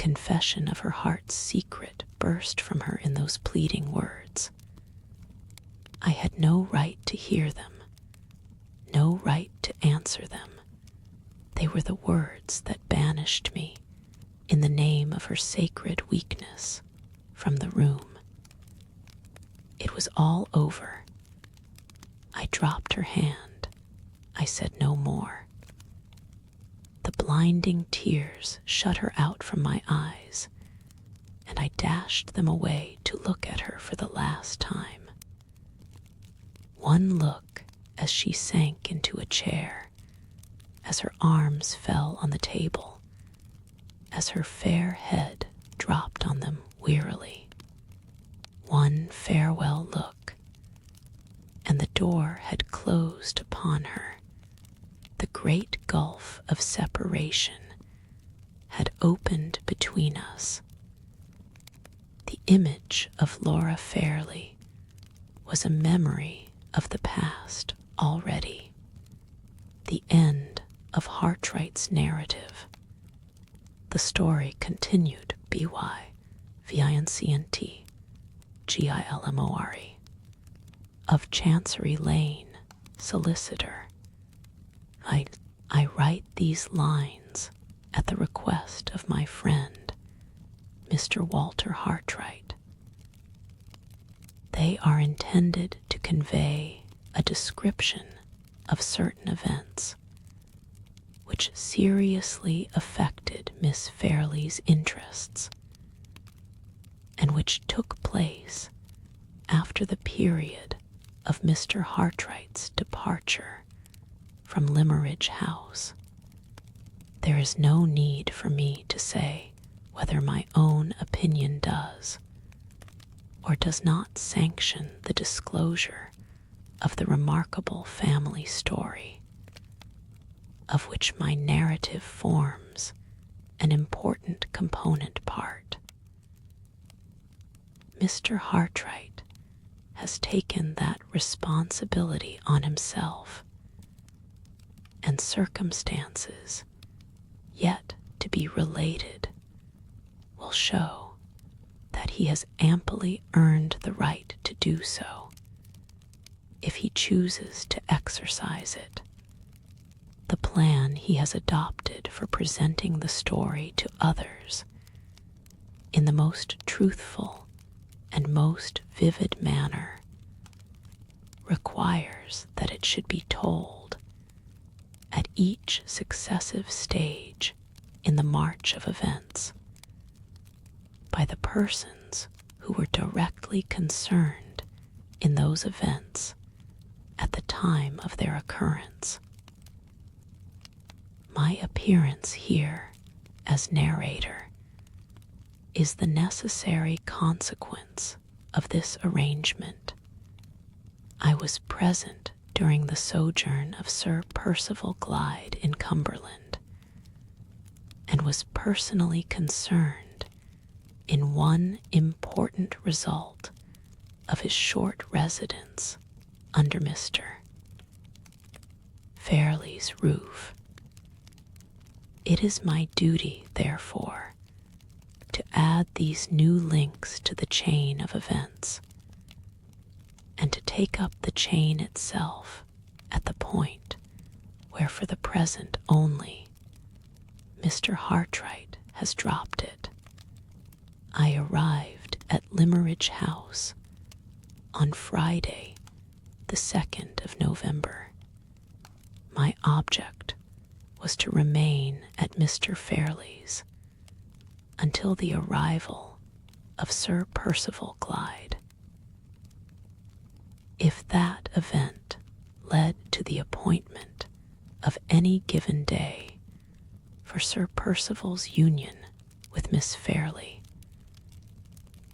confession of her heart's secret burst from her in those pleading words. I had no right to hear them, no right to answer them. They were the words that banished me, in the name of her sacred weakness, from the room. It was all over. I dropped her hand. I said no more. The blinding tears shut her out from my eyes, and I dashed them away to look at her for the last time. One look as she sank into a chair, as her arms fell on the table, as her fair head dropped on them wearily. One farewell look, and the door had closed upon her. The great gulf of separation had opened between us. The image of Laura Fairley was a memory of the past already, the end of Hartright's narrative. The story continued, by VINCENT, GILMORE, of Chancery Lane, solicitor. I write these lines at the request of my friend, Mr. Walter Hartright. They are intended to convey a description of certain events which seriously affected Miss Fairley's interests, and which took place after the period of Mr. Hartright's departure from Limeridge House. There is no need for me to say whether my own opinion does or does not sanction the disclosure of the remarkable family story, of which my narrative forms an important component part. Mr. Hartright has taken that responsibility on himself, and circumstances yet to be related will show that he has amply earned the right to do so, if he chooses to exercise it. The plan he has adopted for presenting the story to others in the most truthful and most vivid manner requires that it should be told at each successive stage in the march of events by the persons who were directly concerned in those events at the time of their occurrence. My appearance here as narrator is the necessary consequence of this arrangement. I was present during the sojourn of Sir Percival Glyde in Cumberland, and was personally concerned in one important result of his short residence under Mr. Fairley's roof. It is my duty, therefore, to add these new links to the chain of events, and to take up the chain itself at the point where, for the present only, Mr. Hartright has dropped it. I arrived at Limeridge House on Friday, the 2nd of November. My object was to remain at Mr. Fairley's until the arrival of Sir Percival Glyde. If that event led to the appointment of any given day for Sir Percival's union with Miss Fairley,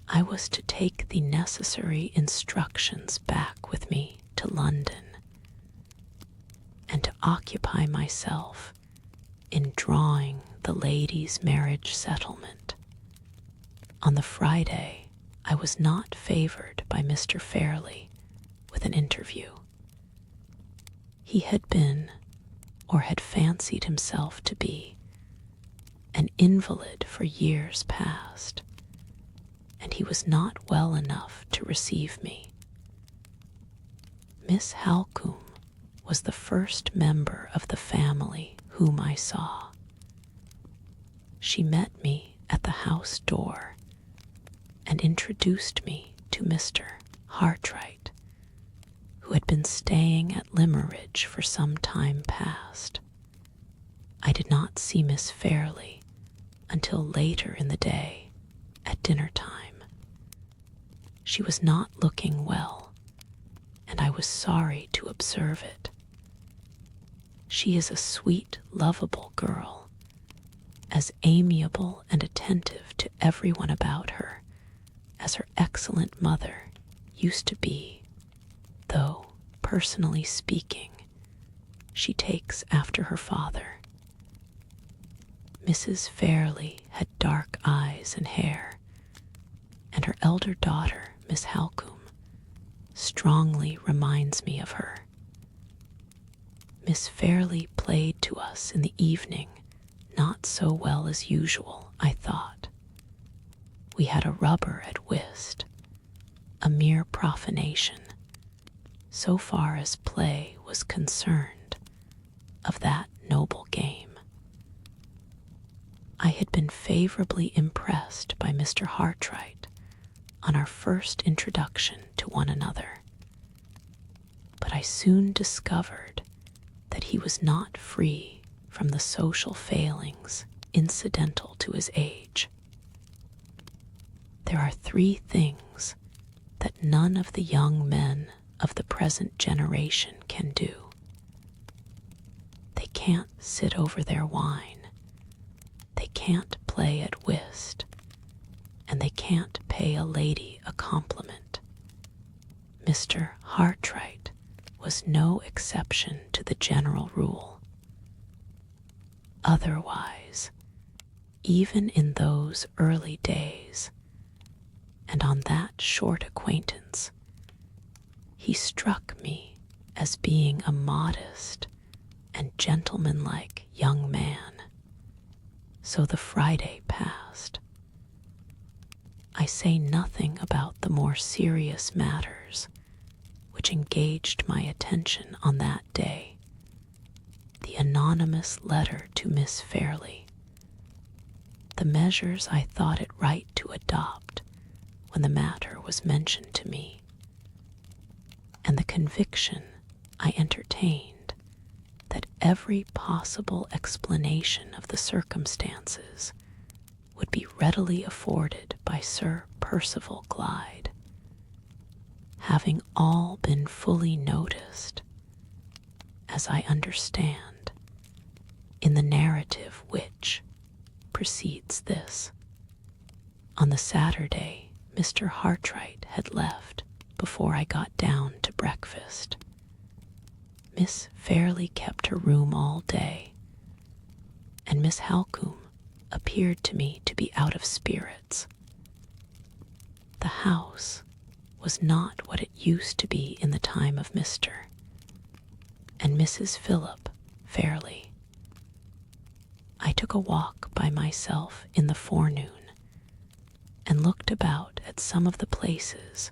I was to take the necessary instructions back with me to London, and to occupy myself in drawing the lady's marriage settlement. On the Friday, I was not favored by Mr. Fairley with an interview. He had been, or had fancied himself to be, an invalid for years past, and he was not well enough to receive me. Miss Halcombe was the first member of the family whom I saw. She met me at the house door and introduced me to Mr. Hartright, who had been staying at Limmeridge for some time past. I did not see Miss Fairley until later in the day at dinner time. She was not looking well, and I was sorry to observe it. She is a sweet, lovable girl, as amiable and attentive to everyone about her as her excellent mother used to be, though, personally speaking, she takes after her father. Mrs. Fairley had dark eyes and hair, and her elder daughter, Miss Halcombe, strongly reminds me of her. Miss Fairley played to us in the evening not so well as usual, I thought. We had a rubber at whist, a mere profanation, so far as play was concerned, of that noble game. I had been favorably impressed by Mr. Hartright on our first introduction to one another, but I soon discovered that he was not free from the social failings incidental to his age. There are 3 things that none of the young men of the present generation can do. They can't sit over their wine, they can't play at whist, and they can't pay a lady a compliment. Mr. Hartright was no exception to the general rule. Otherwise, even in those early days, and on that short acquaintance, he struck me as being a modest and gentlemanlike young man. So the Friday passed. I say nothing about the more serious matters which engaged my attention on that day. The anonymous letter to Miss Fairley, the measures I thought it right to adopt when the matter was mentioned to me, and the conviction I entertained that every possible explanation of the circumstances would be readily afforded by Sir Percival Glyde, having all been fully noticed, as I understand, in the narrative which precedes this. On the Saturday, Mr. Hartright had left before I got down to breakfast. Miss Fairley kept her room all day, and Miss Halcombe appeared to me to be out of spirits. The house was not what it used to be in the time of Mr. and Mrs. Philip Fairley. I took a walk by myself in the forenoon and looked about at some of the places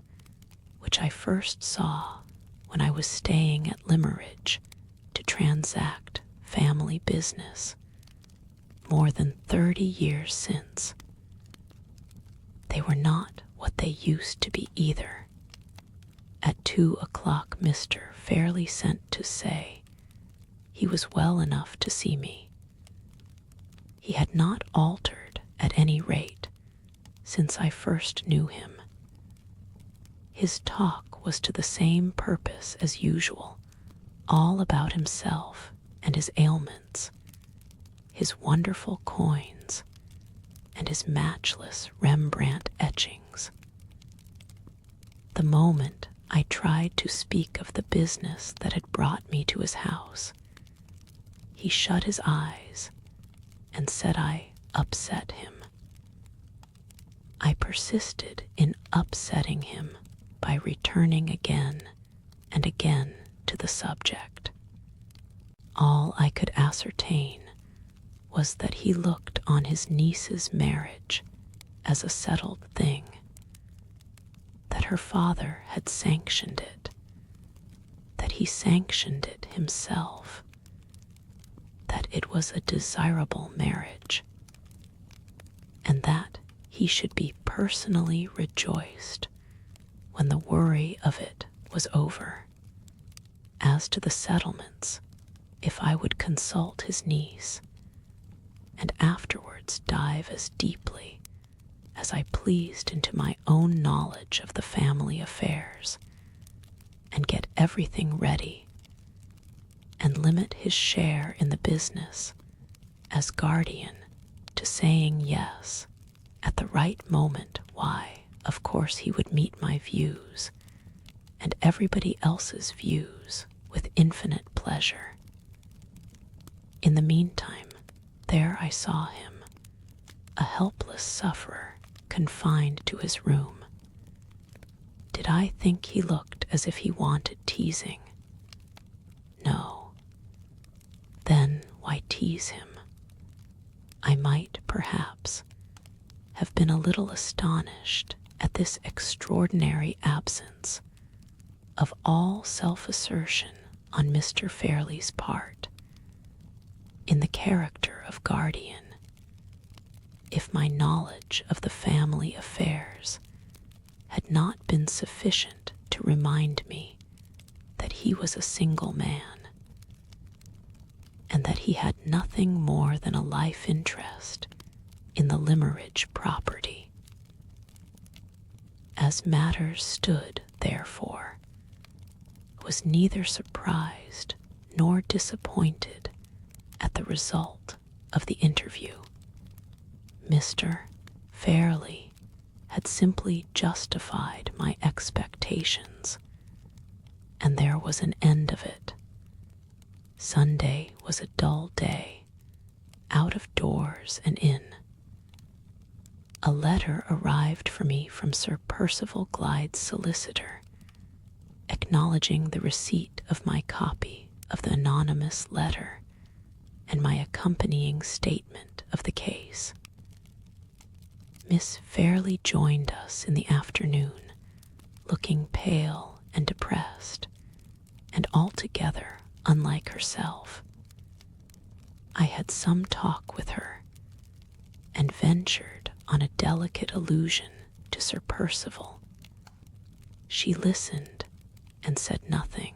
which I first saw when I was staying at Limmeridge to transact family business more than 30 years since. They were not what they used to be either. At 2 o'clock Mr. Fairley sent to say he was well enough to see me. He had not altered, at any rate, since I first knew him. His talk was to the same purpose as usual, all about himself and his ailments, his wonderful coins, and his matchless Rembrandt etchings. The moment I tried to speak of the business that had brought me to his house, he shut his eyes and said I upset him. I persisted in upsetting him by returning again and again to the subject. All I could ascertain was that he looked on his niece's marriage as a settled thing, that her father had sanctioned it, that he sanctioned it himself, that it was a desirable marriage, and that he should be personally rejoiced when the worry of it was over. As to the settlements, if I would consult his niece, and afterwards dive as deeply as I pleased into my own knowledge of the family affairs, and get everything ready, and limit his share in the business as guardian to saying yes at the right moment, why, of course he would meet my views and everybody else's views with infinite pleasure. In the meantime, there I saw him, a helpless sufferer confined to his room. Did I think he looked as if he wanted teasing? No. Then why tease him? I might, perhaps, have been a little astonished at this extraordinary absence of all self-assertion on Mr. Fairley's part, in the character of guardian, if my knowledge of the family affairs had not been sufficient to remind me that he was a single man, and that he had nothing more than a life interest in the Limeridge property. As matters stood, therefore, I was neither surprised nor disappointed at the result of the interview. Mr. Fairley had simply justified my expectations, and there was an end of it. Sunday was a dull day, out of doors and in. A letter arrived for me from Sir Percival Glyde's solicitor, acknowledging the receipt of my copy of the anonymous letter and my accompanying statement of the case. Miss Fairley joined us in the afternoon, looking pale and depressed, and altogether unlike herself. I had some talk with her, and ventured on a delicate allusion to Sir Percival. She listened and said nothing.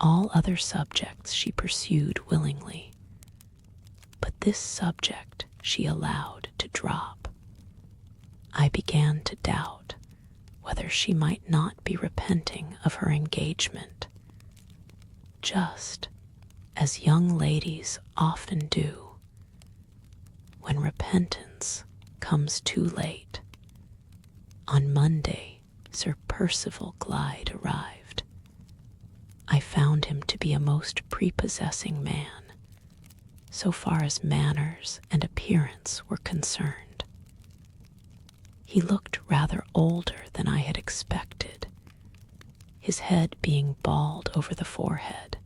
All other subjects she pursued willingly, but this subject she allowed to drop. I began to doubt whether she might not be repenting of her engagement, just as young ladies often do when repentance comes too late. On Monday, Sir Percival Glyde arrived. I found him to be a most prepossessing man, so far as manners and appearance were concerned. He looked rather older than I had expected, his head being bald over the forehead,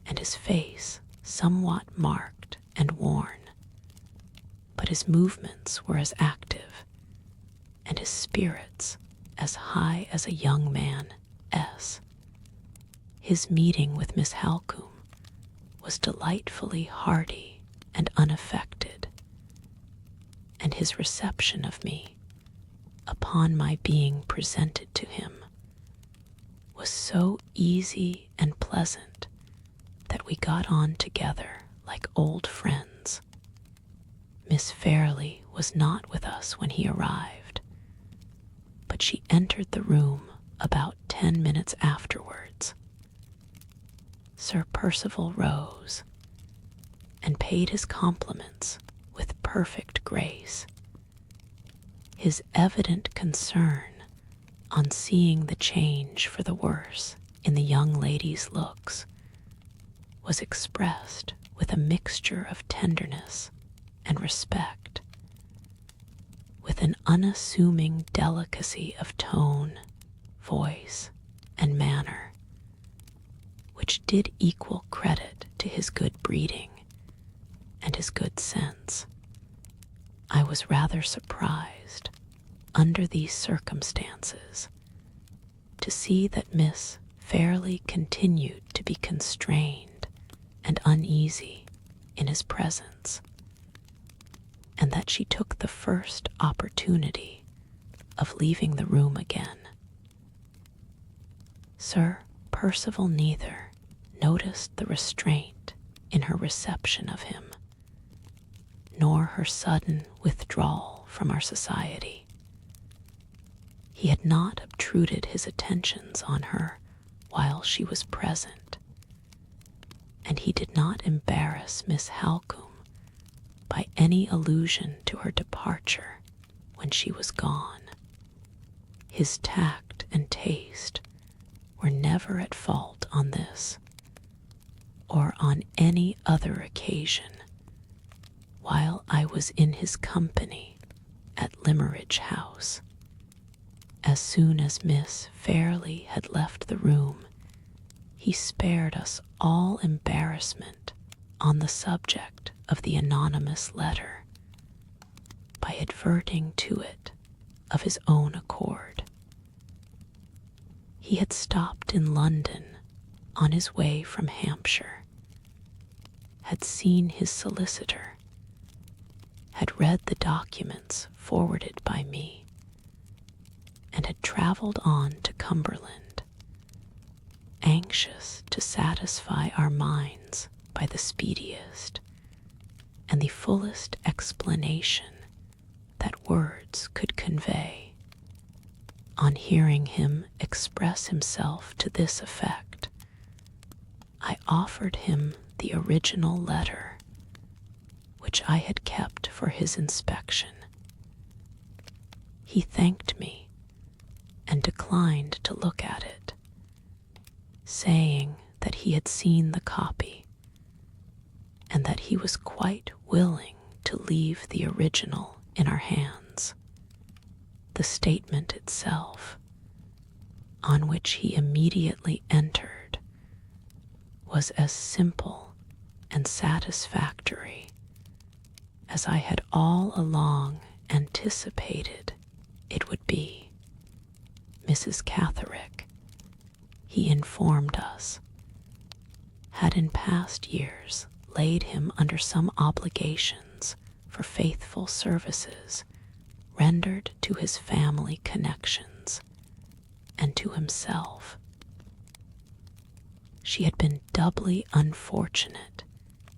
and his face somewhat marked and worn, but his movements were as active, and his spirits as high as a young man's. His meeting with Miss Halcombe was delightfully hearty and unaffected, and his reception of me, upon my being presented to him, was so easy and pleasant that we got on together like old friends. Miss Fairley was not with us when he arrived, but she entered the room about 10 minutes afterwards. Sir Percival rose and paid his compliments with perfect grace. His evident concern on seeing the change for the worse in the young lady's looks was expressed with a mixture of tenderness and respect, with an unassuming delicacy of tone, voice, and manner, which did equal credit to his good breeding and his good sense. I was rather surprised, under these circumstances, to see that Miss Fairley continued to be constrained and uneasy in his presence, and that she took the first opportunity of leaving the room again. Sir Percival neither noticed the restraint in her reception of him, nor her sudden withdrawal from our society. He had not obtruded his attentions on her while she was present, and he did not embarrass Miss Halcombe by any allusion to her departure when she was gone. His tact and taste were never at fault on this, or on any other occasion, while I was in his company at Limmeridge House. As soon as Miss Fairley had left the room, he spared us all embarrassment on the subject of the anonymous letter by adverting to it of his own accord. He had stopped in London on his way from Hampshire, had seen his solicitor, had read the documents forwarded by me, and had travelled on to Cumberland, anxious to satisfy our minds by the speediest and the fullest explanation that words could convey. On hearing him express himself to this effect, I offered him the original letter, which I had kept for his inspection. He thanked me and declined to look at it, saying that he had seen the copy and that he was quite willing to leave the original in our hands. The statement itself, on which he immediately entered, was as simple and satisfactory as I had all along anticipated it would be. Mrs. Catherick, he informed us, had in past years laid him under some obligations for faithful services rendered to his family connections and to himself. She had been doubly unfortunate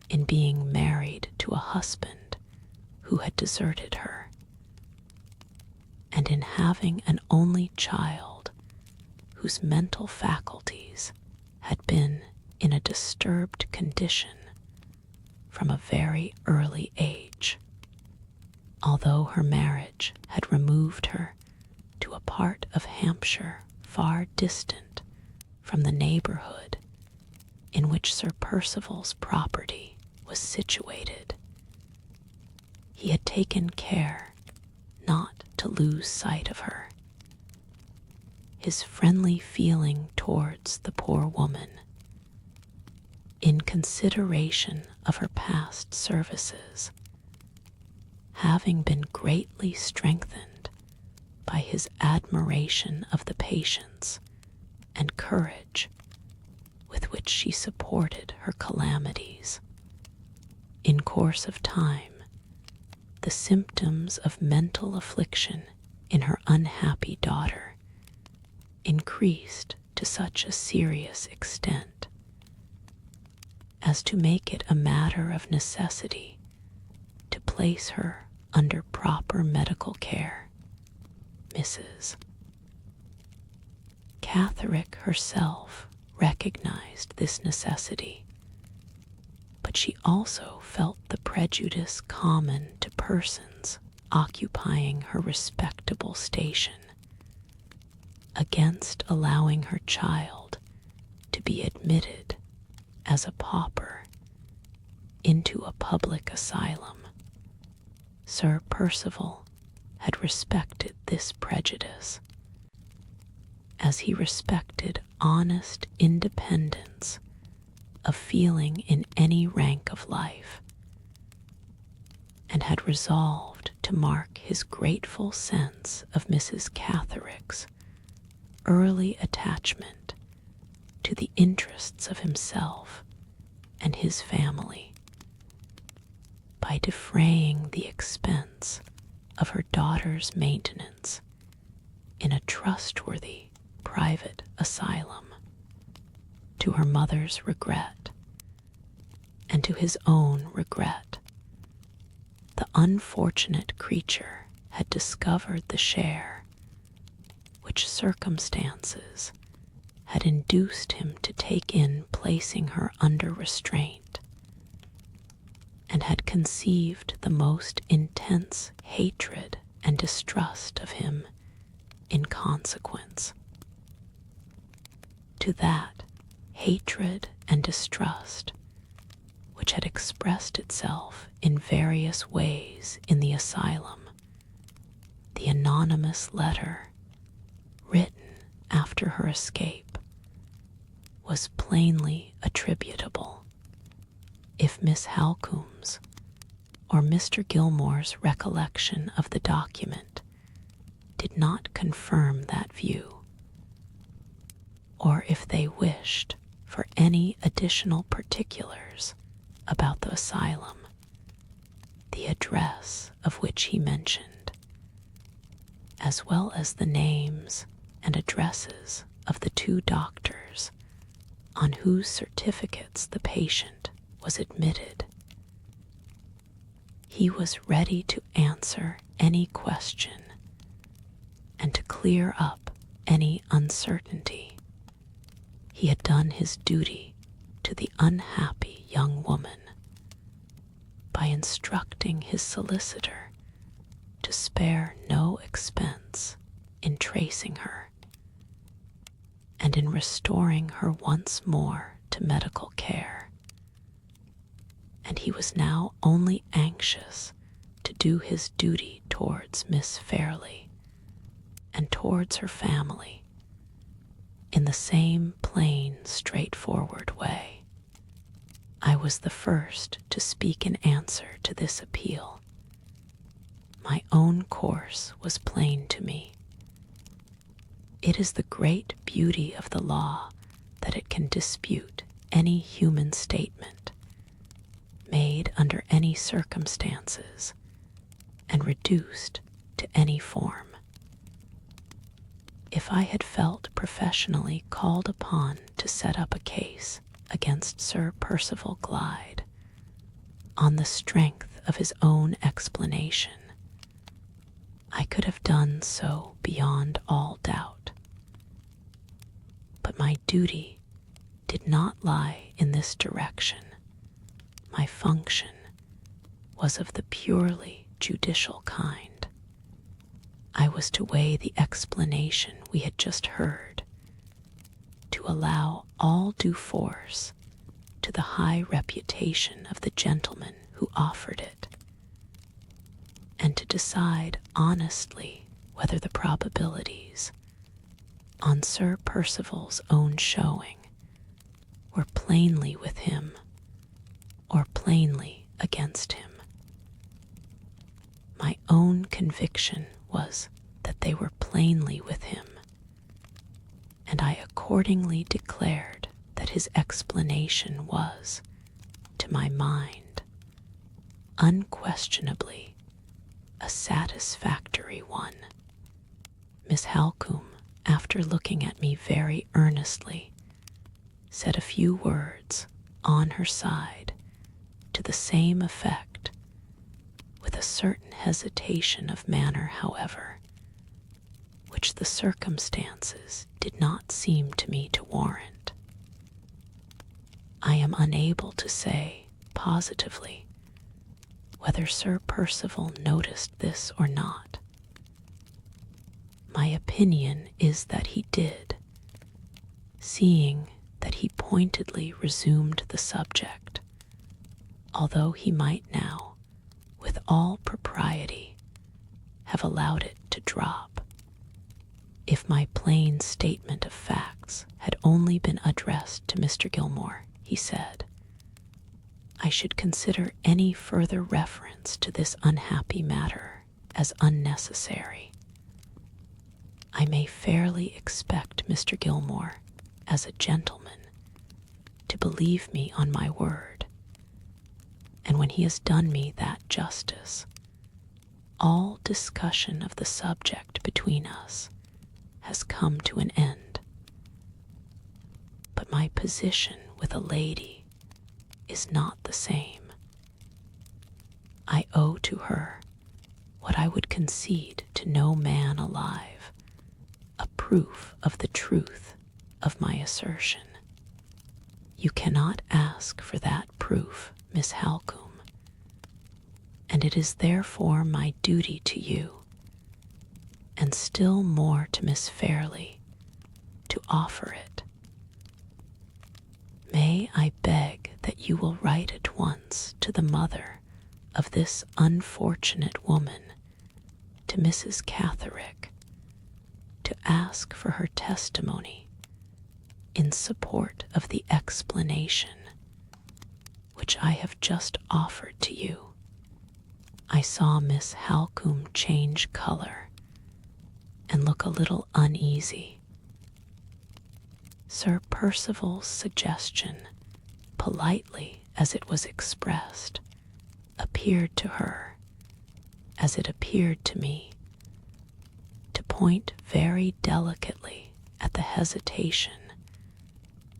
in being married to a husband who had deserted her, and in having an only child whose mental faculties had been in a disturbed condition from a very early age. Although her marriage had removed her to a part of Hampshire far distant from the neighborhood in which Sir Percival's property was situated, he had taken care not to lose sight of her. His friendly feeling towards the poor woman, in consideration of her past services, having been greatly strengthened by his admiration of the patience and courage with which she supported her calamities. In course of time, the symptoms of mental affliction in her unhappy daughter increased to such a serious extent as to make it a matter of necessity to place her under proper medical care. Mrs. Catherick herself recognized this necessity, but she also felt the prejudice common to persons occupying her respectable station against allowing her child to be admitted as a pauper into a public asylum. Sir Percival had respected this prejudice, as he respected honest independence of feeling in any rank of life, and had resolved to mark his grateful sense of Mrs. Catherrick's early attachment to the interests of himself and his family by defraying the expense of her daughter's maintenance in a trustworthy private asylum, to her mother's regret and to his own regret. The unfortunate creature had discovered the share which circumstances had induced him to take in placing her under restraint, and had conceived the most intense hatred and distrust of him in consequence. To that hatred and distrust, which had expressed itself in various ways in the asylum, the anonymous letter written after her escape was plainly attributable. If Miss Halcombe's or Mr. Gilmore's recollection of the document did not confirm that view, or if they wished for any additional particulars about the asylum, the address of which he mentioned, as well as the names and addresses of the two doctors on whose certificates the patient was admitted, he was ready to answer any question and to clear up any uncertainty. He had done his duty to the unhappy young woman by instructing his solicitor to spare no expense in tracing her and in restoring her once more to medical care. And he was now only anxious to do his duty towards Miss Fairley and towards her family in the same plain, straightforward way. I was the first to speak in answer to this appeal. My own course was plain to me. It is the great beauty of the law that it can dispute any human statement made under any circumstances and reduced to any form. If I had felt professionally called upon to set up a case against Sir Percival Glyde on the strength of his own explanation, I could have done so beyond all doubt. But my duty did not lie in this direction. My function was of the purely judicial kind. I was to weigh the explanation we had just heard, to allow all due force to the high reputation of the gentleman who offered it, and to decide honestly whether the probabilities, on Sir Percival's own showing, were plainly with him or plainly against him. My own conviction was that they were plainly with him, and I accordingly declared that his explanation was, to my mind, unquestionably a satisfactory one. Miss Halcombe, after looking at me very earnestly, said a few words on her side to the same effect, with a certain hesitation of manner, however, which the circumstances did not seem to me to warrant. I am unable to say positively whether Sir Percival noticed this or not. My opinion is that he did, seeing that he pointedly resumed the subject, although he might now, with all propriety, have allowed it to drop, if my plain statement of facts had only been addressed to Mr. Gilmore. He said, I should consider any further reference to this unhappy matter as unnecessary. I may fairly expect Mr. Gilmore, as a gentleman, to believe me on my word, and when he has done me that justice, all discussion of the subject between us has come to an end. But my position with a lady is not the same. I owe to her what I would concede to no man alive, a proof of the truth of my assertion. You cannot ask for that proof, Miss Halcombe, and it is therefore my duty to you, and still more to Miss Fairley, to offer it. May I beg that you will write at once to the mother of this unfortunate woman, to Mrs. Catherick, to ask for her testimony in support of the explanation which I have just offered to you. I saw Miss Halcombe change color and look a little uneasy. Sir Percival's suggestion, politely as it was expressed, appeared to her, as it appeared to me, to point very delicately at the hesitation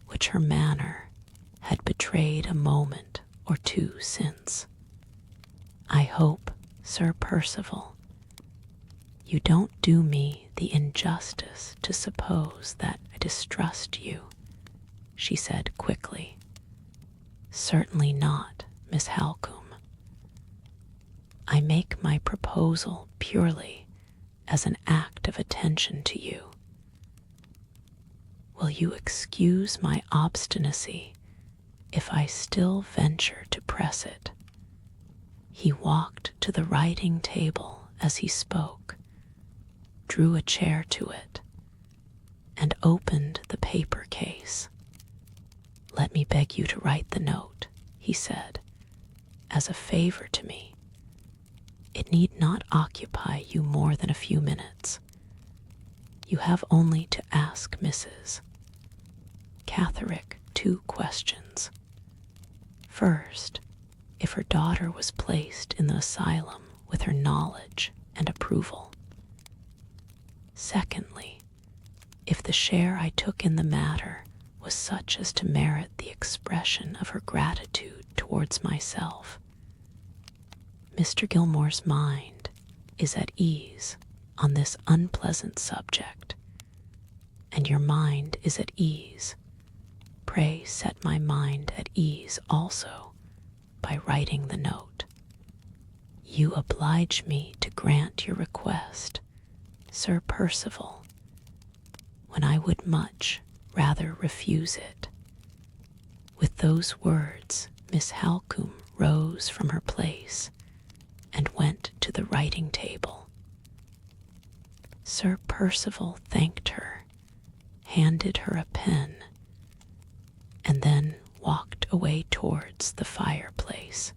which her manner had betrayed a moment or two since. I hope, Sir Percival, you don't do me the injustice to suppose that I distrust you, she said quickly. Certainly not, Miss Halcombe. I make my proposal purely as an act of attention to you. Will you excuse my obstinacy if I still venture to press it? He walked to the writing table as he spoke, drew a chair to it, and opened the paper case. Let me beg you to write the note, he said, as a favor to me. It need not occupy you more than a few minutes. You have only to ask Mrs. Catherick 2 questions. First, if her daughter was placed in the asylum with her knowledge and approval. Secondly, if the share I took in the matter was such as to merit the expression of her gratitude towards myself. Mr. Gilmore's mind is at ease on this unpleasant subject, and your mind is at ease. Pray set my mind at ease also by writing the note. You oblige me to grant your request, Sir Percival, when I would much rather refuse it. With those words, Miss Halcombe rose from her place and went to the writing table. Sir Percival thanked her, handed her a pen, and then walked away towards the fireplace.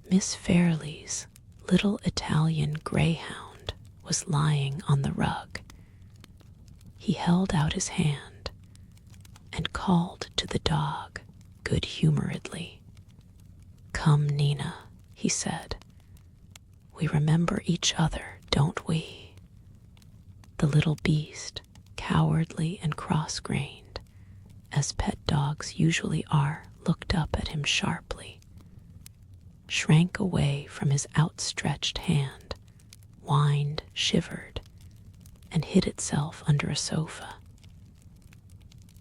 Miss Fairley's little Italian greyhound was lying on the rug. He held out his hand and called to the dog good-humoredly. Come, Nina, he said. We remember each other, don't we? The little beast, cowardly and cross-grained, as pet dogs usually are, looked up at him sharply, shrank away from his outstretched hand, whined, shivered, and hid itself under a sofa.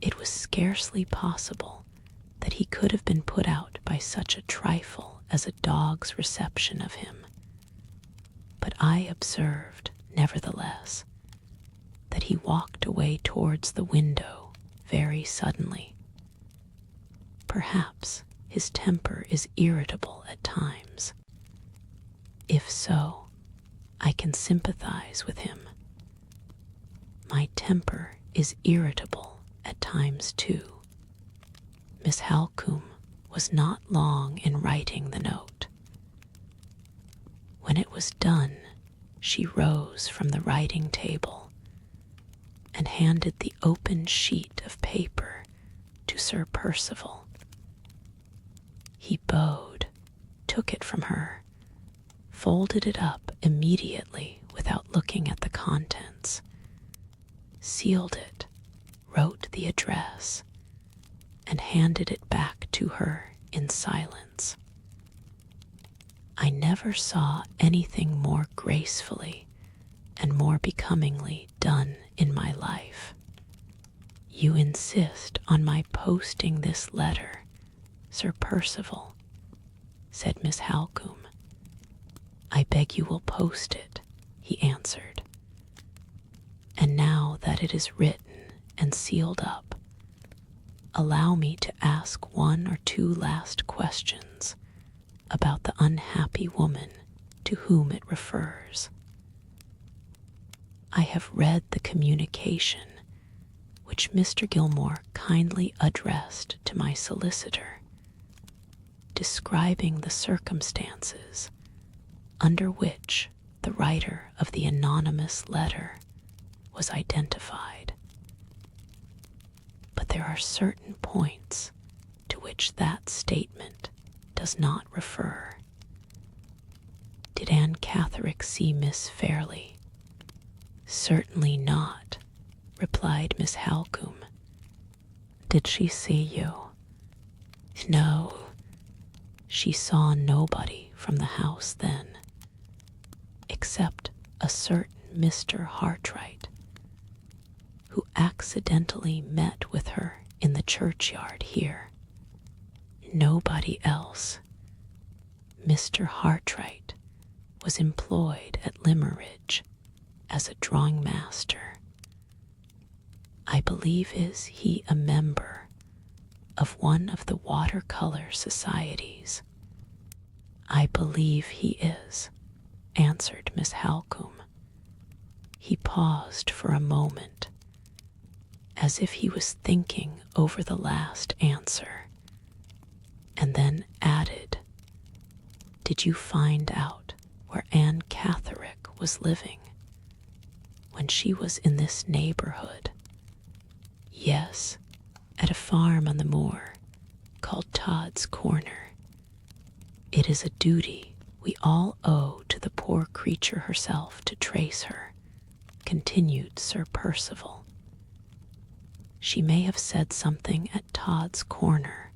It was scarcely possible that he could have been put out by such a trifle as a dog's reception of him. But I observed, nevertheless, that he walked away towards the window very suddenly. Perhaps his temper is irritable at times. If so, I can sympathize with him. My temper is irritable at times too. Miss Halcombe was not long in writing the note. When it was done, she rose from the writing table and handed the open sheet of paper to Sir Percival. He bowed, took it from her, folded it up immediately without looking at the contents, sealed it, wrote the address, and handed it back to her in silence. I never saw anything more gracefully and more becomingly done in my life. You insist on my posting this letter, Sir Percival, said Miss Halcombe. I beg you will post it, he answered. And now that it is written and sealed up, allow me to ask one or two last questions about the unhappy woman to whom it refers. I have read the communication which Mr. Gilmore kindly addressed to my solicitor, describing the circumstances under which the writer of the anonymous letter was identified. But there are certain points to which that statement does not refer. Did Anne Catherick see Miss Fairley? Certainly not, replied Miss Halcombe. Did she see you? No, she saw nobody from the house then, except a certain Mr. Hartright, who accidentally met with her in the churchyard here. Nobody else. Mr. Hartright was employed at Limmeridge as a drawing master. I believe is he a member of one of the watercolor societies. I believe he is, answered Miss Halcombe. He paused for a moment, as if he was thinking over the last answer, and then added, Did you find out where Anne Catherick was living when she was in this neighborhood? Yes, at a farm on the moor called Todd's Corner. It is a duty we all owe to the poor creature herself to trace her, continued Sir Percival. She may have said something at Todd's Corner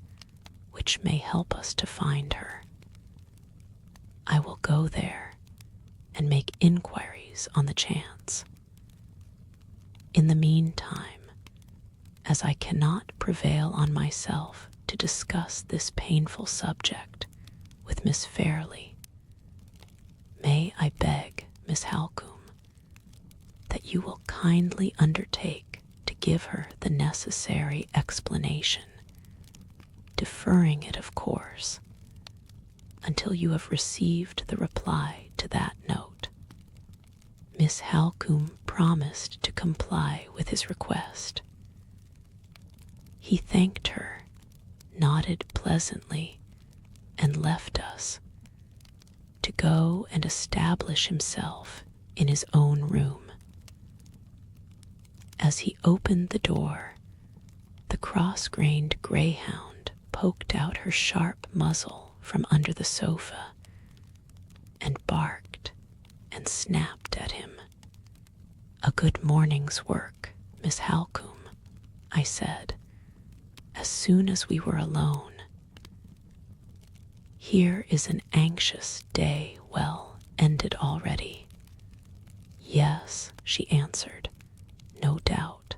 which may help us to find her. I will go there and make inquiries on the chance. In the meantime, as I cannot prevail on myself to discuss this painful subject with Miss Fairley, may I beg, Miss Halcombe, that you will kindly undertake to give her the necessary explanation, deferring it, of course, until you have received the reply to that note. Miss Halcombe promised to comply with his request. He thanked her, nodded pleasantly, and left us, to go and establish himself in his own room. As he opened the door, the cross-grained greyhound poked out her sharp muzzle from under the sofa and barked and snapped at him. A good morning's work, Miss Halcombe, I said, as soon as we were alone. Here is an anxious day well ended already. Yes, she answered, no doubt.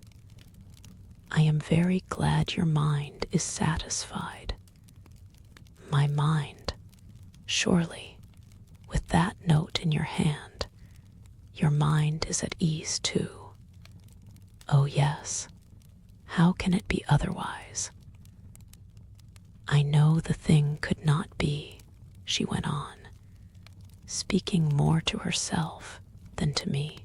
I am very glad your mind is satisfied. My mind, surely, with that note in your hand, your mind is at ease too. Oh yes, how can it be otherwise? I know the thing could not be, she went on, speaking more to herself than to me.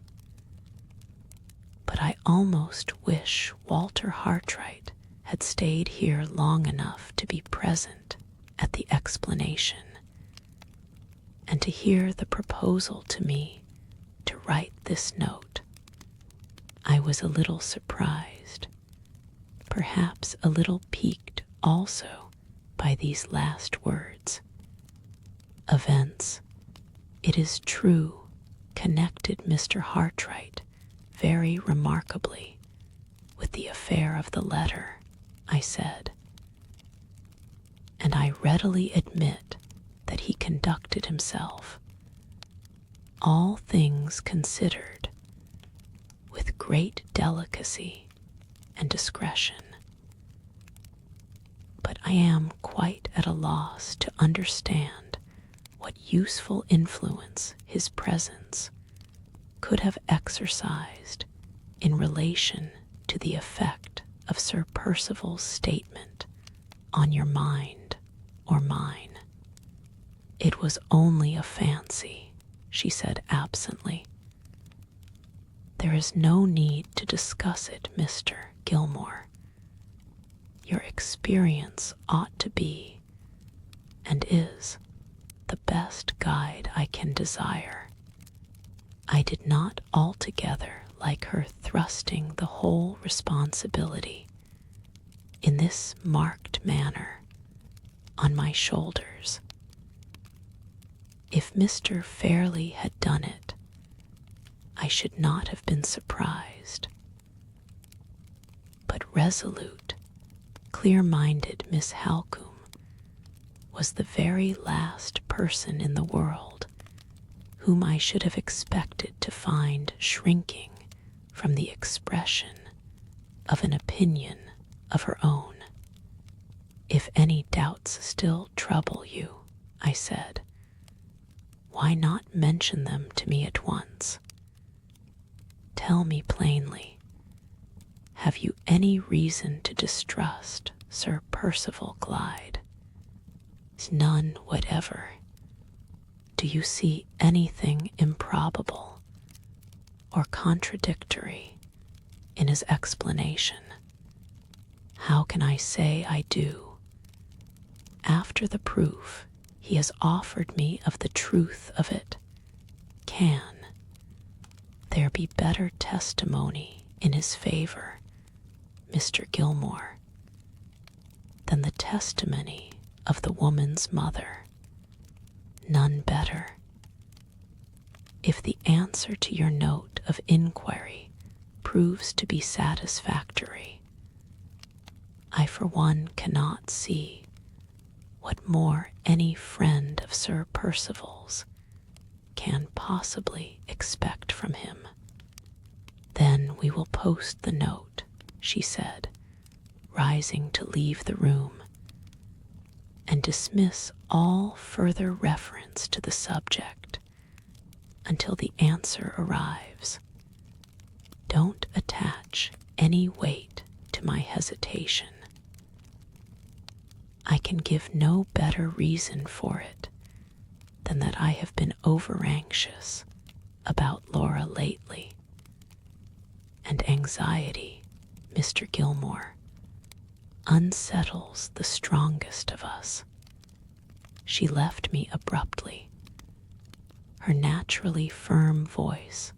But I almost wish Walter Hartright had stayed here long enough to be present at the explanation, and to hear the proposal to me to write this note, I was a little surprised, perhaps a little piqued also by these last words. Events, it is true, connected Mr. Hartright very remarkably with the affair of the letter, I said, and I readily admit that he conducted himself, all things considered, with great delicacy and discretion. But I am quite at a loss to understand what useful influence his presence could have exercised in relation to the effect of Sir Percival's statement on your mind or mine. It was only a fancy, she said absently. There is no need to discuss it, Mr. Gilmore. Your experience ought to be, and is, the best guide I can desire. I did not altogether like her thrusting the whole responsibility, in this marked manner, on my shoulders. If Mr. Fairley had done it, I should not have been surprised. But resolute, clear-minded Miss Halcombe was the very last person in the world whom I should have expected to find shrinking from the expression of an opinion of her own. If any doubts still trouble you, I said, why not mention them to me at once? Tell me plainly, have you any reason to distrust Sir Percival Glyde? None whatever. Do you see anything improbable or contradictory in his explanation? How can I say I do, after the proof he has offered me of the truth of it? Can there be better testimony in his favor, Mr. Gilmore, than the testimony of the woman's mother? None better. If the answer to your note of inquiry proves to be satisfactory, I for one cannot see what more any friend of Sir Percival's can possibly expect from him. Then we will post the note, she said, rising to leave the room, and dismiss all further reference to the subject until the answer arrives. Don't attach any weight to my hesitation. I can give no better reason for it than that I have been over-anxious about Laura lately, and anxiety, Mr. Gilmore, unsettles the strongest of us. She left me abruptly, her naturally firm voice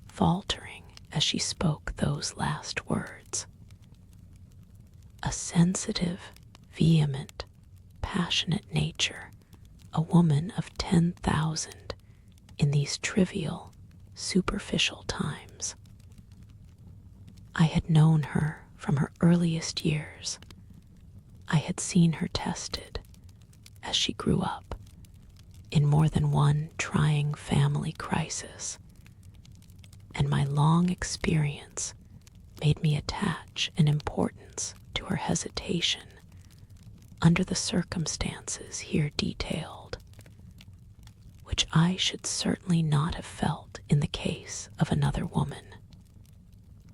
faltering as she spoke those last words. A sensitive, vehement, passionate nature, a woman of 10,000 in these trivial, superficial times. I had known her from her earliest years. I had seen her tested, as she grew up, in more than one trying family crisis, and my long experience made me attach an importance to her hesitation under the circumstances here detailed, which I should certainly not have felt in the case of another woman.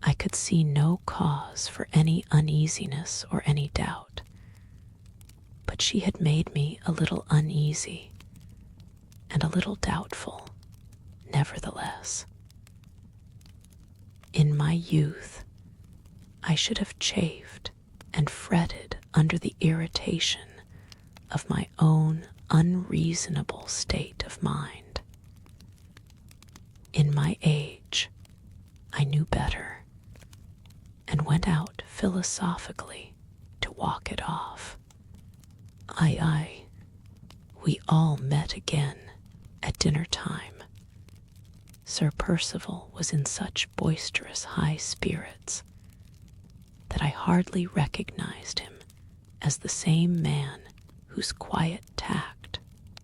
I could see no cause for any uneasiness or any doubt, but she had made me a little uneasy and a little doubtful, nevertheless. In my youth, I should have chafed and fretted under the irritation of my own unreasonable state of mind. In my age, I knew better, and went out philosophically to walk it off. Aye, we all met again at dinner time. Sir Percival was in such boisterous high spirits that I hardly recognized him as the same man whose quiet tact,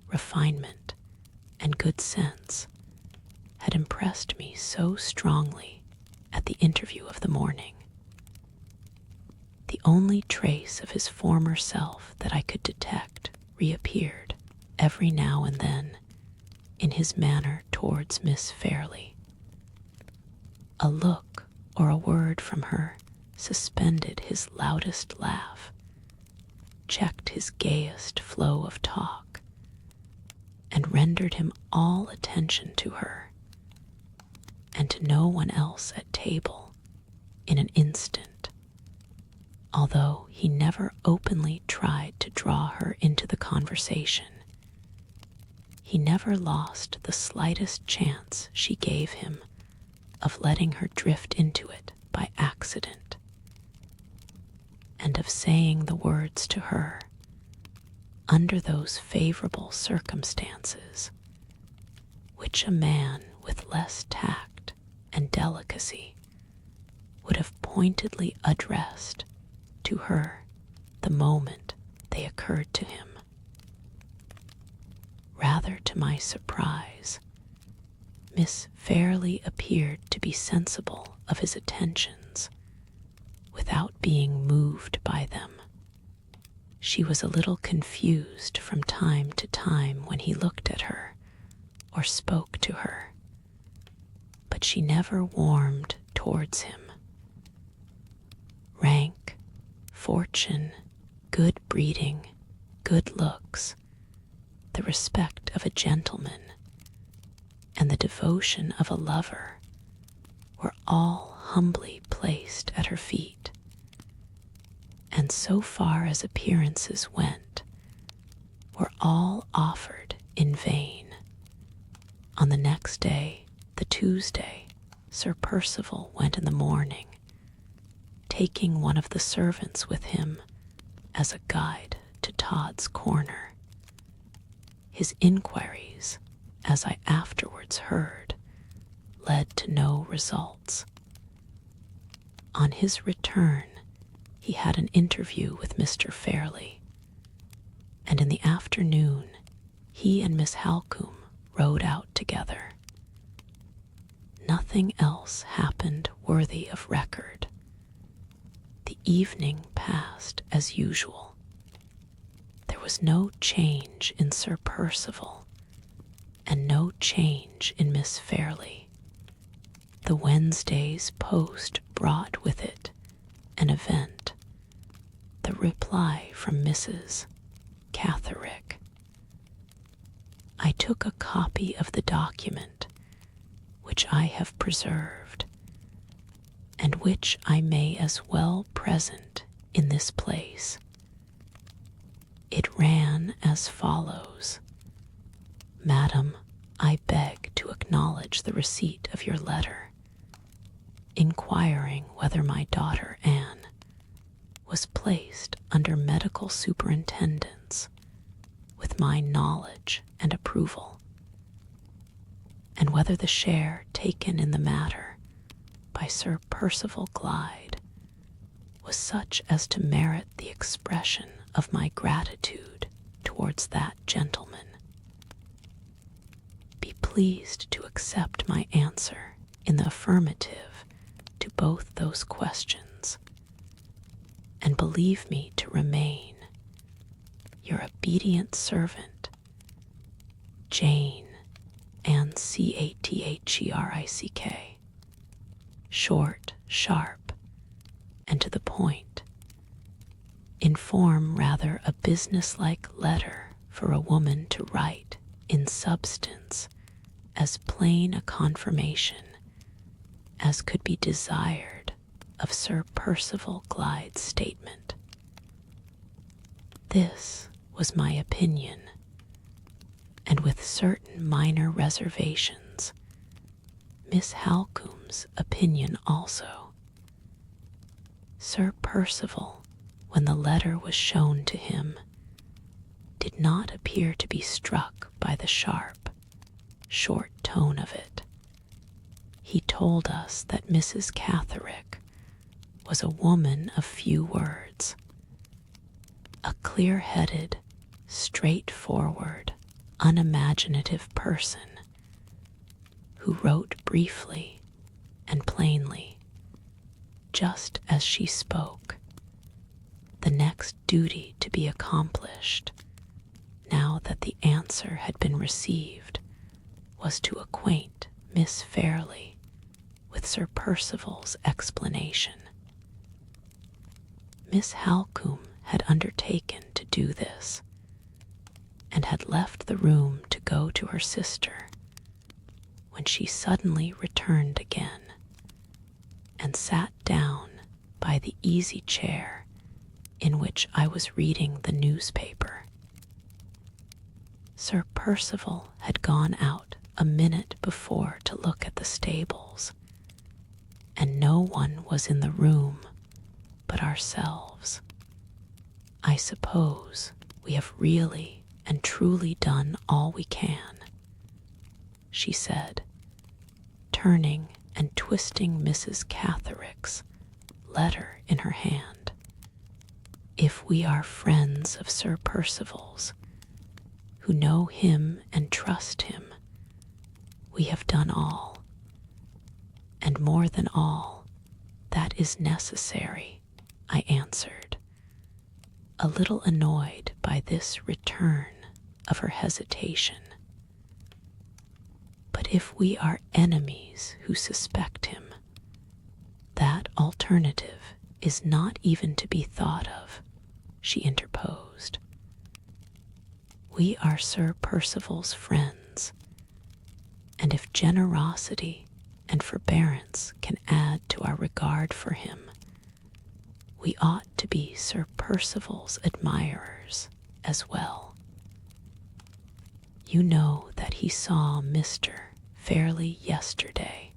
refinement, and good sense had impressed me so strongly at the interview of the morning. The only trace of his former self that I could detect reappeared every now and then in his manner towards Miss Fairlie. A look or a word from her suspended his loudest laugh, checked his gayest flow of talk, and rendered him all attention to her, and to no one else at table, in an instant, although he never openly tried to draw her into the conversation. He never lost the slightest chance she gave him of letting her drift into it by accident, and of saying the words to her under those favorable circumstances which a man with less tact and delicacy would have pointedly addressed to her the moment they occurred to him. Rather to my surprise, Miss Fairlie appeared to be sensible of his attentions without being moved by them. She was a little confused from time to time when he looked at her or spoke to her, but she never warmed towards him. Rank, fortune, good breeding, good looks, the respect of a gentleman, and the devotion of a lover were all humbly placed at her feet, and so far as appearances went, were all offered in vain. On the next day, the Tuesday, Sir Percival went in the morning, taking one of the servants with him as a guide to Todd's Corner. His inquiries, as I afterwards heard, led to no results. On his return, he had an interview with Mr. Fairlie, and in the afternoon he and Miss Halcombe rode out together. Nothing else happened worthy of record. The evening passed as usual. There was no change in Sir Percival, and no change in Miss Fairlie. The Wednesday's post brought with it an event, the reply from Mrs. Catherick. I took a copy of the document, which I have preserved, and which I may as well present in this place. It ran as follows: Madam, I beg to acknowledge the receipt of your letter, inquiring whether my daughter Anne was placed under medical superintendence with my knowledge and approval, and whether the share taken in the matter by Sir Percival Glyde was such as to merit the expression of my gratitude towards that gentleman. Be pleased to accept my answer in the affirmative to both those questions, and believe me to remain your obedient servant, Jane Ann Catherick. Short, sharp, and to the point. In form rather a business-like letter for a woman to write, in substance as plain a confirmation as could be desired of Sir Percival Glyde's statement. This was my opinion, and with certain minor reservations, Miss Halcombe's opinion also. Sir Percival, when the letter was shown to him, did not appear to be struck by the sharp, short tone of it. He told us that Mrs. Catterick was a woman of few words, a clear-headed, straightforward, unimaginative person who wrote briefly and plainly, just as she spoke. The next duty to be accomplished, now that the answer had been received, was to acquaint Miss Fairlie with Sir Percival's explanation. Miss Halcombe had undertaken to do this, and had left the room to go to her sister, when she suddenly returned again, and sat down by the easy chair in which I was reading the newspaper. Sir Percival had gone out a minute before to look at the stables, and no one was in the room but ourselves. I suppose we have really and truly done all we can, she said, turning and twisting Mrs. Catterick's letter in her hand. If we are friends of Sir Percival's, who know him and trust him, we have done all, and more than all, that is necessary, I answered, a little annoyed by this return of her hesitation. But if we are enemies who suspect him, that alternative is not even to be thought of, she interposed. We are Sir Percival's friends, and if generosity and forbearance can add to our regard for him, we ought to be Sir Percival's admirers as well. You know that he saw Mr. Fairlie yesterday,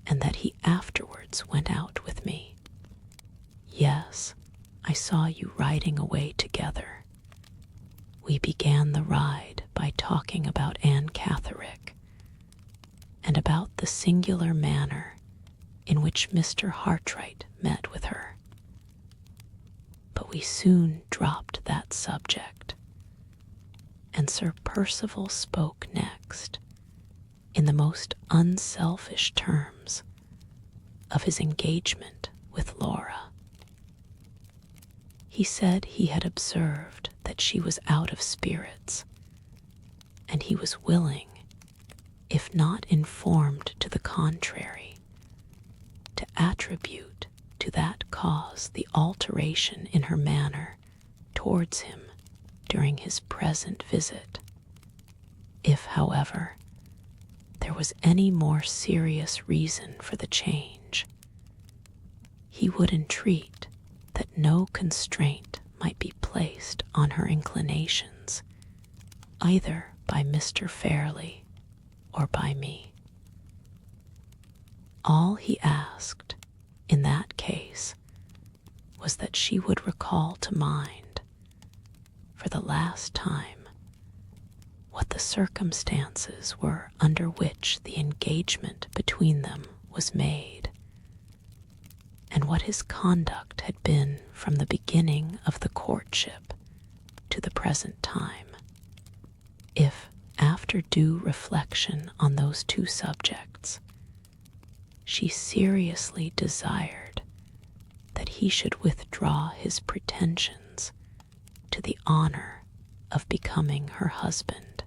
and that he afterwards went out with me. Yes, I saw you riding away together. We began the ride by talking about Anne Catterick, and about the singular manner in which Mr. Hartright met with her. But we soon dropped that subject, and Sir Percival spoke next, in the most unselfish terms, of his engagement with Laura. He said he had observed that she was out of spirits, and he was willing, if not informed to the contrary, to attribute to that cause the alteration in her manner towards him during his present visit. If, however, there was any more serious reason for the change, he would entreat that no constraint might be placed on her inclinations, either by Mr. Fairlie or by me. All he asked in that case was that she would recall to mind, for the last time, what the circumstances were under which the engagement between them was made, and what his conduct had been from the beginning of the courtship to the present time. If, after due reflection on those two subjects, she seriously desired that he should withdraw his pretensions to the honor of becoming her husband,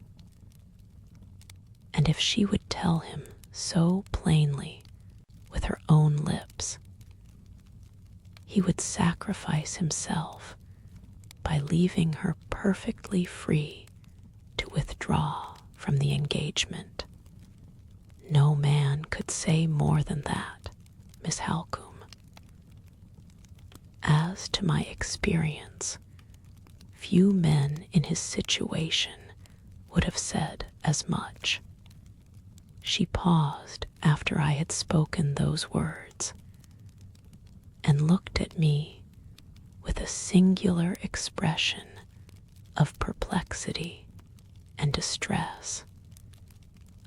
and if she would tell him so plainly with her own lips, he would sacrifice himself by leaving her perfectly free to withdraw from the engagement. No man could say more than that, Miss Halcombe. As to my experience, few men in his situation would have said as much. She paused after I had spoken those words and looked at me with a singular expression of perplexity and distress.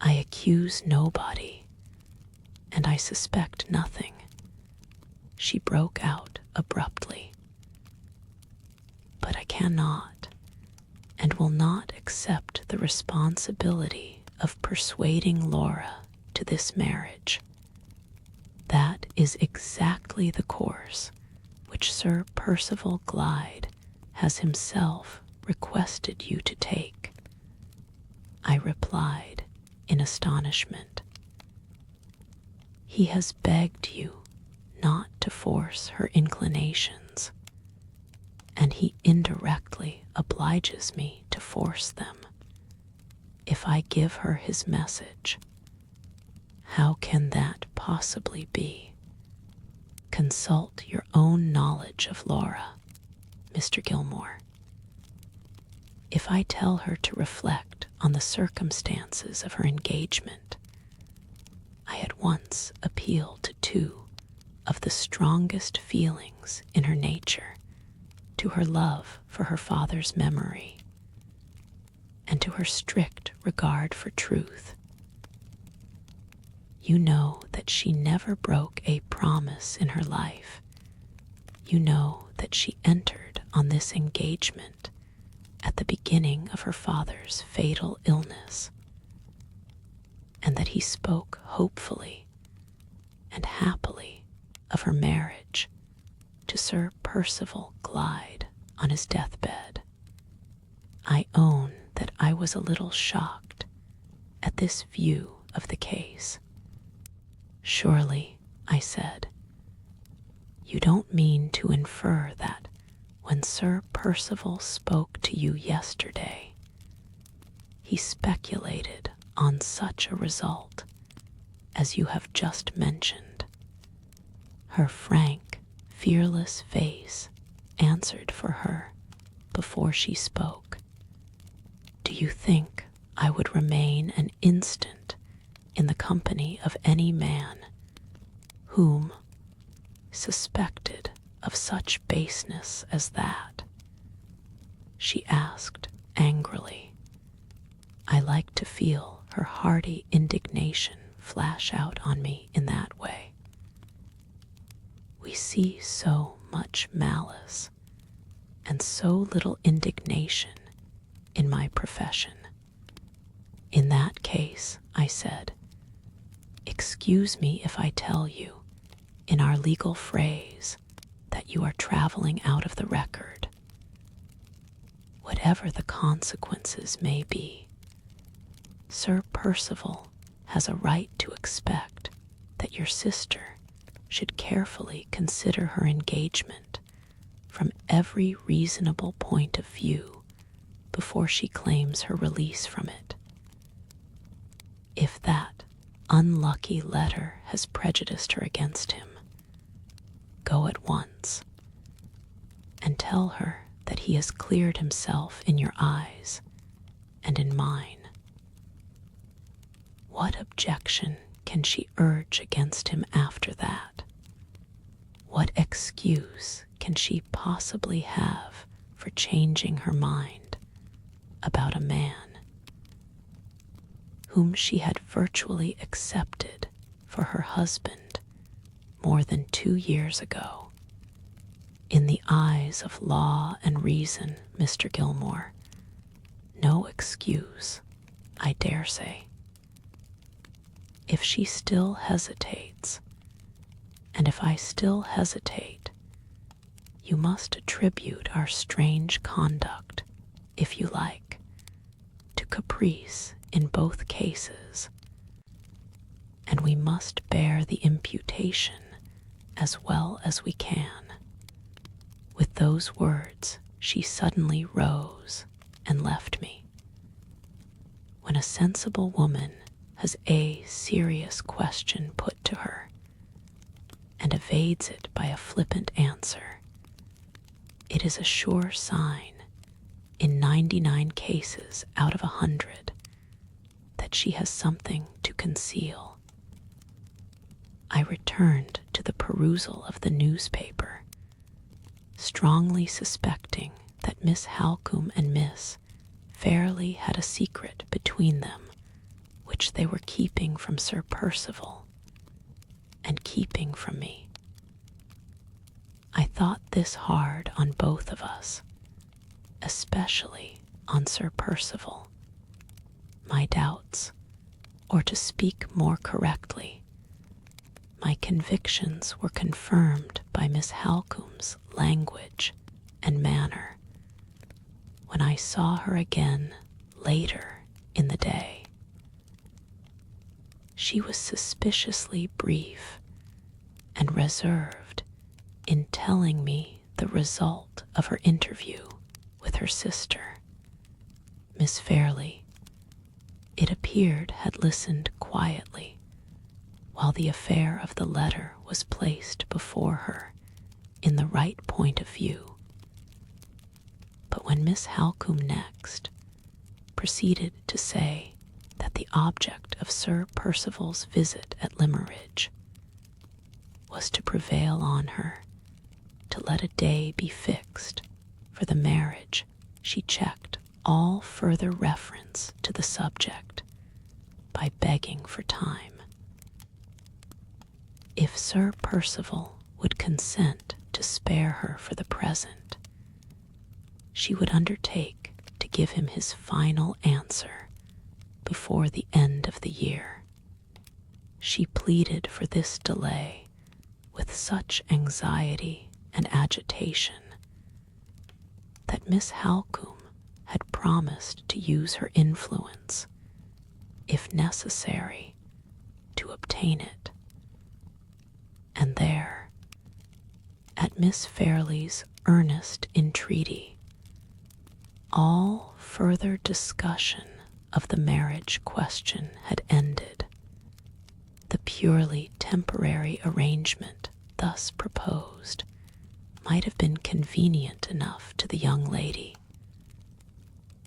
I accuse nobody, and I suspect nothing, she broke out abruptly. But I cannot and will not accept the responsibility of persuading Laura to this marriage. That is exactly the course which Sir Percival Glyde has himself requested you to take, I replied in astonishment. He has begged you not to force her inclinations, and he indirectly obliges me to force them. If I give her his message, how can that possibly be? Consult your own knowledge of Laura, Mr. Gilmore. If I tell her to reflect on the circumstances of her engagement, I at once appeal to two of the strongest feelings in her nature, to her love for her father's memory, and to her strict regard for truth. You know that she never broke a promise in her life. You know that she entered on this engagement at the beginning of her father's fatal illness, and that he spoke hopefully and happily of her marriage to Sir Percival Glyde on his deathbed. I own that I was a little shocked at this view of the case. Surely, I said, you don't mean to infer that when Sir Percival spoke to you yesterday, he speculated on such a result as you have just mentioned. Her frank, fearless face answered for her before she spoke. Do you think I would remain an instant in the company of any man whom, suspected of such baseness as that? She asked angrily. I like to feel her hearty indignation flash out on me in that way. We see so much malice and so little indignation in my profession. In that case, I said, excuse me if I tell you, in our legal phrase, that you are traveling out of the record. Whatever the consequences may be, Sir Percival has a right to expect that your sister should carefully consider her engagement from every reasonable point of view before she claims her release from it. If that unlucky letter has prejudiced her against him, go at once and tell her that he has cleared himself in your eyes and in mine. What objection can she urge against him after that? What excuse can she possibly have for changing her mind about a man whom she had virtually accepted for her husband more than 2 years ago? In the eyes of law and reason, Mr. Gilmore, no excuse, I dare say. If she still hesitates, and if I still hesitate, you must attribute our strange conduct, if you like, to caprice in both cases, and we must bear the imputation as well as we can. With those words, she suddenly rose and left me. When a sensible woman has a serious question put to her, and evades it by a flippant answer, it is a sure sign in 99 cases out of 100, that she has something to conceal. I returned to the perusal of the newspaper, strongly suspecting that Miss Halcombe and Miss Fairlie had a secret between them which they were keeping from Sir Percival and keeping from me. I thought this hard on both of us, especially on Sir Percival. My doubts, or to speak more correctly, my convictions were confirmed by Miss Halcombe's language and manner when I saw her again later in the day. She was suspiciously brief and reserved in telling me the result of her interview with her sister. Miss Fairlie, it appeared, had listened quietly while the affair of the letter was placed before her in the right point of view. But when Miss Halcombe next proceeded to say that the object of Sir Percival's visit at Limmeridge was to prevail on her to let a day be fixed for the marriage, she checked all further reference to the subject by begging for time. If Sir Percival would consent to spare her for the present, she would undertake to give him his final answer before the end of the year. She pleaded for this delay with such anxiety and agitation that Miss Halcombe had promised to use her influence, if necessary, to obtain it. And there, at Miss Fairlie's earnest entreaty, all further discussion of the marriage question had ended. The purely temporary arrangement thus proposed might have been convenient enough to the young lady,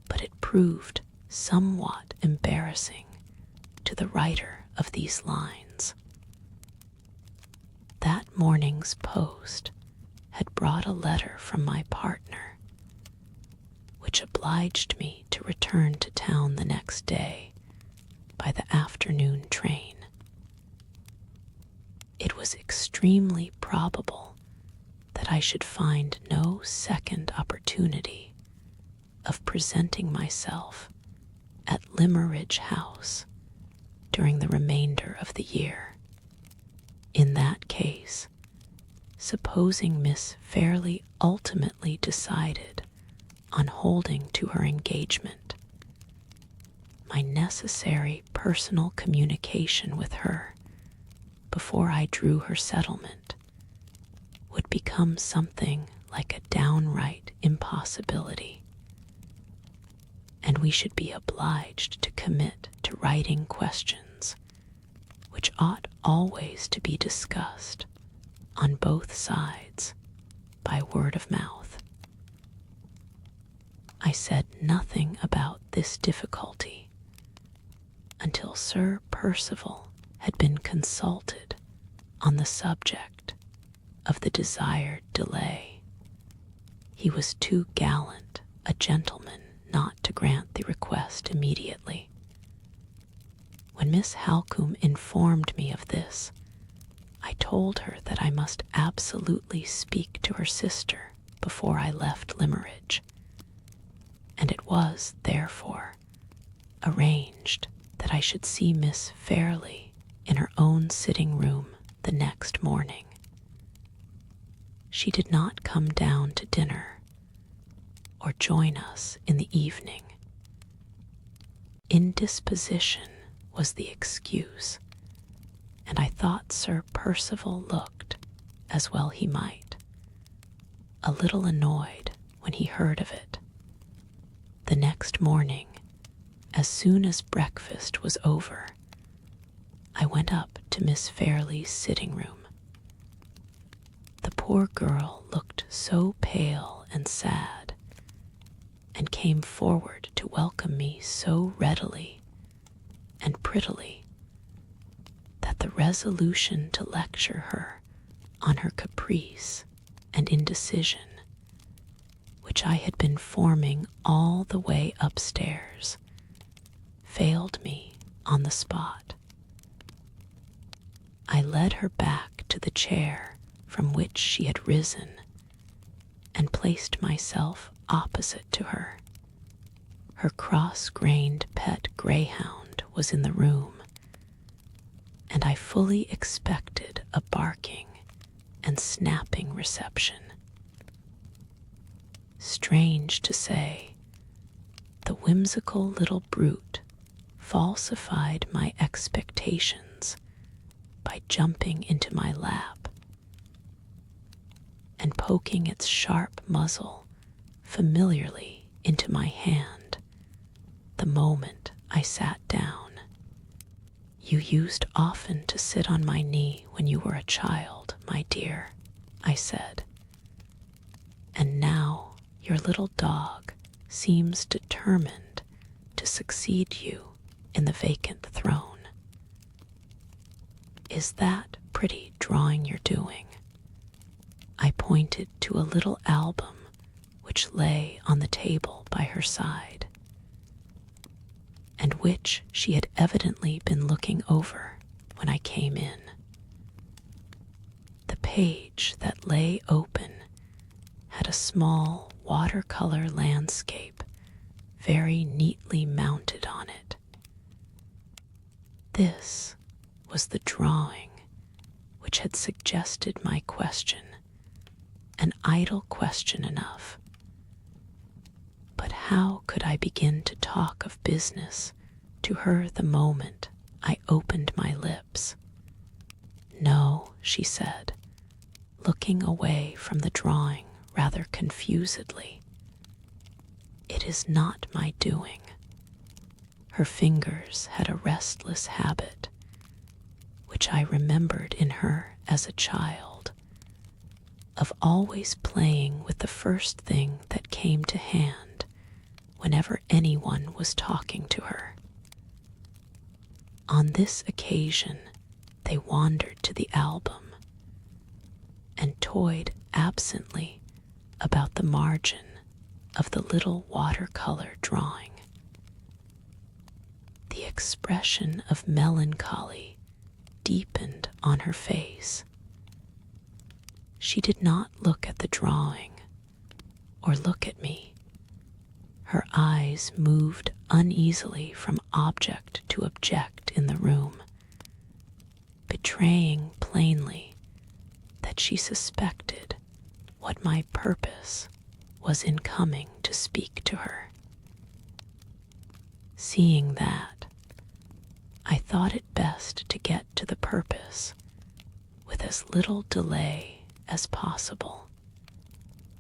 but it proved somewhat embarrassing to the writer of these lines. That morning's post had brought a letter from my partner, which obliged me to return to town the next day by the afternoon train. It was extremely probable that I should find no second opportunity of presenting myself at Limmeridge House during the remainder of the year. In that case, supposing Miss Fairlie ultimately decided on holding to her engagement, my necessary personal communication with her before I drew her settlement would become something like a downright impossibility, and we should be obliged to commit to writing questions which ought always to be discussed on both sides by word of mouth. I said nothing about this difficulty until Sir Percival had been consulted on the subject of the desired delay. He was too gallant a gentleman not to grant the request immediately. When Miss Halcombe informed me of this, I told her that I must absolutely speak to her sister before I left Limmeridge, and it was, therefore, arranged that I should see Miss Fairlie in her own sitting room the next morning. She did not come down to dinner or join us in the evening. Indisposition was the excuse, and I thought Sir Percival looked, as well he might, a little annoyed when he heard of it. The next morning, as soon as breakfast was over, I went up to Miss Fairlie's sitting room. The poor girl looked so pale and sad, and came forward to welcome me so readily and prettily that the resolution to lecture her on her caprice and indecision, which I had been forming all the way upstairs, failed me on the spot. I led her back to the chair from which she had risen and placed myself opposite to her. Her cross-grained pet greyhound was in the room, and I fully expected a barking and snapping reception. Strange to say, the whimsical little brute falsified my expectations by jumping into my lap and poking its sharp muzzle familiarly into my hand the moment I sat down. "You used often to sit on my knee when you were a child, my dear," I said, "and now your little dog seems determined to succeed you in the vacant throne. Is that pretty drawing you're doing?" I pointed to a little album which lay on the table by her side, and which she had evidently been looking over when I came in. The page that lay open had a small watercolor landscape very neatly mounted on it. This was the drawing which had suggested my question, an idle question enough. But how could I begin to talk of business to her the moment I opened my lips? "No," she said, looking away from the drawing rather confusedly. "It is not my doing." Her fingers had a restless habit, which I remembered in her as a child, of always playing with the first thing that came to hand whenever anyone was talking to her. On this occasion, they wandered to the album and toyed absently about the margin of the little watercolor drawing. The expression of melancholy deepened on her face. She did not look at the drawing or look at me. Her eyes moved uneasily from object to object in the room, betraying plainly that she suspected what my purpose was in coming to speak to her. Seeing that, I thought it best to get to the purpose with as little delay as possible.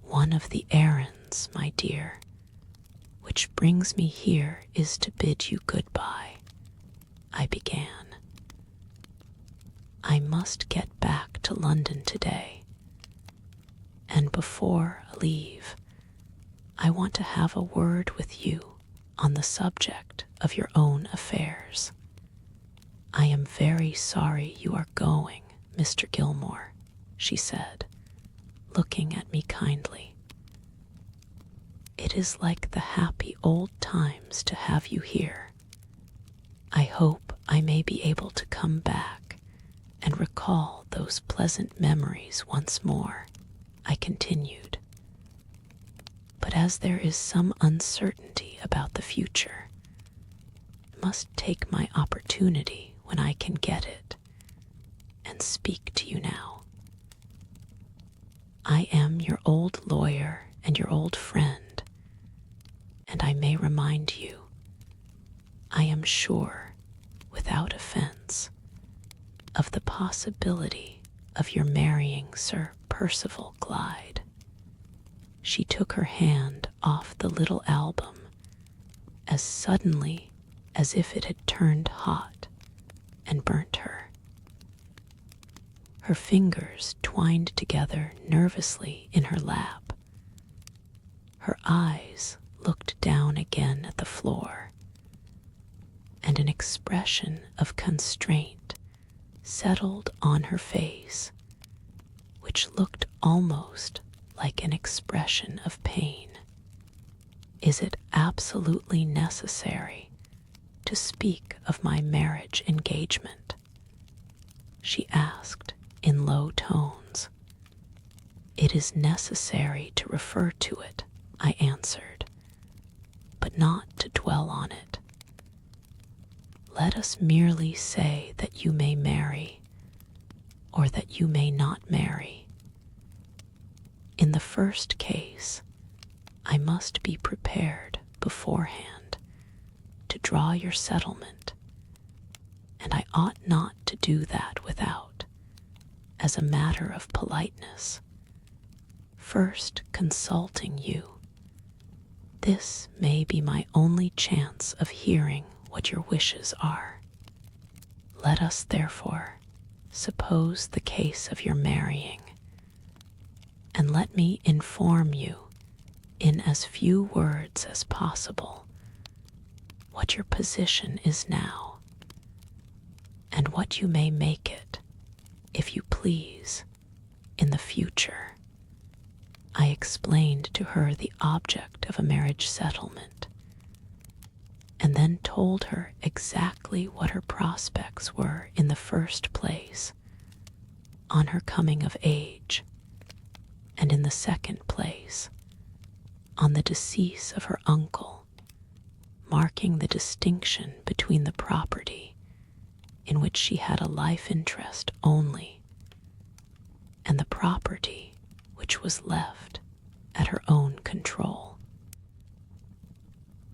"One of the errands, my dear, which brings me here is to bid you goodbye," I began. "I must get back to London today, and before I leave, I want to have a word with you on the subject of your own affairs. I am very sorry you are going, Mr. Gilmore," she said, looking at me kindly. "It is like the happy old times to have you here. I hope I may be able to come back and recall those pleasant memories once more," I continued. "But as there is some uncertainty about the future, I must take my opportunity when I can get it and speak to you now. I am your old lawyer and your old friend, and I may remind you, I am sure, without offense, of the possibility of your marrying Sir Percival Glyde." She took her hand off the little album as suddenly as if it had turned hot and burnt her. Her fingers twined together nervously in her lap. Her eyes looked down again at the floor, and an expression of constraint settled on her face, which looked almost like an expression of pain. "Is it absolutely necessary to speak of my marriage engagement?" she asked in low tones. "It is necessary to refer to it," I answered, "but not to dwell on it. Let us merely say that you may marry, or that you may not marry. In the first case, I must be prepared beforehand to draw your settlement, and I ought not to do that without, as a matter of politeness, first consulting you. This may be my only chance of hearing what your wishes are. Let us, therefore, suppose the case of your marrying, and let me inform you in as few words as possible what your position is now, and what you may make it, if you please, in the future." I explained to her the object of a marriage settlement, and then told her exactly what her prospects were in the first place, on her coming of age, and in the second place, on the decease of her uncle, marking the distinction between the property in which she had a life interest only, and the property which was left at her own control.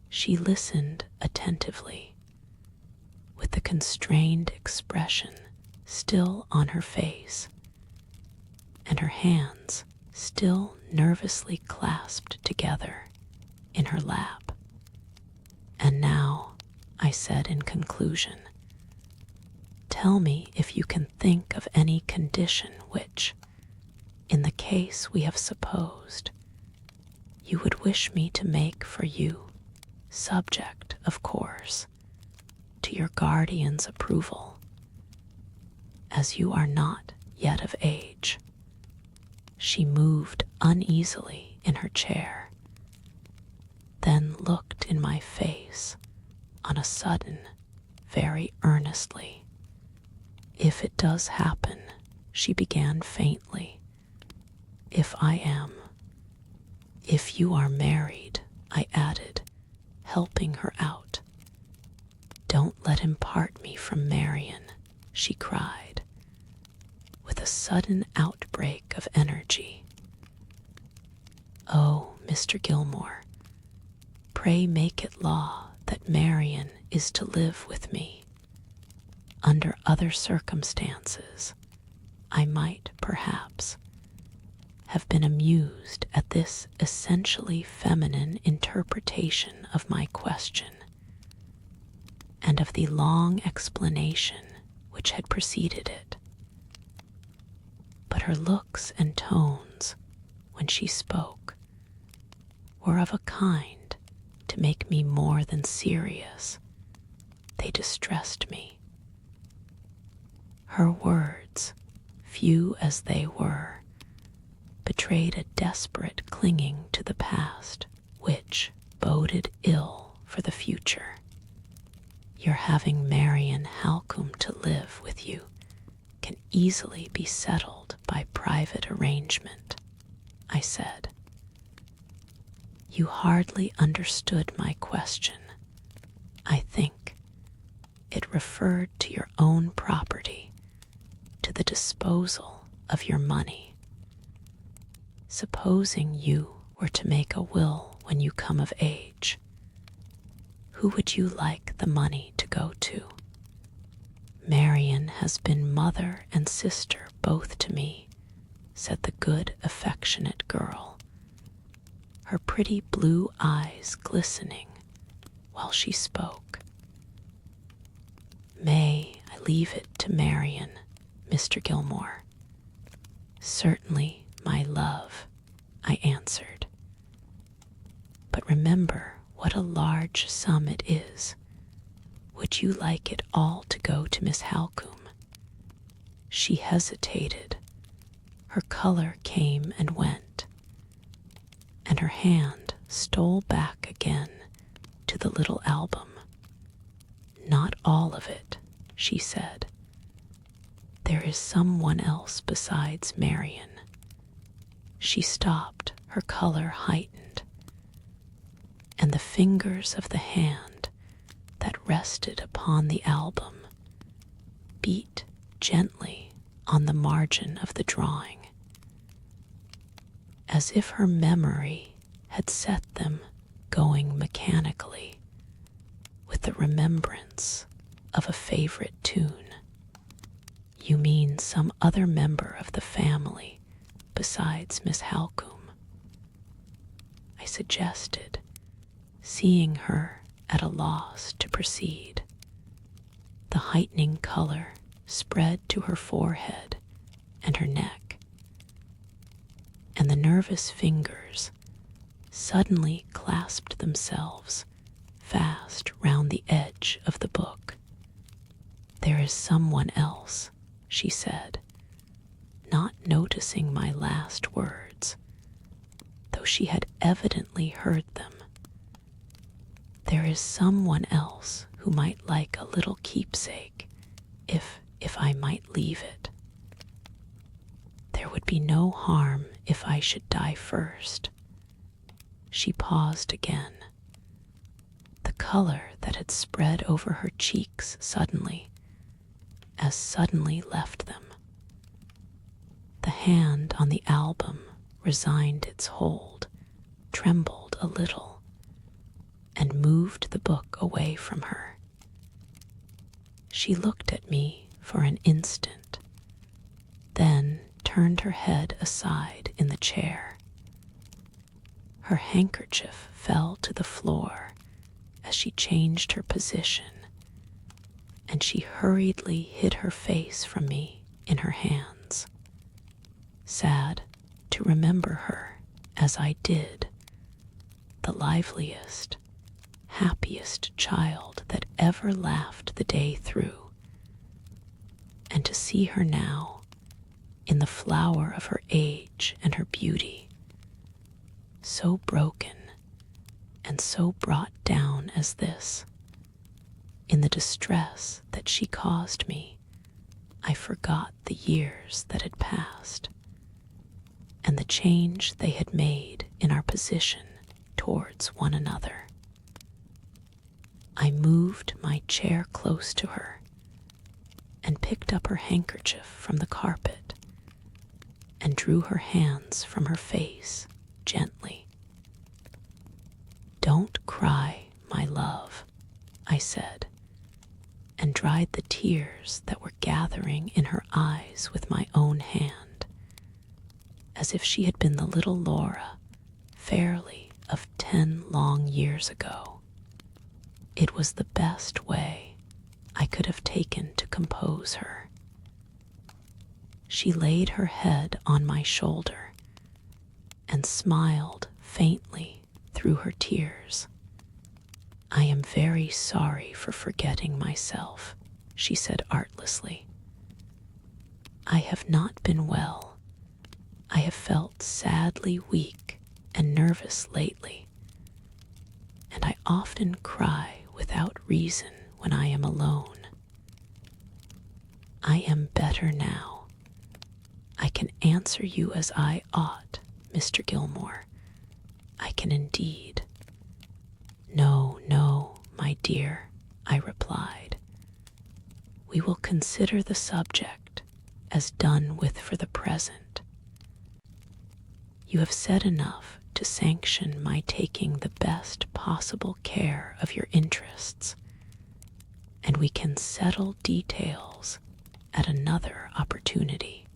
She listened attentively, with the constrained expression still on her face, and her hands still nervously clasped together in her lap. "And now," I said in conclusion, "tell me if you can think of any condition which, in the case we have supposed, you would wish me to make for you, subject, of course, to your guardian's approval, as you are not yet of age." She moved uneasily in her chair, then looked in my face on a sudden very earnestly. "If it does happen," she began faintly, "if you are married," I added, helping her out. "Don't let him part me from Marian," she cried, with a sudden outbreak of energy. "Oh, Mr. Gilmore, pray make it law that Marian is to live with me. Under other circumstances, I might, perhaps, have been amused at this essentially feminine interpretation of my question, and of the long explanation which had preceded it. But her looks and tones, when she spoke, were of a kind to make me more than serious. They distressed me. Her words, few as they were, betrayed a desperate clinging to the past, which boded ill for the future. "Your having Marian Halcombe to live with you can easily be settled by private arrangement," I said. "You hardly understood my question. I think it referred to your own property, to the disposal of your money. Supposing you were to make a will when you come of age, who would you like the money to go to? Marian has been mother and sister both to me," said the good, affectionate girl, her pretty blue eyes glistening while she spoke. "May I leave it to Marian, Mr. Gilmore?" "Certainly, my love," I answered. But remember what a large sum it is. Would you like it all to go to Miss Halcombe?" She hesitated. Her color came and went, and her hand stole back again to the little album. "Not all of it," she said. "There is someone else besides Marion." She stopped, her color heightened, and the fingers of the hand that rested upon the album beat gently on the margin of the drawing, as if her memory had set them going mechanically with the remembrance of a favorite tune. "You mean some other member of the family besides Miss Halcombe?" I suggested, seeing her at a loss to proceed. The heightening color spread to her forehead and her neck, and the nervous fingers suddenly clasped themselves fast round the edge of the book. "There is someone else," she said, not noticing my last words, though she had evidently heard them. "There is someone else who might like a little keepsake, if I might leave it. There would be no harm if I should die first." She paused again. The color that had spread over her cheeks suddenly left them. The hand on the album resigned its hold, trembled a little, and moved the book away from her. She looked at me for an instant, then turned her head aside in the chair. Her handkerchief fell to the floor as she changed her position, and she hurriedly hid her face from me in her hands. Sad to remember her as I did, the liveliest, happiest child that ever laughed the day through, and to see her now, in the flower of her age and her beauty, so broken and so brought down as this. In the distress that she caused me, I forgot the years that had passed, and the change they had made in our position towards one another. I moved my chair close to her and picked up her handkerchief from the carpet and drew her hands from her face gently. "Don't cry, my love," I said, and dried the tears that were gathering in her eyes with my own hand, as if she had been the little Laura fairly of 10 long years ago. It was the best way I could have taken to compose her. She laid her head on my shoulder and smiled faintly through her tears. "I am very sorry for forgetting myself," she said artlessly. "I have not been well. I have felt sadly weak and nervous lately, and I often cry without reason when I am alone. I am better now. I can answer you as I ought, Mr. Gilmore. I can indeed." "No, no, my dear," I replied. "We will consider the subject as done with for the present. You have said enough to sanction my taking the best possible care of your interests, and we can settle details at another opportunity.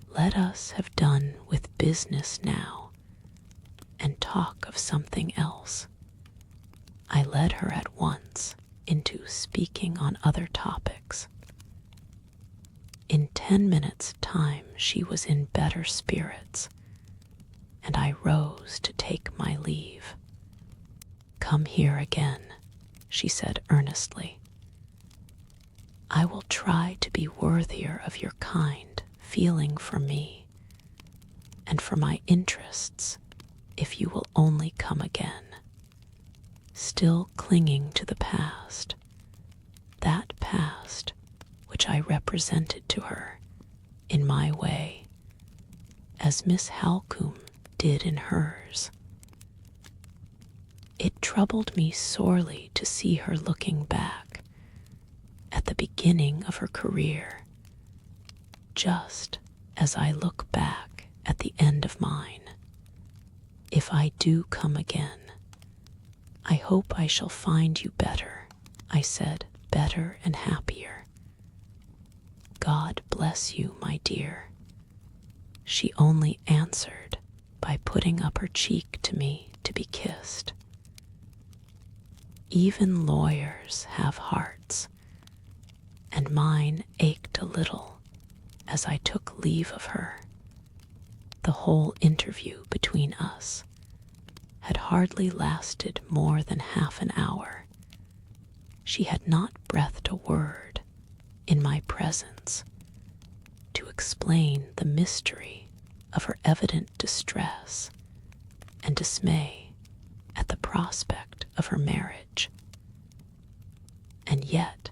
Let us have done with business now and talk of something else." I led her at once into speaking on other topics. In 10 minutes' time she was in better spirits, and I rose to take my leave. "Come here again," she said earnestly. "I will try to be worthier of your kind feeling for me and for my interests if you will only come again." Still clinging to the past, that past which I represented to her in my way, as Miss Halcombe did in hers. It troubled me sorely to see her looking back at the beginning of her career, just as I look back at the end of mine. "If I do come again, I hope I shall find you better," I said, "better and happier." "God bless you, my dear." She only answered by putting up her cheek to me to be kissed. Even lawyers have hearts, and mine ached a little as I took leave of her. The whole interview between us had hardly lasted more than half an hour. She had not breathed a word in my presence to explain the mystery of her evident distress and dismay at the prospect of her marriage. And yet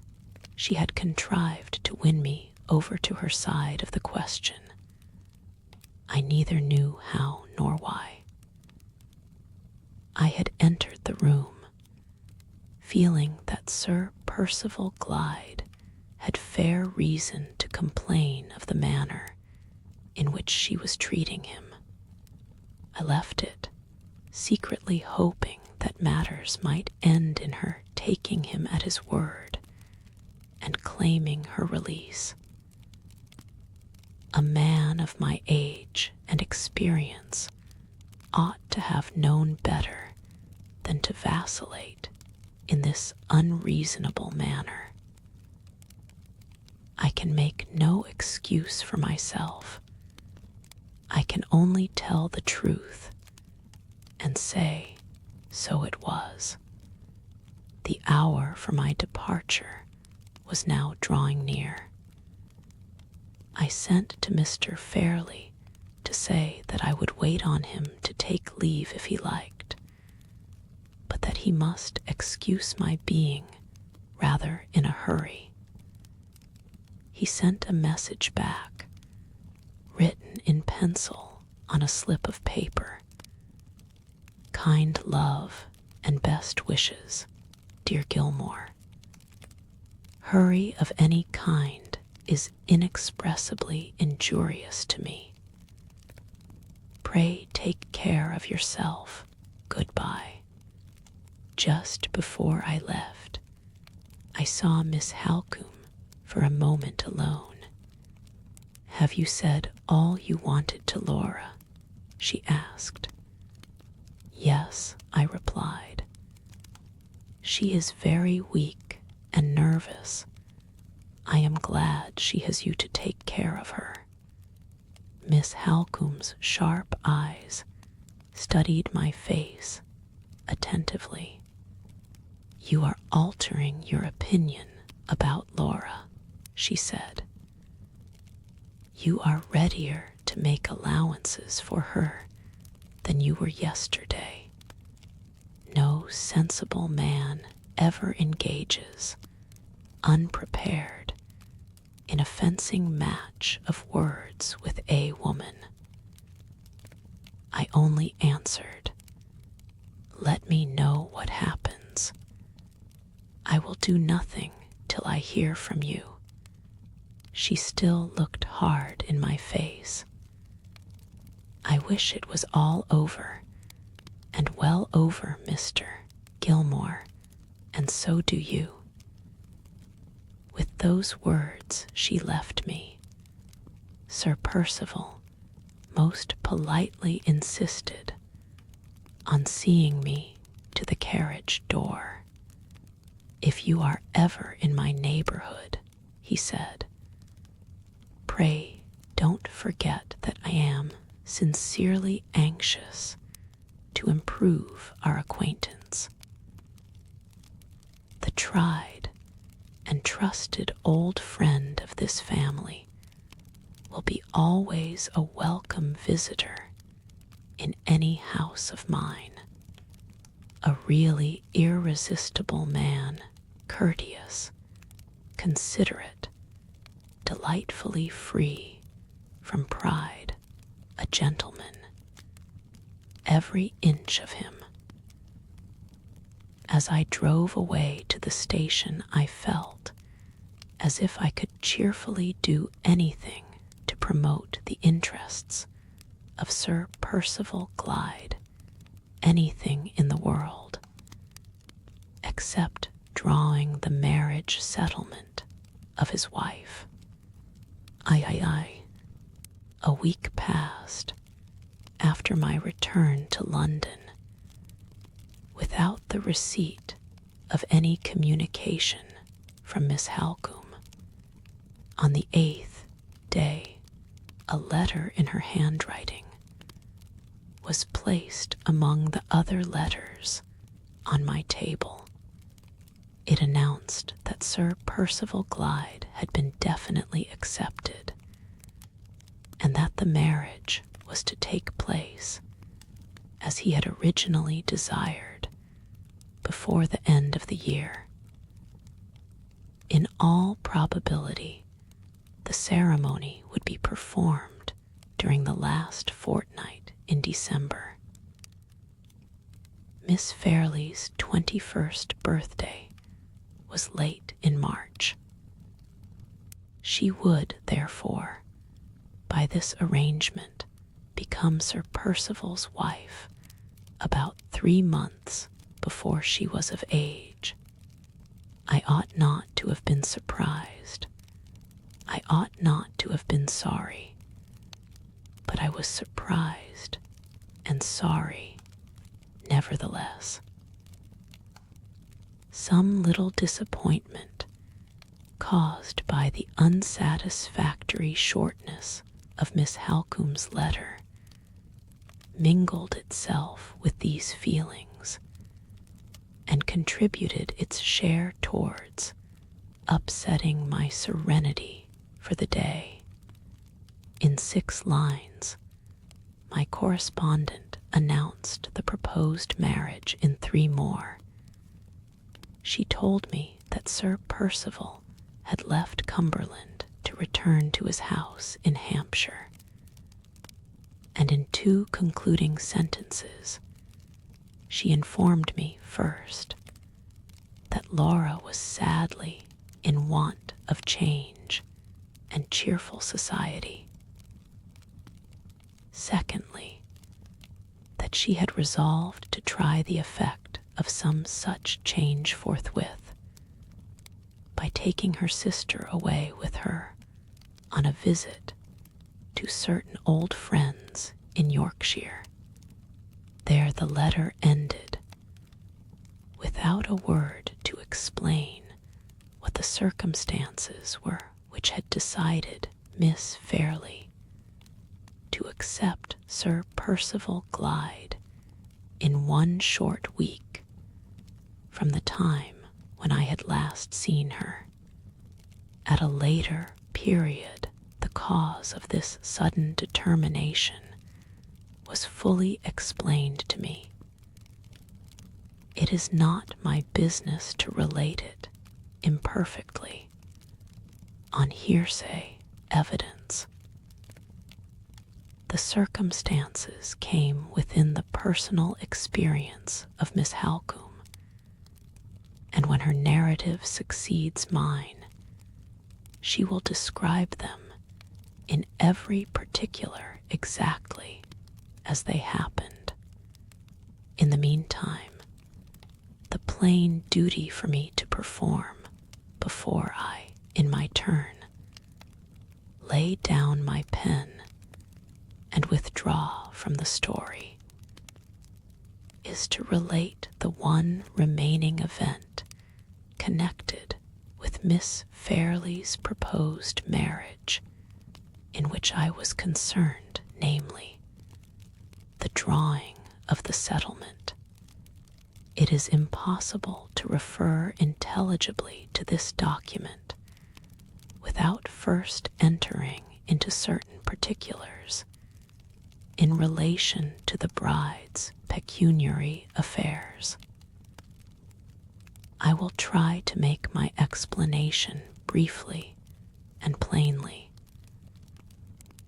she had contrived to win me over to her side of the question. I neither knew how nor why. I had entered the room, feeling that Sir Percival Glyde had fair reason to complain of the manner in which she was treating him. I left it, secretly hoping that matters might end in her taking him at his word and claiming her release. A man of my age and experience ought to have known better than to vacillate in this unreasonable manner. I can make no excuse for myself. I can only tell the truth and say, so it was. The hour for my departure was now drawing near. I sent to Mr. Fairley to say that I would wait on him to take leave if he liked, but that he must excuse my being rather in a hurry. He sent a message back, written in pencil on a slip of paper. "Kind love and best wishes, dear Gilmore. Hurry of any kind is inexpressibly injurious to me. Pray take care of yourself. Goodbye." Just before I left, I saw Miss Halcombe for a moment alone. "Have you said all you wanted to Laura?" she asked. "Yes," I replied. "She is very weak and nervous. I am glad she has you to take care of her." Miss Halcombe's sharp eyes studied my face attentively. "You are altering your opinion about Laura," she said. "You are readier to make allowances for her than you were yesterday. No sensible man ever engages, unprepared, in a fencing match of words with a woman." I only answered, "Let me know what happens. I will do nothing till I hear from you." She still looked hard in my face. "I wish it was all over, and well over, Mr. Gilmore, and so do you." With those words she left me. Sir Percival most politely insisted on seeing me to the carriage door. "If you are ever in my neighborhood," he said, "pray don't forget that I am sincerely anxious to improve our acquaintance. The tried and trusted old friend of this family will be always a welcome visitor in any house of mine. A really irresistible man, courteous, considerate, delightfully free from pride, a gentleman, every inch of him. As I drove away to the station, I felt as if I could cheerfully do anything to promote the interests of Sir Percival Glyde, anything in the world, except drawing the marriage settlement of his wife. A week passed after my return to London without the receipt of any communication from Miss Halcombe. On the 8th day, a letter in her handwriting was placed among the other letters on my table. It announced that Sir Percival Glyde had been definitely accepted, and that the marriage was to take place, as he had originally desired, before the end of the year. In all probability, the ceremony would be performed during the last fortnight in December. Miss Fairley's 21st birthday was late in March. She would, therefore, by this arrangement, become Sir Percival's wife about 3 months before she was of age. I ought not to have been surprised. I ought not to have been sorry. But I was surprised and sorry, nevertheless. Some little disappointment, caused by the unsatisfactory shortness of Miss Halcombe's letter, mingled itself with these feelings, and contributed its share towards upsetting my serenity for the day. In 6 lines, my correspondent announced the proposed marriage in 3 more. She told me that Sir Percival had left Cumberland to return to his house in Hampshire, and in 2 concluding sentences, she informed me first that Laura was sadly in want of change and cheerful society. Secondly, that she had resolved to try the effect of some such change forthwith by taking her sister away with her on a visit to certain old friends in Yorkshire. There the letter ended, without a word to explain what the circumstances were which had decided Miss Fairley to accept Sir Percival Glyde in 1 short week from the time when I had last seen her. At a later period, the cause of this sudden determination was fully explained to me. It is not my business to relate it imperfectly, on hearsay evidence. The circumstances came within the personal experience of Miss Halcombe, and when her narrative succeeds mine, she will describe them in every particular exactly as they happened. In the meantime, the plain duty for me to perform before I, in my turn, lay down my pen and withdraw from the story, is to relate the one remaining event connected with Miss Fairley's proposed marriage, in which I was concerned, namely, the drawing of the settlement, it is impossible to refer intelligibly to this document without first entering into certain particulars in relation to the bride's pecuniary affairs. I will try to make my explanation briefly and plainly,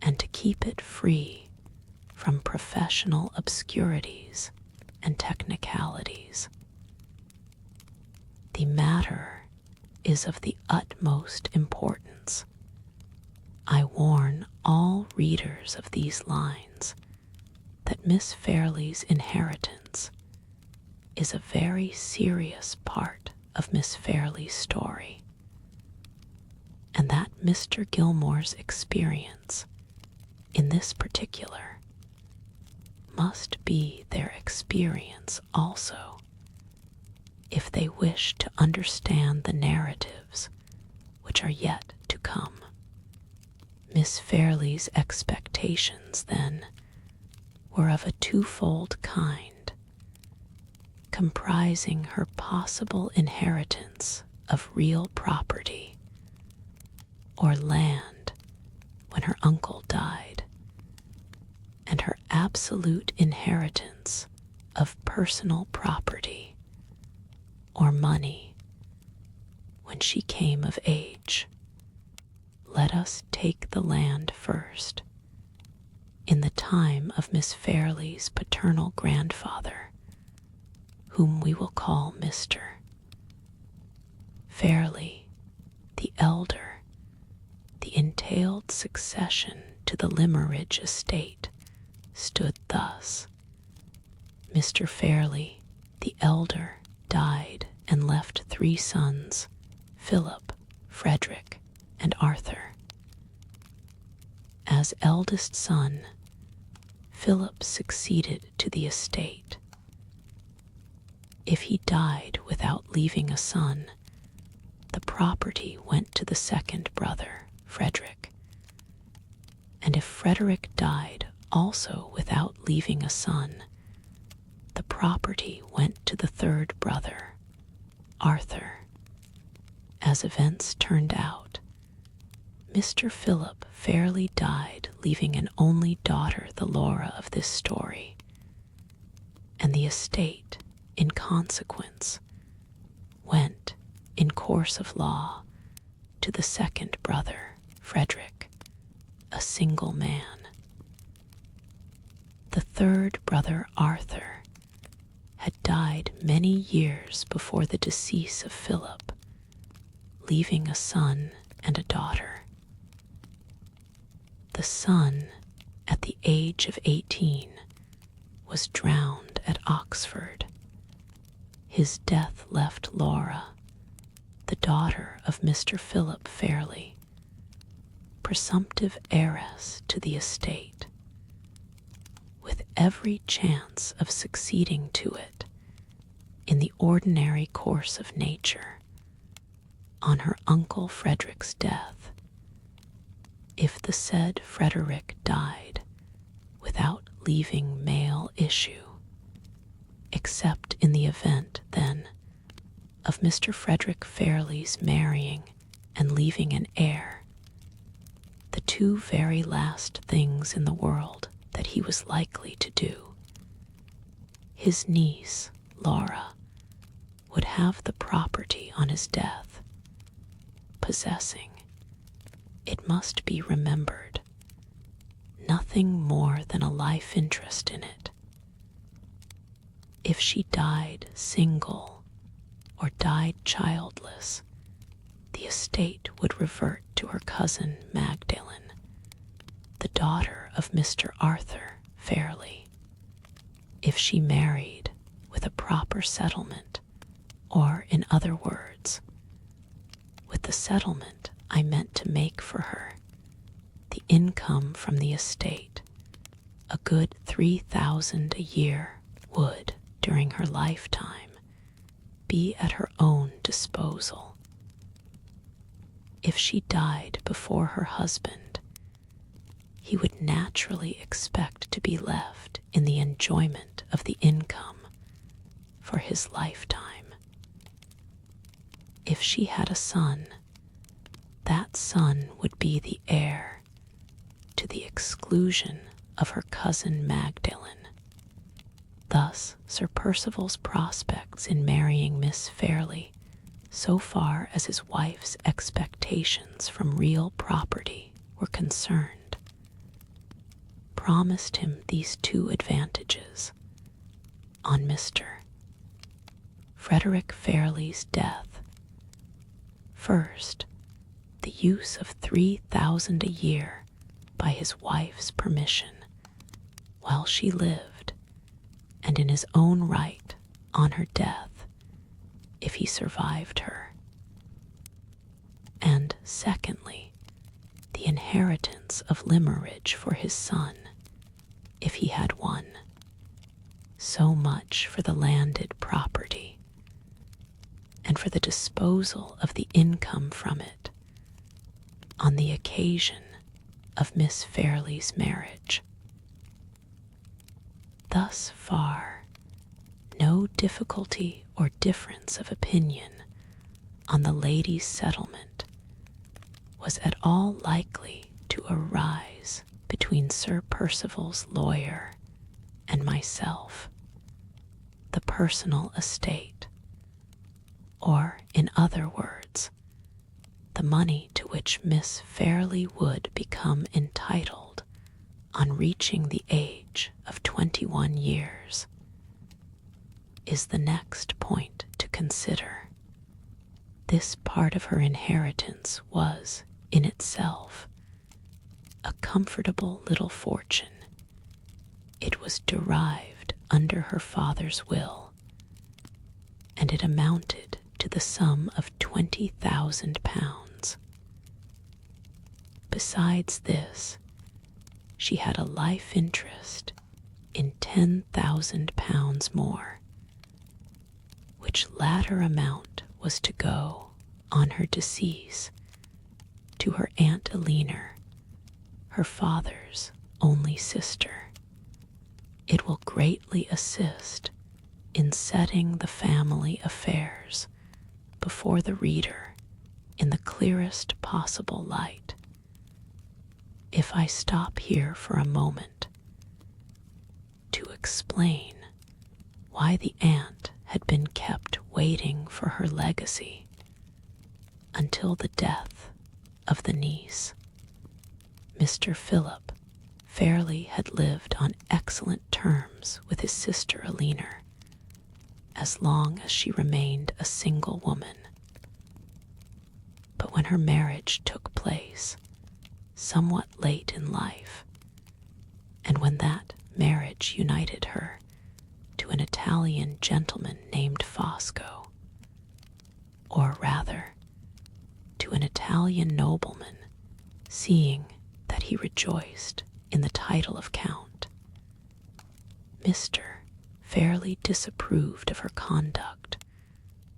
and to keep it free from professional obscurities and technicalities. The matter is of the utmost importance. I warn all readers of these lines that Miss Fairley's inheritance is a very serious part of Miss Fairley's story, and that Mr. Gilmore's experience in this particular must be their experience also, if they wish to understand the narratives which are yet to come. Miss Fairley's expectations, then, were of a twofold kind, comprising her possible inheritance of real property, or land when her uncle died, and her absolute inheritance of personal property, or money, when she came of age. Let us take the land first. In the time of Miss Fairley's paternal grandfather, whom we will call Mr. Fairley, the elder, the entailed succession to the Limeridge estate stood thus. Mr. Fairley, the elder, died and left 3 sons, Philip, Frederick, and Arthur. As eldest son, Philip succeeded to the estate. If he died without leaving a son, the property went to the second brother, Frederick. And if Frederick died also without leaving a son, the property went to the third brother, Arthur. As events turned out, Mr. Philip Fairley died, leaving an only daughter, the Laura of this story, and the estate, in consequence, went, in course of law, to the second brother, Frederick, a single man. The third brother, Arthur, had died many years before the decease of Philip, leaving a son and a daughter. The son, at the age of 18, was drowned at Oxford. His death left Laura, the daughter of Mr. Philip Fairley, presumptive heiress to the estate, with every chance of succeeding to it in the ordinary course of nature on her uncle Frederick's death, if the said Frederick died without leaving male issue, except in the event, then, of Mr. Frederick Fairley's marrying and leaving an heir, the 2 very last things in the world that he was likely to do. His niece, Laura, would have the property on his death, possessing, it must be remembered, nothing more than a life interest in it. If she died single or died childless, the estate would revert to her cousin Magdalen, the daughter of Mr. Arthur Fairley. If she married with a proper settlement, or in other words, with the settlement I meant to make for her, the income from the estate, a good 3,000 a year, would, during her lifetime, be at her own disposal. If she died before her husband, he would naturally expect to be left in the enjoyment of the income for his lifetime. If she had a son, that son would be the heir to the exclusion of her cousin Magdalen. Thus, Sir Percival's prospects in marrying Miss Fairlie, so far as his wife's expectations from real property were concerned, promised him these two advantages. On Mr. Frederick Fairlie's death, first, the use of 3,000 a year by his wife's permission while she lived, and in his own right on her death if he survived her. And secondly, the inheritance of Limmeridge for his son, if he had one. So much for the landed property, and for the disposal of the income from it on the occasion of Miss Fairlie's marriage. Thus far, no difficulty or difference of opinion on the lady's settlement was at all likely to arise between Sir Percival's lawyer and myself. The personal estate, or in other words, the money to which Miss Fairlie would become entitled on reaching the age of 21 years, is the next point to consider. This part of her inheritance was, in itself, a comfortable little fortune. It was derived under her father's will, and it amounted to the sum of £20,000. Besides this, she had a life interest in £10,000 more, which latter amount was to go, on her decease, to her Aunt Eleanor, her father's only sister. It will greatly assist in setting the family affairs before the reader in the clearest possible light, if I stop here for a moment to explain why the aunt had been kept waiting for her legacy until the death of the niece. Mr. Philip Fairlie had lived on excellent terms with his sister Eleanor as long as she remained a single woman. But when her marriage took place, somewhat late in life, and when that marriage united her to an Italian gentleman named Fosco, or rather, to an Italian nobleman, seeing that he rejoiced in the title of Count, Mr. Fairlie disapproved of her conduct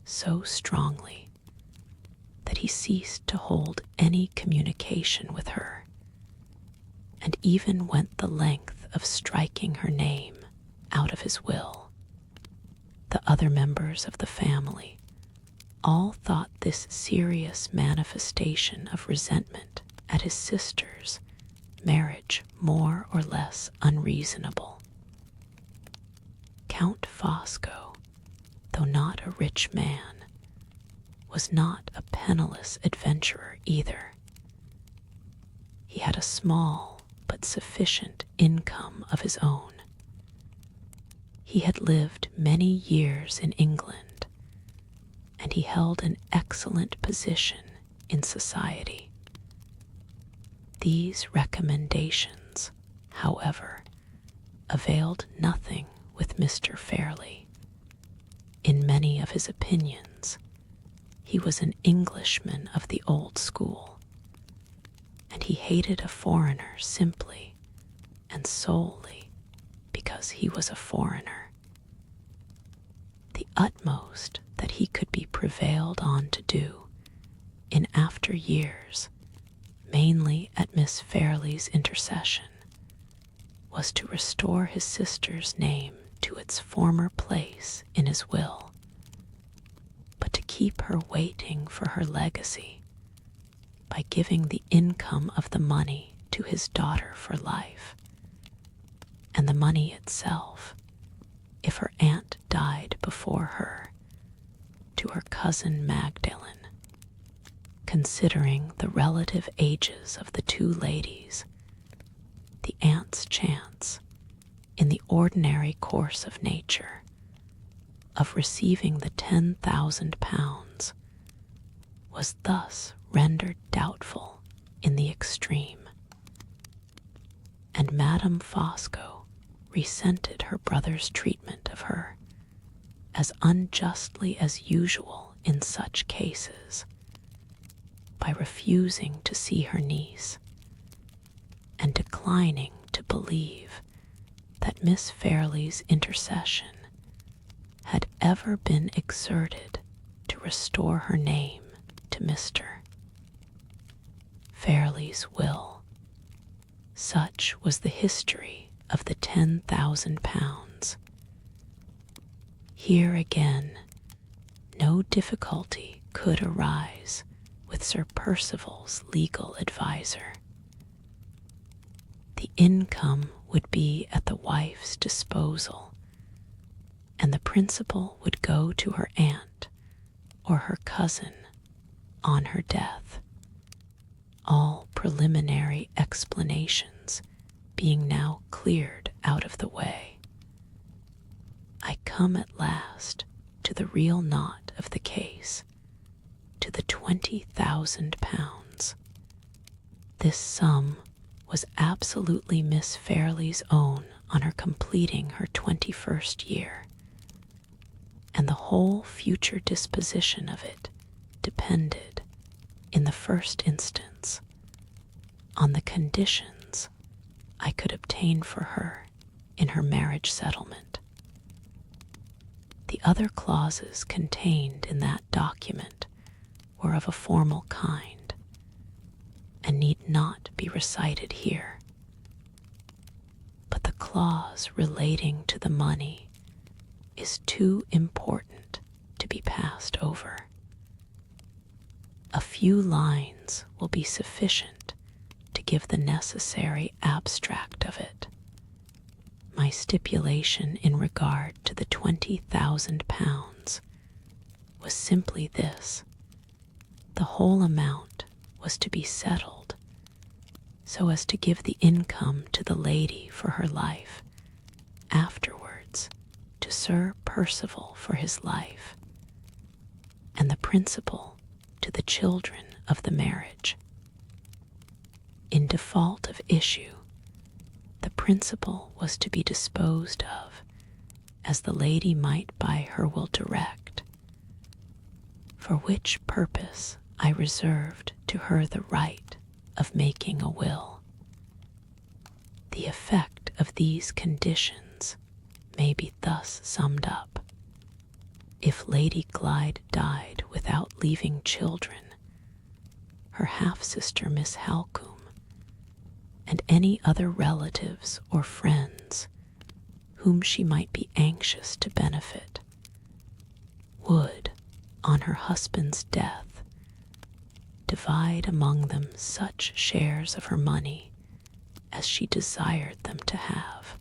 so strongly that he ceased to hold any communication with her, and even went the length of striking her name out of his will. The other members of the family all thought this serious manifestation of resentment at his sister's marriage more or less unreasonable. Count Fosco, though not a rich man, was not a penniless adventurer either. He had a small but sufficient income of his own. He had lived many years in England, and he held an excellent position in society. These recommendations, however, availed nothing with Mr. Fairlie. In many of his opinions, he was an Englishman of the old school, and he hated a foreigner simply and solely because he was a foreigner. The utmost that he could be prevailed on to do in after years mainly at Miss Fairley's intercession, was to restore his sister's name to its former place in his will, but to keep her waiting for her legacy by giving the income of the money to his daughter for life, and the money itself, if her aunt died before her, to her cousin Magdalen. Considering the relative ages of the two ladies, the aunt's chance, in the ordinary course of nature, of receiving the £10,000 was thus rendered doubtful in the extreme, and Madame Fosco resented her brother's treatment of her as unjustly as usual in such cases, by refusing to see her niece and declining to believe that Miss Fairley's intercession had ever been exerted to restore her name to Mr. Fairley's will. Such was the history of the £10,000. Here again, no difficulty could arise with Sir Percival's legal adviser. The income would be at the wife's disposal, and the principal would go to her aunt or her cousin on her death, all preliminary explanations being now cleared out of the way. I come at last to the real knot of the case, to the £20,000. This sum was absolutely Miss Fairley's own on her completing her 21st year, and the whole future disposition of it depended, in the first instance, on the conditions I could obtain for her in her marriage settlement. The other clauses contained in that document were of a formal kind, and need not be recited here. But the clause relating to the money is too important to be passed over. A few lines will be sufficient to give the necessary abstract of it. My stipulation in regard to the £20,000 was simply this: the whole amount was to be settled so as to give the income to the lady for her life, afterwards to Sir Percival for his life, and the principal to the children of the marriage. In default of issue, the principal was to be disposed of as the lady might by her will direct, for which purpose I reserved to her the right of making a will. The effect of these conditions may be thus summed up. If Lady Glyde died without leaving children, her half-sister Miss Halcombe, and any other relatives or friends whom she might be anxious to benefit, would, on her husband's death, divide among them such shares of her money as she desired them to have.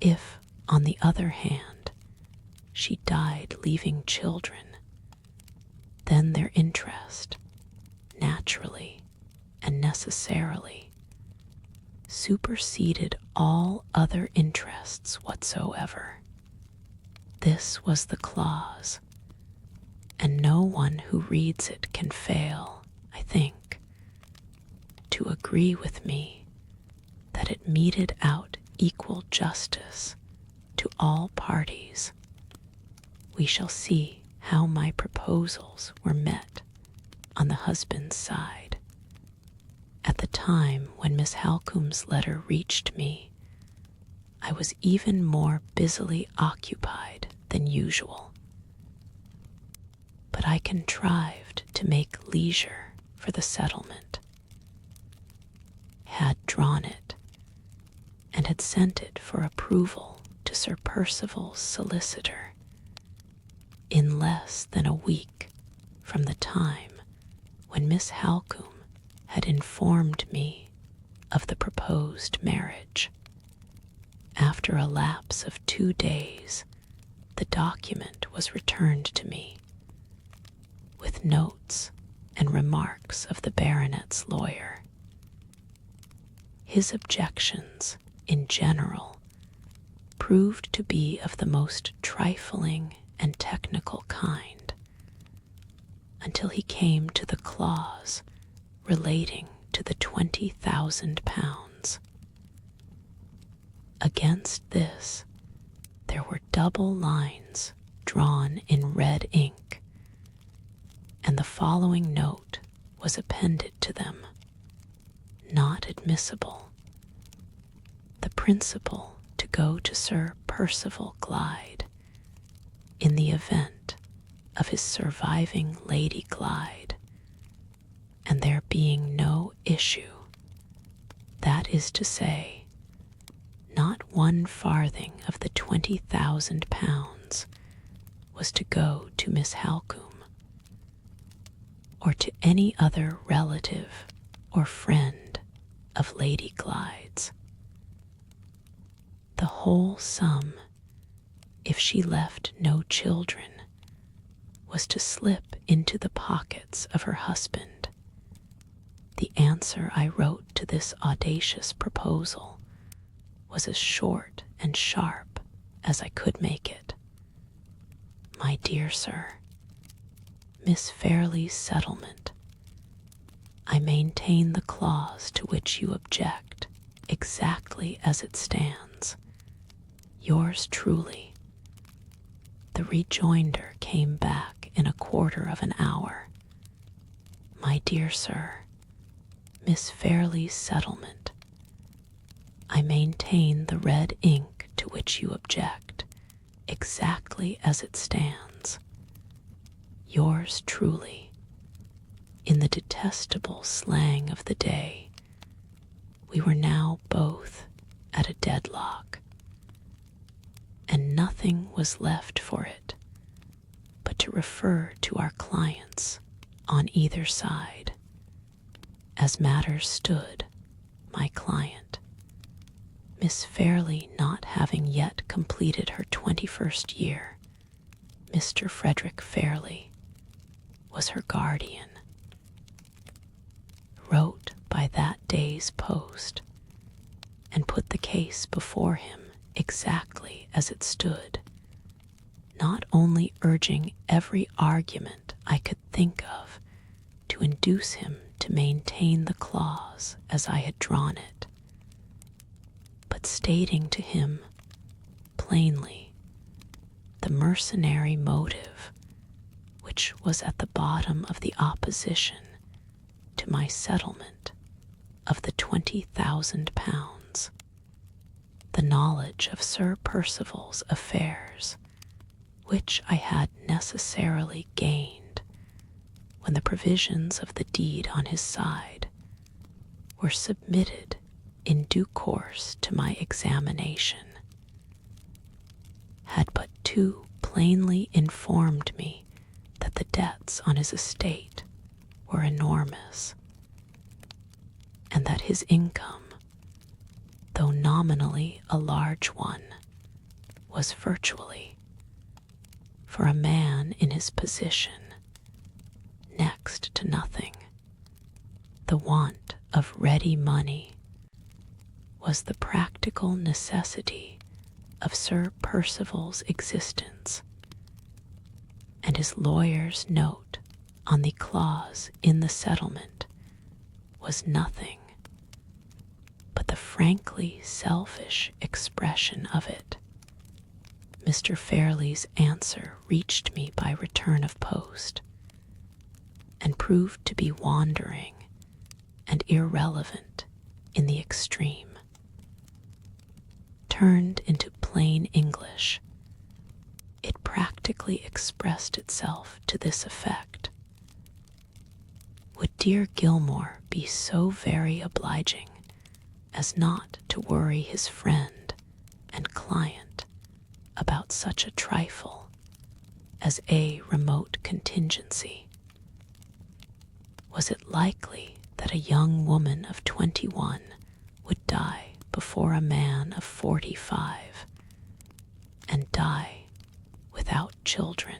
If, on the other hand, she died leaving children, then their interest, naturally and necessarily, superseded all other interests whatsoever. This was the clause, and no one who reads it can fail, I think, to agree with me that it meted out equal justice to all parties. We shall see how my proposals were met on the husband's side. At the time when Miss Halcombe's letter reached me, I was even more busily occupied than usual, but I contrived to make leisure for the settlement, had drawn it, and had sent it for approval to Sir Percival's solicitor in less than a week from the time when Miss Halcombe had informed me of the proposed marriage. After a lapse of 2 days, the document was returned to me, with notes and remarks of the baronet's lawyer. His objections, in general, proved to be of the most trifling and technical kind, until he came to the clause relating to the £20,000. Against this, there were double lines drawn in red ink, and the following note was appended to them: not admissible. The principal to go to Sir Percival Glyde in the event of his surviving Lady Glyde, and there being no issue, that is to say, not 1 farthing of the £20,000 was to go to Miss Halcombe, or to any other relative or friend of Lady Glyde's. The whole sum, if she left no children, was to slip into the pockets of her husband. The answer I wrote to this audacious proposal was as short and sharp as I could make it. My dear sir, Miss Fairley's settlement. I maintain the clause to which you object exactly as it stands. Yours truly. The rejoinder came back in a quarter of an hour. My dear sir, Miss Fairley's settlement. I maintain the red ink to which you object exactly as it stands. Yours truly. In the detestable slang of the day, we were now both at a deadlock, and nothing was left for it but to refer to our clients on either side. As matters stood, my client, Miss Fairley not having yet completed her 21st year, Mr. Frederick Fairley was her guardian, wrote by that day's post, and put the case before him exactly as it stood, not only urging every argument I could think of to induce him to maintain the clause as I had drawn it, but stating to him plainly the mercenary motive which was at the bottom of the opposition to my settlement of the £20,000, the knowledge of Sir Percival's affairs, which I had necessarily gained when the provisions of the deed on his side were submitted in due course to my examination, had but too plainly informed me that the debts on his estate were enormous, and that his income, though nominally a large one, was virtually, for a man in his position, next to nothing. The want of ready money was the practical necessity of Sir Percival's existence, and his lawyer's note on the clause in the settlement was nothing but the frankly selfish expression of it. Mr. Fairley's answer reached me by return of post, and proved to be wandering and irrelevant in the extreme. Turned into plain English, it practically expressed itself to this effect: Would dear Gilmore be so very obliging as not to worry his friend and client about such a trifle as a remote contingency? Was it likely that a young woman of 21 would die before a man of 45, and die without children?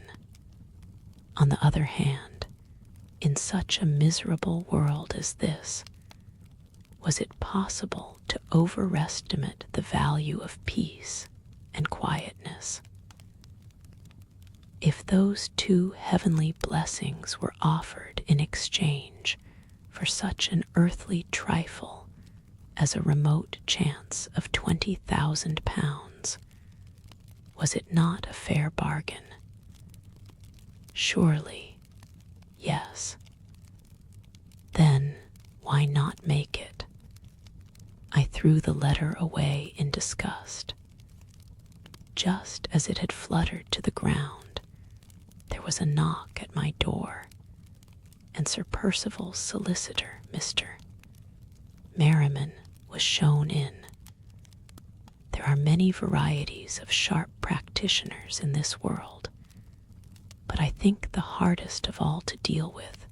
On the other hand, in such a miserable world as this, was it possible to overestimate the value of peace and quietness? If those two heavenly blessings were offered in exchange for such an earthly trifle as a remote chance of £20,000, was it not a fair bargain? Surely, yes. Then why not make it? I threw the letter away in disgust. Just as it had fluttered to the ground, there was a knock at my door, and Sir Percival's solicitor, Mr. Merriman, was shown in. There are many varieties of sharp practitioners in this world, but I think the hardest of all to deal with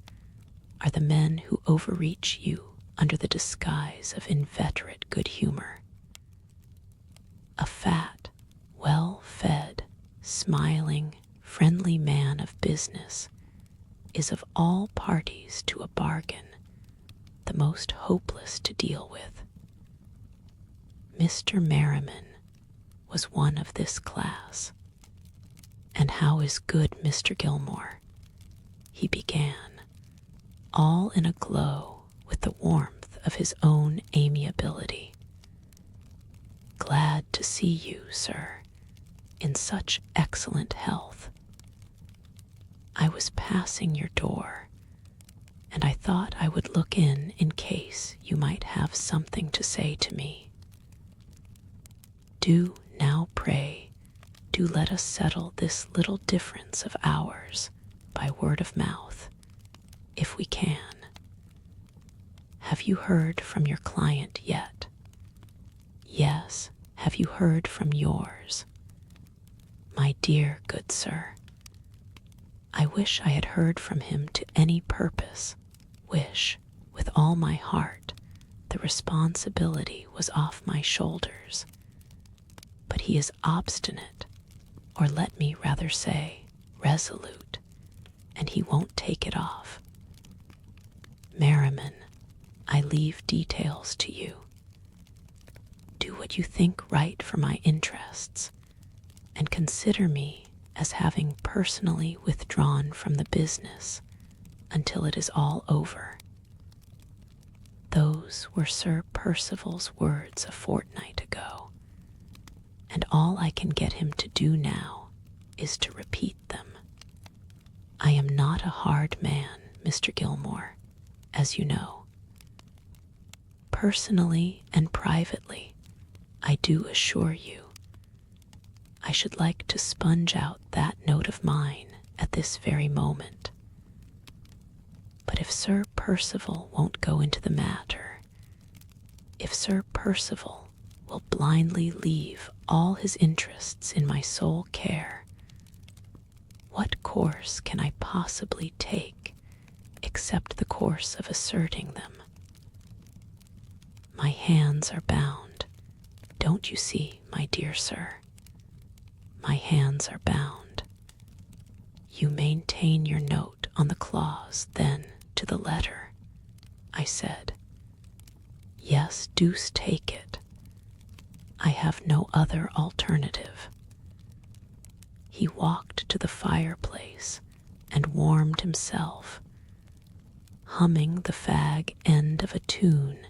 are the men who overreach you under the disguise of inveterate good humor. A fat, well-fed, smiling, friendly man of business is of all parties to a bargain the most hopeless to deal with. Mr. Merriman was one of this class. "And how is good Mr. Gilmore?" he began, all in a glow with the warmth of his own amiability. "Glad to see you, sir, in such excellent health. I was passing your door, and I thought I would look in case you might have something to say to me. Do now, pray, do let us settle this little difference of ours by word of mouth, if we can. Have you heard from your client yet? Yes, have you heard from yours? My dear good sir, I wish I had heard from him to any purpose, wish, with all my heart, the responsibility was off my shoulders. But he is obstinate, or let me rather say, resolute, and he won't take it off. Merriman, I leave details to you. Do what you think right for my interests, and consider me as having personally withdrawn from the business until it is all over." Those were Sir Percival's words a fortnight ago, and all I can get him to do now is to repeat them. I am not a hard man, Mr. Gilmore, as you know. Personally and privately, I do assure you, I should like to sponge out that note of mine at this very moment. But if Sir Percival won't go into the matter, if Sir Percival will blindly leave all his interests in my sole care, what course can I possibly take except the course of asserting them? My hands are bound. Don't you see, my dear sir? My hands are bound. You maintain your note on the clause, then, to the letter, I said. Yes, deuce take it. I have no other alternative. He walked to the fireplace and warmed himself, humming the fag end of a tune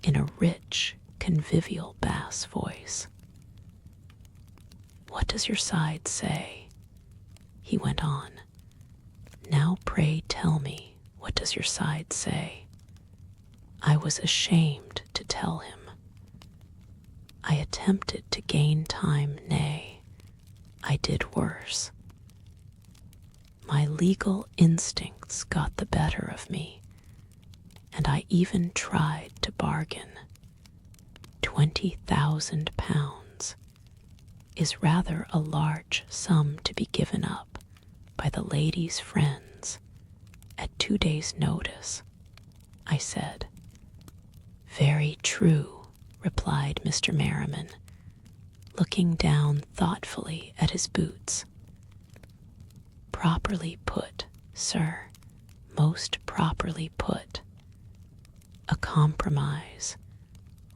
in a rich, convivial bass voice. "What does your side say?" he went on. "Now pray tell me, what does your side say?" I was ashamed to tell him. I attempted to gain time, nay, I did worse. My legal instincts got the better of me and I even tried to bargain. £20,000 is rather a large sum to be given up by the lady's friends at 2 days' notice, I said. Very true, replied Mr. Merriman, looking down thoughtfully at his boots. Properly put, sir, most properly put. A compromise,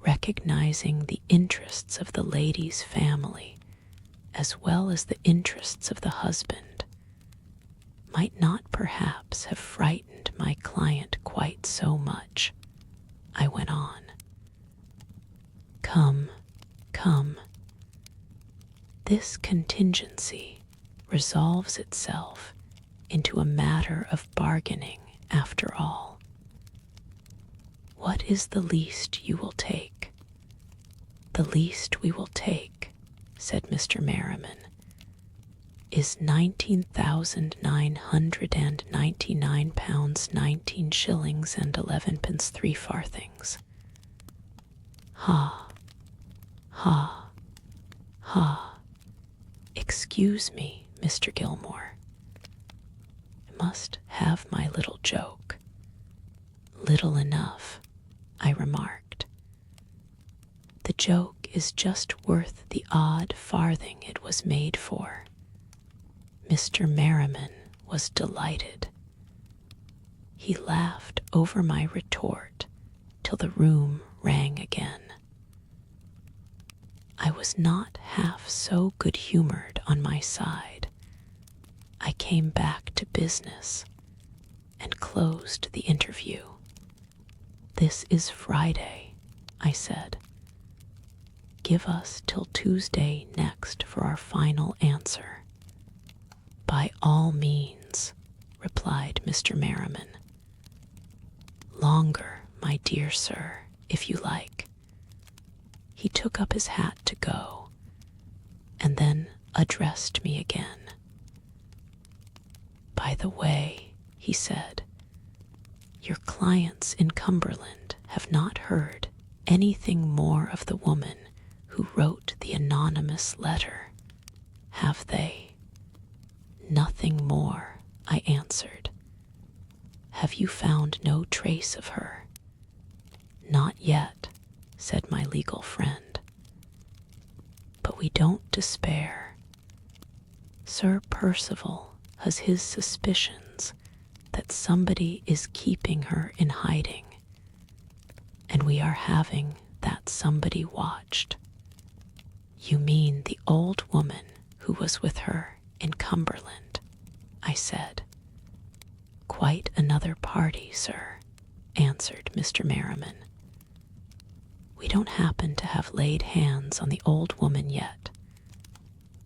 recognizing the interests of the lady's family as well as the interests of the husband, might not perhaps have frightened my client quite so much, I went on. Come, come. This contingency resolves itself into a matter of bargaining after all. What is the least you will take? The least we will take, said Mr. Merriman, is £19,999 19 shillings and 11 3 farthings. Ha, ha, ha. Excuse me, Mr. Gilmore. I must have my little joke. Little enough, I remarked. The joke is just worth the odd farthing it was made for. Mr. Merriman was delighted. He laughed over my retort till the room rang again. I was not half so good-humored on my side. I came back to business and closed the interview. This is Friday, I said. Give us till Tuesday next for our final answer. By all means, replied Mr. Merriman. Longer, my dear sir, if you like. He took up his hat to go, and then addressed me again. By the way, he said, your clients in Cumberland have not heard anything more of the woman who wrote the anonymous letter, have they? Nothing more, I answered. Have you found no trace of her? Not yet, said my legal friend. But we don't despair. Sir Percival has his suspicions that somebody is keeping her in hiding, and we are having that somebody watched. You mean the old woman who was with her in Cumberland, I said. Quite another party, sir, answered Mr. Merriman. We don't happen to have laid hands on the old woman yet.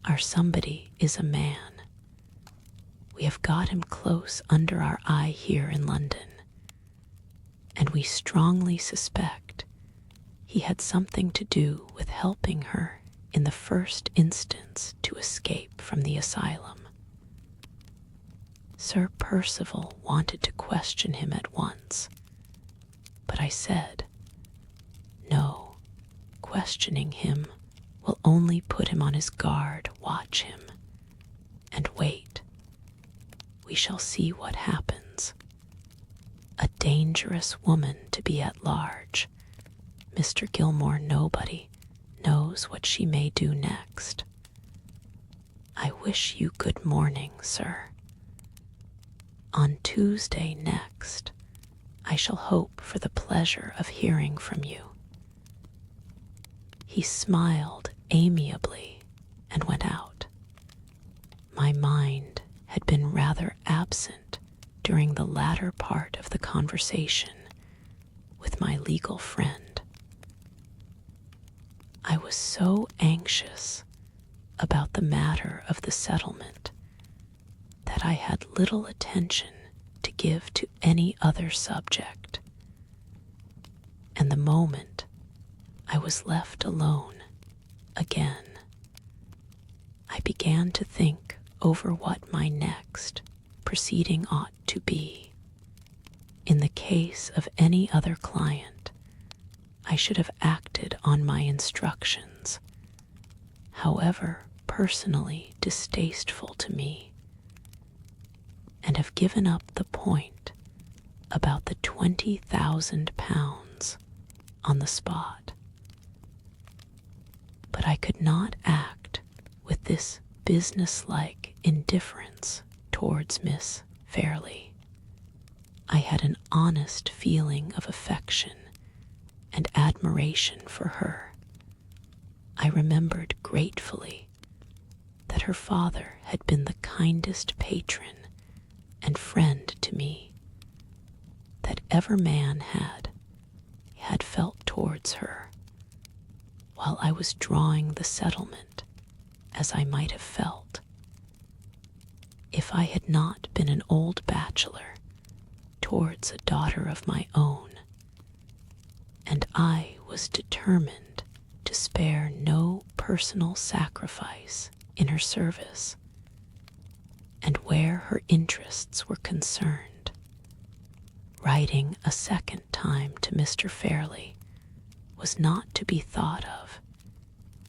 Our somebody is a man. We have got him close under our eye here in London, and we strongly suspect he had something to do with helping her in the first instance to escape from the asylum. Sir Percival wanted to question him at once, but I said, no, questioning him will only put him on his guard. Watch him, and wait. We shall see what happens. A dangerous woman to be at large. Mr. Gilmore, nobody knows what she may do next. I wish you good morning, sir. On Tuesday next, I shall hope for the pleasure of hearing from you. He smiled amiably and went out. My mind had been rather absent during the latter part of the conversation with my legal friend. I was so anxious about the matter of the settlement that I had little attention to give to any other subject, and the moment I was left alone again, I began to think over what my next proceeding ought to be. In the case of any other client, I should have acted on my instructions, however personally distasteful to me, and have given up the point about the £20,000 on the spot. But I could not act with this businesslike indifference towards Miss Fairley. I had an honest feeling of affection and admiration for her. I remembered gratefully that her father had been the kindest patron and friend to me that ever man had felt towards her, while I was drawing the settlement as I might have felt if I had not been an old bachelor towards a daughter of my own, and I was determined to spare no personal sacrifice in her service, and where her interests were concerned, writing a second time to Mr. Fairley was not to be thought of.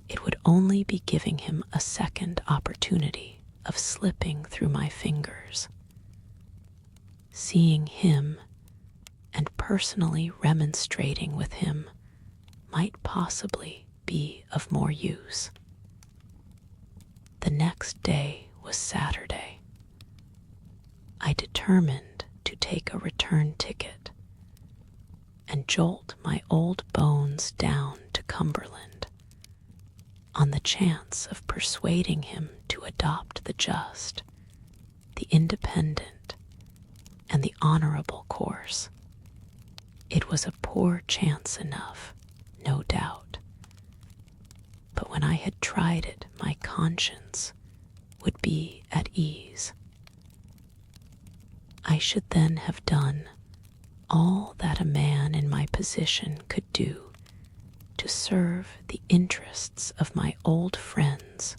It would only be giving him a second opportunity of slipping through my fingers. Seeing him and personally remonstrating with him might possibly be of more use. The next day was Saturday. I determined to take a return ticket and jolt my old bones down to Cumberland on the chance of persuading him to adopt the just, the independent, and the honorable course. It was a poor chance enough, no doubt, but when I had tried it, my conscience would be at ease. I should then have done all that a man in my position could do to serve the interests of my old friend's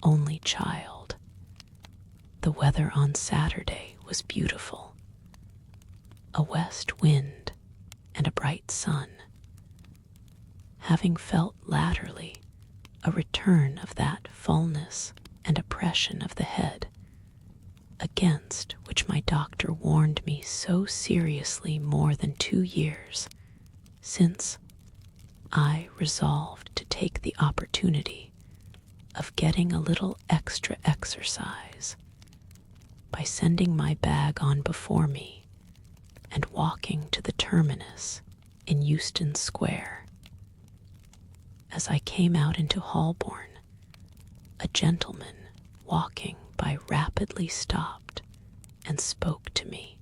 only child. The weather on Saturday was beautiful, a west wind and a bright sun. Having felt latterly a return of that fullness and oppression of the head, against which my doctor warned me so seriously more than 2 years since, I resolved to take the opportunity of getting a little extra exercise by sending my bag on before me and walking to the terminus in Euston Square. As I came out into Holborn, a gentleman walking by rapidly stopped and spoke to me.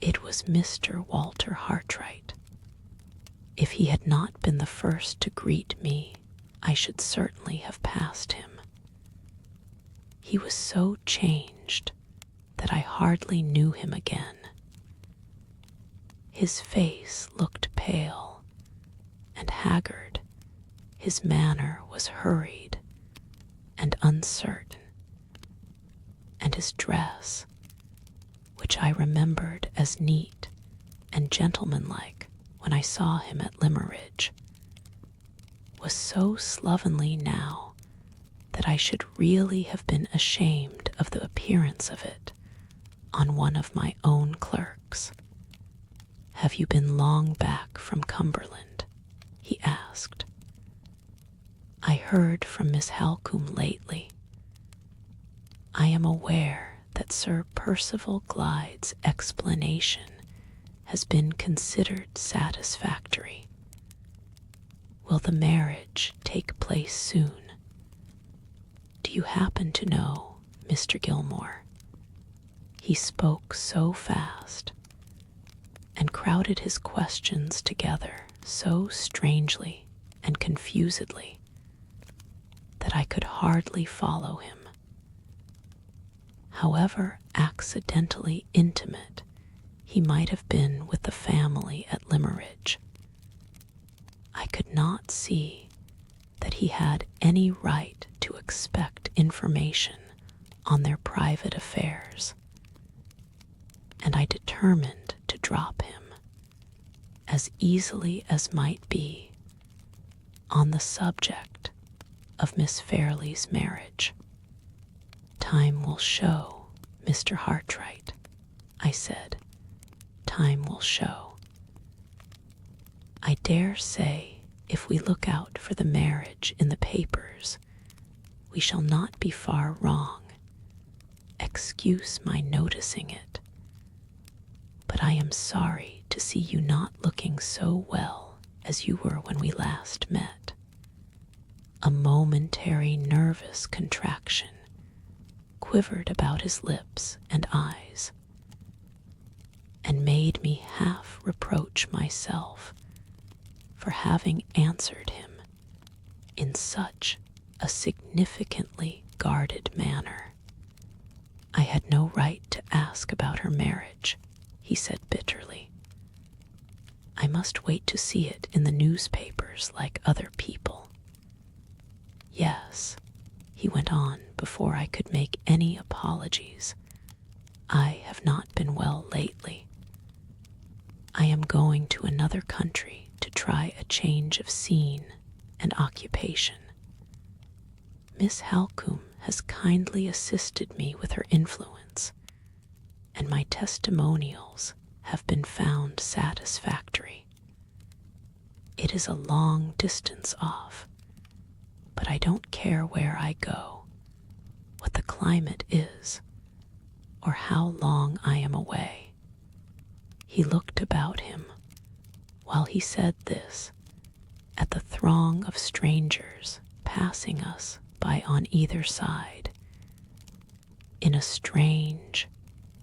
It was Mr. Walter Hartwright. If he had not been the first to greet me, I should certainly have passed him. He was so changed that I hardly knew him again. His face looked pale and haggard. His manner was hurried and uncertain, and his dress, which I remembered as neat and gentlemanlike when I saw him at Limmeridge, was so slovenly now that I should really have been ashamed of the appearance of it on one of my own clerks. "Have you been long back from Cumberland?" he asked. "I heard from Miss Halcombe lately. I am aware that Sir Percival Glyde's explanation has been considered satisfactory. Will the marriage take place soon? Do you happen to know Mr. Gilmore?" He spoke so fast and crowded his questions together so strangely and confusedly that I could hardly follow him. However accidentally intimate he might have been with the family at Limmeridge, I could not see that he had any right to expect information on their private affairs, and I determined as easily as might be on the subject of Miss Fairley's marriage. "Time will show, Mr. Hartright," I said. "Time will show. I dare say if we look out for the marriage in the papers, we shall not be far wrong. Excuse my noticing it, but I am sorry to see you not looking so well as you were when we last met." A momentary nervous contraction quivered about his lips and eyes, and made me half reproach myself for having answered him in such a significantly guarded manner. "I had no right to ask about her marriage," he said bitterly. "I must wait to see it in the newspapers like other people. Yes," he went on before I could make any apologies, "I have not been well lately. I am going to another country to try a change of scene and occupation. Miss Halcombe has kindly assisted me with her influence, and my testimonials have been found satisfactory. It is a long distance off, but I don't care where I go, what the climate is, or how long I am away." He looked about him while he said this at the throng of strangers passing us by on either side, in a strange,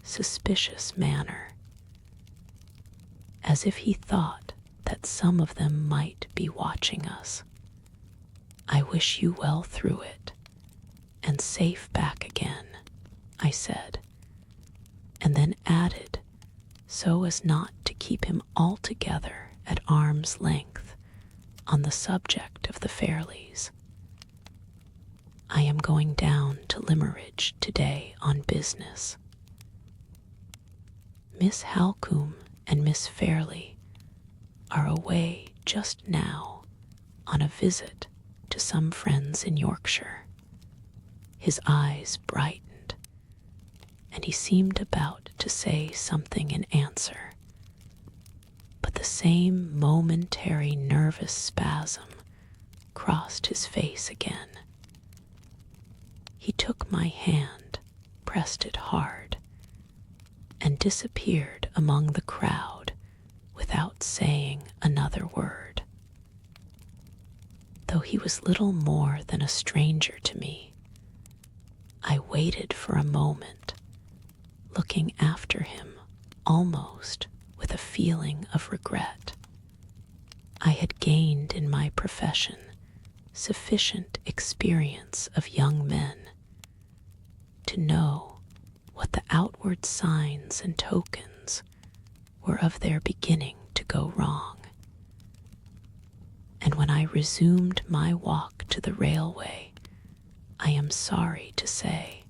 suspicious manner, as if he thought that some of them might be watching us. "I wish you well through it, and safe back again," I said, and then added, so as not to keep him altogether at arm's length on the subject of the Fairleys, "I am going down to Limmeridge today on business. Miss Halcombe and Miss Fairley are away just now on a visit to some friends in Yorkshire." His eyes brightened, and he seemed about to say something in answer, but the same momentary nervous spasm crossed his face again. He took my hand, pressed it hard, and disappeared among the crowd without saying another word. Though he was little more than a stranger to me, I waited for a moment, looking after him almost with a feeling of regret. I had gained in my profession sufficient experience of young men to know what the outward signs and tokens were of their beginning to go wrong. And when I resumed my walk to the railway, I am sorry to say,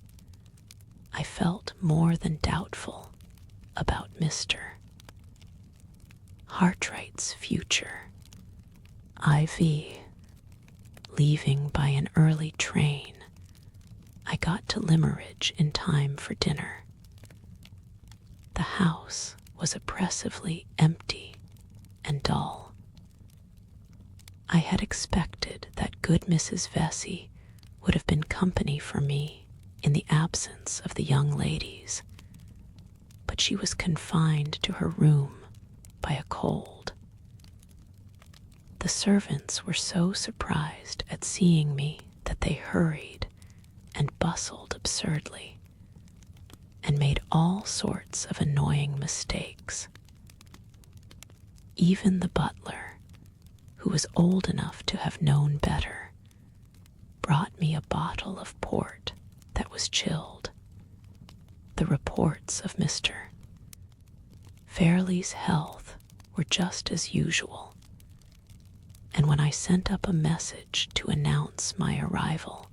I felt more than doubtful about Mr. Hartright's future. IV. Leaving by an early train, I got to Limmeridge in time for dinner. The house was oppressively empty and dull. I had expected that good Mrs. Vesey would have been company for me in the absence of the young ladies, but she was confined to her room by a cold. The servants were so surprised at seeing me that they hurried and bustled absurdly, and made all sorts of annoying mistakes. Even the butler, who was old enough to have known better, brought me a bottle of port that was chilled. The reports of Mr. Fairley's health were just as usual, and when I sent up a message to announce my arrival,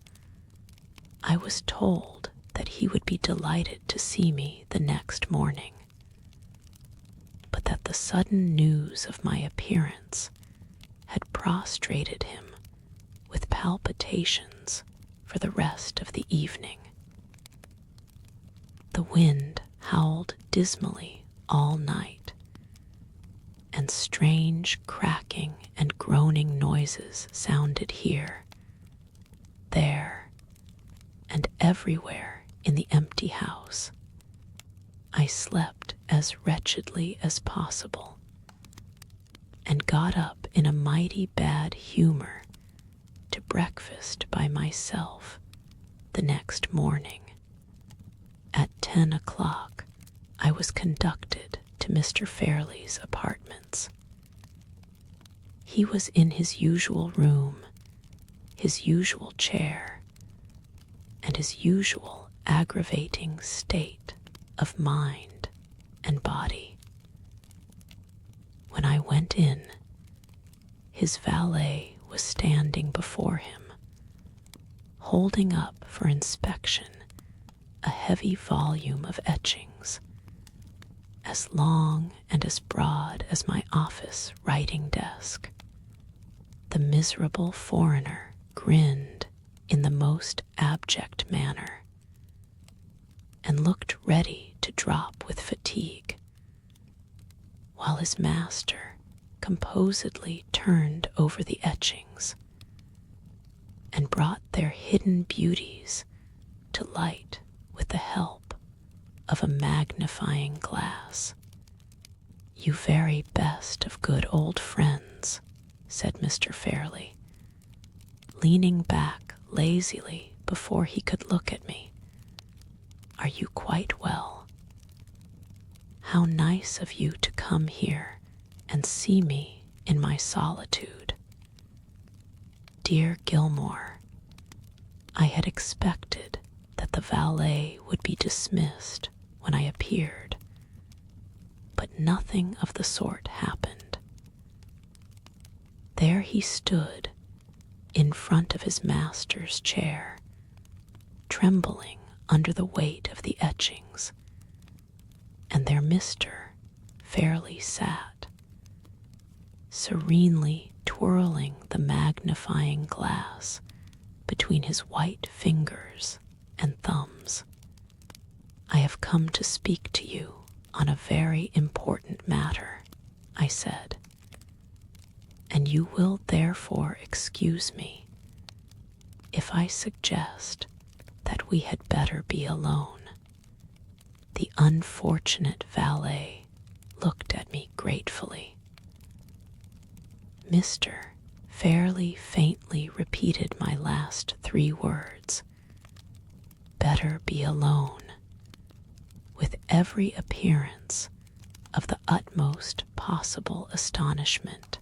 I was told that he would be delighted to see me the next morning. But but that the sudden news of my appearance had prostrated him with palpitations for the rest of the evening. The wind howled dismally all night, and strange cracking and groaning noises sounded here, there, and everywhere in the empty house. I slept as wretchedly as possible, and got up in a mighty bad humor to breakfast by myself the next morning. At 10 o'clock, I was conducted to Mr. Fairley's apartments. He was in his usual room, his usual chair, and his usual aggravating state of mind and body. When I went in, his valet was standing before him, holding up for inspection a heavy volume of etchings, as long and as broad as my office writing desk. The miserable foreigner grinned in the most abject manner, and looked ready to drop with fatigue, while his master composedly turned over the etchings and brought their hidden beauties to light with the help of a magnifying glass. "You very best of good old friends," said Mr. Fairley, leaning back lazily before he could look at me. "Are you quite well? How nice of you to come here and see me in my solitude. Dear Gilmore, I had expected that the valet would be dismissed when I appeared, but nothing of the sort happened. There he stood in front of his master's chair, trembling under the weight of the etchings, and there Mr. Fairley sat, serenely twirling the magnifying glass between his white fingers and thumbs. "I have come to speak to you on a very important matter," I said, "and you will therefore excuse me if I suggest that we had better be alone." The unfortunate valet looked at me gratefully. Mr. Fairley faintly repeated my last 3 words, "better be alone," with every appearance of the utmost possible astonishment.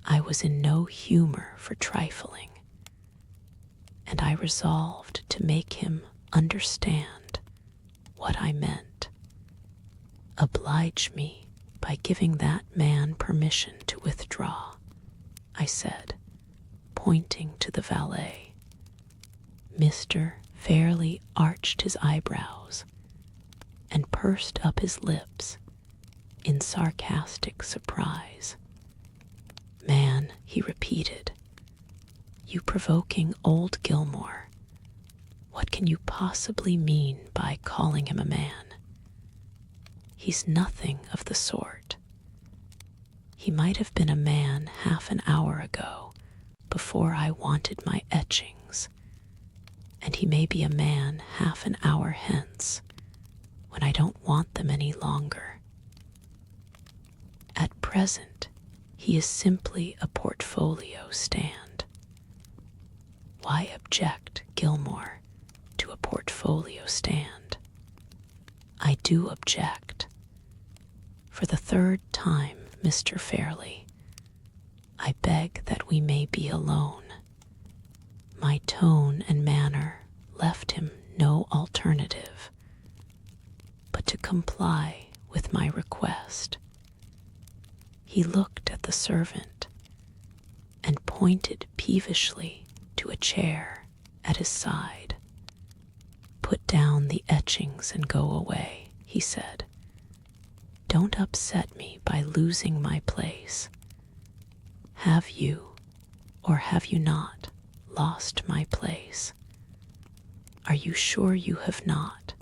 I was in no humor for trifling, and I resolved to make him understand what I meant. "Oblige me by giving that man permission to withdraw," I said, pointing to the valet. Mr. Fairley arched his eyebrows and pursed up his lips in sarcastic surprise. "Man," he repeated, "you provoking old Gilmore, what can you possibly mean by calling him a man? He's nothing of the sort. He might have been a man half an hour ago, before I wanted my etchings, and he may be a man half an hour hence, when I don't want them any longer. At present, he is simply a portfolio stand. Why object, Gilmore, to a portfolio stand? I do object. For the 3rd time, Mr. Fairley, I beg that we may be alone." My tone and manner left him no alternative but to comply with my request. He looked at the servant and pointed peevishly to a chair at his side. "Put down the etchings and go away," he said. Don't upset me by losing my place. Have you, or have you not, lost my place? Are you sure you have not?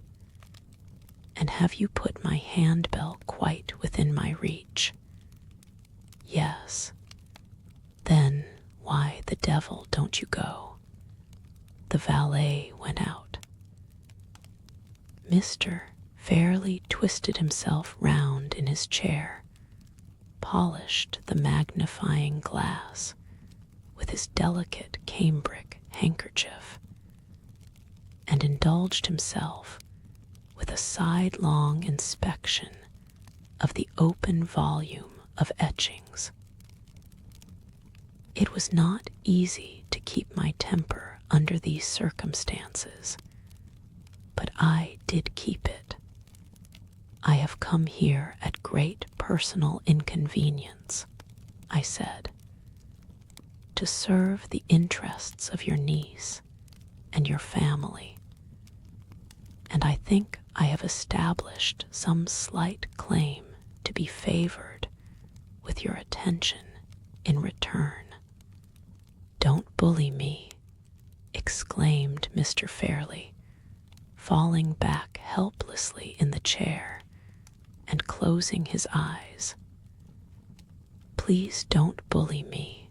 And have you put my handbell quite within my reach? Yes. Then why the devil don't you go? The valet went out. Mr. fairly twisted himself round in his chair, polished the magnifying glass with his delicate cambric handkerchief, and indulged himself with a sidelong inspection of the open volume of etchings. It was not easy to keep my temper under these circumstances, but I did keep it. I have come here at great personal inconvenience, I said, to serve the interests of your niece and your family, and I think I have established some slight claim to be favored with your attention in return. Don't bully me, exclaimed Mr. Fairley, falling back helplessly in the chair and closing his eyes. Please don't bully me.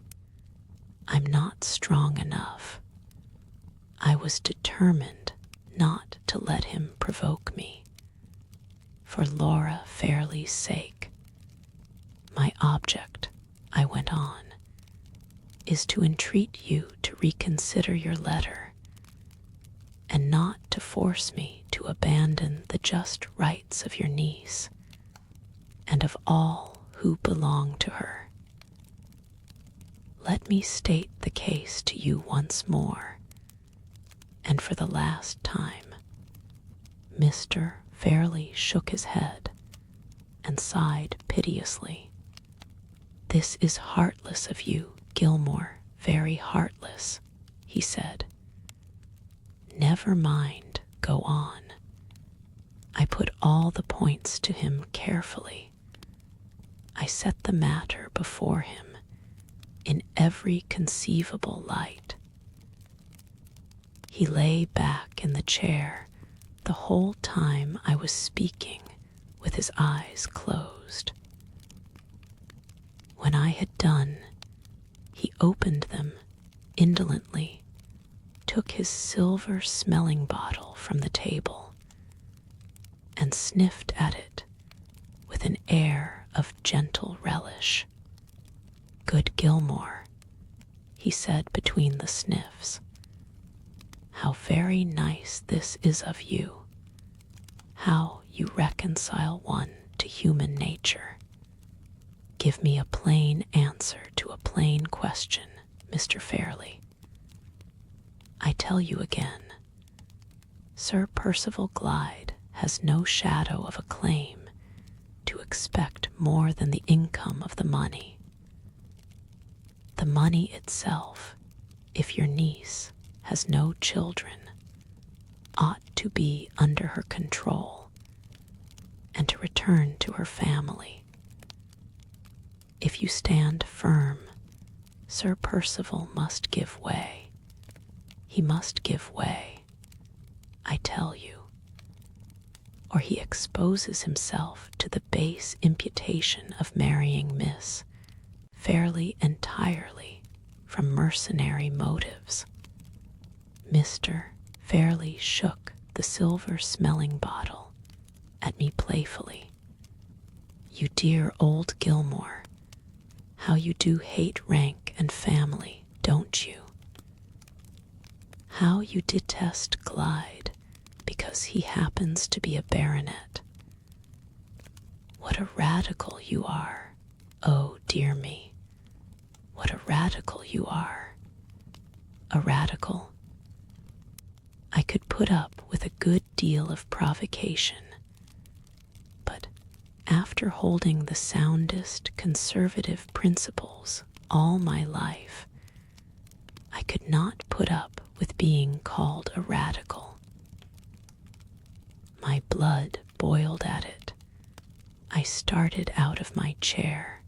I'm not strong enough. I was determined not to let him provoke me. For Laura Fairley's sake, my object, I went on, is to entreat you to reconsider your letter, and not to force me to abandon the just rights of your niece, and of all who belong to her. Let me state the case to you once more, and for the last time. Mr. Fairley shook his head and sighed piteously. This is heartless of you, Gilmore, very heartless, he said. Never mind, go on. I put all the points to him carefully. I set the matter before him in every conceivable light. He lay back in the chair the whole time I was speaking with his eyes closed. When I had done, he opened them indolently, took his silver smelling bottle from the table, and sniffed at it with an air of gentle relish. Good Gilmore, he said between the sniffs, how very nice this is of you. How you reconcile one to human nature. Give me a plain answer to a plain question, Mr. Fairley. I tell you again, Sir Percival Glyde has no shadow of a claim to expect more than the income of the money. The money itself, if your niece has no children, ought to be under her control and to return to her family. If you stand firm, Sir Percival must give way. He must give way, I tell you, or he exposes himself to the base imputation of marrying Miss Fairley entirely from mercenary motives. Mr. Fairley shook the silver smelling bottle at me playfully. You dear old Gilmore, how you do hate rank and family, don't you? How you detest Glyde because he happens to be a baronet. What a radical you are, oh dear me, what a radical you are. A radical. I could put up with a good deal of provocation, but after holding the soundest conservative principles all my life, I could not put up with being called a radical. My blood boiled at it. I started out of my chair.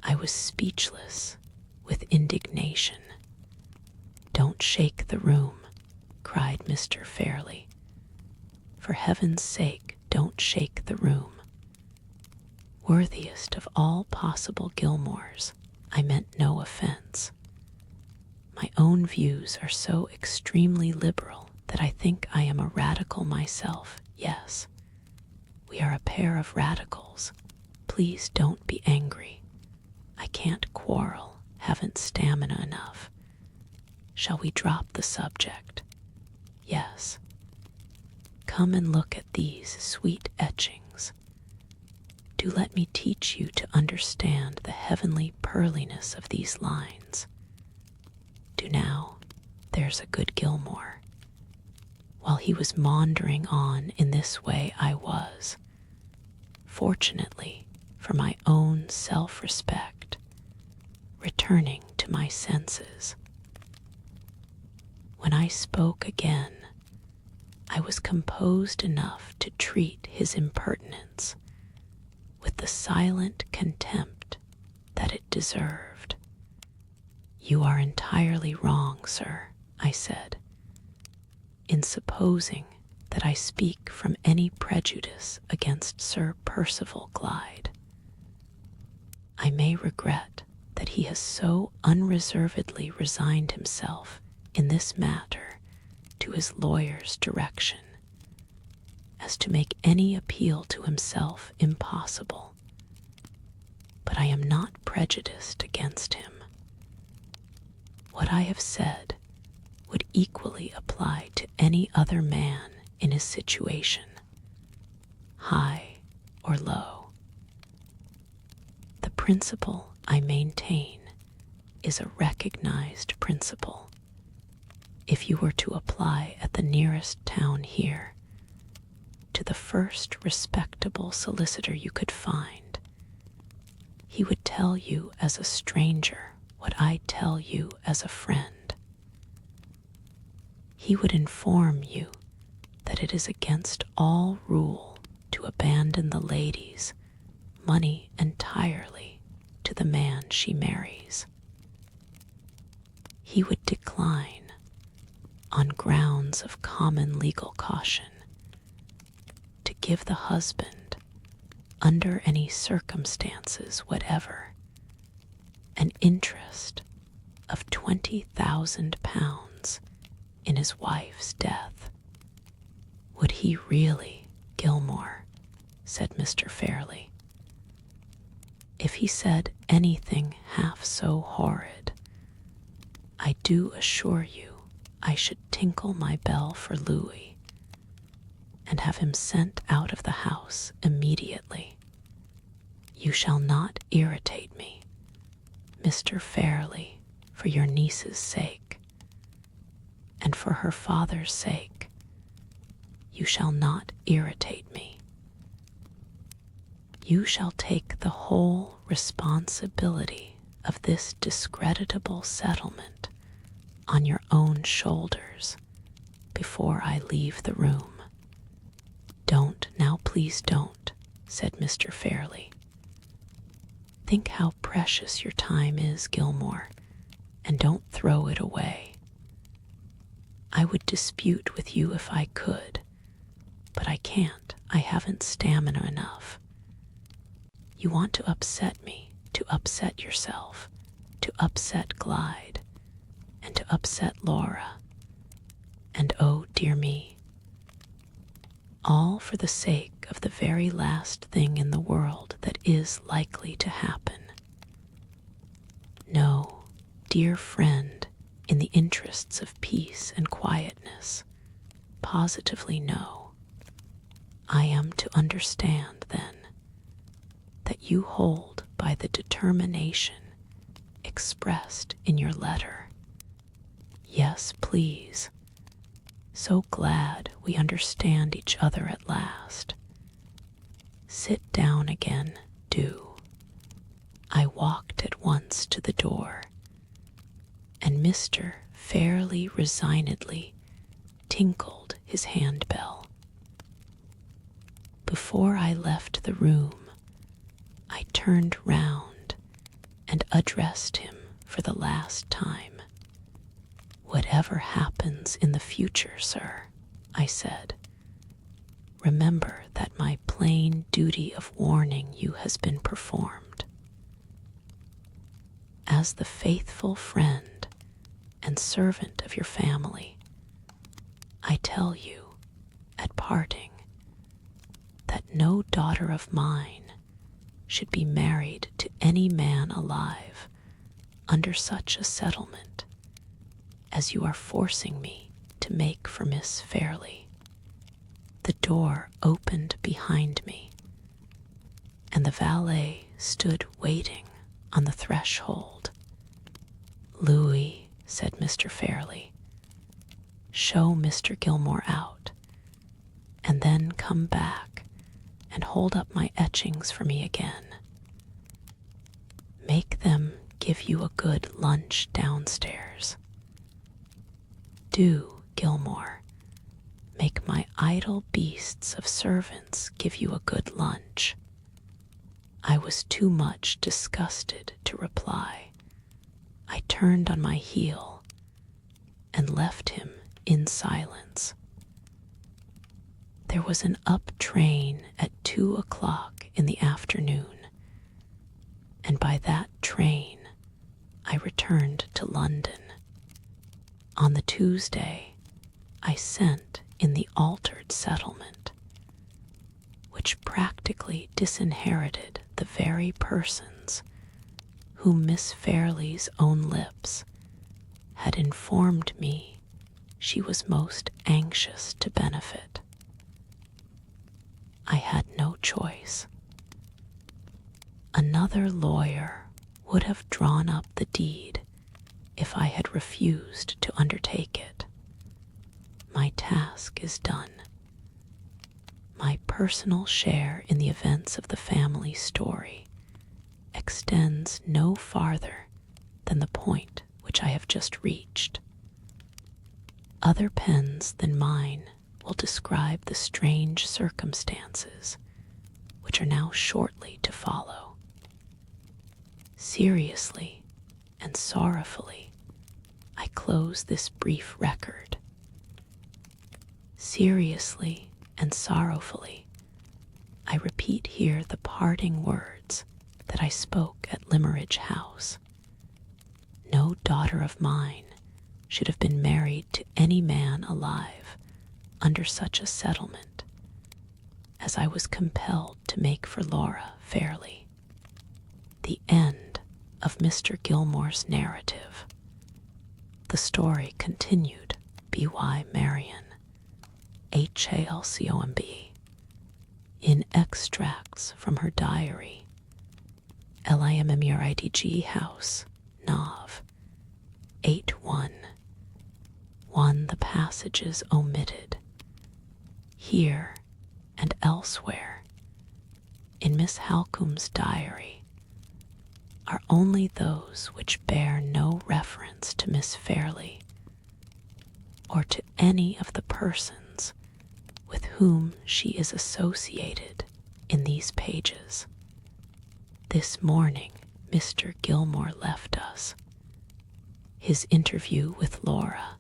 I was speechless with indignation. "Don't shake the room," cried Mr. Fairley. "For heaven's sake, don't shake the room." Worthiest of all possible Gilmores, I meant no offense. My own views are so extremely liberal that I think I am a radical myself. Yes, we are a pair of radicals. Please don't be angry. I can't quarrel, haven't stamina enough. Shall we drop the subject? Yes. Come and look at these sweet etchings. Do let me teach you to understand the heavenly pearliness of these lines. Do now, there's a good Gilmore. While he was maundering on in this way, I was, fortunately for my own self-respect, returning to my senses. When I spoke again, I was composed enough to treat his impertinence with the silent contempt that it deserved. "You are entirely wrong, sir," I said, "in supposing that I speak from any prejudice against Sir Percival Glyde. I may regret that he has so unreservedly resigned himself in this matter to his lawyer's direction as to make any appeal to himself impossible, but I am not prejudiced against him. What I have said would equally apply to any other man in his situation, high or low. The principle I maintain is a recognized principle. If you were to apply at the nearest town here, to the first respectable solicitor you could find, he would tell you as a stranger what I tell you as a friend. He would inform you that it is against all rule to abandon the lady's money entirely to the man she marries. He would decline, on grounds of common legal caution, to give the husband, under any circumstances whatever, an interest of £20,000 in his wife's death. Would he really, Gilmore? Said Mr. Fairley. If he said anything half so horrid, I do assure you I should tinkle my bell for Louis and have him sent out of the house immediately. You shall not irritate me, Mr. Fairley, for your niece's sake, and for her father's sake. You shall not irritate me. You shall take the whole responsibility of this discreditable settlement on your own shoulders before I leave the room. Don't, now please don't, said Mr. Fairley. Think how precious your time is, Gilmore, and don't throw it away. I would dispute with you if I could, but I can't. I haven't stamina enough. You want to upset me, to upset yourself, to upset Glyde, and to upset Laura. And oh, dear me, all for the sake of the very last thing in the world that is likely to happen. No, dear friend, in the interests of peace and quietness, positively no. I am to understand, then, that you hold by the determination expressed in your letter. Yes, please. So glad we understand each other at last. Sit down again, do. I walked at once to the door, and Mr. Fairley resignedly tinkled his handbell. Before I left the room, turned round and addressed him for the last time. "Whatever happens in the future, sir," I said, "remember that my plain duty of warning you has been performed. As the faithful friend and servant of your family, I tell you, at parting, that no daughter of mine should be married to any man alive under such a settlement as you are forcing me to make for Miss Fairley." The door opened behind me, and the valet stood waiting on the threshold. "Louis," said Mr. Fairley, "show Mr. Gilmore out, and then come back and hold up my etchings for me again. Make them give you a good lunch downstairs. Do, Gilmore, make my idle beasts of servants give you a good lunch." I was too much disgusted to reply. I turned on my heel and left him in silence. There was an up train at 2 o'clock in the afternoon, and by that train I returned to London. On the Tuesday, I sent in the altered settlement, which practically disinherited the very persons whom Miss Fairley's own lips had informed me she was most anxious to benefit. I had no choice. Another lawyer would have drawn up the deed if I had refused to undertake it. My task is done. My personal share in the events of the family story extends no farther than the point which I have just reached. Other pens than mine will describe the strange circumstances which are now shortly to follow. Seriously and sorrowfully, I close this brief record. Seriously and sorrowfully, I repeat here the parting words that I spoke at Limeridge House. No daughter of mine should have been married to any man alive under such a settlement as I was compelled to make for Laura Fairley. The end of Mr. Gilmore's narrative. The story continued. B.Y. Marion, HALCOMB. In extracts from her diary. LIMMERIDG House, Nov. 8-1. 1. The passages omitted. Here and elsewhere in Miss Halcombe's diary are only those which bear no reference to Miss Fairley or to any of the persons with whom she is associated in these pages. This morning, Mr. Gilmore left us. His interview with Laura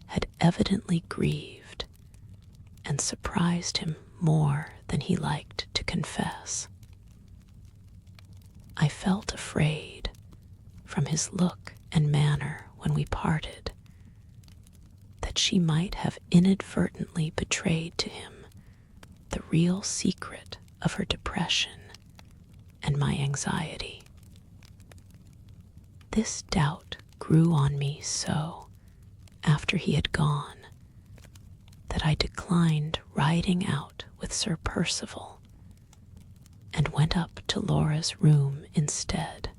had evidently grieved and surprised him more than he liked to confess. I felt afraid, from his look and manner when we parted, that she might have inadvertently betrayed to him the real secret of her depression and my anxiety. This doubt grew on me so after he had gone that I declined riding out with Sir Percival and went up to Laura's room instead.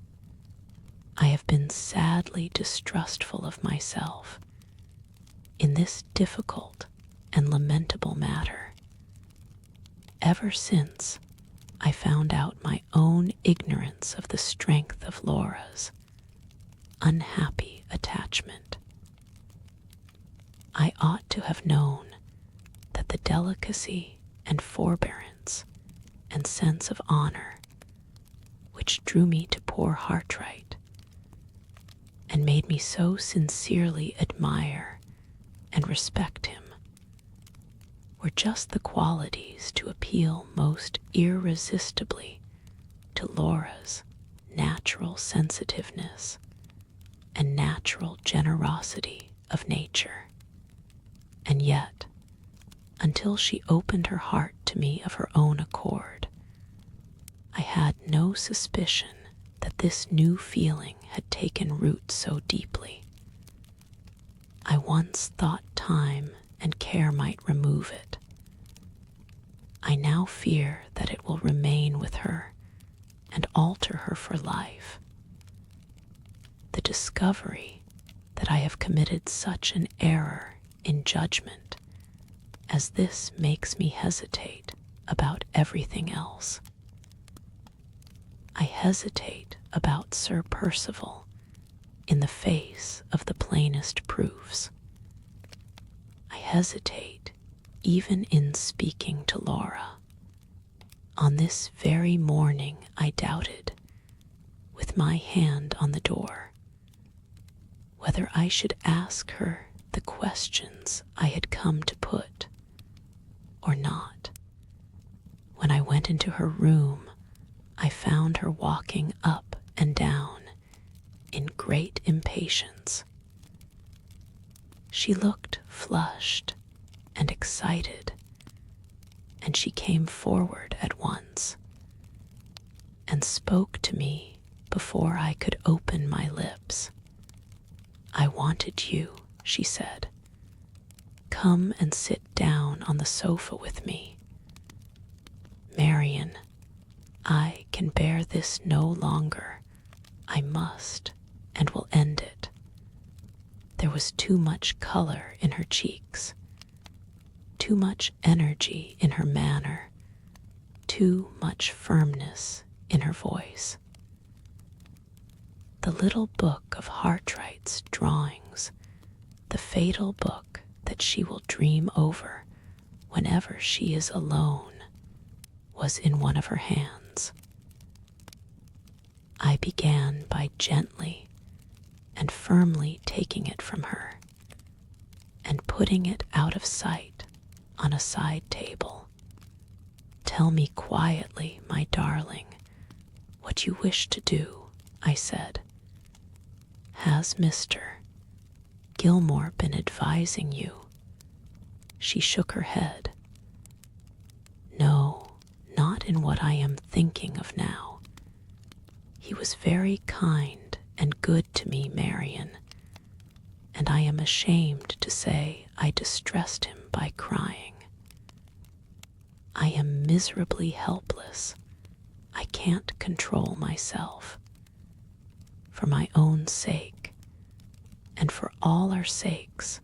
I have been sadly distrustful of myself in this difficult and lamentable matter ever since I found out my own ignorance of the strength of Laura's unhappy attachment. I ought to have known that the delicacy and forbearance and sense of honor which drew me to poor Hartright, and made me so sincerely admire and respect him, were just the qualities to appeal most irresistibly to Laura's natural sensitiveness and natural generosity of nature. And yet, until she opened her heart to me of her own accord, I had no suspicion that this new feeling had taken root so deeply. I once thought time and care might remove it. I now fear that it will remain with her and alter her for life. The discovery that I have committed such an error in judgment as this makes me hesitate about everything else. I hesitate about Sir Percival in the face of the plainest proofs. I hesitate even in speaking to Laura. On this very morning I doubted, with my hand on the door, whether I should ask her the questions I had come to put or not. When I went into her room, I found her walking up and down in great impatience. She looked flushed and excited, and she came forward at once and spoke to me before I could open my lips. "I wanted you," she said. "Come and sit down on the sofa with me. Marian, I can bear this no longer. I must and will end it." There was too much color in her cheeks, too much energy in her manner, too much firmness in her voice. The little book of Hartright's drawings, the fatal book that she will dream over whenever she is alone, was in one of her hands. I began by gently and firmly taking it from her and putting it out of sight on a side table. "Tell me quietly, my darling, what you wish to do," I said. "Has Mr. Gilmore been advising you?" She shook her head. "No, not in what I am thinking of now. He was very kind and good to me, Marian, and I am ashamed to say I distressed him by crying. I am miserably helpless. I can't control myself. For my own sake, and for all our sakes,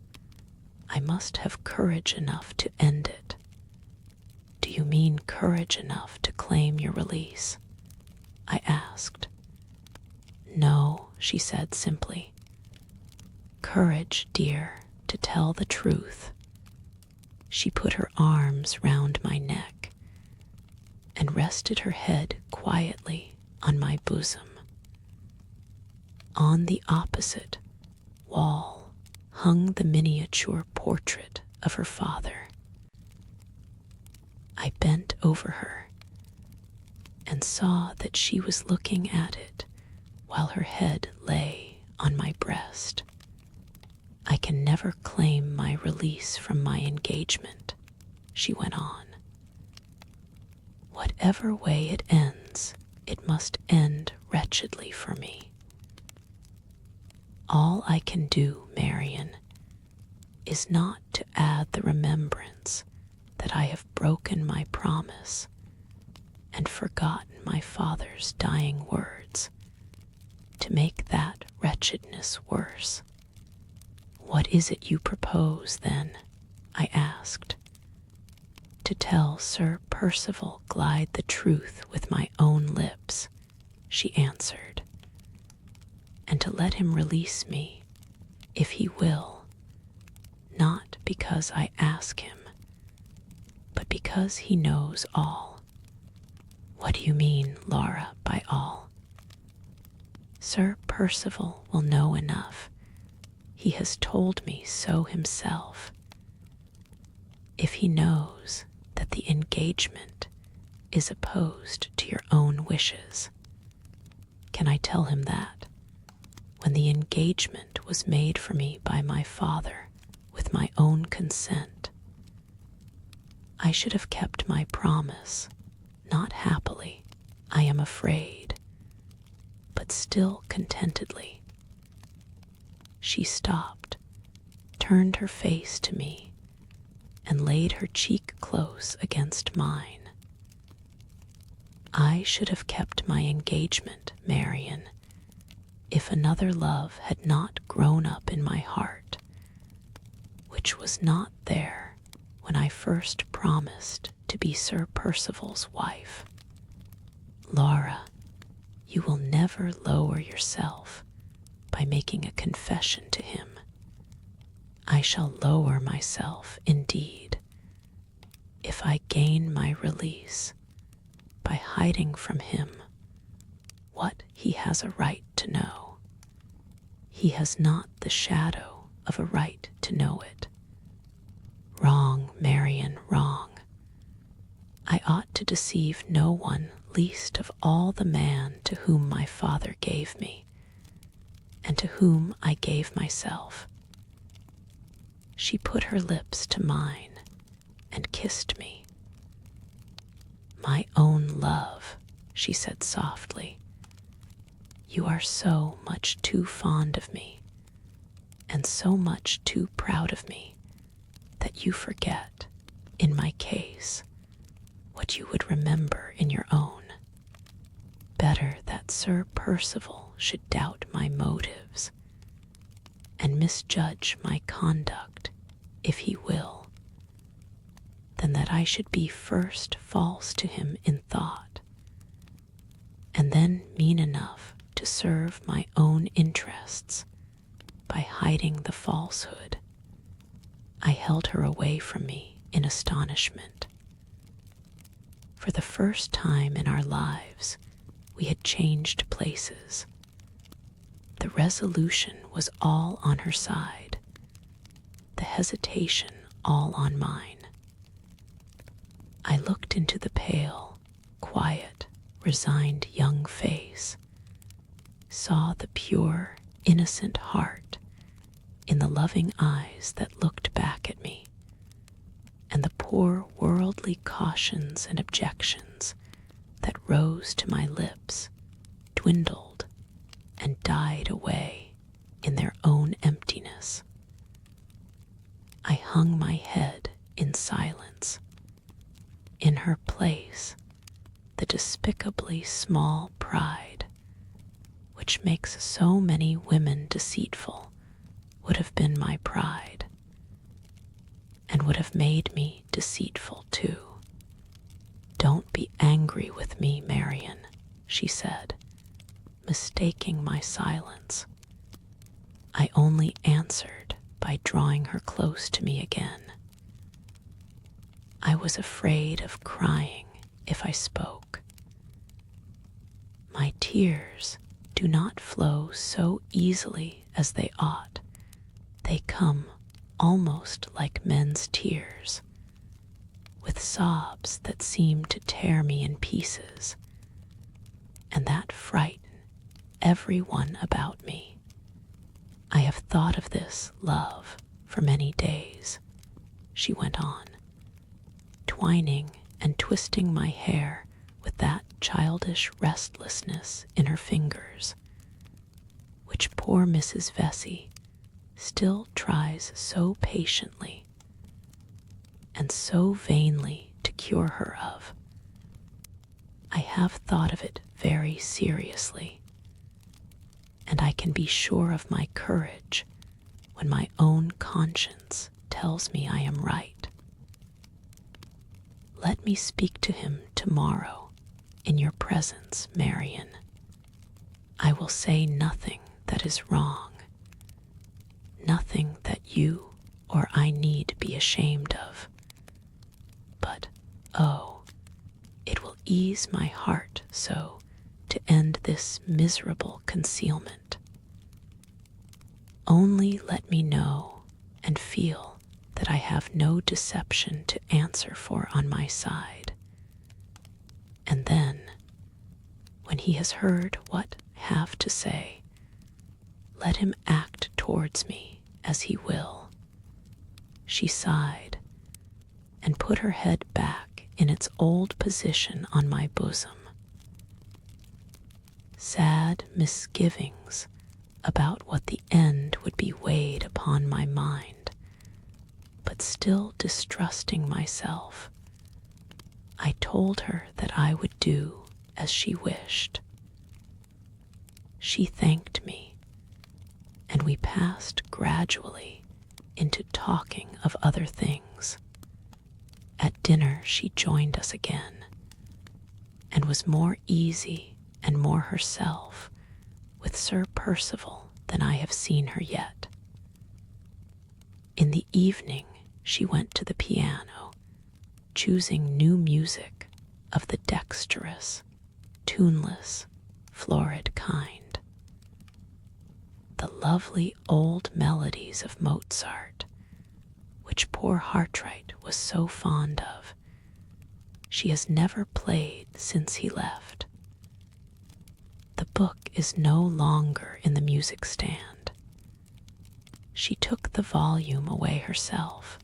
I must have courage enough to end it." "Do you mean courage enough to claim your release?" I asked. "No," she said simply. "Courage, dear, to tell the truth." She put her arms round my neck and rested her head quietly on my bosom. On the opposite wall hung the miniature portrait of her father. I bent over her and saw that she was looking at it while her head lay on my breast. "I can never claim my release from my engagement," she went on. "Whatever way it ends, it must end wretchedly for me. All I can do, Marian, is not to add the remembrance that I have broken my promise and forgotten my father's dying words, to make that wretchedness worse." "What is it you propose, then?" I asked. "To tell Sir Percival Glyde the truth with my own lips," she answered, "and to let him release me, if he will, not because I ask him, but because he knows all." "What do you mean, Laura, by all?" Sir Percival will know enough. He has told me so himself. If he knows that the engagement is opposed to your own wishes, can I tell him that, when the engagement was made for me by my father with my own consent, I should have kept my promise, not happily, I am afraid, but still contentedly? She stopped, turned her face to me, and laid her cheek close against mine. I should have kept my engagement, Marian, if another love had not grown up in my heart, which was not there when I first promised to be Sir Percival's wife. Laura, you will never lower yourself by making a confession to him. I shall lower myself, indeed, if I gain my release by hiding from him what he has a right to know. He has not the shadow of a right to know it. Wrong, Marian, wrong. I ought to deceive no one, least of all the man to whom my father gave me, and to whom I gave myself. She put her lips to mine and kissed me. My own love, she said softly, you are so much too fond of me, and so much too proud of me, that you forget, in my case, what you would remember in your own. Better that Sir Percival should doubt my motives, and misjudge my conduct, if he will, than that I should be first false to him in thought, and then mean enough to serve my own interests by hiding the falsehood. I held her away from me in astonishment. For the first time in our lives, we had changed places. The resolution was all on her side, the hesitation all on mine. I looked into the pale, quiet, resigned young face, saw the pure, innocent heart in the loving eyes that looked back at me, and the poor worldly cautions and objections that rose to my lips dwindled and died away in their own emptiness. I hung my head in silence. In her place, the despicably small pride, which makes so many women deceitful, would have been my pride, and would have made me deceitful too. Don't be angry with me, Marian, she said, mistaking my silence. I only answered by drawing her close to me again. I was afraid of crying if I spoke. My tears do not flow so easily as they ought. They come almost like men's tears, with sobs that seem to tear me in pieces, and that frighten every one about me. I have thought of this, love, for many days, she went on, twining and twisting my hair with that childish restlessness in her fingers, which poor Mrs. Vesey still tries so patiently and so vainly to cure her of. I have thought of it very seriously, and I can be sure of my courage when my own conscience tells me I am right. Let me speak to him tomorrow in your presence, Marian. I will say nothing that is wrong, nothing that you or I need be ashamed of. But, oh, it will ease my heart so to end this miserable concealment. Only let me know and feel that I have no deception to answer for on my side. And then, when he has heard what I have to say, let him act towards me as he will." She sighed and put her head back in its old position on my bosom. Sad misgivings about what the end would be weighed upon my mind, but still distrusting myself, I told her that I would do as she wished. She thanked me, and we passed gradually into talking of other things. At dinner she joined us again, and was more easy and more herself with Sir Percival than I have seen her yet. In the evening she went to the piano, choosing new music of the dexterous, tuneless, florid kind. The lovely old melodies of Mozart, which poor Hartright was so fond of, she has never played since he left. The book is no longer in the music stand. She took the volume away herself,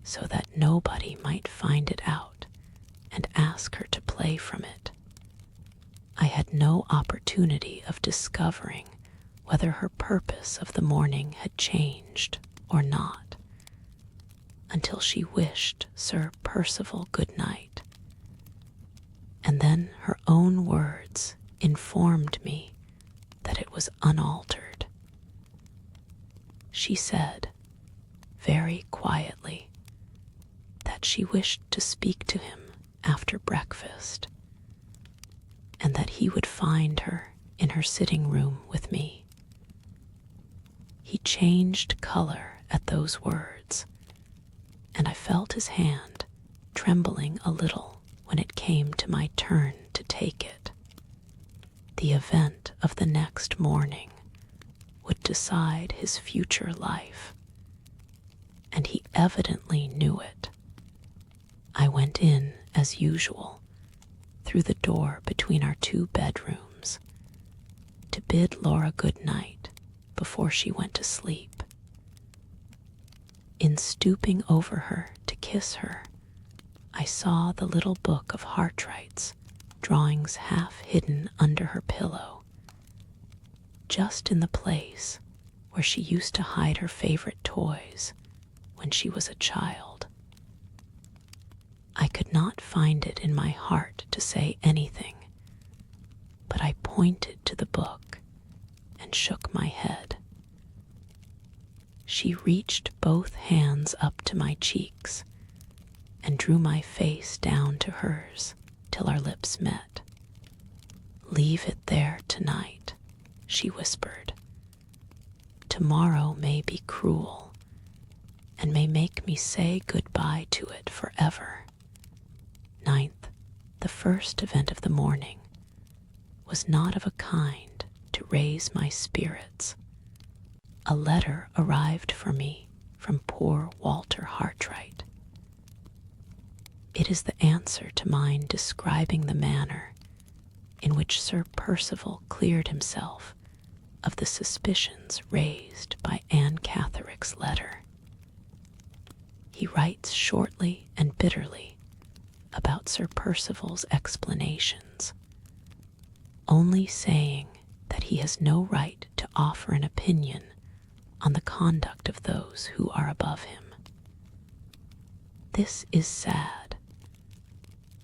so that nobody might find it out and ask her to play from it. I had no opportunity of discovering whether her purpose of the morning had changed or not, until she wished Sir Percival good night, and then her own words informed me that it was unaltered. She said, very quietly, that she wished to speak to him after breakfast, and that he would find her in her sitting room with me. He changed color at those words, and I felt his hand trembling a little when it came to my turn to take it. The event of the next morning would decide his future life, and he evidently knew it. I went in, as usual, through the door between our two bedrooms, to bid Laura good night before she went to sleep. In stooping over her to kiss her, I saw the little book of Hartright's drawings half hidden under her pillow, just in the place where she used to hide her favorite toys when she was a child. I could not find it in my heart to say anything, but I pointed to the book and shook my head. She reached both hands up to my cheeks and drew my face down to hers till our lips met. "Leave it there tonight," she whispered. "Tomorrow may be cruel, and may make me say goodbye to it forever." 9th, the first event of the morning, was not of a kind to raise my spirits. A letter arrived for me from poor Walter Hartright. It is the answer to mine describing the manner in which Sir Percival cleared himself of the suspicions raised by Anne Catherick's letter. He writes shortly and bitterly about Sir Percival's explanations, only saying that he has no right to offer an opinion on the conduct of those who are above him. This is sad,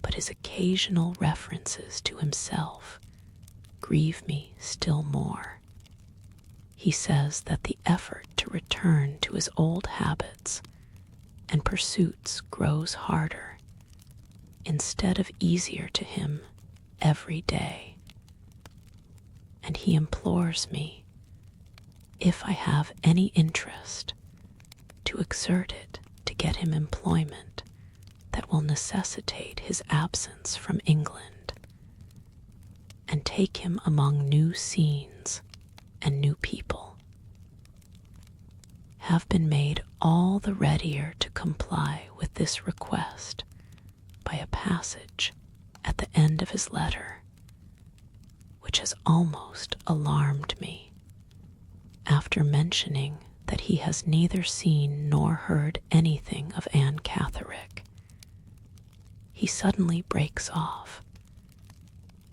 but his occasional references to himself grieve me still more. He says that the effort to return to his old habits and pursuits grows harder, instead of easier to him every day. And he implores me, if I have any interest, to exert it to get him employment that will necessitate his absence from England. and take him among new scenes and new people, have been made all the readier to comply with this request by a passage at the end of his letter, which has almost alarmed me. After mentioning that he has neither seen nor heard anything of Anne Catterick, he suddenly breaks off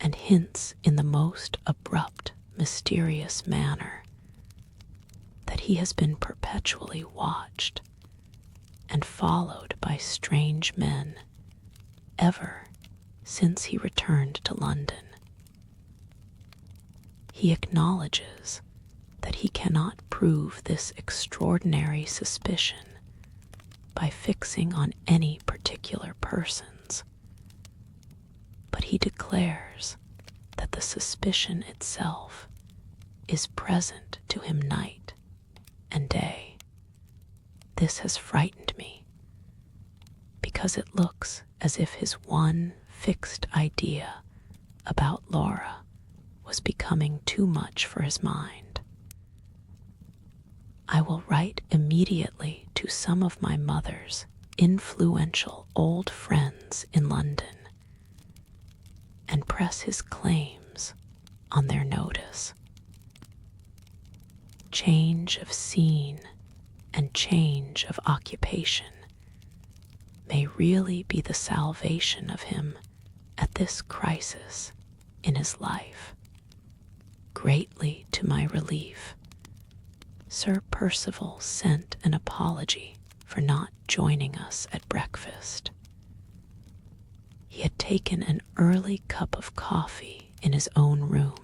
and hints in the most abrupt, mysterious manner that he has been perpetually watched and followed by strange men ever since he returned to London. He acknowledges that he cannot prove this extraordinary suspicion by fixing on any particular persons, but he declares that the suspicion itself is present to him night and day. This has frightened me, because it looks as if his one fixed idea about Laura was becoming too much for his mind. I will write immediately to some of my mother's influential old friends in London and press his claims on their notice. Change of scene and change of occupation may really be the salvation of him at this crisis in his life. Greatly to my relief, Sir Percival sent an apology for not joining us at breakfast. He had taken an early cup of coffee in his own room,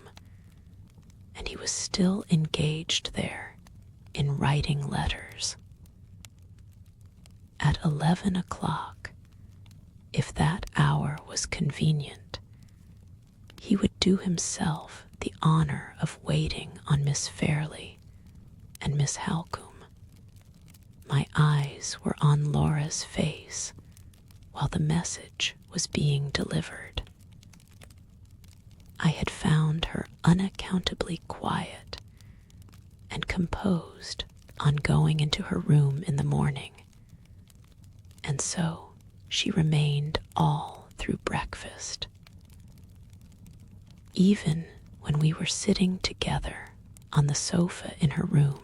and he was still engaged there in writing letters. At 11 o'clock, if that hour was convenient, he would do himself the honor of waiting on Miss Fairley and Miss Halcombe. My eyes were on Laura's face while the message was being delivered. I had found her unaccountably quiet and composed on going into her room in the morning, and so she remained all through breakfast. Even when we were sitting together on the sofa in her room,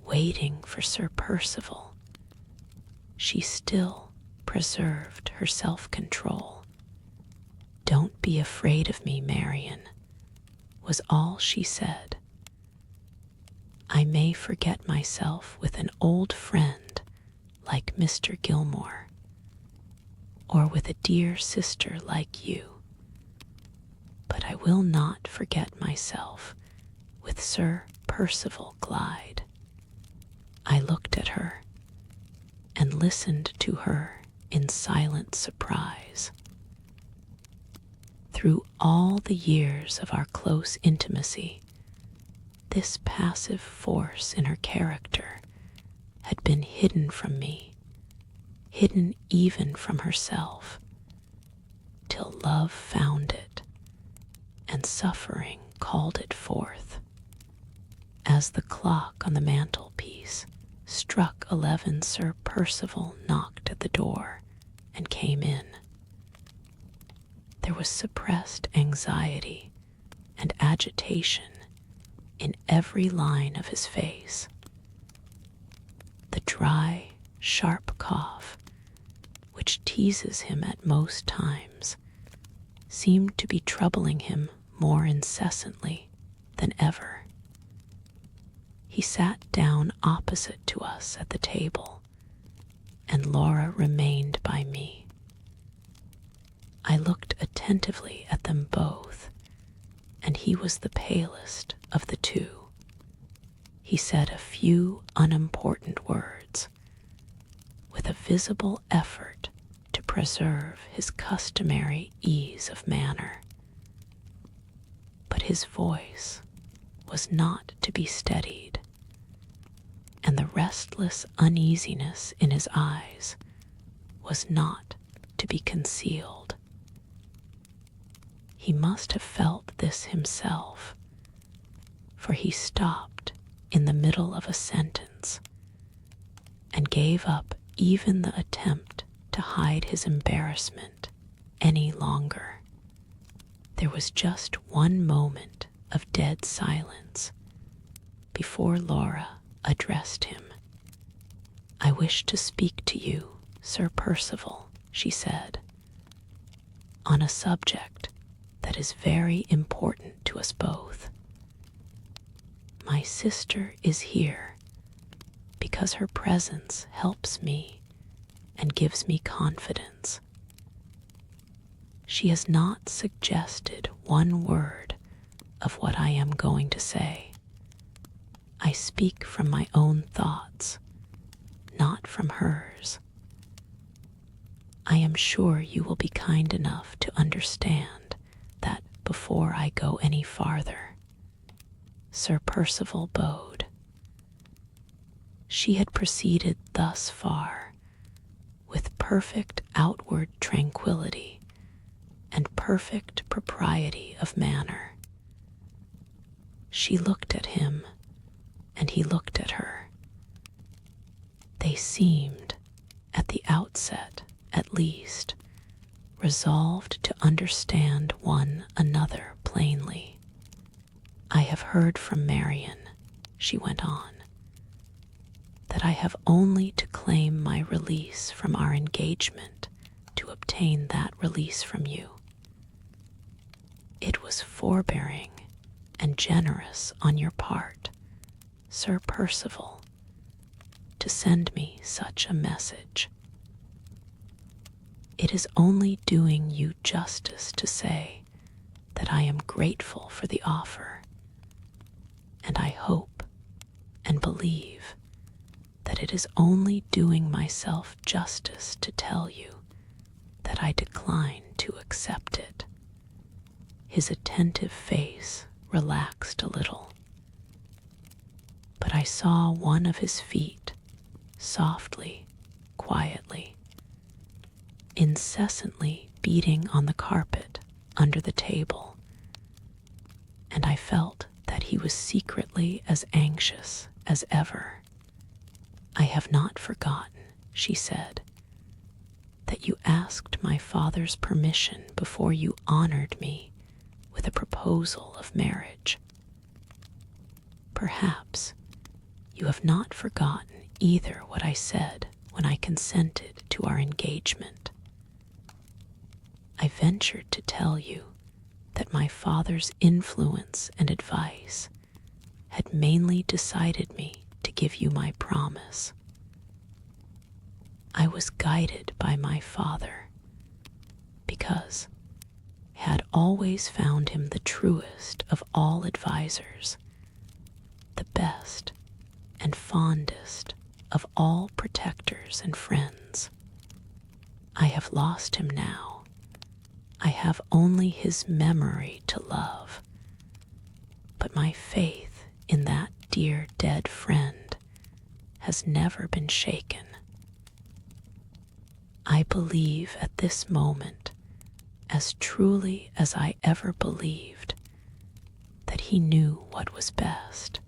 waiting for Sir Percival, she still preserved her self-control. "Don't be afraid of me, Marian," was all she said. "I may forget myself with an old friend like Mr. Gilmore, or with a dear sister like you, but I will not forget myself with Sir Percival Glyde." I looked at her and listened to her in silent surprise. Through all the years of our close intimacy, this passive force in her character had been hidden from me, hidden even from herself, till love found it and suffering called it forth. As the clock on the mantelpiece struck 11, Sir Percival knocked at the door and came in. There was suppressed anxiety and agitation in every line of his face. The dry, sharp cough, which teases him at most times, seemed to be troubling him more incessantly than ever. He sat down opposite to us at the table, and Laura remained by me. I looked attentively at them both, and he was the palest of the two. He said a few unimportant words, with a visible effort to preserve his customary ease of manner. But his voice was not to be steadied, and the restless uneasiness in his eyes was not to be concealed. He must have felt this himself, for he stopped in the middle of a sentence and gave up even the attempt to hide his embarrassment any longer. There was just one moment of dead silence before Laura addressed him. "I wish to speak to you, Sir Percival," she said, "on a subject that is very important to us both. My sister is here because her presence helps me and gives me confidence. She has not suggested one word of what I am going to say. I speak from my own thoughts, not from hers. I am sure you will be kind enough to understand that before I go any farther." Sir Percival bowed. She had proceeded thus far with perfect outward tranquility and perfect propriety of manner. She looked at him, and he looked at her. They seemed, at the outset at least, resolved to understand one another plainly. "I have heard from Marian," she went on, "that I have only to claim my release from our engagement to obtain that release from you. It was forbearing and generous on your part, Sir Percival, to send me such a message. It is only doing you justice to say that I am grateful for the offer, and I hope and believe that it is only doing myself justice to tell you that I decline to accept it." His attentive face relaxed a little, but I saw one of his feet softly, quietly, incessantly beating on the carpet under the table, and I felt that he was secretly as anxious as ever. "I have not forgotten," she said, "that you asked my father's permission before you honored me with a proposal of marriage. Perhaps you have not forgotten either what I said when I consented to our engagement. I ventured to tell you that my father's influence and advice had mainly decided me to give you my promise. I was guided by my father because I had always found him the truest of all advisers, the best and fondest of all protectors and friends. I have lost him now. I have only his memory to love, but my faith in that dear dead friend has never been shaken. I believe at this moment, as truly as I ever believed, that he knew what was best,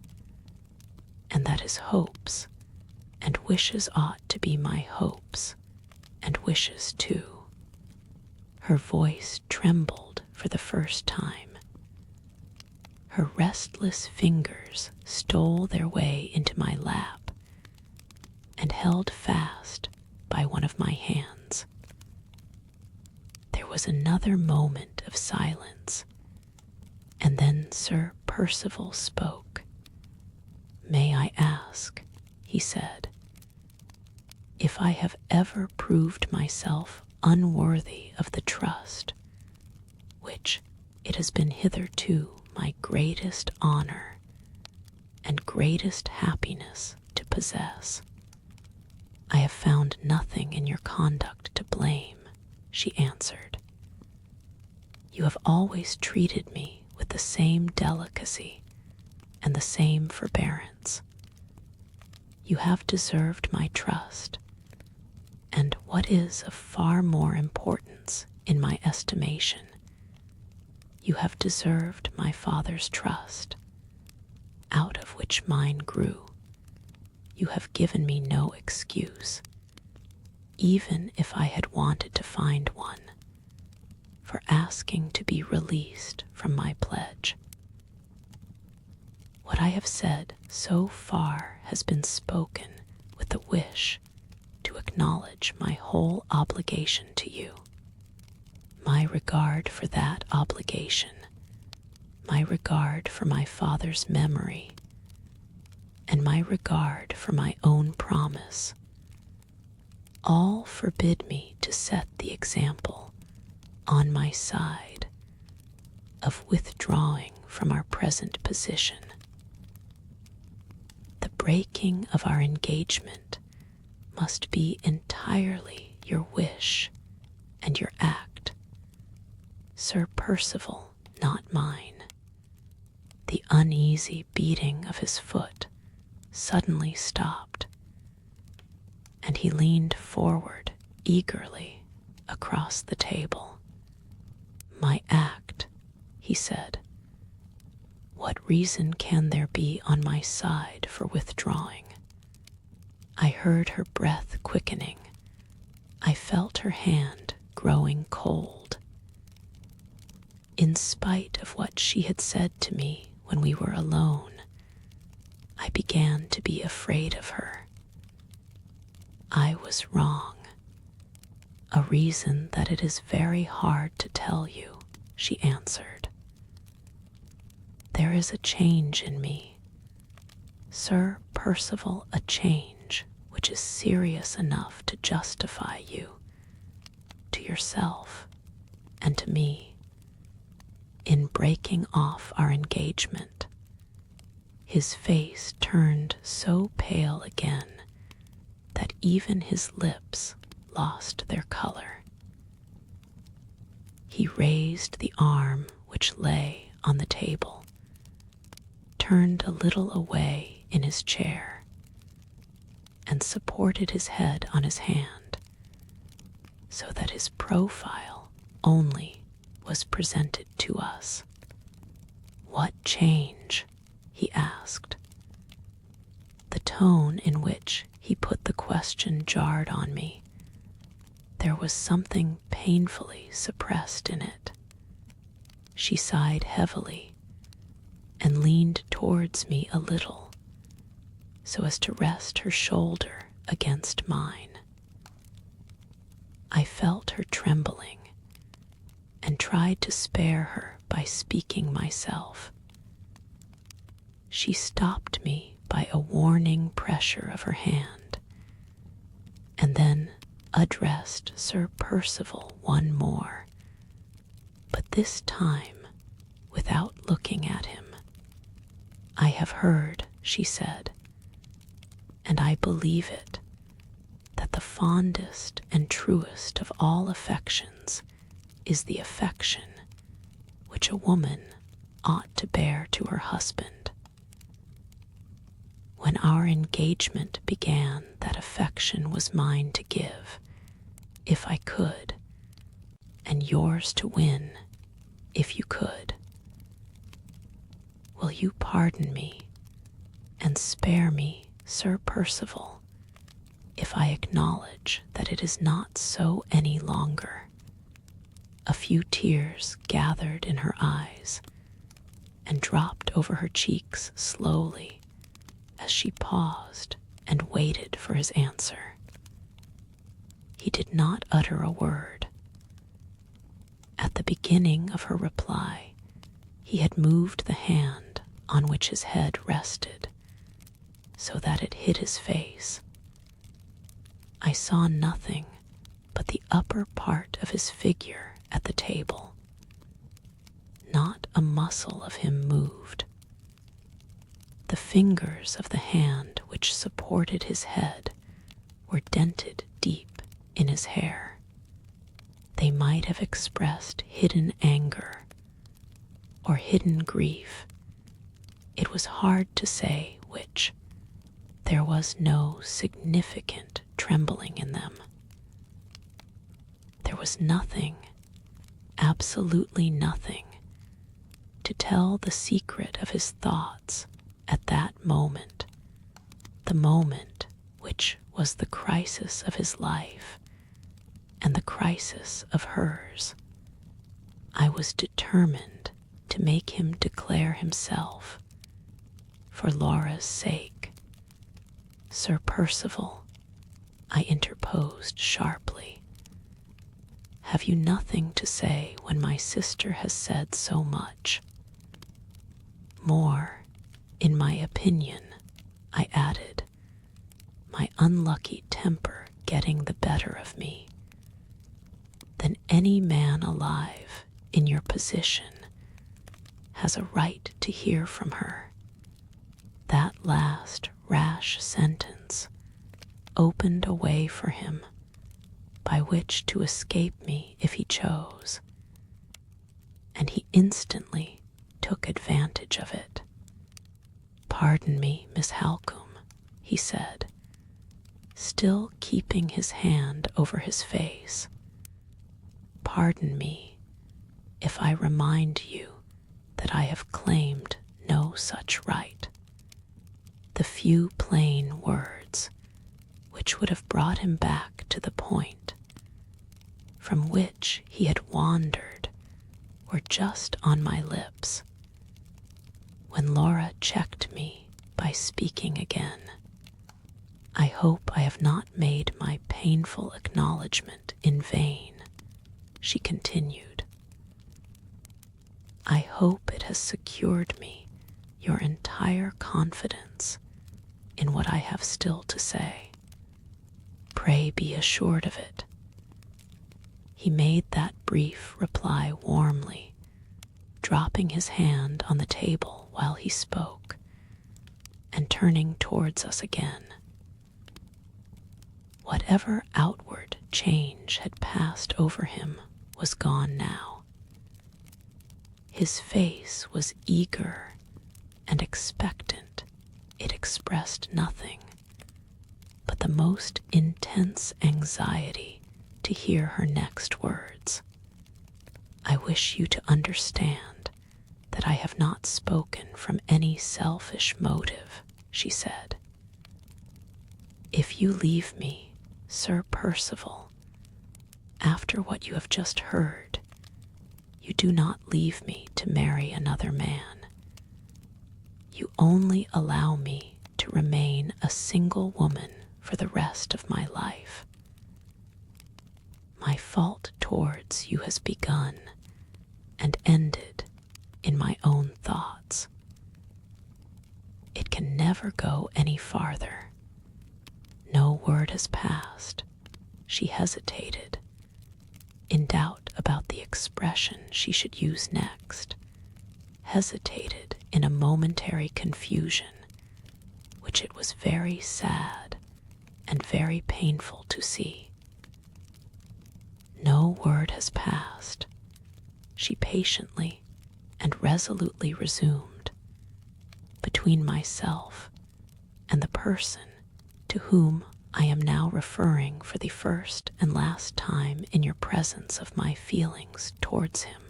and that his hopes and wishes ought to be my hopes and wishes too." Her voice trembled for the first time. Her restless fingers stole their way into my lap and held fast by one of my hands. There was another moment of silence, and then Sir Percival spoke. "May I ask," he said, "if I have ever proved myself unworthy of the trust which it has been hitherto my greatest honor and greatest happiness to possess?" "I have found nothing in your conduct to blame," she answered. "You have always treated me with the same delicacy and the same forbearance. You have deserved my trust, and what is of far more importance in my estimation, You have deserved my father's trust, out of which mine grew. You have given me no excuse, even if I had wanted to find one, for asking to be released from my pledge. What I have said so far has been spoken with the wish to acknowledge my whole obligation to you, my regard for that obligation, my regard for my father's memory, and my regard for my own promise, all forbid me to set the example on my side of withdrawing from our present position. The breaking of our engagement must be entirely your wish and your act, Sir Percival, not mine. The uneasy beating of his foot suddenly stopped, and he leaned forward eagerly across the table. My act, he said. What reason can there be on my side for withdrawing? I heard her breath quickening. I felt her hand growing cold. In spite of what she had said to me when we were alone, I began to be afraid of her. I was wrong. A reason that it is very hard to tell you, she answered. There is a change in me, Sir Percival, a change which is serious enough to justify you, to yourself, and to me, in breaking off our engagement. His face turned so pale again that even his lips lost their color. He raised the arm which lay on the table, turned a little away in his chair, and supported his head on his hand, so that his profile only was presented to us. What change? He asked. The tone in which he put the question jarred on me. There was something painfully suppressed in it. She sighed heavily and leaned towards me a little, so as to rest her shoulder against mine. I felt her trembling and tried to spare her by speaking myself. She stopped me by a warning pressure of her hand, and then addressed Sir Percival one more, but this time without looking at him. I have heard, she said, and I believe it, that the fondest and truest of all affections is the affection which a woman ought to bear to her husband. When our engagement began, that affection was mine to give, if I could, and yours to win, if you could. Will you pardon me and spare me, Sir Percival, if I acknowledge that it is not so any longer? A few tears gathered in her eyes and dropped over her cheeks slowly as she paused and waited for his answer. He did not utter a word. At the beginning of her reply, he had moved the hand on which his head rested, so that it hid his face. I saw nothing but the upper part of his figure at the table. Not a muscle of him moved. The fingers of the hand which supported his head were dented deep in his hair. They might have expressed hidden anger or hidden grief. It was hard to say which. There was no significant trembling in them. There was nothing, absolutely nothing, to tell the secret of his thoughts at that moment, the moment which was the crisis of his life and the crisis of hers. I was determined to make him declare himself, for Laura's sake. Sir Percival, I interposed sharply, have you nothing to say when my sister has said so much? More, in my opinion, I added, my unlucky temper getting the better of me, than any man alive in your position has a right to hear from her. That last rash sentence opened a way for him by which to escape me if he chose, and he instantly took advantage of it. Pardon me, Miss Halcombe, he said, still keeping his hand over his face. Pardon me if I remind you that I have claimed no such right. The few plain words which would have brought him back to the point from which he had wandered were just on my lips when Laura checked me by speaking again. I hope I have not made my painful acknowledgment in vain, she continued. I hope it has secured me your entire confidence in what I have still to say. Pray be assured of it. He made that brief reply warmly, dropping his hand on the table while he spoke, and turning towards us again. Whatever outward change had passed over him was gone now. His face was eager and expectant. It expressed nothing but the most intense anxiety to hear her next words. I wish you to understand that I have not spoken from any selfish motive, she said. If you leave me, Sir Percival, after what you have just heard, you do not leave me to marry another man. You only allow me to remain a single woman for the rest of my life. My fault towards you has begun and ended in my own thoughts. It can never go any farther. No word has passed. She hesitated, in doubt about the expression she should use next, hesitated in a momentary confusion, which it was very sad and very painful to see. No word has passed, she patiently and resolutely resumed. Between myself and the person to whom I am now referring for the first and last time in your presence of my feelings towards him,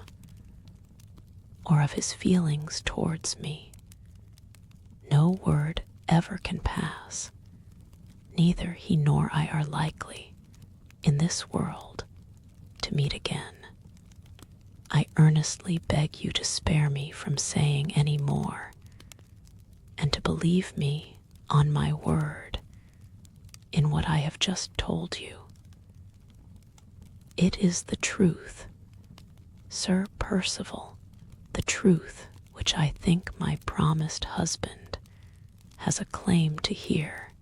or of his feelings towards me, no word ever can pass. Neither he nor I are likely, in this world, to meet again. I earnestly beg you to spare me from saying any more, and to believe me on my word in what I have just told you. It is the truth, Sir Percival, the truth which I think my promised husband has a claim to hear,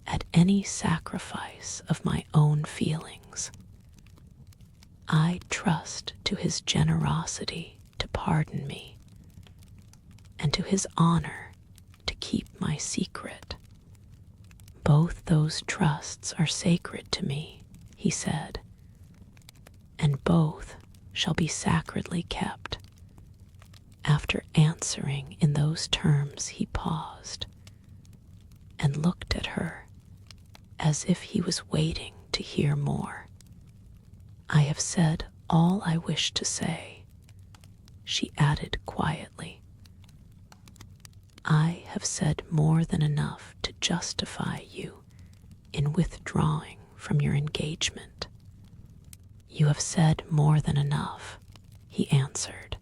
at any sacrifice of my own feelings. I trust to his generosity to pardon me, and to his honor to keep my secret. Both those trusts are sacred to me, he said, and both shall be sacredly kept. After answering in those terms, he paused and looked at her as if he was waiting to hear more. I have said all I wish to say. she added quietly, I have said more than enough to justify you in withdrawing from your engagement. You have said more than enough, he answered,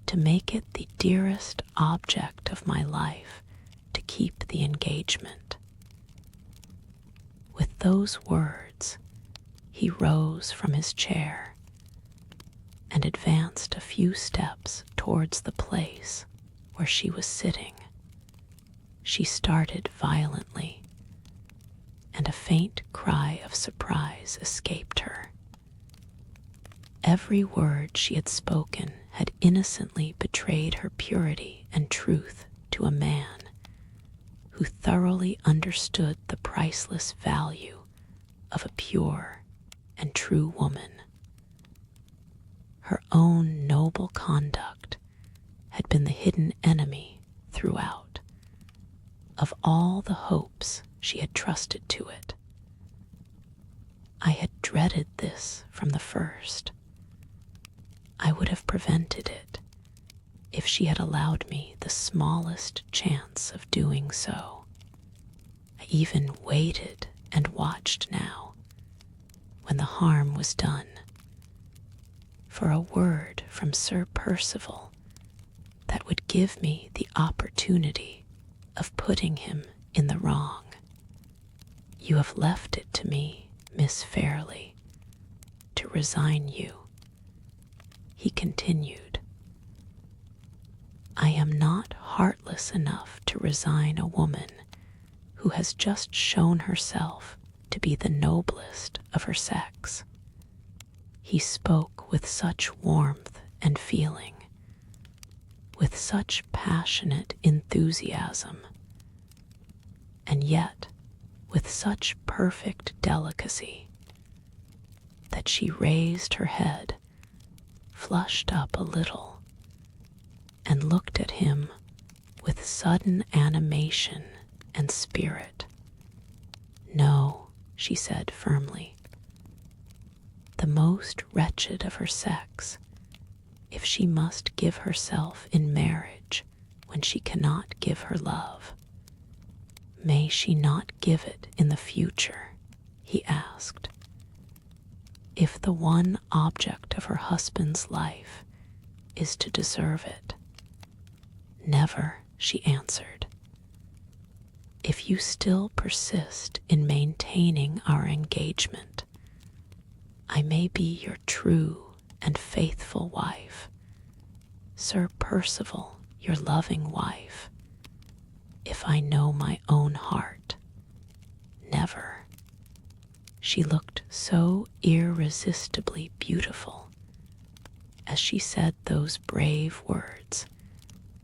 to make it the dearest object of my life to keep the engagement. With those words, he rose from his chair and advanced a few steps towards the place where she was sitting. She started violently, and a faint cry of surprise escaped her. Every word she had spoken had innocently betrayed her purity and truth to a man who thoroughly understood the priceless value of a pure and true woman. Her own noble conduct had been the hidden enemy throughout of all the hopes she had trusted to it. I had dreaded this from the first. I would have prevented it if she had allowed me the smallest chance of doing so. I even waited and watched now, when the harm was done, for a word from Sir Percival that would give me the opportunity of putting him in the wrong. You have left it to me, Miss Fairley, to resign you, he continued. I am not heartless enough to resign a woman who has just shown herself to be the noblest of her sex. He spoke with such warmth and feeling, with such passionate enthusiasm, and yet with such perfect delicacy, that she raised her head, flushed up a little, and looked at him with sudden animation and spirit. No, she said firmly. The most wretched of her sex, if she must give herself in marriage when she cannot give her love, may she not give it in the future, he asked. If the one object of her husband's life is to deserve it. Never, she answered. If you still persist in maintaining our engagement, I may be your true and faithful wife, Sir Percival, your loving wife, if I know my own heart. Never. She looked so irresistibly beautiful as she said those brave words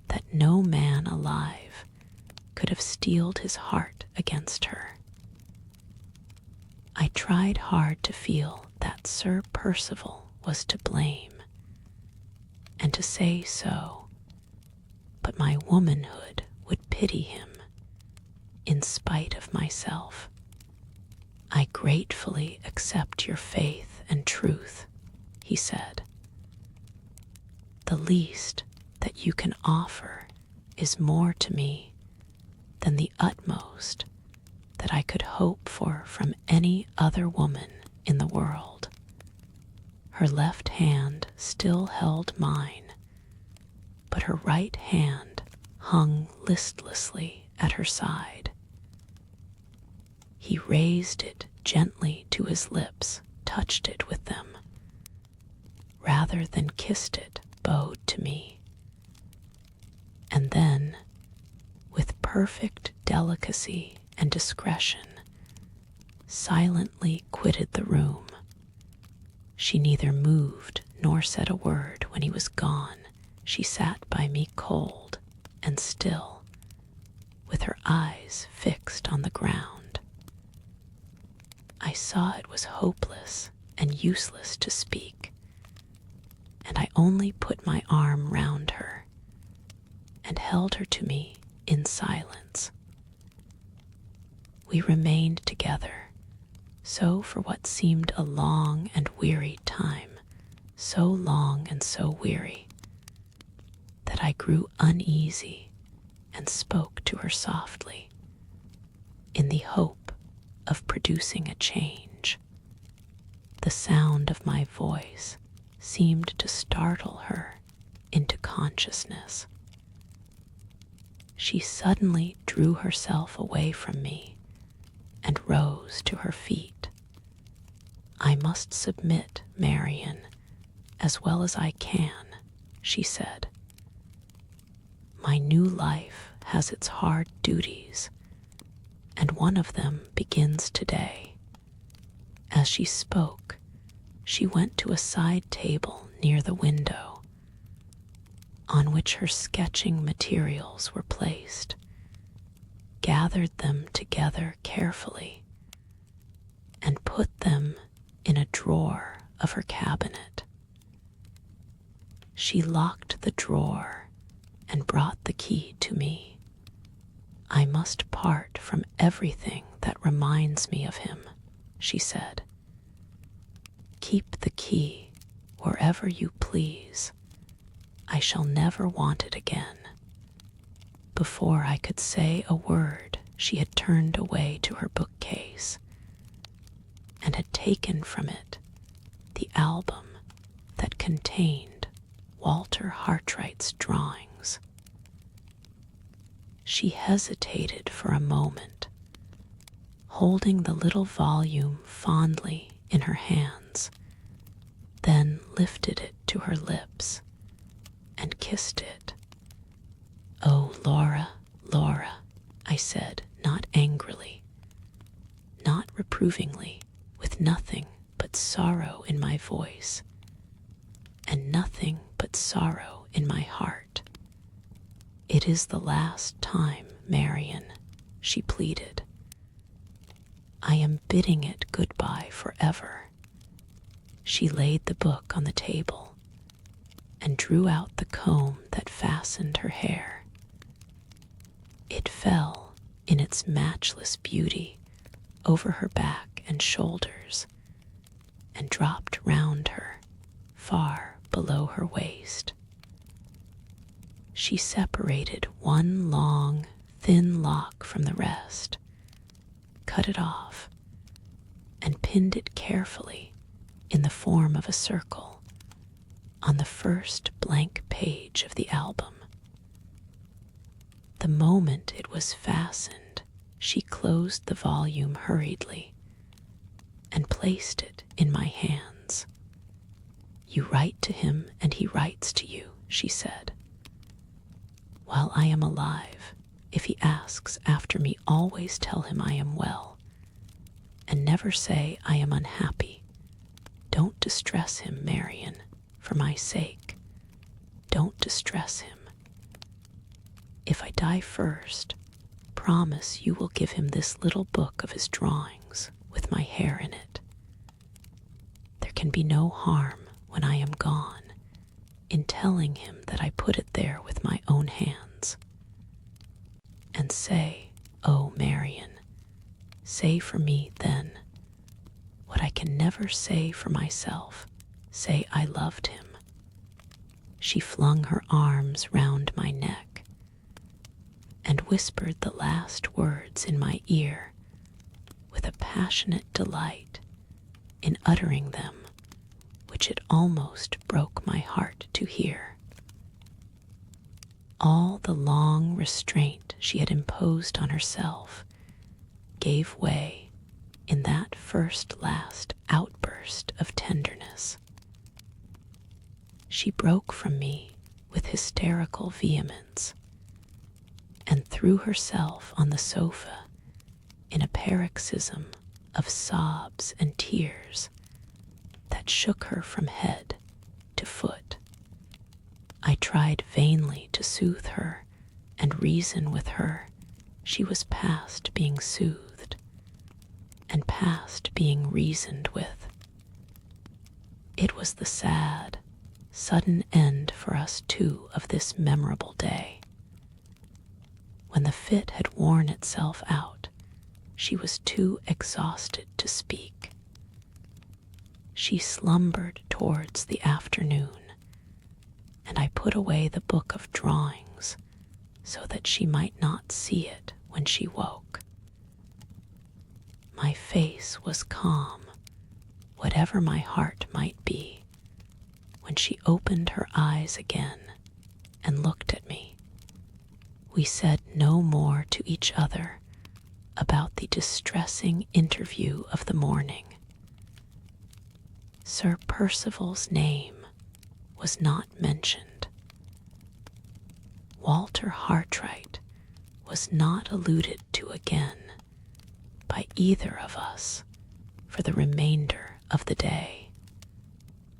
that no man alive could have steeled his heart against her. I tried hard to feel that Sir Percival was to blame, and to say so, but my womanhood would pity him in spite of myself. I gratefully accept your faith and truth, he said. The least that you can offer is more to me than the utmost that I could hope for from any other woman in the world. Her left hand still held mine, but her right hand hung listlessly at her side. He raised it gently to his lips, touched it with them, rather than kissed it, bowed to me, and then, with perfect delicacy and discretion, silently quitted the room. She neither moved nor said a word when he was gone. She sat by me cold and still, with her eyes fixed on the ground. I saw it was hopeless and useless to speak, and I only put my arm round her and held her to me in silence. We remained together, so for what seemed a long and weary time, so long and so weary, But I grew uneasy and spoke to her softly, in the hope of producing a change. The sound of my voice seemed to startle her into consciousness. She suddenly drew herself away from me and rose to her feet. "I must submit, Marian, as well as I can," she said. "My new life has its hard duties, and one of them begins today." As she spoke, she went to a side table near the window, on which her sketching materials were placed, gathered them together carefully, and put them in a drawer of her cabinet. She locked the drawer and brought the key to me. "I must part from everything that reminds me of him," she said. "Keep the key wherever you please. I shall never want it again." Before I could say a word, she had turned away to her bookcase and had taken from it the album that contained Walter Hartright's drawings. She hesitated for a moment, holding the little volume fondly in her hands, then lifted it to her lips and kissed it. "Oh, Laura, Laura," I said, not angrily, not reprovingly, with nothing but sorrow in my voice, and nothing but sorrow in my heart. "It is the last time, Marian," she pleaded. "I am bidding it goodbye forever." She laid the book on the table and drew out the comb that fastened her hair. It fell in its matchless beauty over her back and shoulders and dropped round her far below her waist. She separated one long, thin lock from the rest, cut it off, and pinned it carefully in the form of a circle on the first blank page of the album. The moment it was fastened, she closed the volume hurriedly and placed it in my hands. "You write to him and he writes to you," she said. "While I am alive, if he asks after me, always tell him I am well, and never say I am unhappy. Don't distress him, Marian, for my sake. Don't distress him. If I die first, promise you will give him this little book of his drawings with my hair in it. There can be no harm when I am gone in telling him that I put it there with my own hands. And say, oh, Marian, say for me then what I can never say for myself. Say I loved him." She flung her arms round my neck and whispered the last words in my ear with a passionate delight in uttering them, which it almost broke my heart to hear. All the long restraint she had imposed on herself gave way in that first last outburst of tenderness. She broke from me with hysterical vehemence and threw herself on the sofa in a paroxysm of sobs and tears that shook her from head to foot. I tried vainly to soothe her and reason with her. She was past being soothed and past being reasoned with. It was the sad, sudden end for us two of this memorable day. When the fit had worn itself out, she was too exhausted to speak. She slumbered towards the afternoon, and I put away the book of drawings so that she might not see it when she woke. My face was calm, whatever my heart might be, when she opened her eyes again and looked at me. We said no more to each other about the distressing interview of the morning. Sir Percival's name was not mentioned. Walter Hartwright was not alluded to again by either of us for the remainder of the day.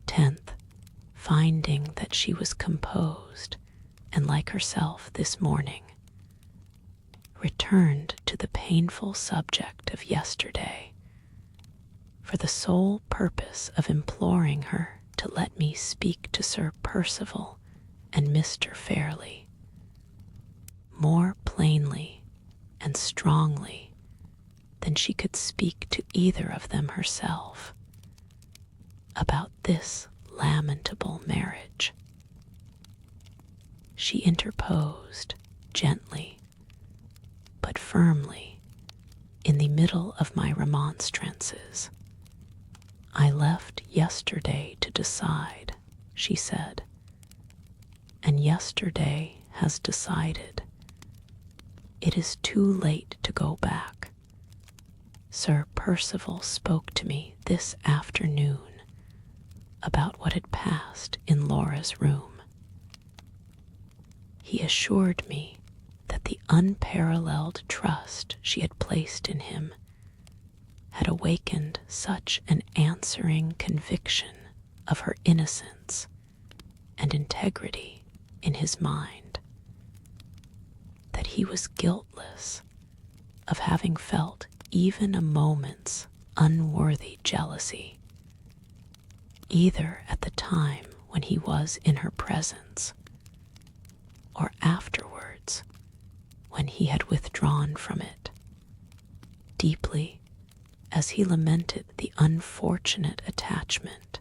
10th, finding that she was composed and like herself this morning, returned to the painful subject of yesterday for the sole purpose of imploring her to let me speak to Sir Percival and Mr. Fairley more plainly and strongly than she could speak to either of them herself about this lamentable marriage. She interposed gently but firmly in the middle of my remonstrances. I left yesterday to decide, she said, and yesterday has decided. It is too late to go back. Sir Percival spoke to me this afternoon about what had passed in Laura's room. He assured me that the unparalleled trust she had placed in him had awakened such an answering conviction of her innocence and integrity in his mind that he was guiltless of having felt even a moment's unworthy jealousy, either at the time when he was in her presence or afterwards when he had withdrawn from it, deeply as he lamented the unfortunate attachment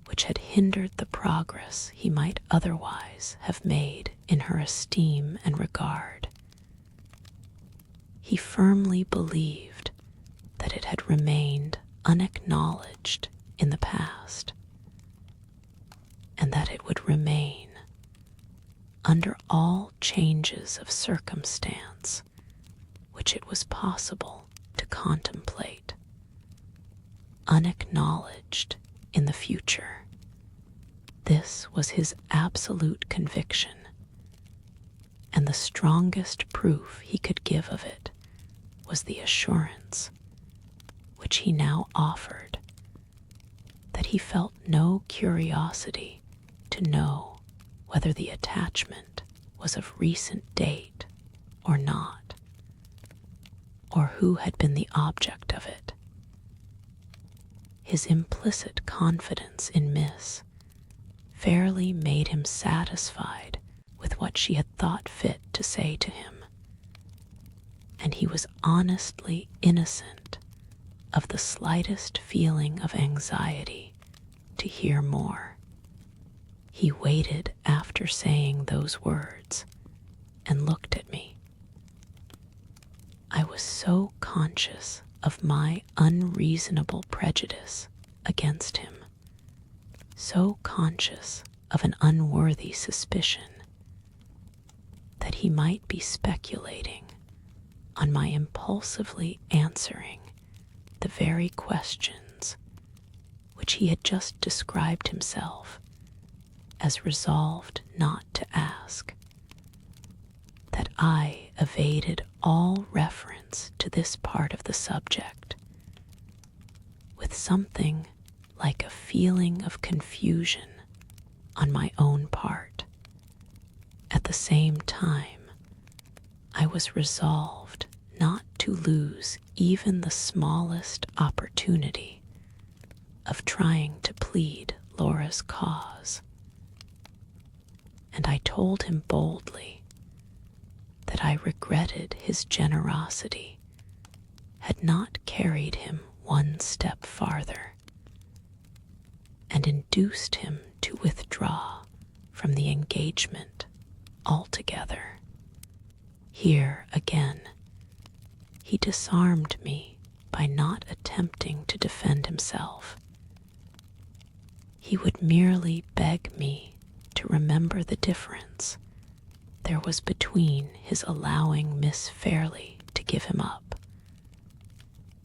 which had hindered the progress he might otherwise have made in her esteem and regard. He firmly believed that it had remained unacknowledged in the past, and that it would remain, under all changes of circumstance which it was possible to contemplate, unacknowledged in the future. This was his absolute conviction, and the strongest proof he could give of it was the assurance which he now offered that he felt no curiosity to know whether the attachment was of recent date or not, or who had been the object of it. His implicit confidence in Miss fairly made him satisfied with what she had thought fit to say to him, and he was honestly innocent of the slightest feeling of anxiety to hear more. He waited after saying those words and looked at me. I was so conscious of my unreasonable prejudice against him, so conscious of an unworthy suspicion, that he might be speculating on my impulsively answering the very questions which he had just described himself as resolved not to ask, that I evaded all reference to this part of the subject with something like a feeling of confusion on my own part. At the same time, I was resolved not to lose even the smallest opportunity of trying to plead Laura's cause, and I told him boldly that I regretted his generosity had not carried him one step farther, and induced him to withdraw from the engagement altogether. Here again, he disarmed me by not attempting to defend himself. He would merely beg me to remember the difference there was between his allowing Miss Fairley to give him up,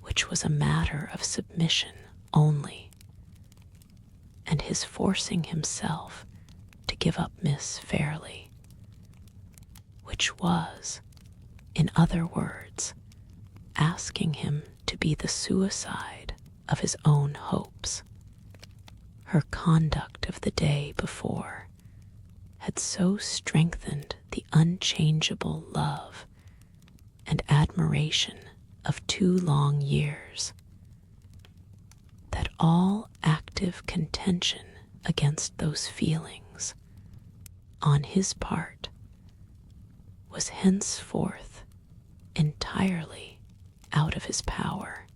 which was a matter of submission only, and his forcing himself to give up Miss Fairley, which was, in other words, asking him to be the suicide of his own hopes. Her conduct of the day before had so strengthened the unchangeable love and admiration of 2 long years that all active contention against those feelings on his part was henceforth entirely out of his power.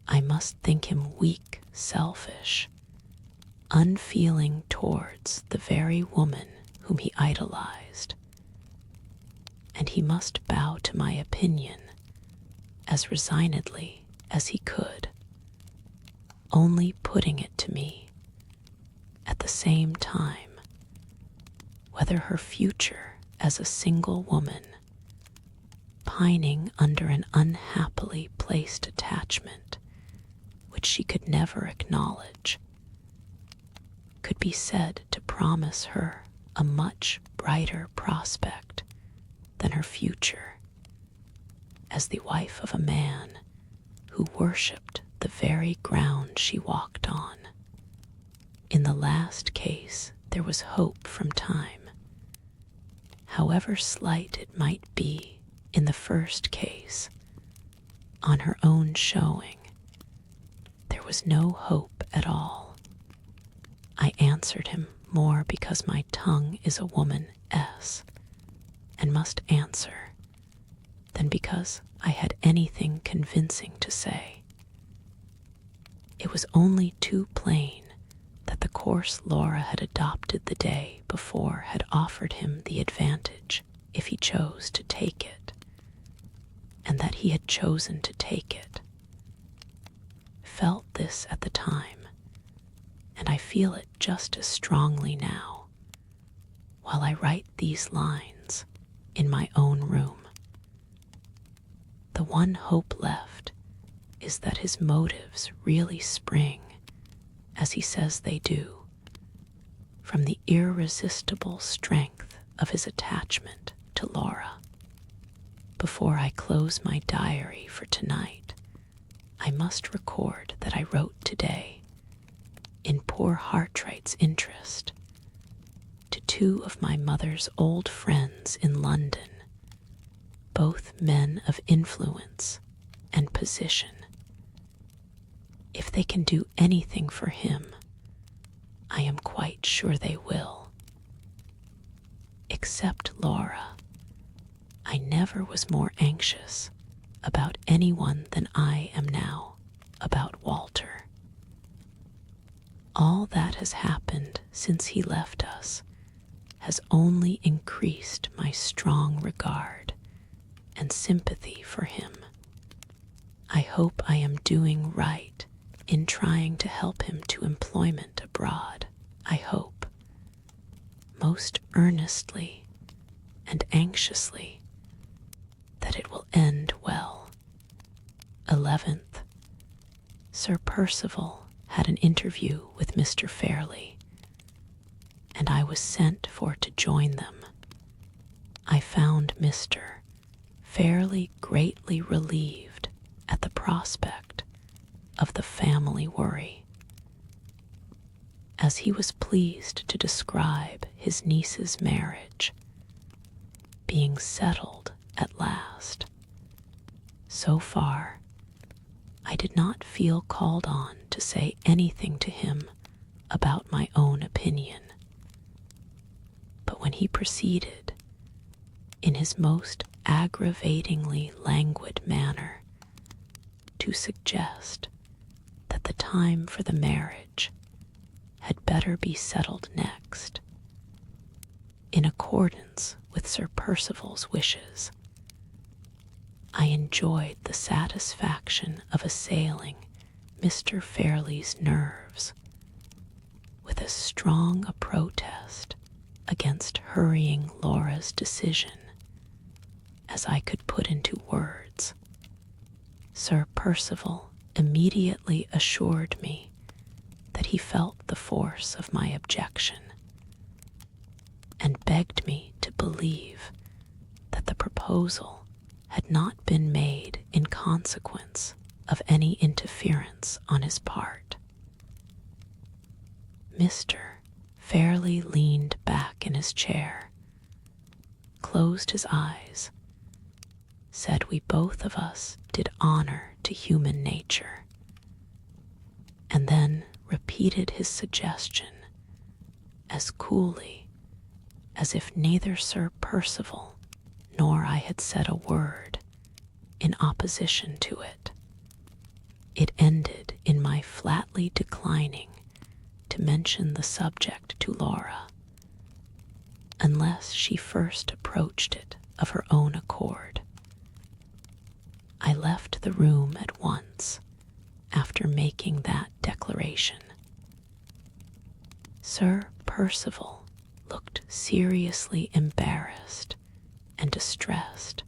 I must think him weak, selfish, unfeeling towards the very woman whom he idolized, and he must bow to my opinion as resignedly as he could, only putting it to me at the same time whether her future as a single woman, pining under an unhappily placed attachment which she could never acknowledge, could be said to promise her a much brighter prospect than her future as the wife of a man who worshipped the very ground she walked on. In the last case, there was hope from time. However slight it might be in the first case, on her own showing, there was no hope at all. I answered him more because my tongue is a woman and must answer, than because I had anything convincing to say. It was only too plain that the course Laura had adopted the day before had offered him the advantage if he chose to take it, and that he had chosen to take it. Felt this at the time, and I feel it just as strongly now, while I write these lines in my own room. The one hope left is that his motives really spring, as he says they do, from the irresistible strength of his attachment to Laura. Before I close my diary for tonight, I must record that I wrote today, in poor Hartright's interest, to 2 of my mother's old friends in London, both men of influence and position. If they can do anything for him, I am quite sure they will. Except Laura, I never was more anxious about anyone than I am now about Walter. All that has happened since he left us has only increased my strong regard and sympathy for him. I hope I am doing right in trying to help him to employment abroad. I hope, most earnestly and anxiously, that it will end well. 11th, Sir Percival had an interview with Mr. Fairley, and I was sent for to join them. I found Mr. Fairley greatly relieved at the prospect of the family worry, as he was pleased to describe his niece's marriage being settled at last. So far, I did not feel called on to say anything to him about my own opinion. But when he proceeded, in his most aggravatingly languid manner, to suggest that the time for the marriage had better be settled next, in accordance with Sir Percival's wishes. I enjoyed the satisfaction of assailing Mr. Fairlie's nerves with as strong a protest against hurrying Laura's decision as I could put into words. Sir Percival immediately assured me that he felt the force of my objection, and begged me to believe that the proposal had not been made in consequence of any interference on his part. Mr. Fairlie leaned back in his chair, closed his eyes, said we both of us did honor to human nature, and then repeated his suggestion as coolly as if neither Sir Percival nor I had said a word in opposition to it. It ended in my flatly declining to mention the subject to Laura, unless she first approached it of her own accord. I left the room at once after making that declaration. Sir Percival looked seriously embarrassed and distressed.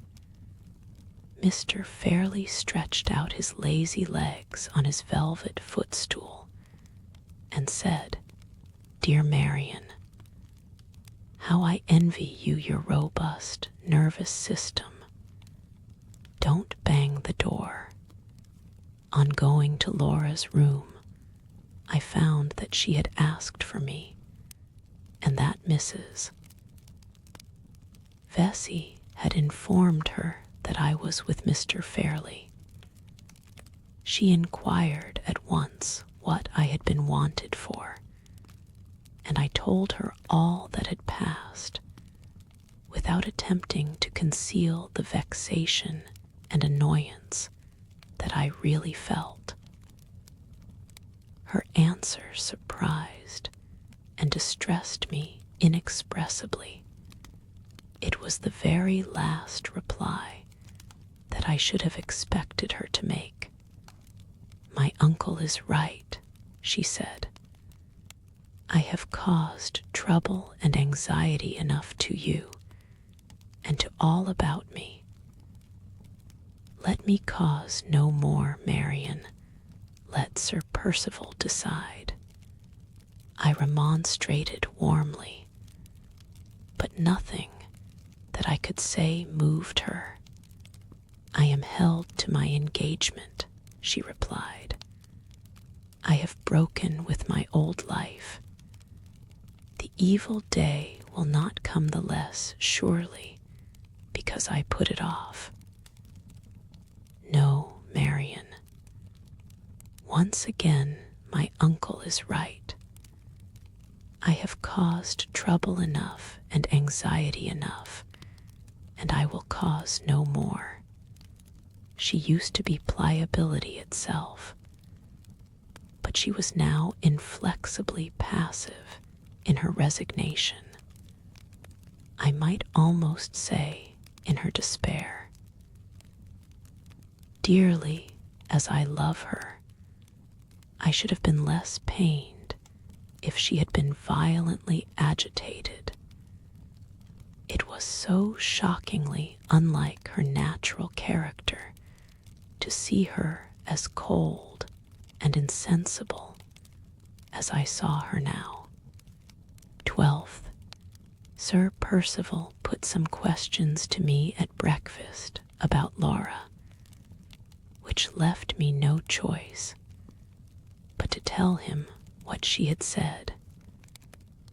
Mr. Fairlie stretched out his lazy legs on his velvet footstool and said, "Dear Marian, how I envy you your robust, nervous system. Don't bang the door." On going to Laura's room, I found that she had asked for me, and that Mrs. Vesey had informed her that I was with Mr. Fairlie. She inquired at once what I had been wanted for, and I told her all that had passed, without attempting to conceal the vexation and annoyance that I really felt. Her answer surprised and distressed me inexpressibly. It was the very last reply that I should have expected her to make. "My uncle is right," she said. "I have caused trouble and anxiety enough to you and to all about me. Let me cause no more, Marian. Let Sir Percival decide." I remonstrated warmly, but nothing that I could say moved her. "I am held to my engagement," she replied. "I have broken with my old life. The evil day will not come the less surely because I put it off. No, Marian. Once again, my uncle is right. I have caused trouble enough and anxiety enough, and I will cause no more. She used to be pliability itself, but she was now inflexibly passive in her resignation. I might almost say in her despair. Dearly as I love her, I should have been less pained if she had been violently agitated. It was so shockingly unlike her natural character to see her as cold and insensible as I saw her now. 12th. Sir Percival put some questions to me at breakfast about Laura, which left me no choice but to tell him what she had said.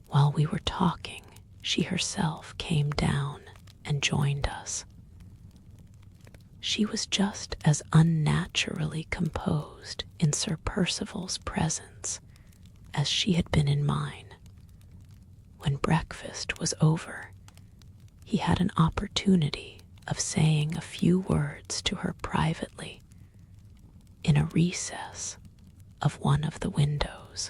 While we were talking, she herself came down and joined us. She was just as unnaturally composed in Sir Percival's presence as she had been in mine. When breakfast was over, he had an opportunity of saying a few words to her privately in a recess of one of the windows.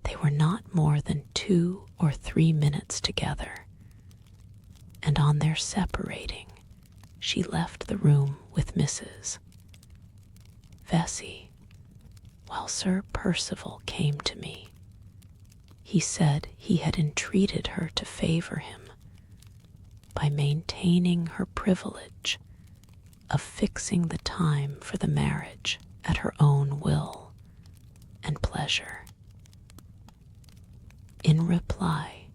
They were not more than 2 or 3 minutes together, and on their separating, she left the room with Mrs. Vesey, while Sir Percival came to me. He said he had entreated her to favor him by maintaining her privilege of fixing the time for the marriage at her own will and pleasure. In reply,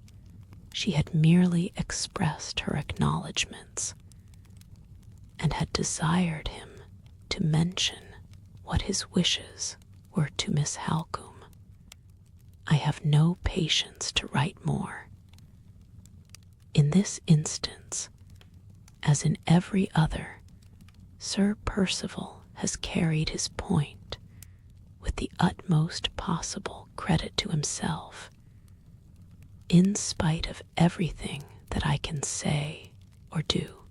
she had merely expressed her acknowledgments and had desired him to mention what his wishes were to Miss Halcombe. I have no patience to write more. In this instance, as in every other, Sir Percival has carried his point with the utmost possible credit to himself, in spite of everything that I can say or do.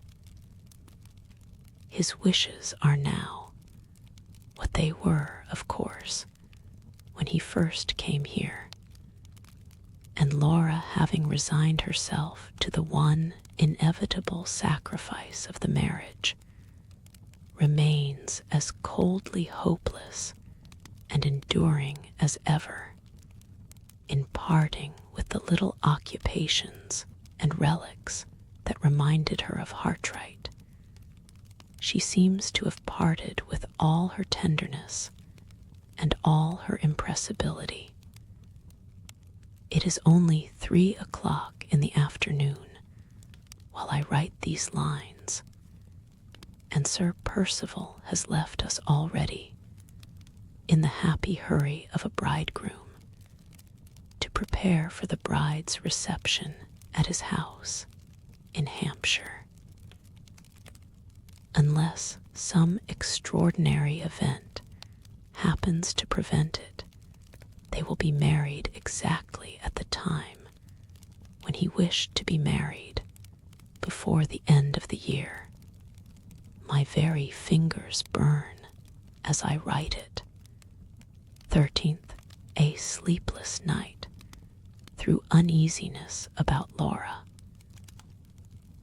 His wishes are now what they were, of course, when he first came here, and Laura, having resigned herself to the one inevitable sacrifice of the marriage, remains as coldly hopeless and enduring as ever, in parting with the little occupations and relics that reminded her of Hartright. She seems to have parted with all her tenderness and all her impressibility. It is only 3 o'clock in the afternoon while I write these lines, and Sir Percival has left us already, in the happy hurry of a bridegroom, to prepare for the bride's reception at his house in Hampshire. Unless some extraordinary event happens to prevent it, they will be married exactly at the time when he wished to be married, before the end of the year. My very fingers burn as I write it. 13th, a sleepless night, through uneasiness about Laura.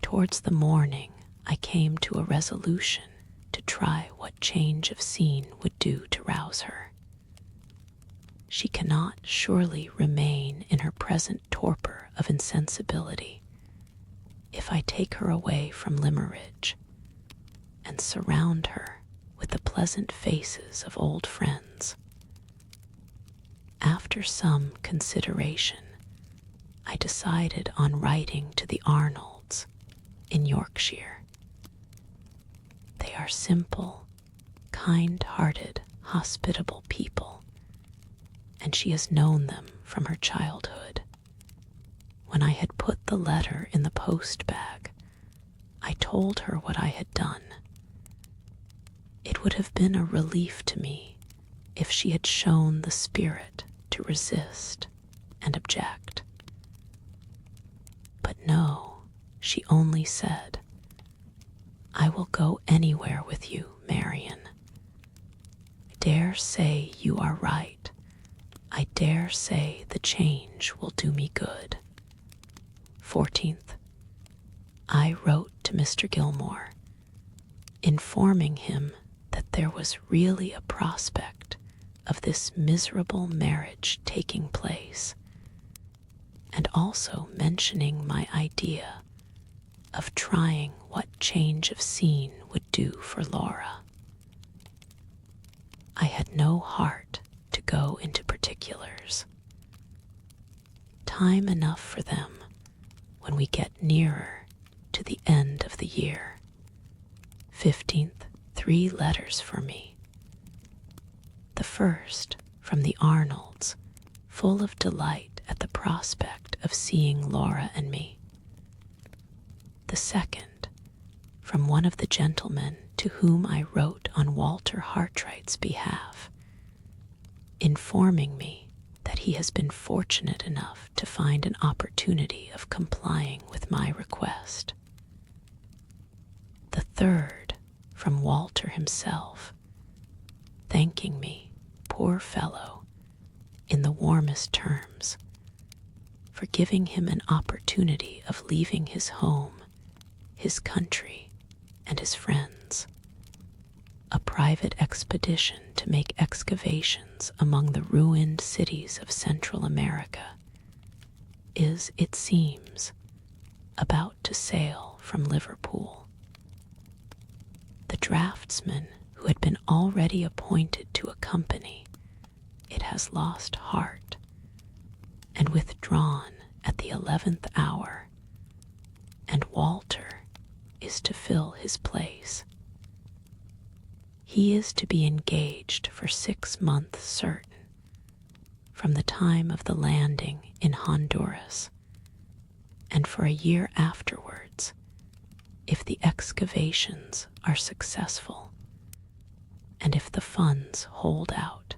Towards the morning, I came to a resolution to try what change of scene would do to rouse her. She cannot surely remain in her present torpor of insensibility if I take her away from Limmeridge and surround her with the pleasant faces of old friends. After some consideration, I decided on writing to the Arnolds in Yorkshire. They are simple, kind-hearted, hospitable people, and she has known them from her childhood. When I had put the letter in the post-bag, I told her what I had done. It would have been a relief to me if she had shown the spirit to resist and object. But no, she only said, "I will go anywhere with you, Marian. I dare say you are right. I dare say the change will do me good." 14th, I wrote to Mr. Gilmore, informing him that there was really a prospect of this miserable marriage taking place, and also mentioning my idea of trying what change of scene would do for Laura. I had no heart to go into particulars. Time enough for them when we get nearer to the end of the year. 15th, 3 letters for me. The first from the Arnolds, full of delight at the prospect of seeing Laura and me. The second from one of the gentlemen to whom I wrote on Walter Hartright's behalf, informing me that he has been fortunate enough to find an opportunity of complying with my request. The third from Walter himself, thanking me, poor fellow, in the warmest terms for giving him an opportunity of leaving his home, his country, and his friends. A private expedition to make excavations among the ruined cities of Central America is, it seems, about to sail from Liverpool. The draftsman who had been already appointed to accompany it has lost heart and withdrawn at the 11th hour, and Walter is to fill his place. He is to be engaged for 6 months certain, from the time of the landing in Honduras, and for a year afterwards, if the excavations are successful, and if the funds hold out.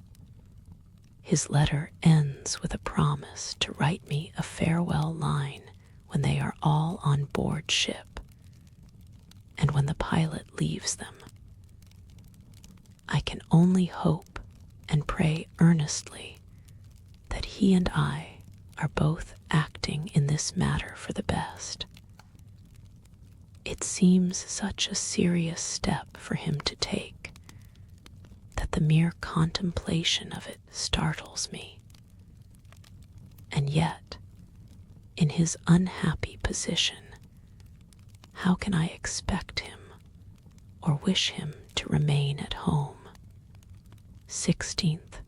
His letter ends with a promise to write me a farewell line when they are all on board ship, and when the pilot leaves them. I can only hope and pray earnestly that he and I are both acting in this matter for the best. It seems such a serious step for him to take that the mere contemplation of it startles me. And yet, in his unhappy position, how can I expect him or wish him to remain at home? 16th.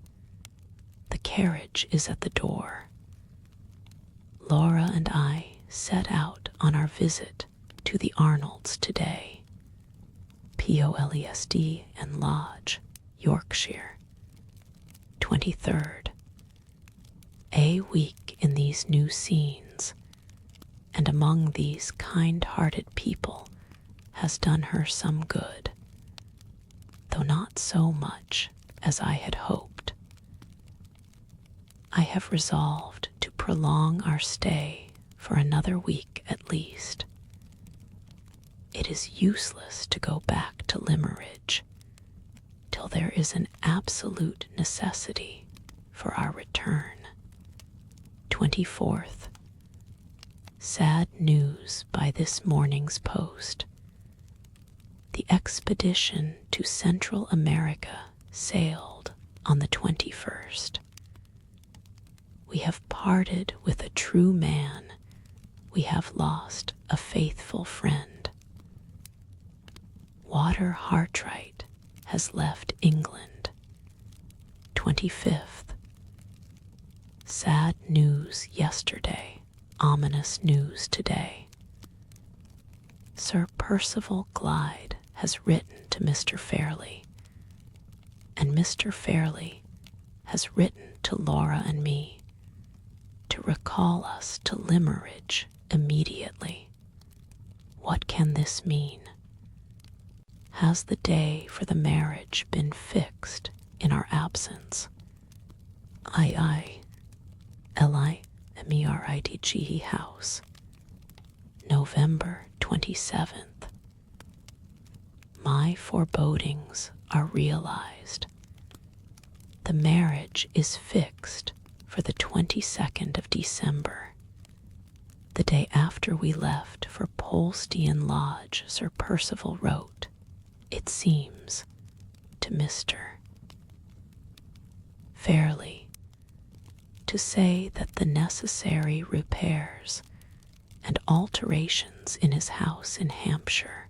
The carriage is at the door. Laura and I set out on our visit to the Arnolds today. Polesd and Lodge, Yorkshire. 23rd. A week in these new scenes, and among these kind-hearted people, has done her some good, though not so much as I had hoped. I have resolved to prolong our stay for another week at least. It is useless to go back to Limmeridge till there is an absolute necessity for our return. 24th. Sad news by this morning's post. The expedition to Central America sailed on the 21st. We have parted with a true man. We have lost a faithful friend. Walter Hartright has left England. 25th. Sad news yesterday, ominous news today. Sir Percival Glyde has written to Mr. Fairley, and Mr. Fairley has written to Laura and me to recall us to Limmeridge immediately. What can this mean? Has the day for the marriage been fixed in our absence? II, Limeridge House, November 27th. My forebodings are realized. The marriage is fixed for the 22nd of December, the day after we left for Polesdean Lodge. Sir Percival wrote, it seems, to Mr. Fairley, to say that the necessary repairs and alterations in his house in Hampshire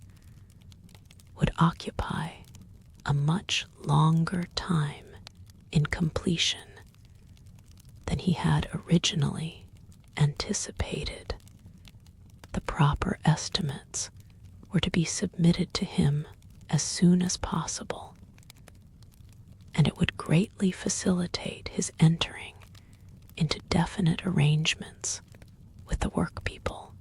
would occupy a much longer time in completion than he had originally anticipated. The proper estimates were to be submitted to him as soon as possible, and it would greatly facilitate his entering into definite arrangements with the workpeople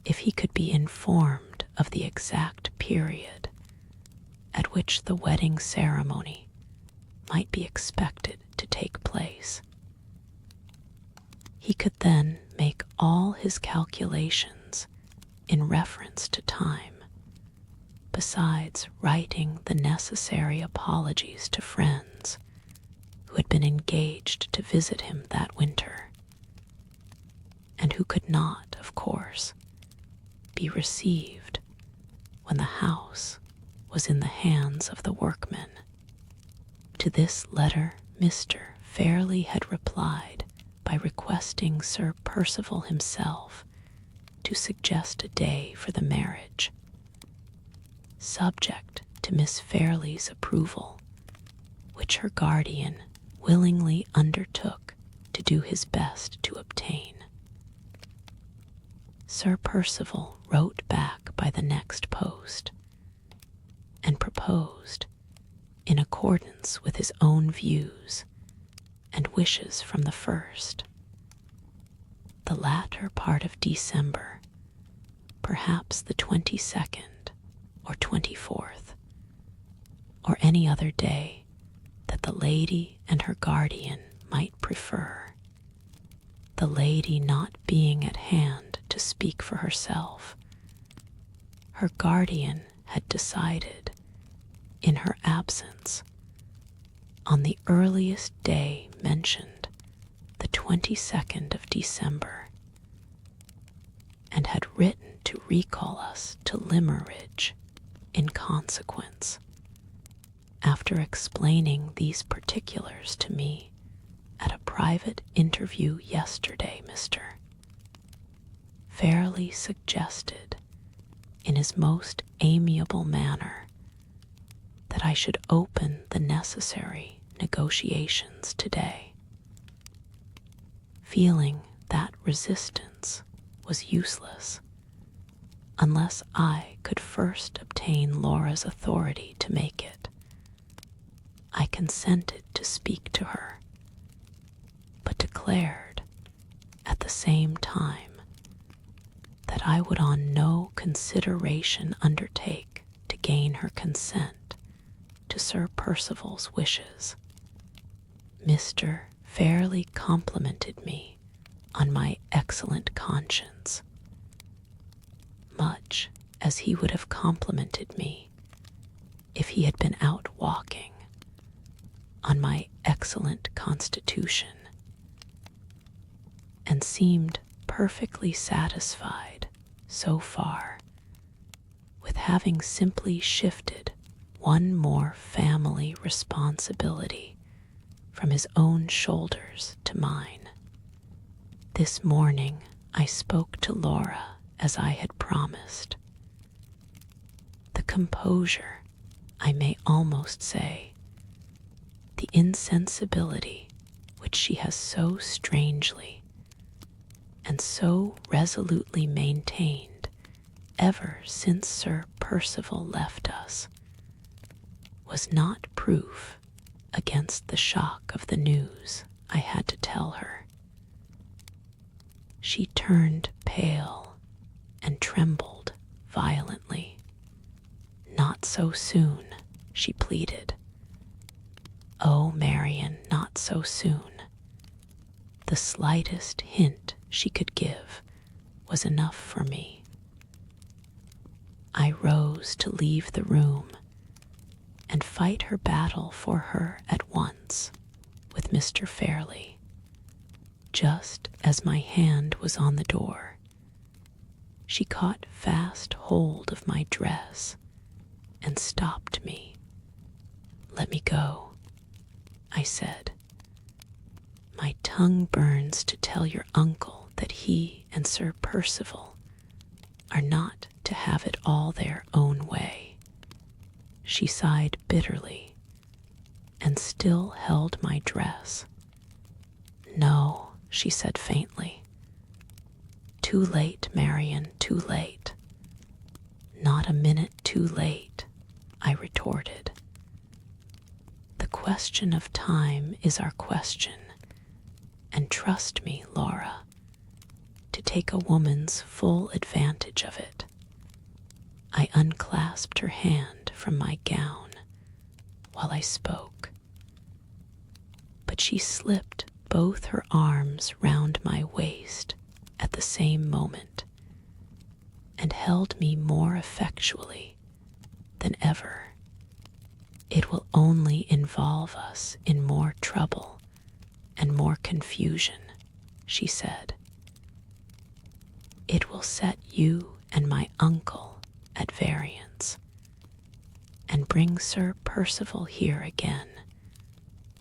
if he could be informed of the exact period at which the wedding ceremony might be expected to take place. He could then make all his calculations in reference to time, besides writing the necessary apologies to friends who had been engaged to visit him that winter, and who could not, of course, be received when the house was in the hands of the workmen. To this letter Mr. Fairley had replied by requesting Sir Percival himself to suggest a day for the marriage, subject to Miss Fairley's approval, which her guardian willingly undertook to do his best to obtain. Sir Percival wrote back by the next post, and proposed, in accordance with his own views and wishes from the first, the latter part of December, perhaps the 22nd or 24th, or any other day that the lady and her guardian might prefer, the lady not being at hand to speak for herself. Her guardian had decided, in her absence, on the earliest day mentioned, the 22nd of December, and had written to recall us to Limmeridge in consequence. After explaining these particulars to me at a private interview yesterday, Mr. Fairley suggested, in his most amiable manner, that I should open the necessary negotiations today. Feeling that resistance was useless unless I could first obtain Laura's authority to make it, I consented to speak to her, but declared at the same time that I would on no consideration undertake to gain her consent to Sir Percival's wishes. Mr. Fairley complimented me on my excellent conscience, much as he would have complimented me if he had been out walking, on my excellent constitution, and seemed perfectly satisfied, so far, with having simply shifted one more family responsibility from his own shoulders to mine. This morning I spoke to Laura as I had promised. The composure, I may almost say, the insensibility which she has so strangely and so resolutely maintained ever since Sir Percival left us, was not proof against the shock of the news I had to tell her. She turned pale and trembled violently. "Not so soon," she pleaded. "Oh, Marian, not so soon." The slightest hint she could give was enough for me. I rose to leave the room and fight her battle for her at once with Mr. Fairley. Just as my hand was on the door, she caught fast hold of my dress and stopped me. "Let me go," I said. "My tongue burns to tell your uncle that he and Sir Percival are not to have it all their own way." She sighed bitterly and still held my dress. "No," she said faintly. "Too late, Marian, too late." "Not a minute too late," I retorted. "The question of time is our question, and trust me, Laura, to take a woman's full advantage of it." I unclasped her hand from my gown while I spoke, but she slipped both her arms round my waist at the same moment and held me more effectually than ever. It will only involve us in more trouble and more confusion, she said. It will set you and my uncle at variance, and bring Sir Percival here again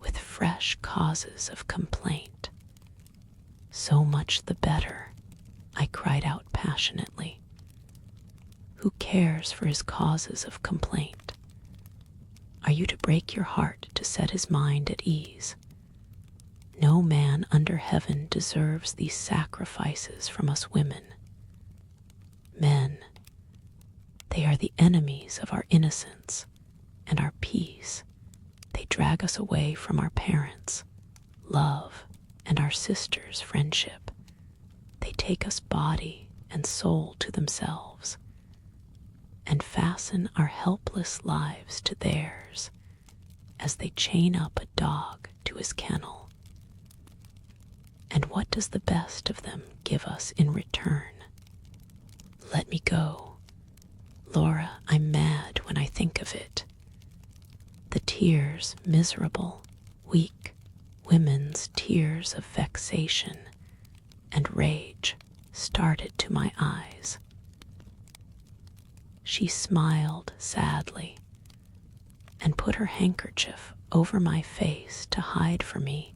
with fresh causes of complaint. So much the better, I cried out passionately. Who cares for his causes of complaint? Are you to break your heart to set his mind at ease? No man under heaven deserves these sacrifices from us women. Men, they are the enemies of our innocence and our peace. They drag us away from our parents' love and our sisters' friendship. They take us body and soul to themselves and fasten our helpless lives to theirs as they chain up a dog to his kennel. And what does the best of them give us in return? Let me go. Laura, I'm mad when I think of it. The tears, miserable, weak, women's tears of vexation and rage, started to my eyes. She smiled sadly and put her handkerchief over my face to hide from me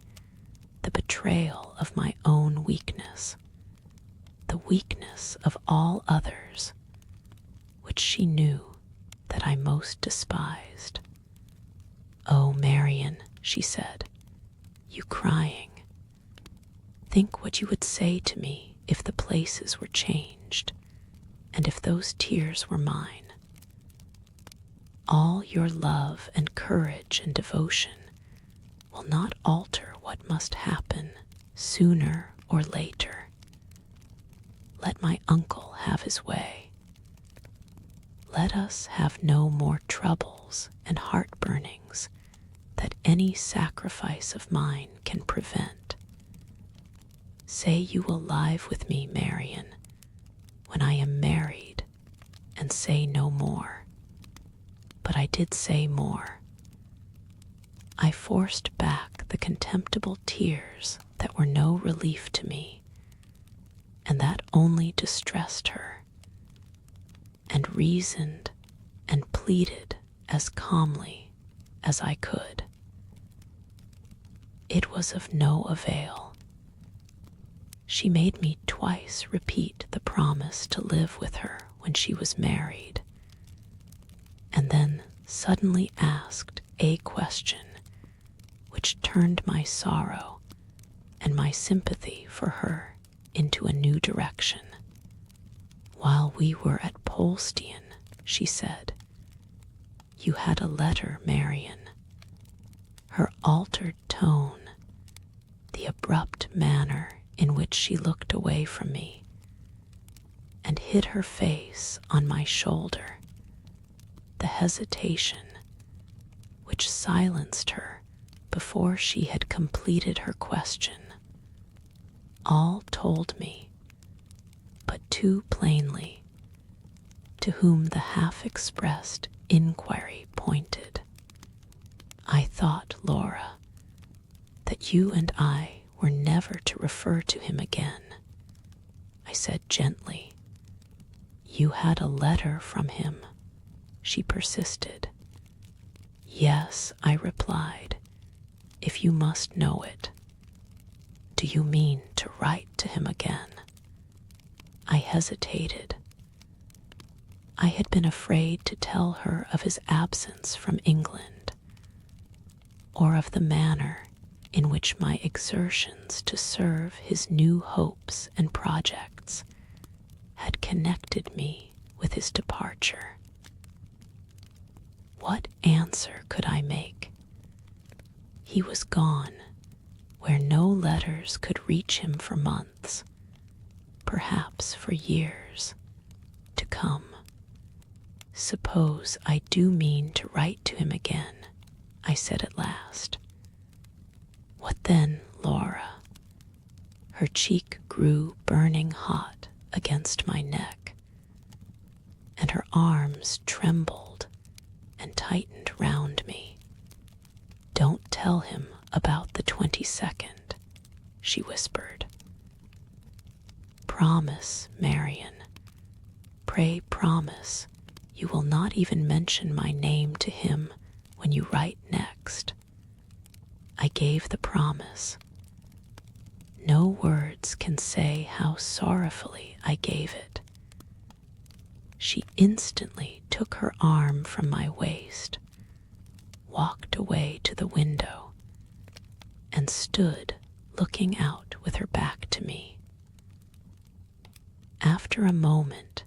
the betrayal of my own weakness, the weakness of all others, which she knew that I most despised. Oh, Marian, she said, you crying. Think what you would say to me if the places were changed, and if those tears were mine. All your love and courage and devotion will not alter what must happen sooner or later. Let my uncle have his way. Let us have no more troubles and heartburnings that any sacrifice of mine can prevent. Say you will live with me, Marian, when I am married, and say no more. But I did say more. I forced back the contemptible tears that were no relief to me, and that only distressed her, and reasoned and pleaded as calmly as I could. It was of no avail. She made me twice repeat the promise to live with her when she was married, and then suddenly asked a question which turned my sorrow and my sympathy for her into a new direction. While we were at Polstein, she said, you had a letter, Marian. Her altered tone, the abrupt manner in which she looked away from me and hid her face on my shoulder, the hesitation which silenced her before she had completed her question, all told me, but too plainly, to whom the half-expressed inquiry pointed. I thought, Laura, that you and I were never to refer to him again. I said gently. You had a letter from him, she persisted. Yes, I replied, if you must know it. Do you mean to write to him again? I hesitated. I had been afraid to tell her of his absence from England, or of the manner in which my exertions to serve his new hopes and projects had connected me with his departure. What answer could I make? He was gone, where no letters could reach him for months, perhaps for years, to come. Suppose I do mean to write to him again, I said at last. What then, Laura? Her cheek grew burning hot against my neck, and her arms trembled and tightened round me. tell him about the 22nd, she whispered. Promise, Marian. Pray promise you will not even mention my name to him when you write next. I gave the promise. No words can say how sorrowfully I gave it. She instantly took her arm from my waist, walked away to the window, and stood looking out with her back to me. After a moment,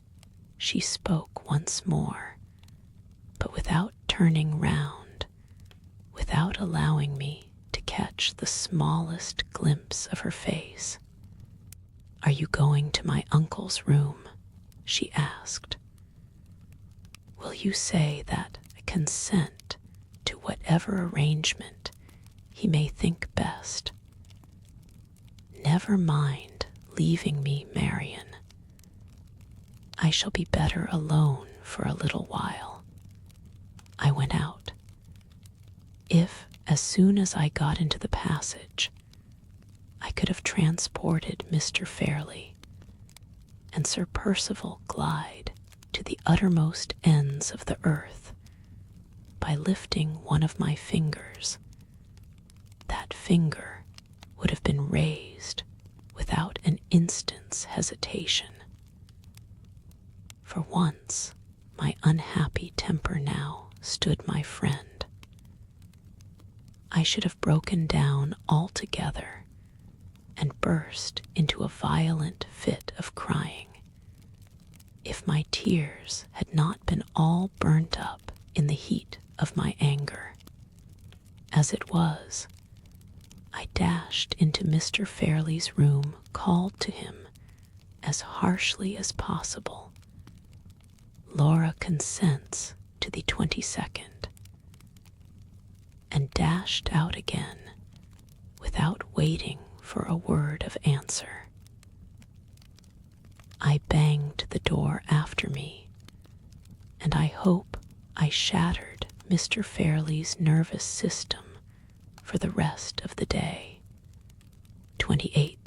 she spoke once more, but without turning round, without allowing me to catch the smallest glimpse of her face. Are you going to my uncle's room? She asked. Will you say that I consent to whatever arrangement he may think best? Never mind leaving me, Marian. I shall be better alone for a little while. I went out. If, as soon as I got into the passage, I could have transported Mr. Fairley and Sir Percival glide to the uttermost ends of the earth by lifting one of my fingers, that finger would have been raised without an instant's hesitation. For once, my unhappy temper now stood my friend. I should have broken down altogether and burst into a violent fit of crying if my tears had not been all burnt up in the heat of my anger. As it was, I dashed into Mr. Fairley's room, called to him as harshly as possible, Laura consents to the 22nd, and dashed out again without waiting for a word of answer. I banged the door after me, and I hope I shattered Mr. Fairley's nervous system for the rest of the day. 28th.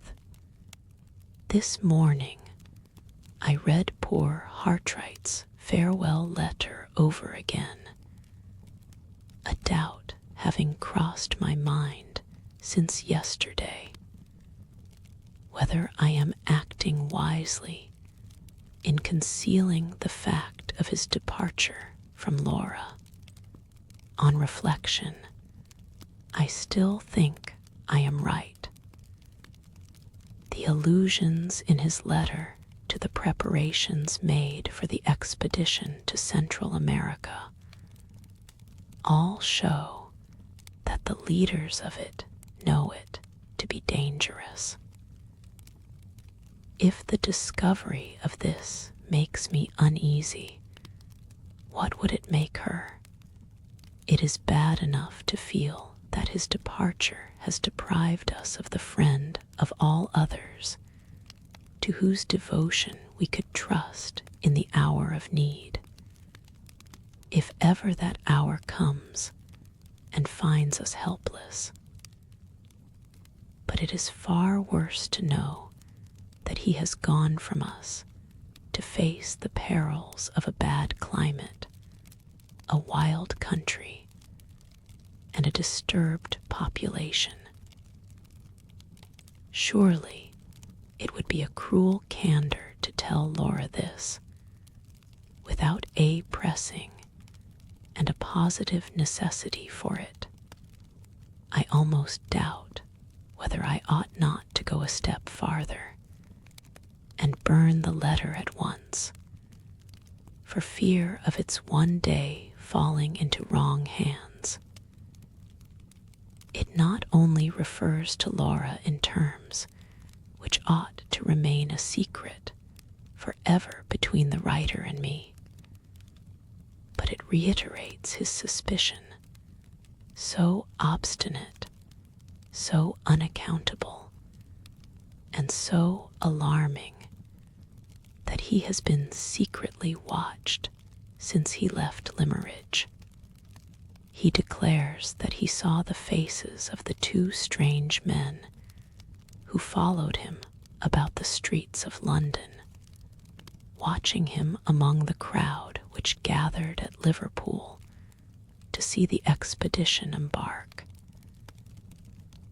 This morning I read poor Hartright's farewell letter over again, a doubt having crossed my mind since yesterday, whether I am acting wisely in concealing the fact of his departure from Laura. On reflection, I still think I am right. The allusions in his letter to the preparations made for the expedition to Central America all show that the leaders of it know it to be dangerous. If the discovery of this makes me uneasy, what would it make her? It is bad enough to feel that his departure has deprived us of the friend of all others, to whose devotion we could trust in the hour of need. If ever that hour comes and finds us helpless. But it is far worse to know that he has gone from us to face the perils of a bad climate, a wild country, and a disturbed population. Surely it would be a cruel candor to tell Laura this, without a pressing and a positive necessity for it. I almost doubt whether I ought not to go a step farther and burn the letter at once, for fear of its one day falling into wrong hands. It not only refers to Laura in terms which ought to remain a secret forever between the writer and me, but it reiterates his suspicion, so obstinate, so unaccountable, and so alarming, that he has been secretly watched since he left Limmeridge. He declares that he saw the faces of the two strange men who followed him about the streets of London, watching him among the crowd which gathered at Liverpool to see the expedition embark.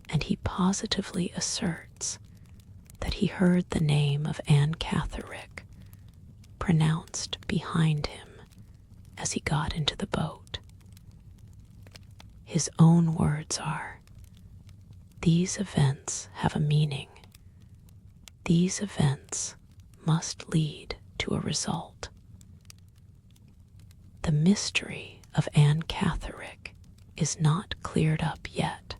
And he positively asserts that he heard the name of Anne Catterick pronounced behind him as he got into the boat. His own words are, "These events have a meaning. These events must lead to a result." The mystery of Anne Catterick is not cleared up yet.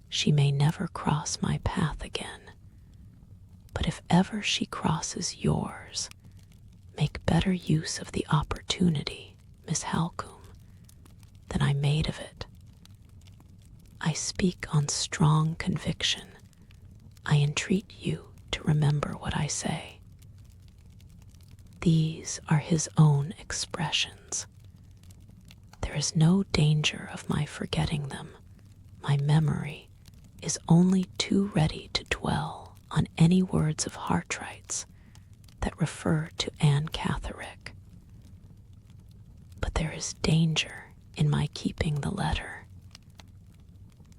She may never cross my path again, but if ever she crosses yours, make better use of the opportunity, Miss Halcombe, than I made of it. I speak on strong conviction. I entreat you to remember what I say. These are his own expressions. There is no danger of my forgetting them. My memory is only too ready to dwell on any words of Hartright's that refer to Anne Catterick. But there is danger in my keeping the letter.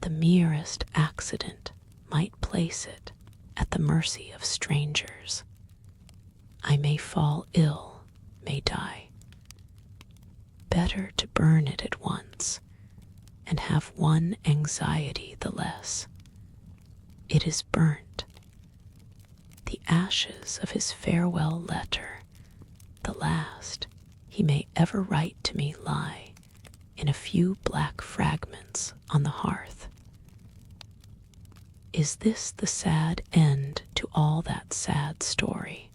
The merest accident might place it at the mercy of strangers. I may fall ill, may die. Better to burn it at once and have one anxiety the less. It is burnt. The ashes of his farewell letter, the last he may ever write to me, lie in a few black fragments on the hearth. Is this the sad end to all that sad story?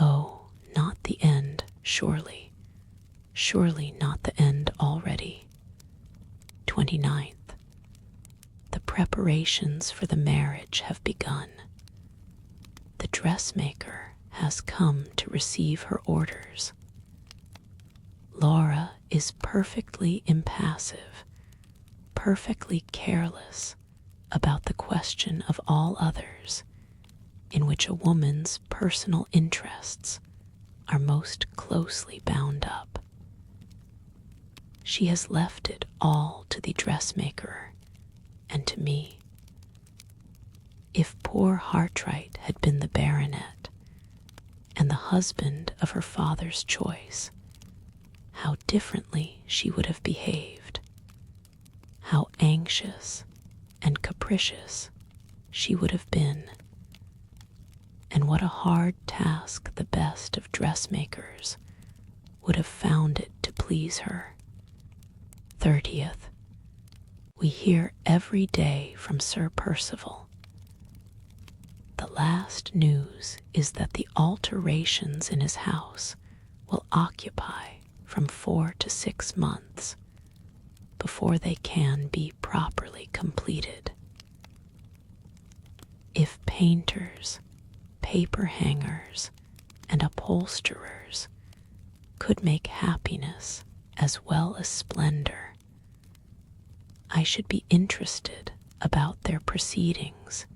Oh, not the end, surely. Surely not the end already. 29th. The preparations for the marriage have begun. The dressmaker has come to receive her orders. Laura is perfectly impassive, perfectly careless about the question of all others in which a woman's personal interests are most closely bound up. She has left it all to the dressmaker and to me. If poor Hartright had been the baronet and the husband of her father's choice, how differently she would have behaved, how anxious and capricious she would have been, and what a hard task the best of dressmakers would have found it to please her. 30th. We hear every day from Sir Percival. The last news is that the alterations in his house will occupy from 4 to 6 months before they can be properly completed. If painters, paper hangers, and upholsterers could make happiness as well as splendor, I should be interested about their proceedings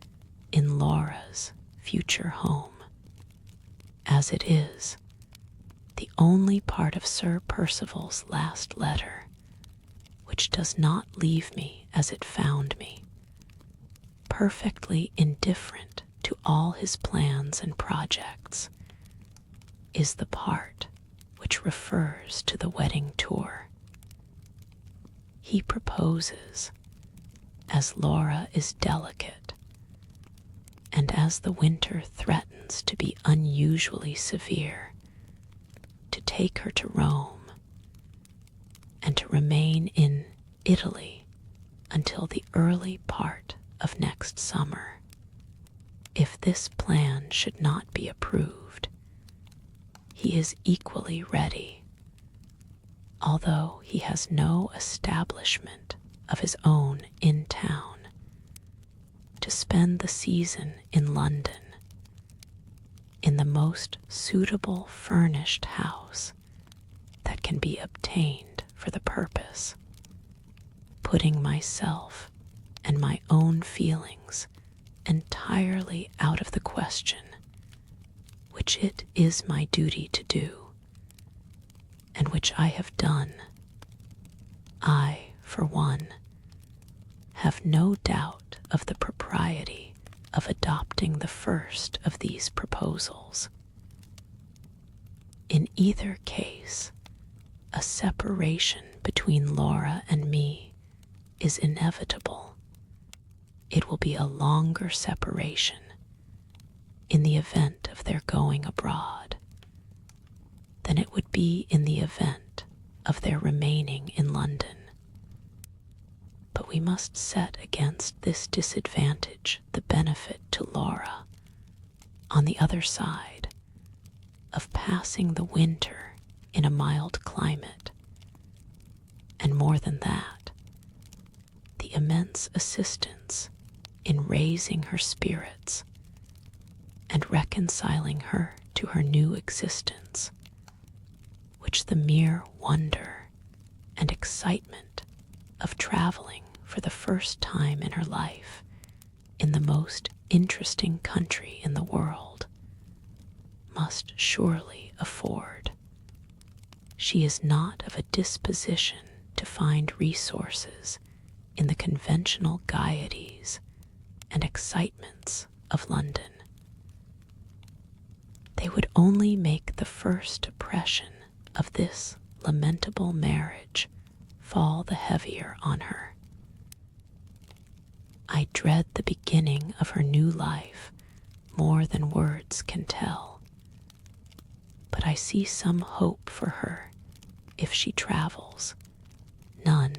in Laura's future home. As it is, the only part of Sir Percival's last letter which does not leave me as it found me, perfectly indifferent to all his plans and projects, is the part which refers to the wedding tour. He proposes, as Laura is delicate, and as the winter threatens to be unusually severe, to take her to Rome and to remain in Italy until the early part of next summer. If this plan should not be approved, he is equally ready, although he has no establishment of his own in town, to spend the season in London, in the most suitable furnished house that can be obtained for for the purpose, putting myself and my own feelings entirely out of the question, which it is my duty to do, and which I have done. I, for one, have no doubt of the propriety of adopting the first of these proposals. In either case, a separation between Laura and me is inevitable. It will be a longer separation in the event of their going abroad than it would be in the event of their remaining in London. But we must set against this disadvantage the benefit to Laura, on the other side, of passing the winter in a mild climate, and more than that, the immense assistance in raising her spirits and reconciling her to her new existence, which the mere wonder and excitement of traveling for the first time in her life in the most interesting country in the world must surely afford. She is not of a disposition to find resources in the conventional gaieties and excitements of London. They would only make the first oppression of this lamentable marriage fall the heavier on her. I dread the beginning of her new life more than words can tell, but I see some hope for her if she travels, none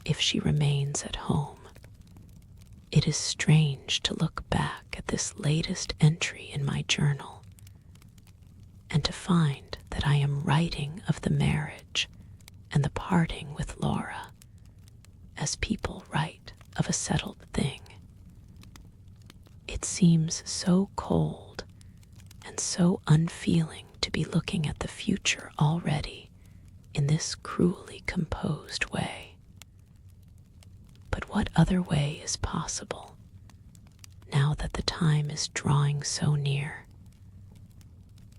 if she remains at home. It is strange to look back at this latest entry in my journal and to find that I am writing of the marriage and the parting with Laura as people write of a settled thing. It seems so cold and so unfeeling to be looking at the future already in this cruelly composed way. But what other way is possible, now that the time is drawing so near?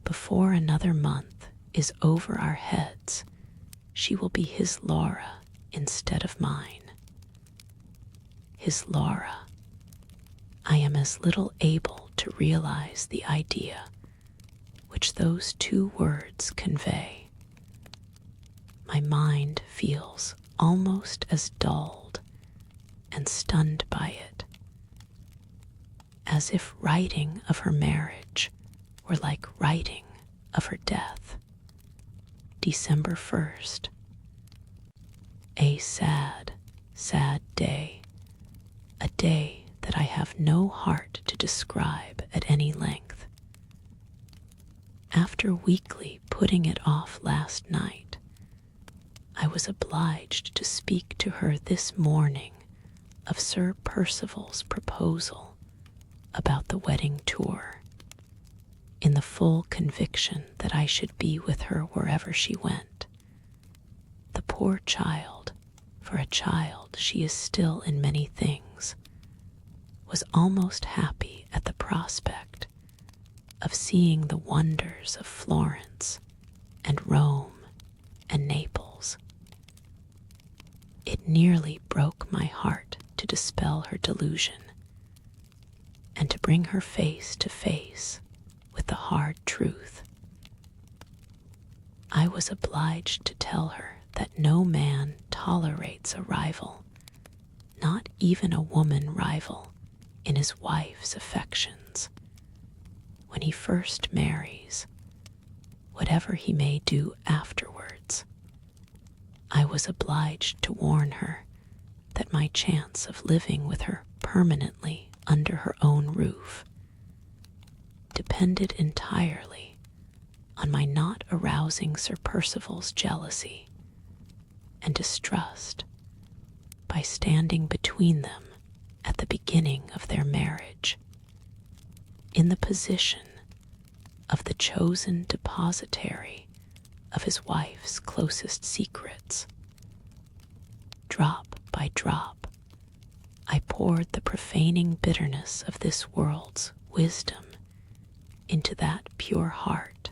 Before another month is over our heads, she will be his Laura instead of mine. His Laura. I am as little able to realize the idea which those two words convey. My mind feels almost as dulled and stunned by it, as if writing of her marriage were like writing of her death. December 1st. A sad, sad day. A day that I have no heart to describe at any length. After weakly putting it off last night, I was obliged to speak to her this morning of Sir Percival's proposal about the wedding tour, in the full conviction that I should be with her wherever she went. The poor child, for a child she is still in many things, was almost happy at the prospect of seeing the wonders of Florence and Rome and Naples. It nearly broke my heart to dispel her delusion and to bring her face to face with the hard truth. I was obliged to tell her that no man tolerates a rival, not even a woman rival, in his wife's affections. When he first marries, whatever he may do afterwards, I was obliged to warn her that my chance of living with her permanently under her own roof depended entirely on my not arousing Sir Percival's jealousy and distrust by standing between them at the beginning of their marriage, in the position of the chosen depositary of his wife's closest secrets. drop by drop, I poured the profaning bitterness of this world's wisdom into that pure heart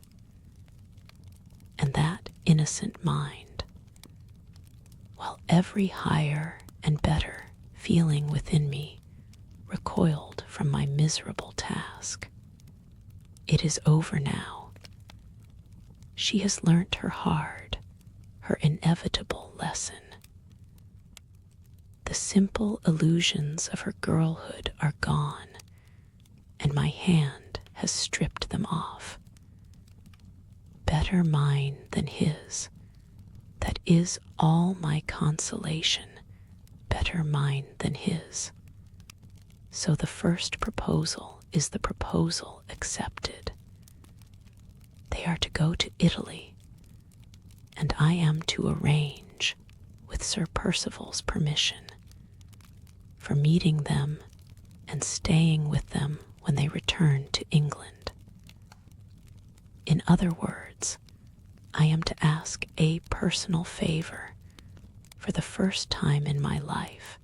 and that innocent mind, while every higher and better feeling within me recoiled from my miserable task. It is over now. She has learnt her inevitable lesson. The simple illusions of her girlhood are gone, and my hand has stripped them off. Better mine than his, that is all my consolation, better mine than his. So the first proposal is the proposal accepted. They are to go to Italy, and I am to arrange, with Sir Percival's permission, for meeting them and staying with them when they return to England. In other words, I am to ask a personal favor for the first time in my life,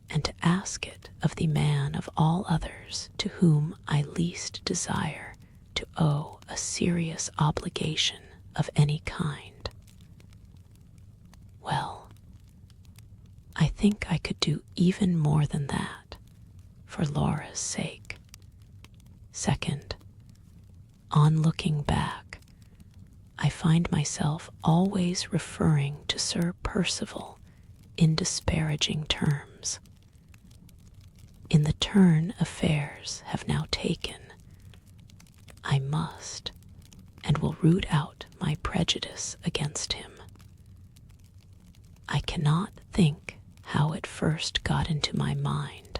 and to ask it of the man of all others to whom I least desire to owe a serious obligation of any kind. Well, I think I could do even more than that for Laura's sake. Second, on looking back, I find myself always referring to Sir Percival in disparaging terms. In the turn affairs have now taken, I must and will root out my prejudice against him. I cannot think how it first got into my mind.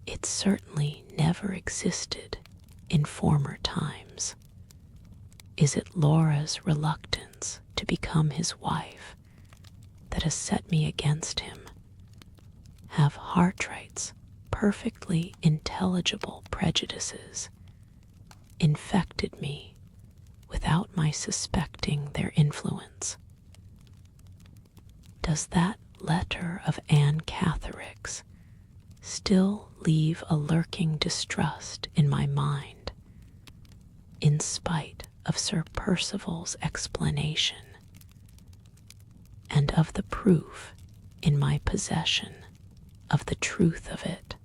It certainly never existed in former times. Is it Laura's reluctance to become his wife that has set me against him? Have Hartright's perfectly intelligible prejudices infected me without my suspecting their influence? Does that letter of Anne Catherick's still leave a lurking distrust in my mind, in spite of Sir Percival's explanation, and of the proof in my possession of the truth of it?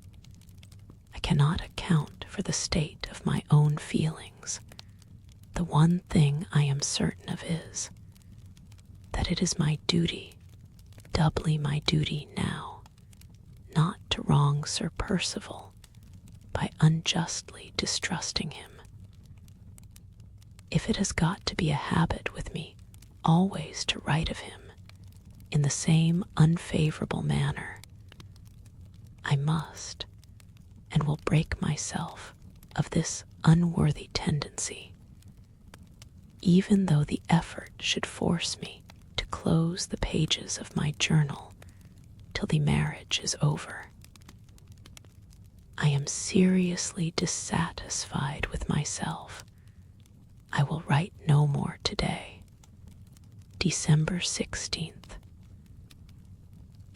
I cannot account for the state of my own feelings. The one thing I am certain of is that it is my duty, doubly my duty now, not to wrong Sir Percival by unjustly distrusting him. If it has got to be a habit with me always to write of him in the same unfavorable manner, I must and will break myself of this unworthy tendency, even though the effort should force me to close the pages of my journal till the marriage is over. I am seriously dissatisfied with myself. I will write no more today. December 16th.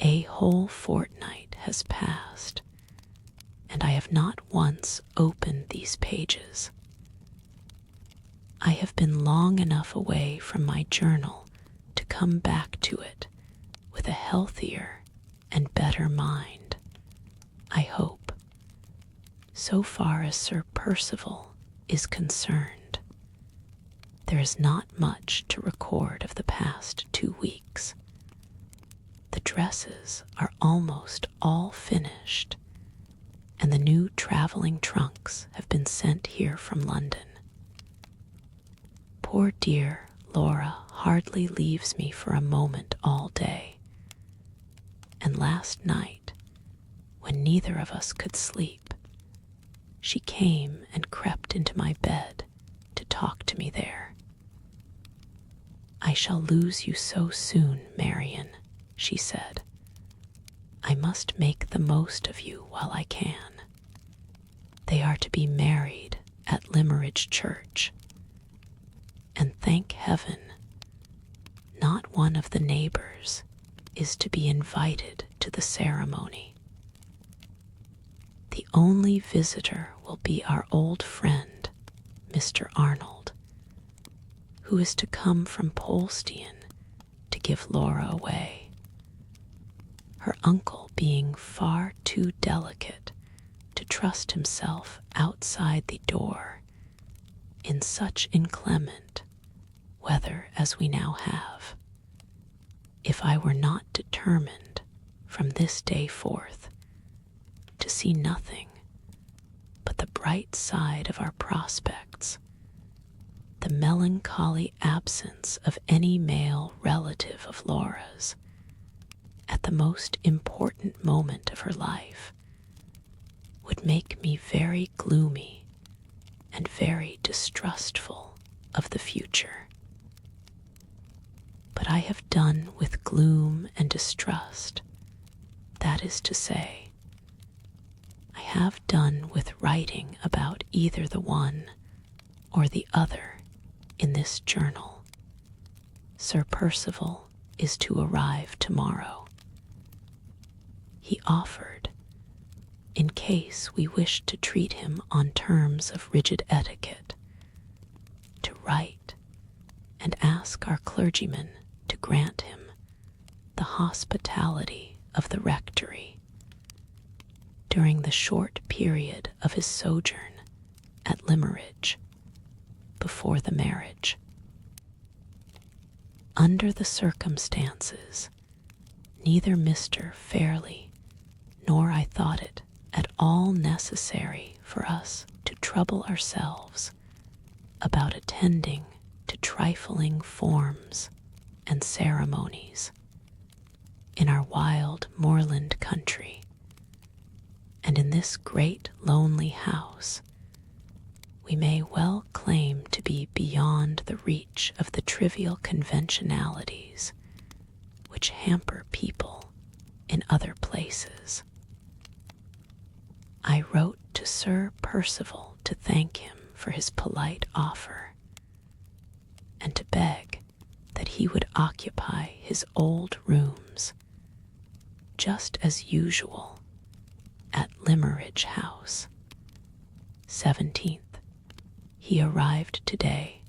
A whole fortnight has passed, and I have not once opened these pages. I have been long enough away from my journal to come back to it with a healthier and better mind, I hope, so far as Sir Percival is concerned. There is not much to record of the past 2 weeks. The dresses are almost all finished, and the new traveling trunks have been sent here from London. Poor dear Laura hardly leaves me for a moment all day, and last night, when neither of us could sleep, she came and crept into my bed to talk to me there. "I shall lose you so soon, Marian," she said. "I must make the most of you while I can. They are to be married at Limeridge Church, and thank heaven, not one of the neighbors is to be invited to the ceremony. The only visitor will be our old friend, Mr. Arnold, who is to come from Polstein to give Laura away, her uncle being far too delicate to trust himself outside the door in such inclement weather as we now have. If I were not determined from this day forth to see nothing but the bright side of our prospects, the melancholy absence of any male relative of Laura's at the most important moment of her life would make me very gloomy and very distrustful of the future. But I have done with gloom and distrust. That is to say, I have done with writing about either the one or the other in this journal. Sir Percival is to arrive tomorrow. He offered, in case we wished to treat him on terms of rigid etiquette, to write and ask our clergyman to grant him the hospitality of the rectory during the short period of his sojourn at Limmeridge before the marriage. Under the circumstances, neither Mr. Fairley nor I thought it at all necessary for us to trouble ourselves about attending to trifling forms and ceremonies in our wild moorland country, and in this great lonely house we may well claim to be beyond the reach of the trivial conventionalities which hamper people in other places. I wrote to Sir Percival to thank him for his polite offer, and to beg that he would occupy his old rooms, just as usual, at Limmeridge House. 17th. He arrived today,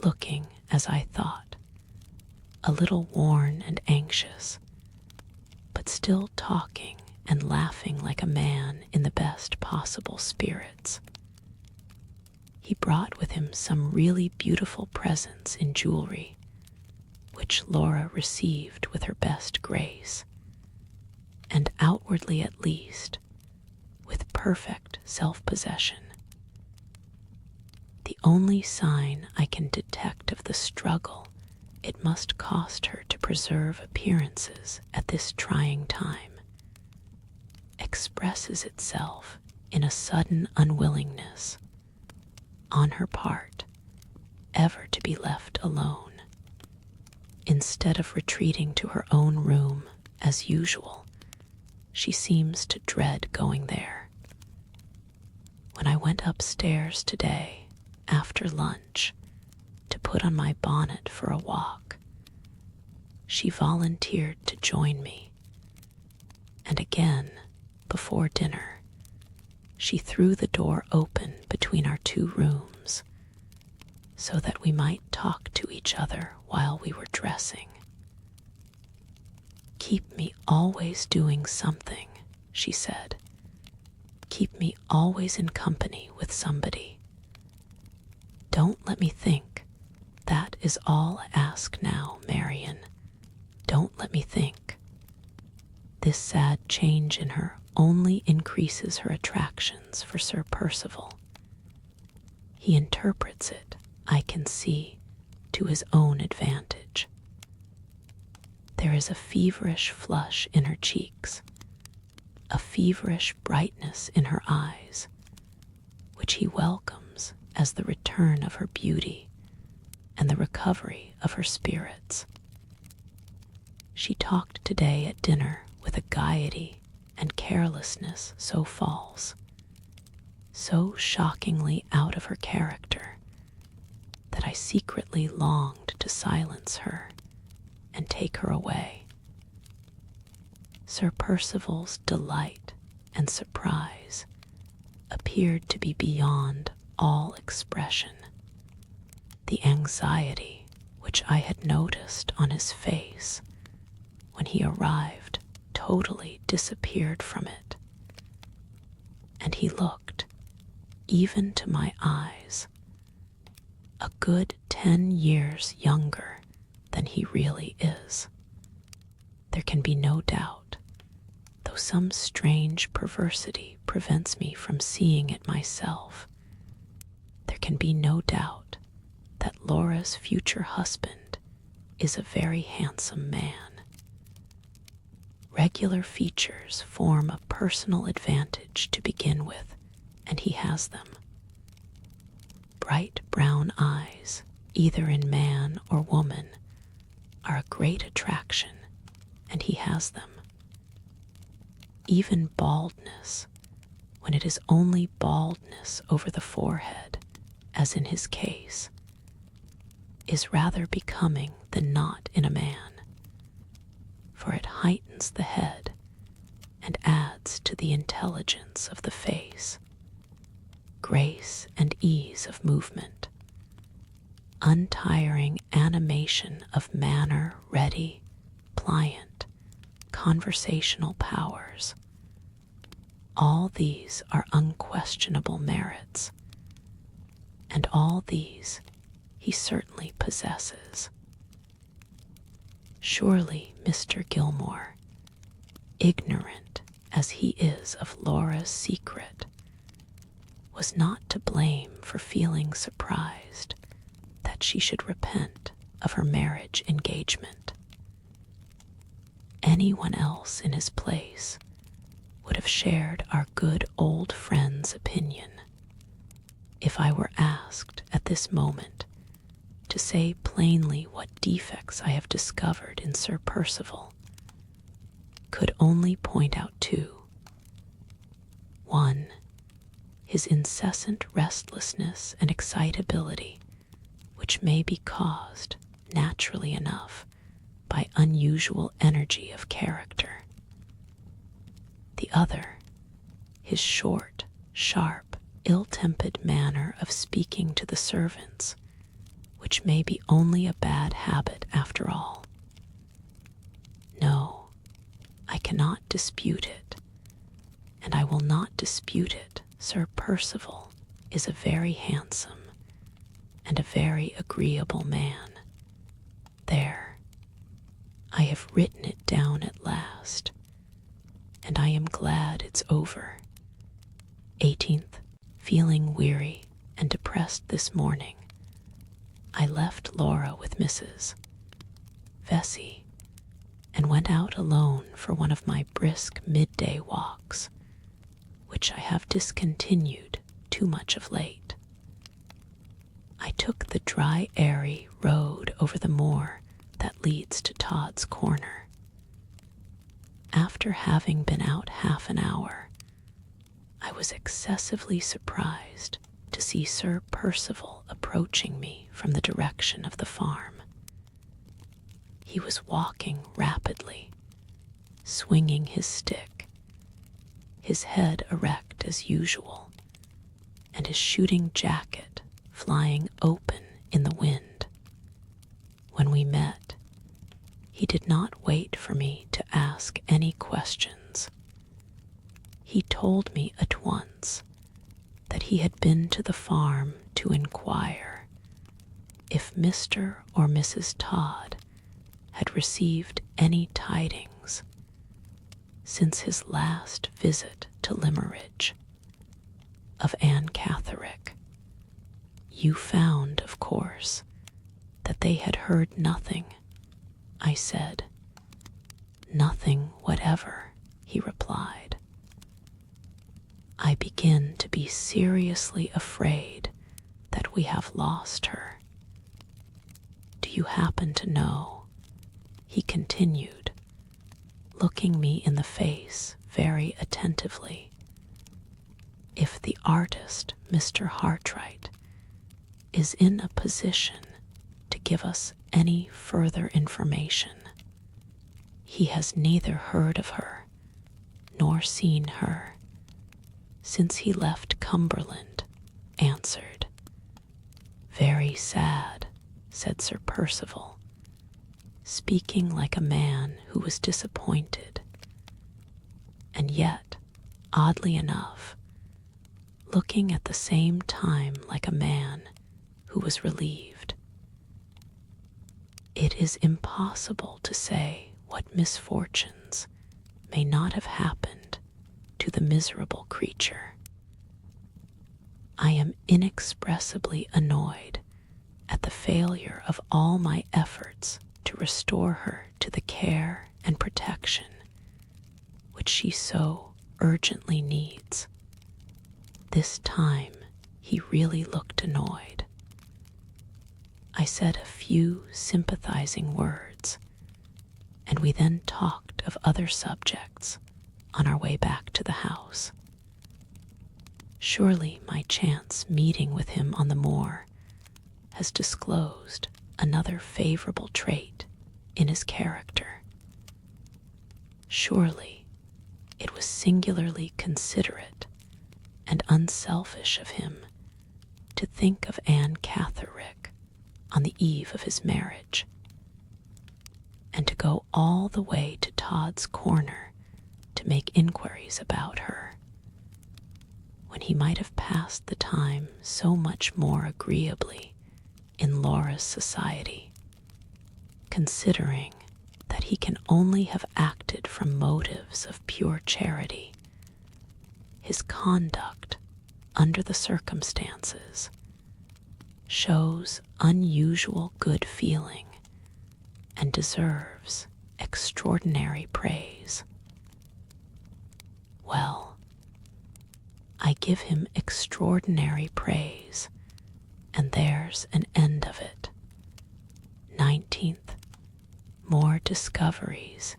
looking, as I thought, a little worn and anxious, but still talking and laughing like a man in the best possible spirits. He brought with him some really beautiful presents in jewelry, which Laura received with her best grace, and outwardly at least, with perfect self-possession. The only sign I can detect of the struggle it must cost her to preserve appearances at this trying time expresses itself in a sudden unwillingness, on her part, ever to be left alone. Instead of retreating to her own room as usual, she seems to dread going there. When I went upstairs today, after lunch, to put on my bonnet for a walk, she volunteered to join me, and again, before dinner, she threw the door open between our two rooms so that we might talk to each other while we were dressing. "Keep me always doing something," she said. "Keep me always in company with somebody. Don't let me think. That is all I ask now, Marian. Don't let me think." This sad change in her only increases her attractions for Sir Percival. He interprets it, I can see, to his own advantage. There is a feverish flush in her cheeks, a feverish brightness in her eyes, which he welcomes as the return of her beauty and the recovery of her spirits. She talked today at dinner with a gaiety and carelessness so false, so shockingly out of her character, that I secretly longed to silence her and take her away. Sir Percival's delight and surprise appeared to be beyond all expression. The anxiety which I had noticed on his face when he arrived totally disappeared from it, and he looked, even to my eyes, a good 10 years younger than he really is. There can be no doubt, though some strange perversity prevents me from seeing it myself, there can be no doubt that Laura's future husband is a very handsome man. Regular features form a personal advantage to begin with, and he has them. Bright brown eyes, either in man or woman, are a great attraction, and he has them. Even baldness, when it is only baldness over the forehead, as in his case, is rather becoming than not in a man, for it heightens the head and adds to the intelligence of the face, grace and ease of movement, untiring animation of manner, ready, pliant, conversational powers. All these are unquestionable merits, and all these he certainly possesses. Surely Mr. Gilmore, ignorant as he is of Laura's secret, was not to blame for feeling surprised that she should repent of her marriage engagement. Anyone else in his place would have shared our good old friend's opinion. If I were asked at this moment to say plainly what defects I have discovered in Sir Percival, could only point out two. One, his incessant restlessness and excitability, which may be caused, naturally enough, by unusual energy of character. The other, his short, sharp, ill-tempered manner of speaking to the servants, which may be only a bad habit after all. No, I cannot dispute it, and I will not dispute it. Sir Percival is a very handsome and a very agreeable man. There, I have written it down at last, and I am glad it's over. 18th, feeling weary and depressed this morning, I left Laura with Mrs. Vesey and went out alone for one of my brisk midday walks, which I have discontinued too much of late. I took the dry, airy road over the moor that leads to Todd's Corner. After having been out half an hour, I was excessively surprised to see Sir Percival approaching me from the direction of the farm. He was walking rapidly, swinging his stick, his head erect as usual, and his shooting jacket flying open in the wind. When we met, he did not wait for me to ask any questions. He told me at once that he had been to the farm to inquire if Mr. or Mrs. Todd had received any tidings since his last visit to Limmeridge of Anne Catherick. You found, of course, that they had heard nothing, I said. Nothing whatever, he replied. I begin to be seriously afraid that we have lost her. Do you happen to know, he continued, looking me in the face very attentively, if the artist, Mr. Hartright, is in a position to give us any further information? He has neither heard of her nor seen her, since he left Cumberland, answered. Very sad, said Sir Percival, speaking like a man who was disappointed, and yet, oddly enough, looking at the same time like a man who was relieved. It is impossible to say what misfortunes may not have happened to the miserable creature. I am inexpressibly annoyed at the failure of all my efforts to restore her to the care and protection which she so urgently needs. This time he really looked annoyed. I said a few sympathizing words, and we then talked of other subjects on our way back to the house. Surely my chance meeting with him on the moor has disclosed another favorable trait in his character. Surely it was singularly considerate and unselfish of him to think of Anne Catherrick on the eve of his marriage, and to go all the way to Todd's Corner to make inquiries about her, when he might have passed the time so much more agreeably in Laura's society, considering that he can only have acted from motives of pure charity. His conduct, under the circumstances, shows unusual good feeling and deserves extraordinary praise. Well, I give him extraordinary praise, and there's an end of it. 19th. More discoveries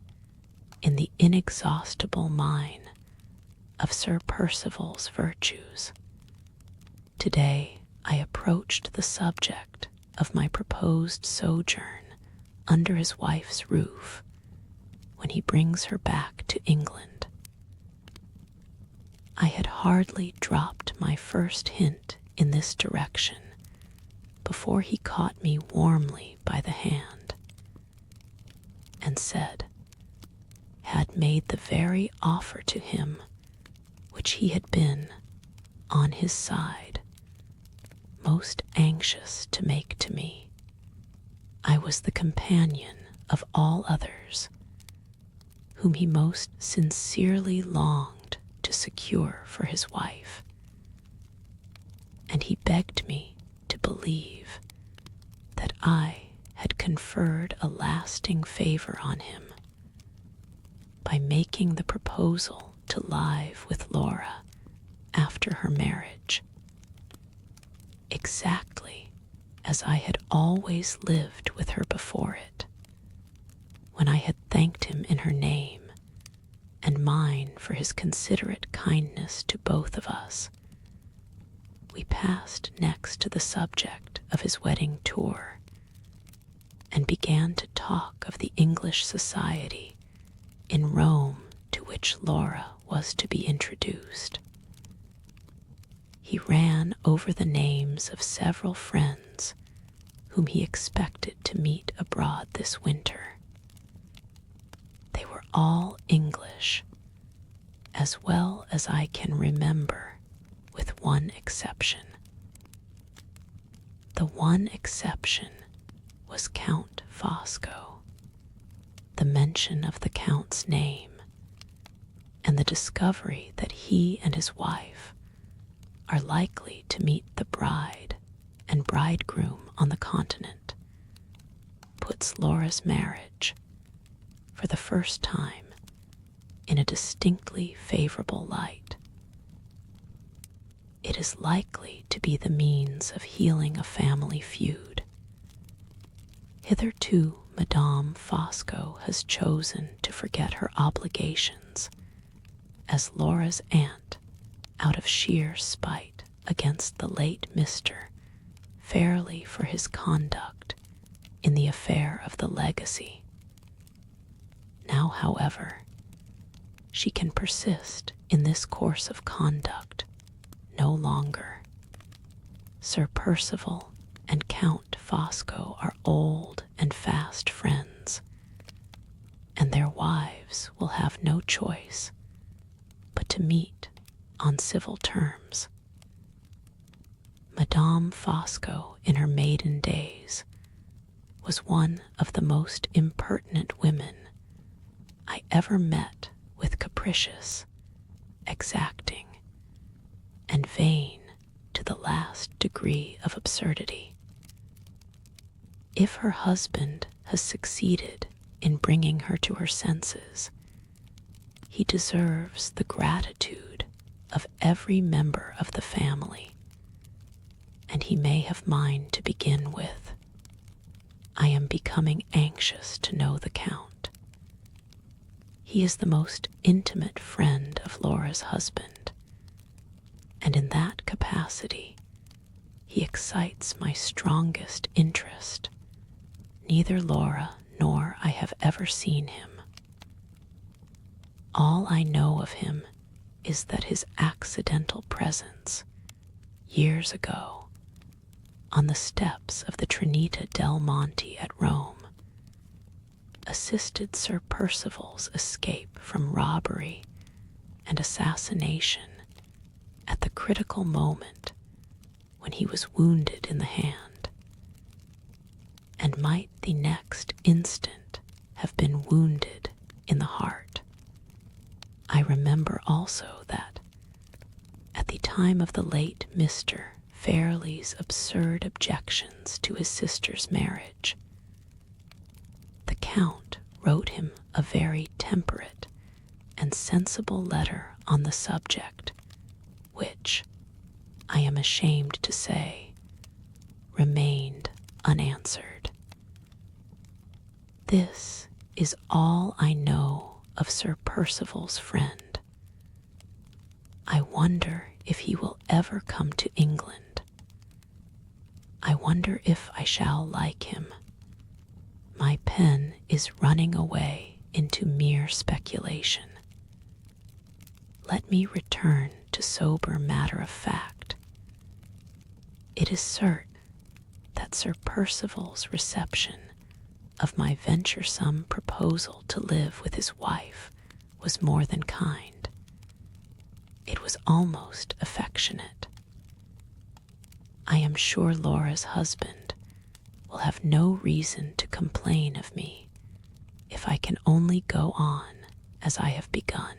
in the inexhaustible mine of Sir Percival's virtues. Today I approached the subject of my proposed sojourn under his wife's roof when he brings her back to England. I had hardly dropped my first hint in this direction before he caught me warmly by the hand and said, had made the very offer to him which he had been, on his side, most anxious to make to me. I was the companion of all others whom he most sincerely longed to secure for his wife, and he begged me to believe that I had conferred a lasting favor on him by making the proposal to live with Laura after her marriage, exactly as I had always lived with her before it, when I had thanked him in her name and mine for his considerate kindness to both of us. We passed next to the subject of his wedding tour, and began to talk of the English society in Rome to which Laura was to be introduced. He ran over the names of several friends whom he expected to meet abroad this winter. They were all English, as well as I can remember, with one exception. The one exception was Count Fosco. The mention of the Count's name and the discovery that he and his wife are likely to meet the bride and bridegroom on the continent puts Laura's marriage, for the first time, in a distinctly favorable light. It is likely to be the means of healing a family feud. Hitherto, Madame Fosco has chosen to forget her obligations as Laura's aunt out of sheer spite against the late Mr. Fairley for his conduct in the affair of the legacy. Now, however, she can persist in this course of conduct no longer. Sir Percival and Count Fosco are old and fast friends, and their wives will have no choice but to meet on civil terms. Madame Fosco, in her maiden days, was one of the most impertinent women I ever met, with capricious, exacting, and vain to the last degree of absurdity. If her husband has succeeded in bringing her to her senses, he deserves the gratitude of every member of the family, and he may have mine to begin with. I am becoming anxious to know the Count. He is the most intimate friend of Laura's husband, and in that capacity he excites my strongest interest. Neither Laura nor I have ever seen him. All I know of him is that his accidental presence, years ago, on the steps of the Trinita del Monte at Rome, assisted Sir Percival's escape from robbery and assassination at the critical moment when he was wounded in the hand, and might the next instant have been wounded in the heart. I remember also that, at the time of the late Mr. Fairley's absurd objections to his sister's marriage, the Count wrote him a very temperate and sensible letter on the subject, which, I am ashamed to say, remained unanswered. This is all I know of Sir Percival's friend. I wonder if he will ever come to England. I wonder if I shall like him. My pen is running away into mere speculation. Let me return to sober matter of fact. It is certain that Sir Percival's reception of my venturesome proposal to live with his wife was more than kind. It was almost affectionate. I am sure Laura's husband will have no reason to complain of me if I can only go on as I have begun.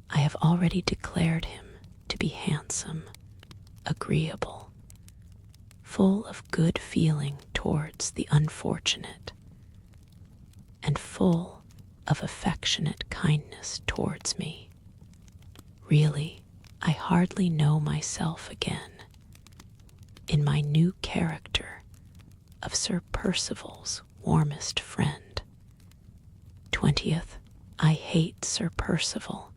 I have already declared him to be handsome, agreeable, full of good feeling towards the unfortunate, and full of affectionate kindness towards me. Really, I hardly know myself again in my new character of Sir Percival's warmest friend. 20th, I hate Sir Percival.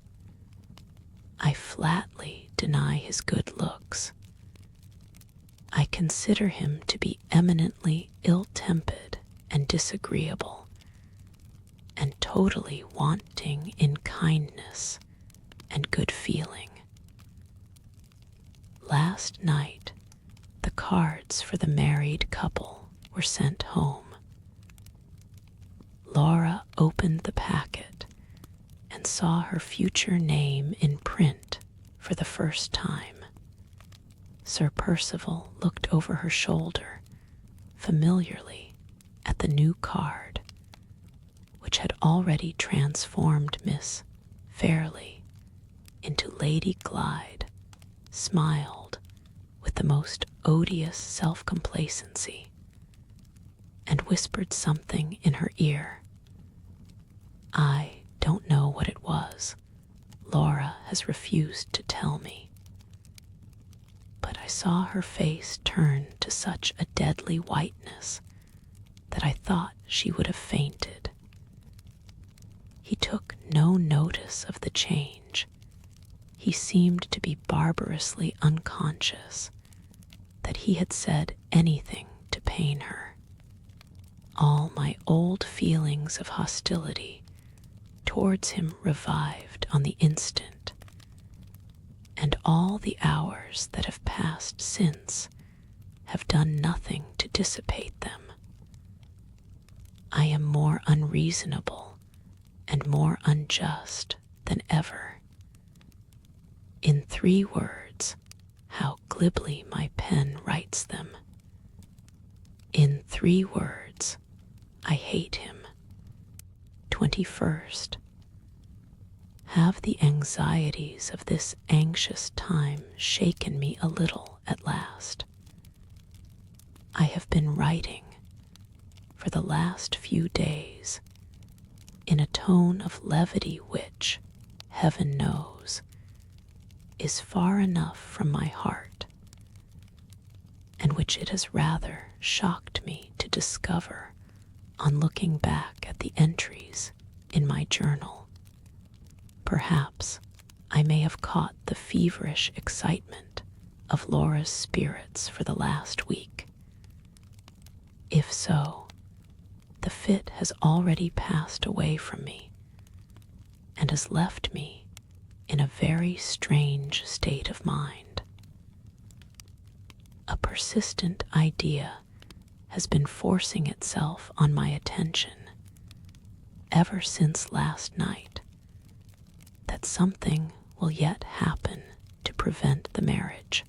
I flatly deny his good looks. I consider him to be eminently ill-tempered and disagreeable, and totally wanting in kindness and good feeling. Last night, the cards for the married couple were sent home. Laura opened the packet and saw her future name in print for the first time. Sir Percival looked over her shoulder familiarly at the new card, which had already transformed Miss Fairley into Lady Glyde, smiled with the most odious self-complacency, and whispered something in her ear. I don't know what it was. Laura has refused to tell me. But I saw her face turn to such a deadly whiteness that I thought she would have fainted. He took no notice of the change. He seemed to be barbarously unconscious that he had said anything to pain her. All my old feelings of hostility towards him revived on the instant, and all the hours that have passed since have done nothing to dissipate them. I am more unreasonable and more unjust than ever. In 3 words, how glibly my pen writes them. In 3 words, I hate him. 21st. Have the anxieties of this anxious time shaken me a little at last? I have been writing for the last few days in a tone of levity which, heaven knows, is far enough from my heart, and which it has rather shocked me to discover on looking back at the entries in my journal. Perhaps I may have caught the feverish excitement of Laura's spirits for the last week. If so, the fit has already passed away from me and has left me in a very strange state of mind. A persistent idea has been forcing itself on my attention ever since last night, that something will yet happen to prevent the marriage.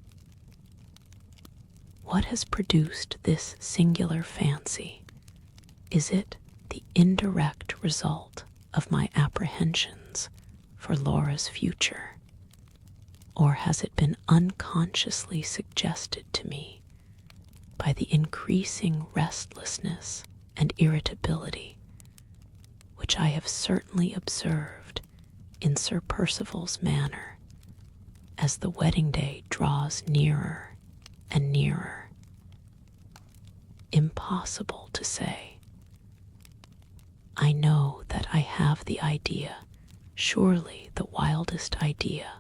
What has produced this singular fancy? Is it the indirect result of my apprehensions for Laura's future, or has it been unconsciously suggested to me by the increasing restlessness and irritability which I have certainly observed in Sir Percival's manner as the wedding day draws nearer and nearer? Impossible to say. I know that I have the idea, surely the wildest idea,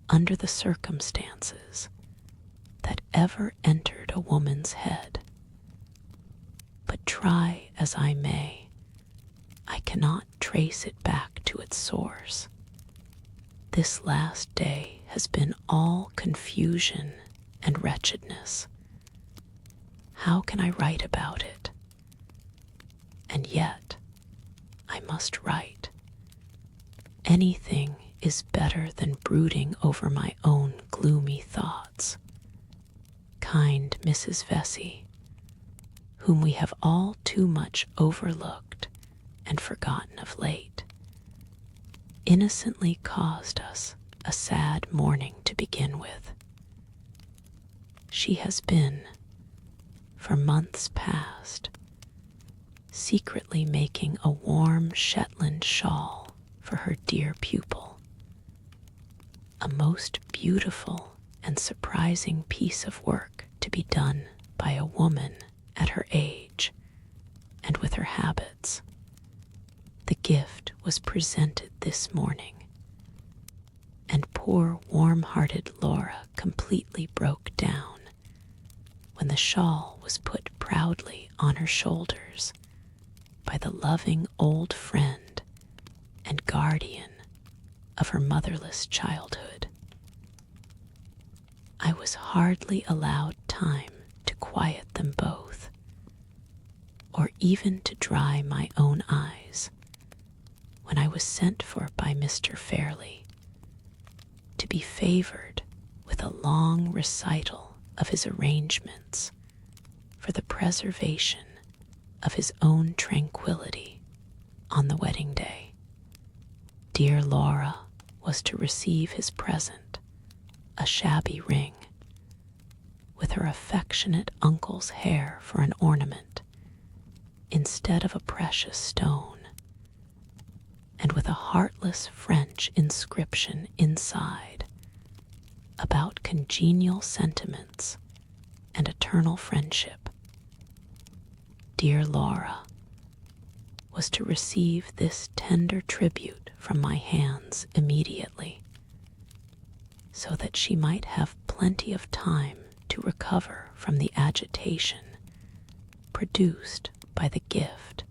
under the circumstances, that ever entered a woman's head. But try as I may, I cannot trace it back to its source. This last day has been all confusion and wretchedness. How can I write about it? And yet, I must write. Anything is better than brooding over my own gloomy thoughts. Kind Mrs. Vesey, whom we have all too much overlooked and forgotten of late, innocently caused us a sad morning to begin with. She has been, for months past, secretly making a warm Shetland shawl for her dear pupil, a most beautiful and surprising piece of work to be done by a woman at her age and with her habits. The gift was presented this morning, and poor warm-hearted Laura completely broke down when the shawl was put proudly on her shoulders by the loving old friend and guardian of her motherless childhood. I was hardly allowed time to quiet them both, or even to dry my own eyes, when I was sent for by Mr. Fairley, to be favored with a long recital of his arrangements for the preservation of his own tranquility on the wedding day. Dear Laura was to receive his present, a shabby ring, with her affectionate uncle's hair for an ornament, instead of a precious stone, and with a heartless French inscription inside about congenial sentiments and eternal friendship. Dear Laura was to receive this tender tribute from my hands immediately, so that she might have plenty of time to recover from the agitation produced by the gift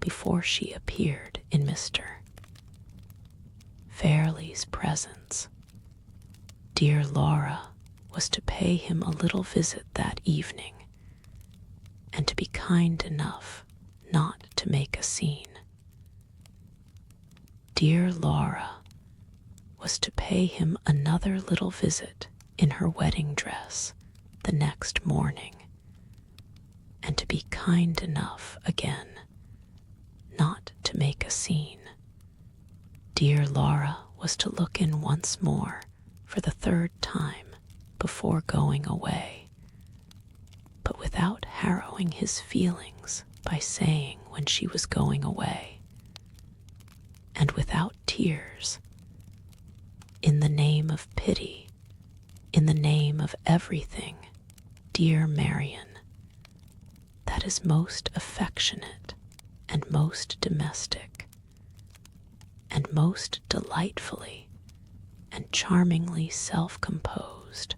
before she appeared in Mr. Fairley's presence. Dear Laura was to pay him a little visit that evening, and to be kind enough not to make a scene. Dear Laura was to pay him another little visit in her wedding dress the next morning, and to be kind enough again not to make a scene. Dear Laura was to look in once more for the third time before going away, but without harrowing his feelings by saying when she was going away, and without tears. In the name of pity, in the name of everything, dear Marian, that is most affectionate and most domestic, and most delightfully and charmingly self-composed,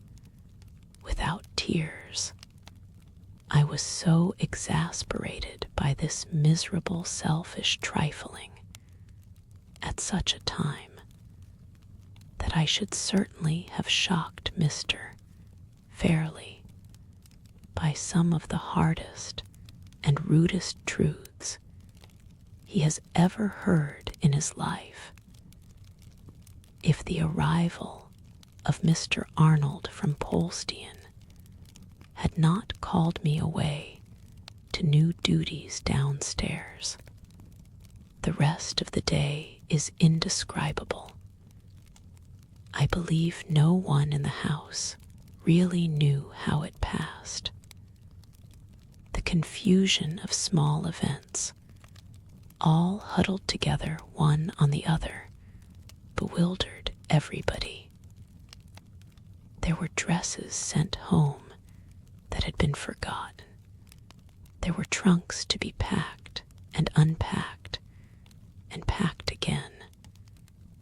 without tears. I was so exasperated by this miserable selfish trifling at such a time that I should certainly have shocked Mr. Fairley by some of the hardest and rudest truths he has ever heard in his life. If the arrival of Mr. Arnold from Polstein had not called me away to new duties downstairs, the rest of the day is indescribable. I believe no one in the house really knew how it passed. The confusion of small events, all huddled together one on the other, bewildered everybody. There were dresses sent home that had been forgotten. There were trunks to be packed and unpacked and packed again.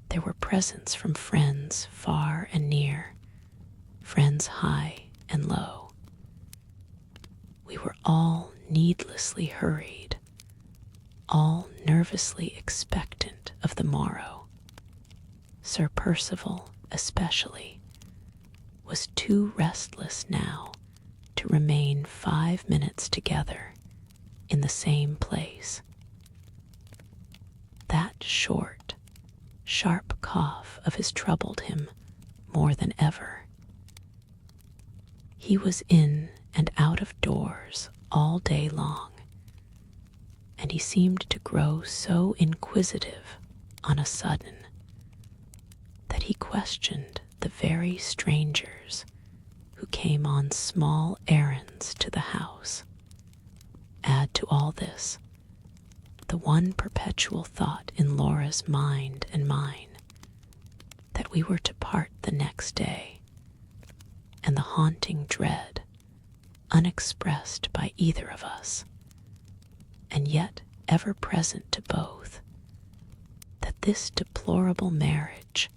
There were presents from friends far and near, friends high and low. We were all needlessly hurried, all nervously expectant of the morrow. Sir Percival, especially, was too restless now to remain 5 minutes together in the same place. That short, sharp cough of his troubled him more than ever. He was in and out of doors all day long, and he seemed to grow so inquisitive on a sudden that he questioned the very strangers who came on small errands to the house. Add to all this the one perpetual thought in Laura's mind and mine, that we were to part the next day, and the haunting dread, unexpressed by either of us, and yet ever present to both, that this deplorable marriage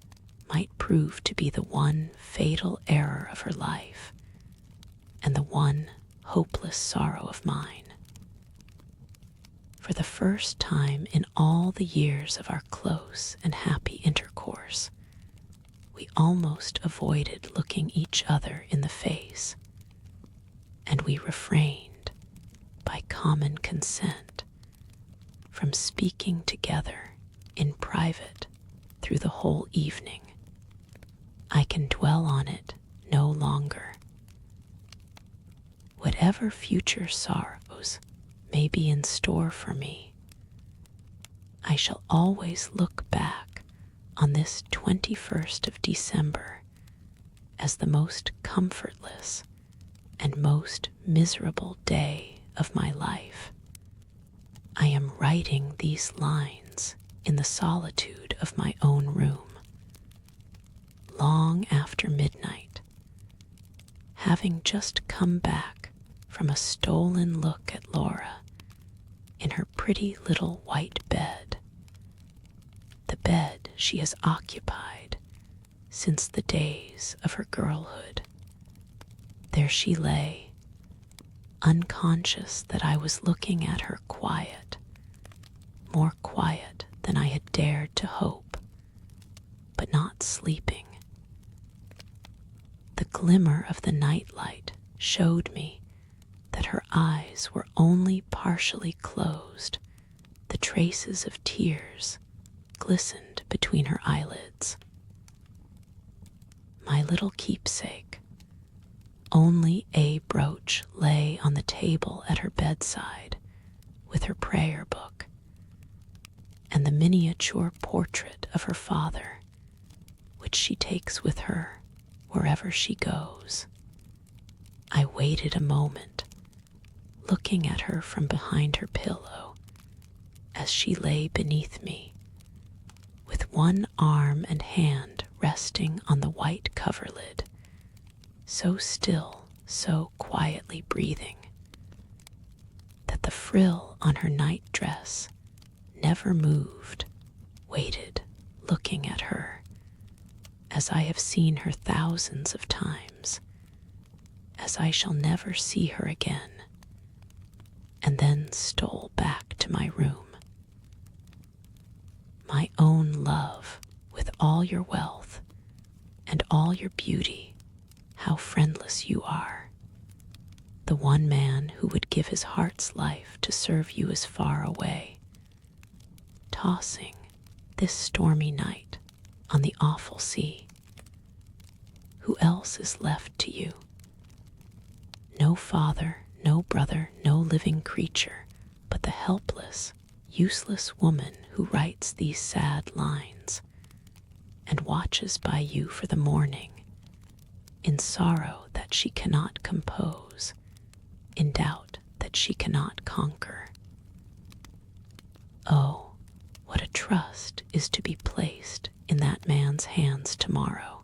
might prove to be the one fatal error of her life, and the one hopeless sorrow of mine. For the first time in all the years of our close and happy intercourse, we almost avoided looking each other in the face, and we refrained, by common consent, from speaking together in private through the whole evening. I can dwell on it no longer. Whatever future sorrows may be in store for me, I shall always look back on this 21st of December as the most comfortless and most miserable day of my life. I am writing these lines in the solitude of my own room, long after midnight, having just come back from a stolen look at Laura in her pretty little white bed, the bed she has occupied since the days of her girlhood. There she lay, unconscious that I was looking at her quiet, more quiet than I had dared to hope, but not sleeping. The glimmer of the nightlight showed me that her eyes were only partially closed. The traces of tears glistened between her eyelids. My little keepsake, only a brooch, lay on the table at her bedside with her prayer book and the miniature portrait of her father, which she takes with her wherever she goes. I waited a moment, looking at her from behind her pillow as she lay beneath me, with one arm and hand resting on the white coverlid, so still, so quietly breathing, that the frill on her nightdress never moved, waited, looking at her, as I have seen her thousands of times, as I shall never see her again, and then stole back to my room. My own love, with all your wealth and all your beauty, how friendless you are. The one man who would give his heart's life to serve you is far away, tossing this stormy night on the awful sea. Who else is left to you? No father, no brother, no living creature, but the helpless, useless woman who writes these sad lines and watches by you for the morning, in sorrow that she cannot compose, in doubt that she cannot conquer. Oh, what a trust is to be placed in that man's hands tomorrow.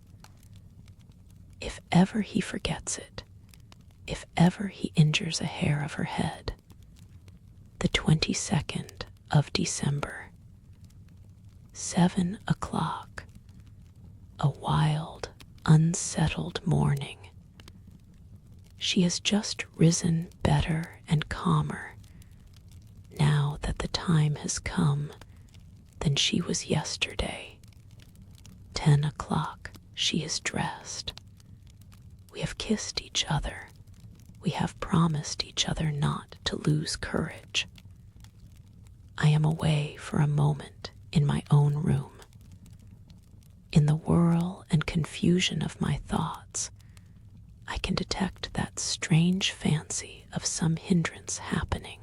If ever he forgets it, if ever he injures a hair of her head, the 22nd of December, 7 o'clock, a wild, unsettled morning. She has just risen better and calmer, now that the time has come, than she was yesterday. 10 o'clock, she is dressed. We have kissed each other. We have promised each other not to lose courage. I am away for a moment in my own room. In the whirl and confusion of my thoughts, I can detect that strange fancy of some hindrance happening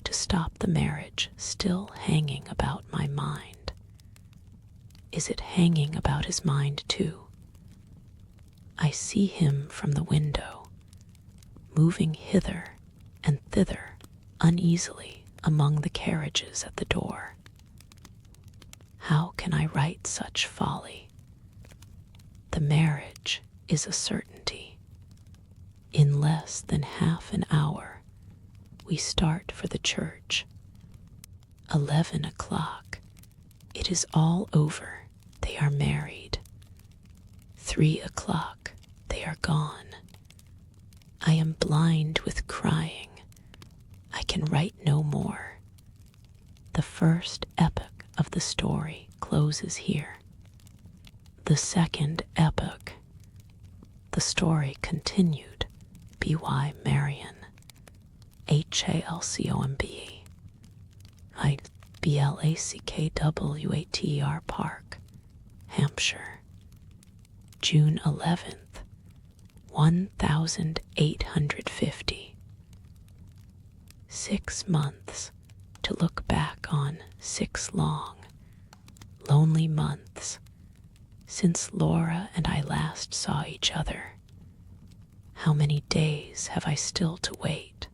to stop the marriage still hanging about my mind. Is it hanging about his mind too? I see him from the window, moving hither and thither uneasily among the carriages at the door. How can I write such folly? The marriage is a certainty. In less than half an hour, we start for the church. 11 o'clock. It is all over. They are married. 3 o'clock. They are gone. I am blind with crying. I can write no more. The first epoch of the story closes here. The second epoch. The story continued. B.Y. Marion. Halcombe. Blackwatr Park, Hampshire. June 11th, 1850. 6 months to look back on, 6 long, lonely months since Laura and I last saw each other. How many days have I still to wait?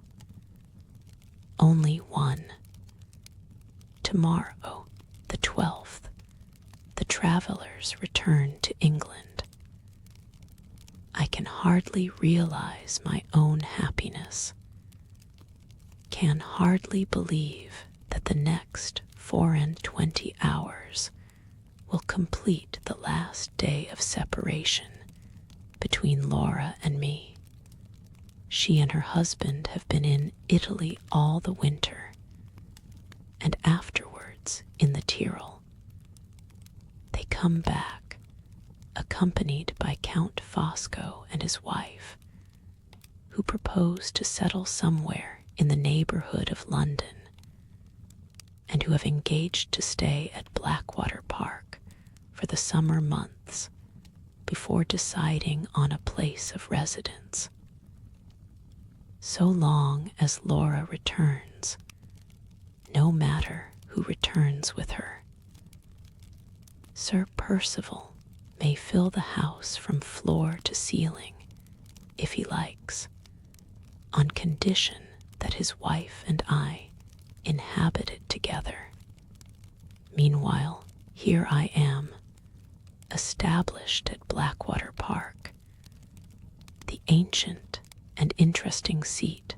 Only one. Tomorrow, the 12th, the travelers return to England. I can hardly realize my own happiness, can hardly believe that the next 24 hours will complete the last day of separation between Laura and me. She and her husband have been in Italy all the winter, and afterwards in the Tyrol. They come back accompanied by Count Fosco and his wife, who propose to settle somewhere in the neighborhood of London, and who have engaged to stay at Blackwater Park for the summer months before deciding on a place of residence. So long as Laura returns, no matter who returns with her, Sir Percival may fill the house from floor to ceiling if he likes, on condition that his wife and I inhabit it together. Meanwhile, here I am, established at Blackwater Park, the ancient and interesting seat,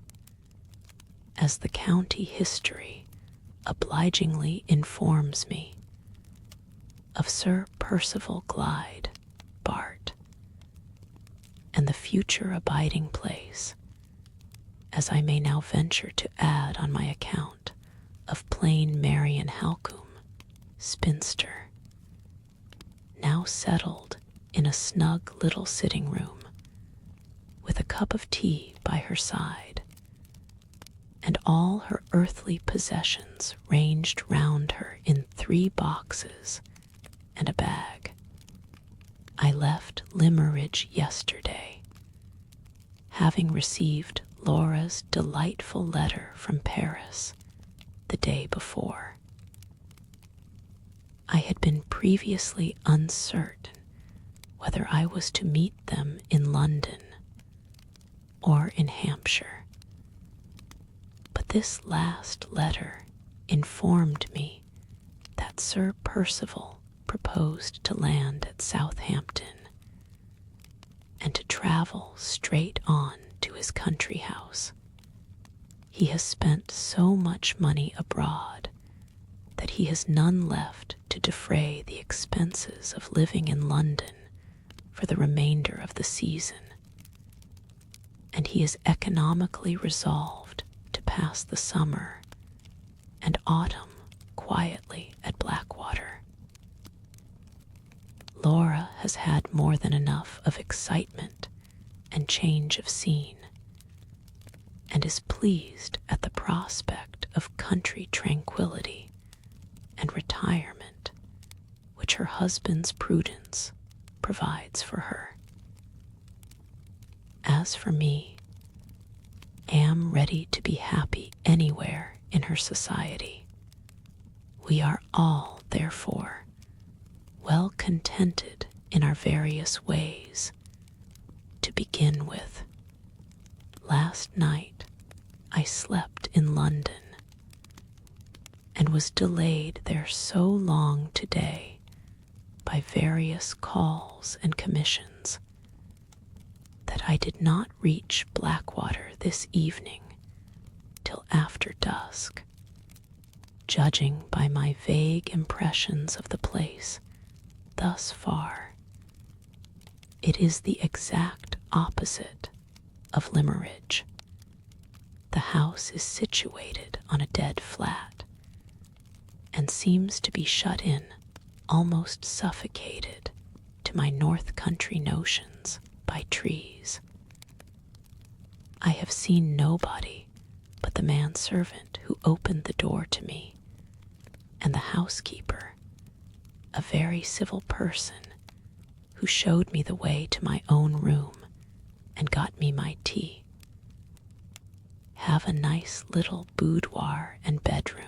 as the county history obligingly informs me, of Sir Percival Glyde, Bart, and the future abiding place, as I may now venture to add on my account, of plain Marian Halcombe, spinster, now settled in a snug little sitting room, with a cup of tea by her side, and all her earthly possessions ranged round her in 3 boxes and a bag. I left Limmeridge yesterday, having received Laura's delightful letter from Paris the day before. I had been previously uncertain whether I was to meet them in London or in Hampshire, but this last letter informed me that Sir Percival proposed to land at Southampton and to travel straight on to his country house. He has spent so much money abroad that he has none left to defray the expenses of living in London for the remainder of the season, and he is economically resolved to pass the summer and autumn quietly at Blackwater. Laura has had more than enough of excitement and change of scene, and is pleased at the prospect of country tranquility and retirement which her husband's prudence provides for her. As for me, am ready to be happy anywhere in her society. We are all, therefore, well contented in our various ways. To begin with, last night I slept in London, and was delayed there so long today by various calls and commissions that I did not reach Blackwater this evening till after dusk. Judging by my vague impressions of the place thus far, it is the exact opposite of Limmeridge. The house is situated on a dead flat, and seems to be shut in, almost suffocated, to my north country notions, by trees. I have seen nobody but the manservant who opened the door to me, and the housekeeper, a very civil person, who showed me the way to my own room and got me my tea. Have a nice little boudoir and bedroom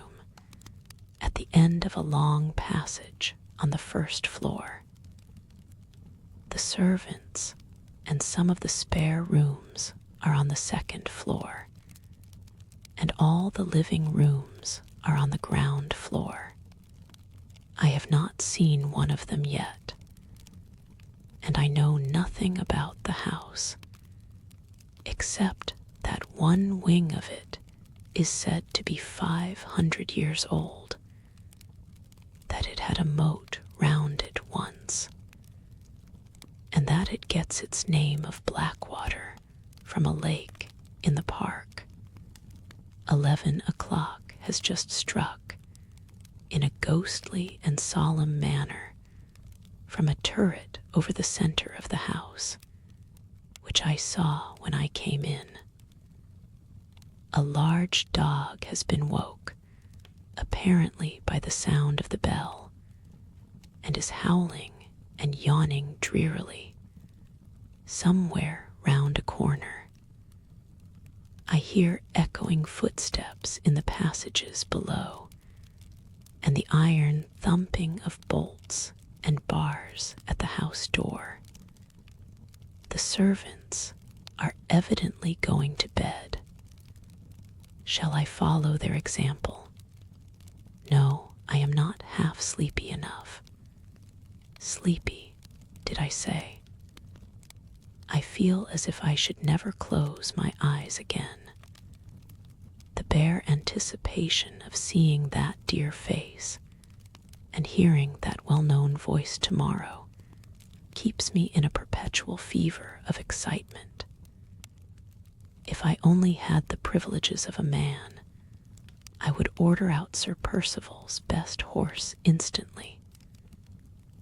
at the end of a long passage on the first floor. The servants and some of the spare rooms are on the second floor, and all the living rooms are on the ground floor. I have not seen one of them yet, and I know nothing about the house, except that one wing of it is said to be 500 years old, that it had a moat round it once, and that it gets its name of Blackwater from a lake in the park. 11 o'clock has just struck, in a ghostly and solemn manner, from a turret over the center of the house, which I saw when I came in. A large dog has been woke, apparently by the sound of the bell, and is howling and yawning drearily, somewhere round a corner. I hear echoing footsteps in the passages below, and the iron thumping of bolts and bars at the house door. The servants are evidently going to bed. Shall I follow their example? No, I am not half sleepy enough. Sleepy, did I say? I feel as if I should never close my eyes again. The bare anticipation of seeing that dear face and hearing that well-known voice tomorrow keeps me in a perpetual fever of excitement. If I only had the privileges of a man, I would order out Sir Percival's best horse instantly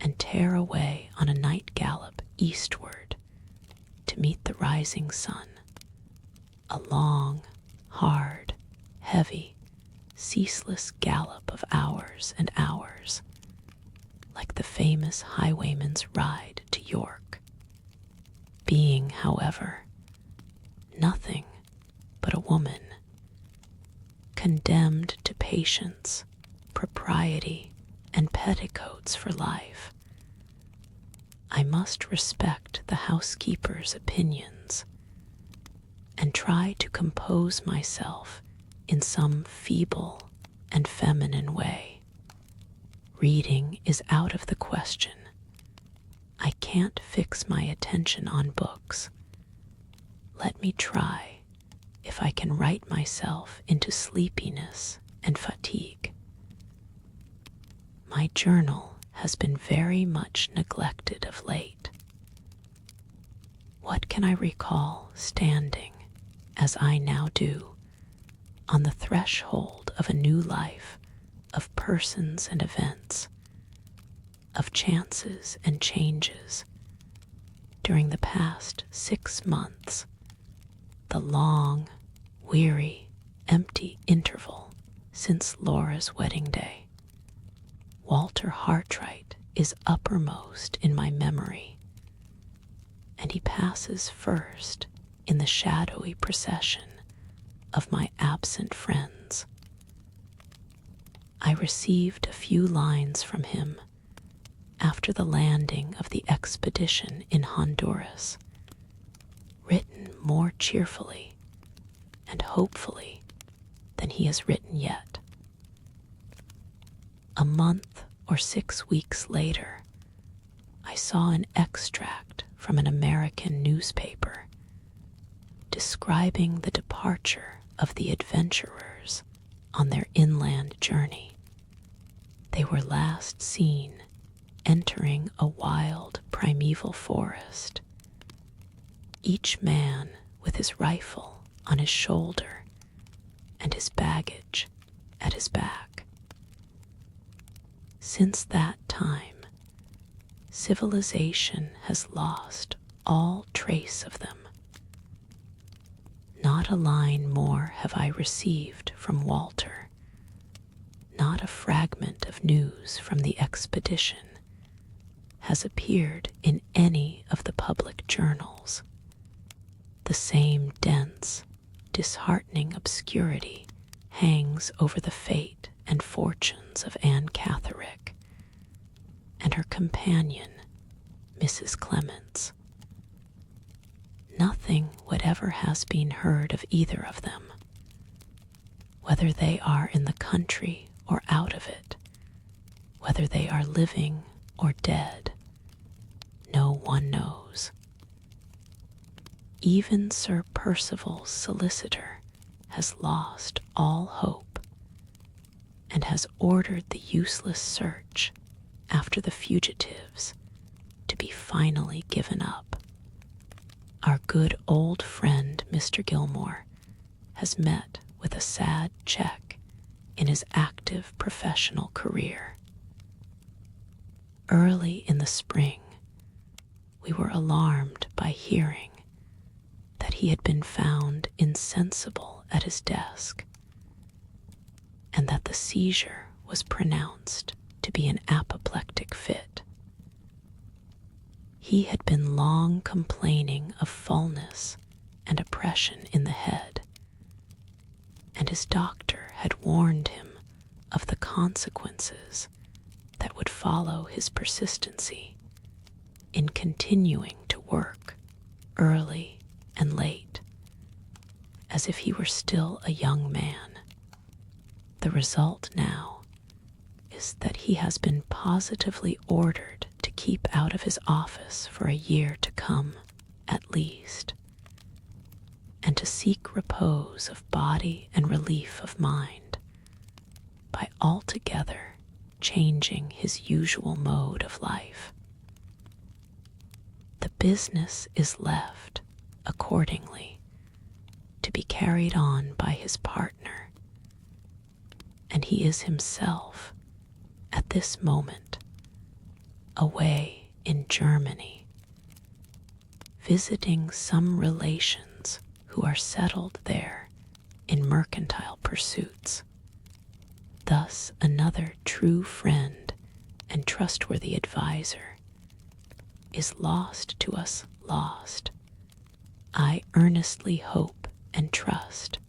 and tear away on a night gallop eastward to meet the rising sun. A long, hard, heavy, ceaseless gallop of hours and hours, like the famous highwayman's ride to York. Being, however, nothing but a woman, condemned to patience, propriety, and petticoats for life, I must respect the housekeeper's opinions and try to compose myself in some feeble and feminine way. Reading is out of the question. I can't fix my attention on books. Let me try if I can write myself into sleepiness and fatigue. My journal has been very much neglected of late. What can I recall standing, as I now do, on the threshold of a new life of persons and events, of chances and changes, during the past 6 months, the long, weary, empty interval since Laura's wedding day? Walter Hartwright is uppermost in my memory, and he passes first in the shadowy procession of my absent friends. I received a few lines from him after the landing of the expedition in Honduras, written more cheerfully and hopefully than he has written yet. A month or 6 weeks later, I saw an extract from an American newspaper describing the departure of the adventurers on their inland journey. They were last seen entering a wild primeval forest, each man with his rifle on his shoulder and his baggage at his back. Since that time, civilization has lost all trace of them. Not a line more have I received from Walter, not a fragment of news from the expedition has appeared in any of the public journals. The same dense, disheartening obscurity hangs over the fate and fortunes of Anne Catterick and her companion, Mrs. Clements. Nothing whatever has been heard of either of them. Whether they are in the country or out of it, whether they are living or dead, no one knows. Even Sir Percival's solicitor has lost all hope and has ordered the useless search after the fugitives to be finally given up. Our good old friend Mr. Gilmore has met with a sad check in his active professional career. Early in the spring, we were alarmed by hearing that he had been found insensible at his desk, and that the seizure was pronounced to be an apoplectic fit. He had been long complaining of fullness and oppression in the head, and his doctor had warned him of the consequences that would follow his persistency in continuing to work early and late, as if he were still a young man. The result now is that he has been positively ordered to keep out of his office for a year to come, at least, and to seek repose of body and relief of mind by altogether changing his usual mode of life. The business is left, accordingly, to be carried on by his partner, and he is himself, at this moment, away in Germany, visiting some relations who are settled there in mercantile pursuits. Thus another true friend and trustworthy adviser is lost to us, lost, I earnestly hope and trust,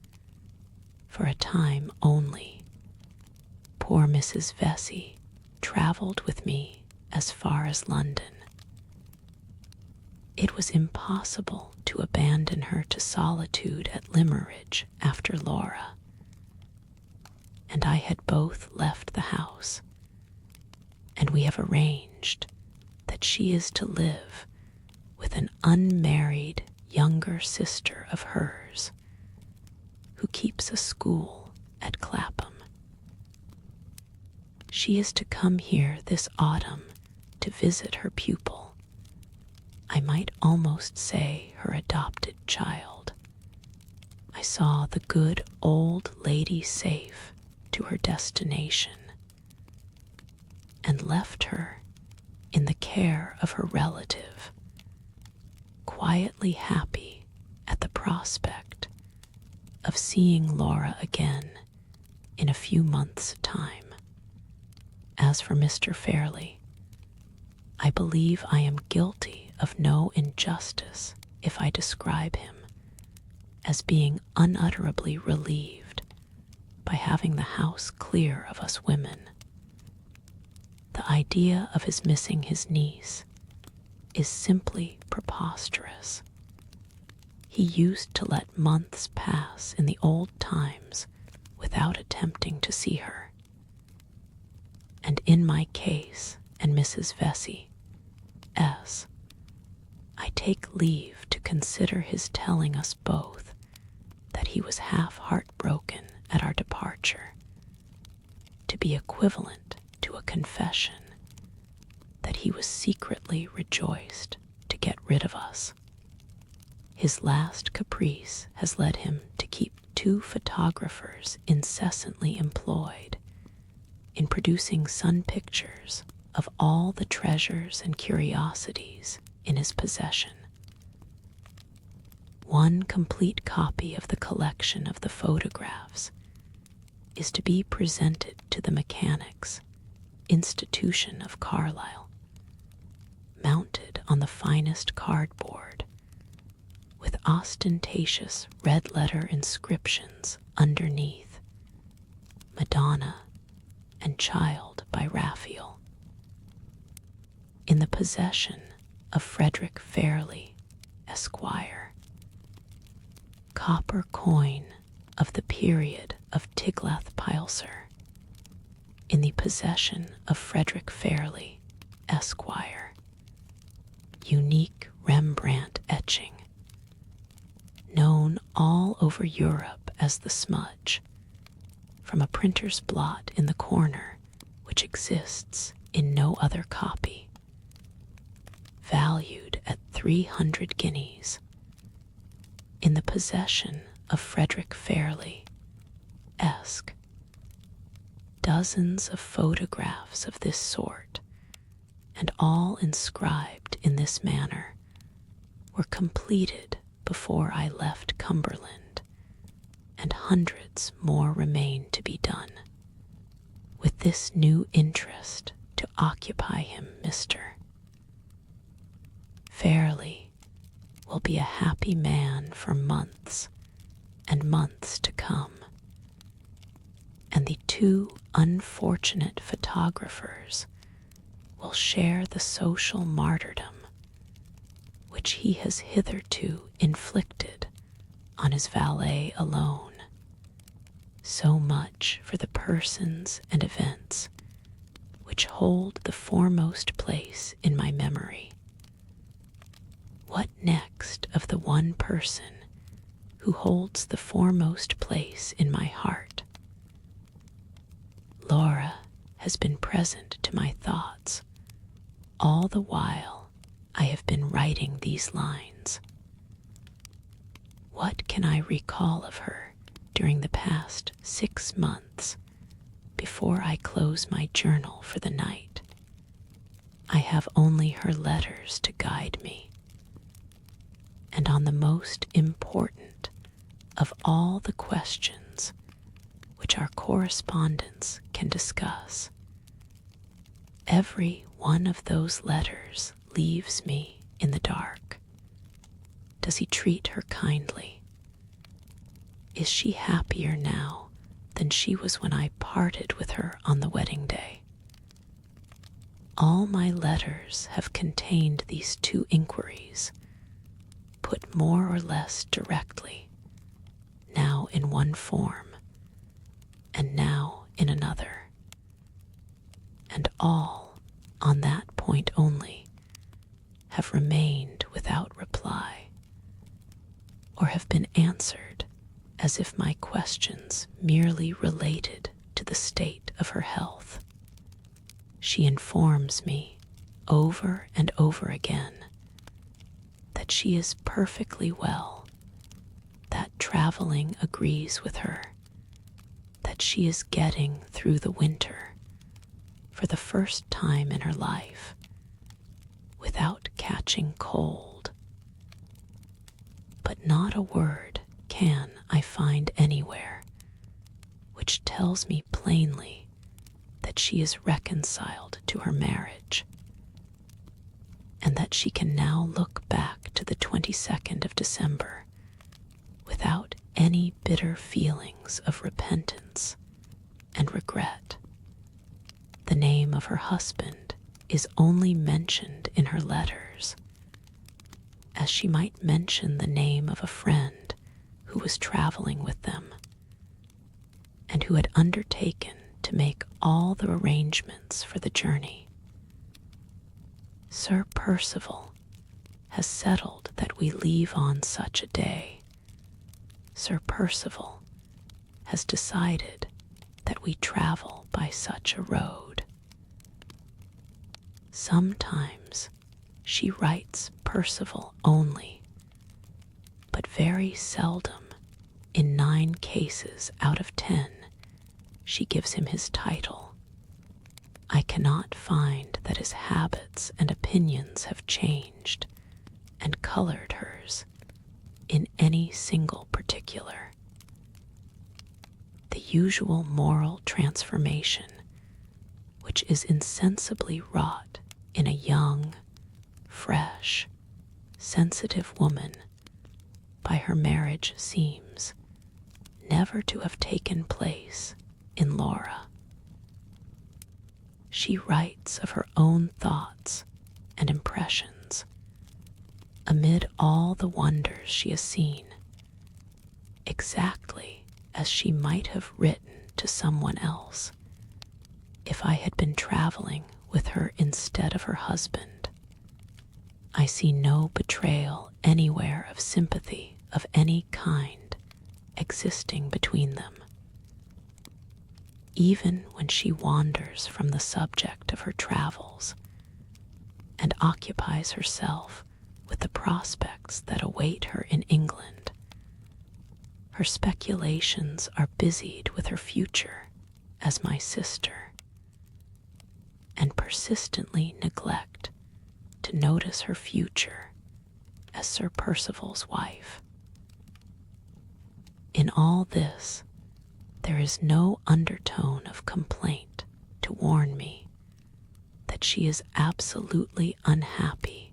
for a time only. Poor Mrs. Vesey traveled with me as far as London. It was impossible to abandon her to solitude at Limmeridge after Laura, and I had both left the house, and we have arranged that she is to live with an unmarried younger sister of hers, who keeps a school at Clapham. She is to come here this autumn to visit her pupil, I might almost say her adopted child. I saw the good old lady safe to her destination, and left her in the care of her relative, quietly happy at the prospect of seeing Laura again in a few months' time. As for Mr. Fairley, I believe I am guilty of no injustice if I describe him as being unutterably relieved by having the house clear of us women. The idea of his missing his niece is simply preposterous. He used to let months pass in the old times without attempting to see her. And in my case and Mrs. Vesey's, I take leave to consider his telling us both that he was half heartbroken at our departure to be equivalent to a confession that he was secretly rejoiced to get rid of us. His last caprice has led him to keep 2 photographers incessantly employed in producing sun pictures of all the treasures and curiosities in his possession. One complete copy of the collection of the photographs is to be presented to the Mechanics' Institution of Carlisle, mounted on the finest cardboard, with ostentatious red-letter inscriptions underneath, Madonna and Child by Raphael. In the possession of Frederick Fairley, Esquire. Copper coin of the period of Tiglath-Pileser. In the possession of Frederick Fairley, Esquire. Unique Rembrandt etching, known all over Europe as the smudge, from a printer's blot in the corner which exists in no other copy. Valued at 300 guineas. In the possession of Frederick Fairley, Esq. Dozens of photographs of this sort, and all inscribed in this manner, were completed before I left Cumberland, and hundreds more remain to be done. With this new interest to occupy him, Mr. Fairley will be a happy man for months and months to come, and the two unfortunate photographers will share the social martyrdom which he has hitherto inflicted on his valet alone. So much for the persons and events which hold the foremost place in my memory. What next of the one person who holds the foremost place in my heart? Laura has been present to my thoughts all the while I have been writing these lines. What can I recall of her during the past 6 months before I close my journal for the night? I have only her letters to guide me, and on the most important of all the questions which our correspondence can discuss, every one of those letters leaves me in the dark. Does he treat her kindly? Is she happier now than she was when I parted with her on the wedding day? All my letters have contained these two inquiries, put more or less directly, now in one form, and now in another, and all, on that point only, have remained without reply, or have been answered as if my questions merely related to the state of her health. She informs me over and over again that she is perfectly well, that traveling agrees with her, that she is getting through the winter for the first time in her life without catching cold. But not a word can I find anywhere which tells me plainly that she is reconciled to her marriage, and that she can now look back to the 22nd of December without any bitter feelings of repentance and regret. The name of her husband is only mentioned in her letters, as she might mention the name of a friend who was traveling with them, and who had undertaken to make all the arrangements for the journey. Sir Percival has settled that we leave on such a day. Sir Percival has decided that we travel by such a road. Sometimes she writes Percival only, but very seldom, in 9 cases out of 10, she gives him his title. I cannot find that his habits and opinions have changed and colored hers in any single particular. The usual moral transformation, which is insensibly wrought in a young, fresh, sensitive woman by her marriage, seems never to have taken place in Laura. She writes of her own thoughts and impressions amid all the wonders she has seen, exactly as she might have written to someone else if I had been traveling with her instead of her husband. I see no betrayal anywhere of sympathy of any kind existing between them. Even when she wanders from the subject of her travels and occupies herself with the prospects that await her in England, her speculations are busied with her future as my sister, and persistently neglect to notice her future as Sir Percival's wife. In all this, there is no undertone of complaint to warn me that she is absolutely unhappy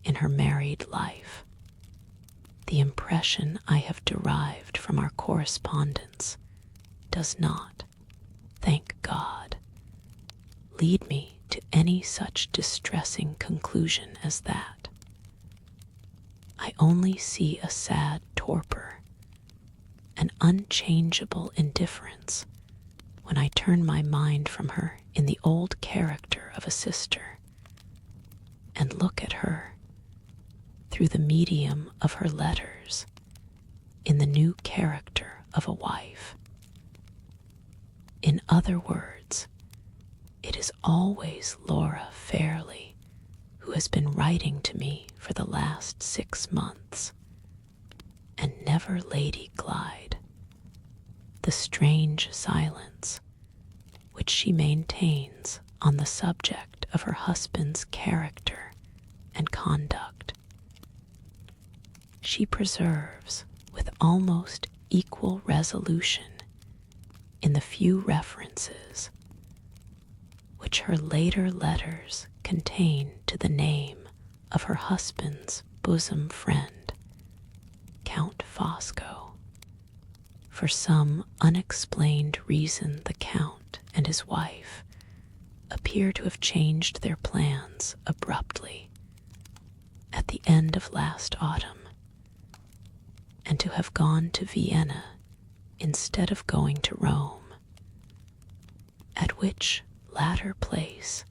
in her married life. The impression I have derived from our correspondence does not, thank God, lead me to any such distressing conclusion as that. I only see a sad torpor, an unchangeable indifference, when I turn my mind from her in the old character of a sister and look at her through the medium of her letters in the new character of a wife. In other words, it is always Laura Fairley who has been writing to me for the last 6 months, and never Lady Glyde. The strange silence which she maintains on the subject of her husband's character and conduct, she preserves with almost equal resolution in the few references which her later letters contain to the name of her husband's bosom friend, Count Fosco. For some unexplained reason, the Count and his wife appear to have changed their plans abruptly at the end of last autumn, and to have gone to Vienna instead of going to Rome, at which latter place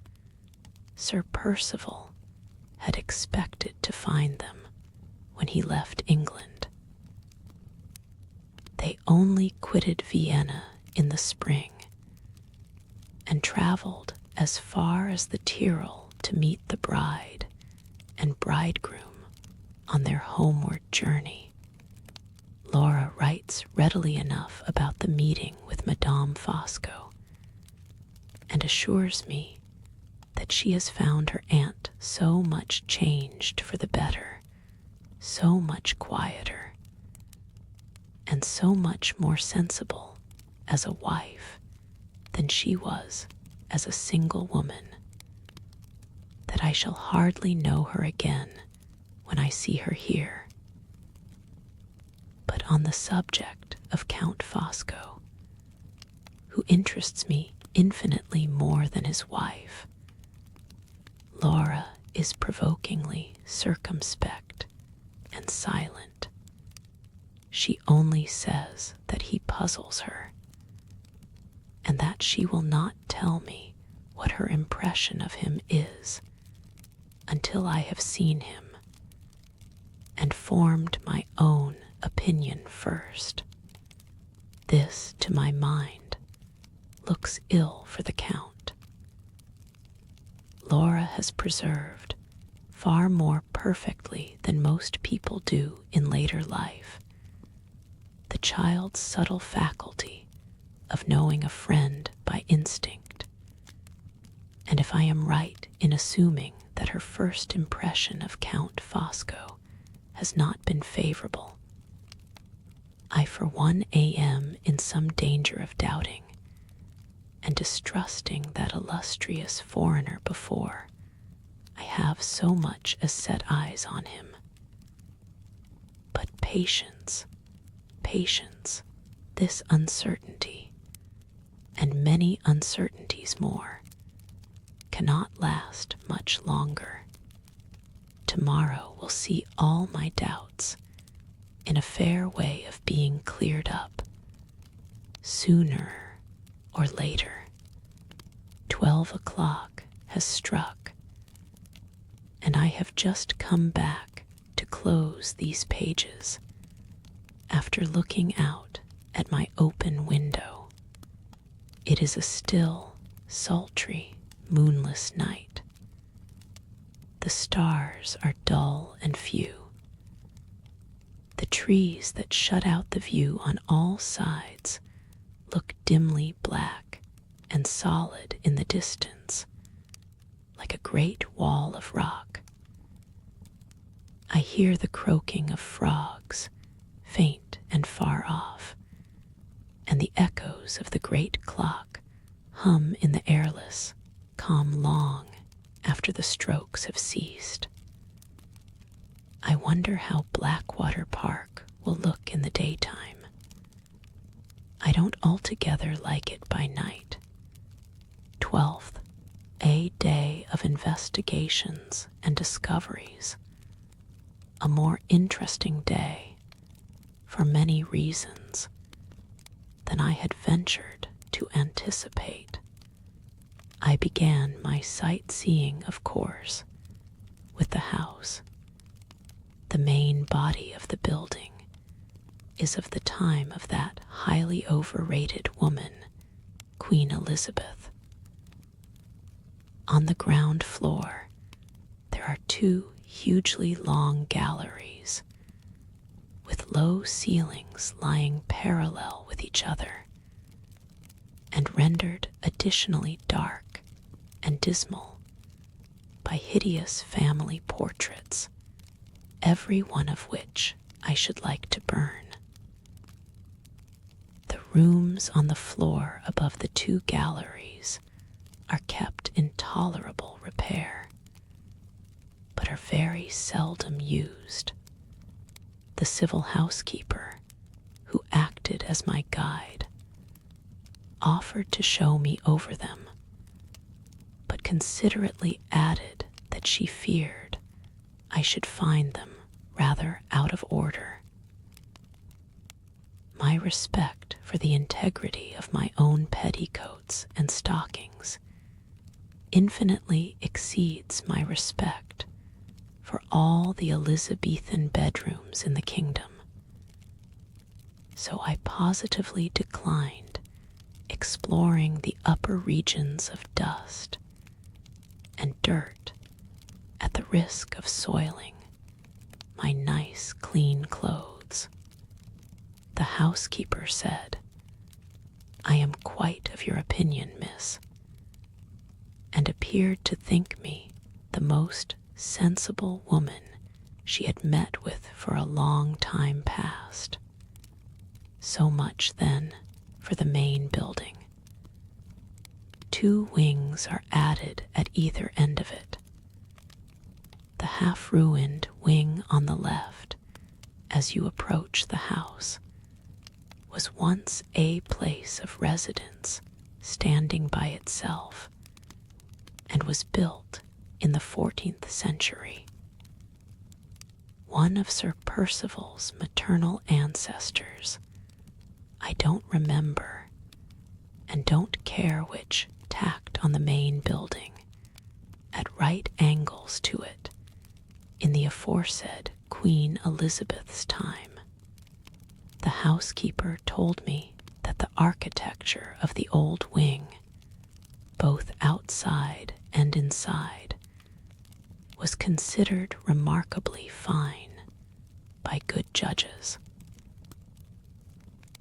Sir Percival had expected to find them when he left England. They only quitted Vienna in the spring and traveled as far as the Tyrol to meet the bride and bridegroom on their homeward journey. Laura writes readily enough about the meeting with Madame Fosco, and assures me that she has found her aunt so much changed for the better, so much quieter, and so much more sensible as a wife than she was as a single woman, that I shall hardly know her again when I see her here. But on the subject of Count Fosco, who interests me infinitely more than his wife, Laura is provokingly circumspect and silent. She only says that he puzzles her, and that she will not tell me what her impression of him is until I have seen him and formed my own opinion first. This, to my mind, looks ill for the Count. Laura has preserved, far more perfectly than most people do in later life, the child's subtle faculty of knowing a friend by instinct. And if I am right in assuming that her first impression of Count Fosco has not been favorable, I for one am in some danger of doubting and distrusting that illustrious foreigner before I have so much as set eyes on him. But patience, patience, this uncertainty, and many uncertainties more, cannot last much longer. Tomorrow will see all my doubts in a fair way of being cleared up. Sooner or later, 12 o'clock has struck, and I have just come back to close these pages after looking out at my open window. It is a still, sultry, moonless night. The stars are dull and few. The trees that shut out the view on all sides look dimly black and solid in the distance, like a great wall of rock. I hear the croaking of frogs, faint and far off, and the echoes of the great clock hum in the airless, calm long after the strokes have ceased. I wonder how Blackwater Park will look in the daytime. I don't altogether like it by night. 12th, a day of investigations and discoveries. A more interesting day, for many reasons, than I had ventured to anticipate. I began my sightseeing, of course, with the house. The main body of the building is of the time of that highly overrated woman, Queen Elizabeth. On the ground floor, there are 2 hugely long galleries, with low ceilings lying parallel with each other, and rendered additionally dark and dismal by hideous family portraits, every one of which I should like to burn. The rooms on the floor above the 2 galleries are kept in tolerable repair, but are very seldom used. The civil housekeeper, who acted as my guide, offered to show me over them, but considerately added that she feared I should find them rather out of order. My respect for the integrity of my own petticoats and stockings infinitely exceeds my respect for all the Elizabethan bedrooms in the kingdom. So I positively declined exploring the upper regions of dust and dirt at the risk of soiling my nice clean clothes. The housekeeper said, "I am quite of your opinion, miss," and appeared to think me the most sensible woman she had met with for a long time past. So much, then, for the main building. 2 wings are added at either end of it. The half-ruined wing on the left, as you approach the house, was once a place of residence standing by itself, and was built in the 14th century. One of Sir Percival's maternal ancestors, I don't remember and don't care which, tacked on the main building, at right angles to it, in the aforesaid Queen Elizabeth's time. The housekeeper told me that the architecture of the old wing, both outside and inside, was considered remarkably fine by good judges.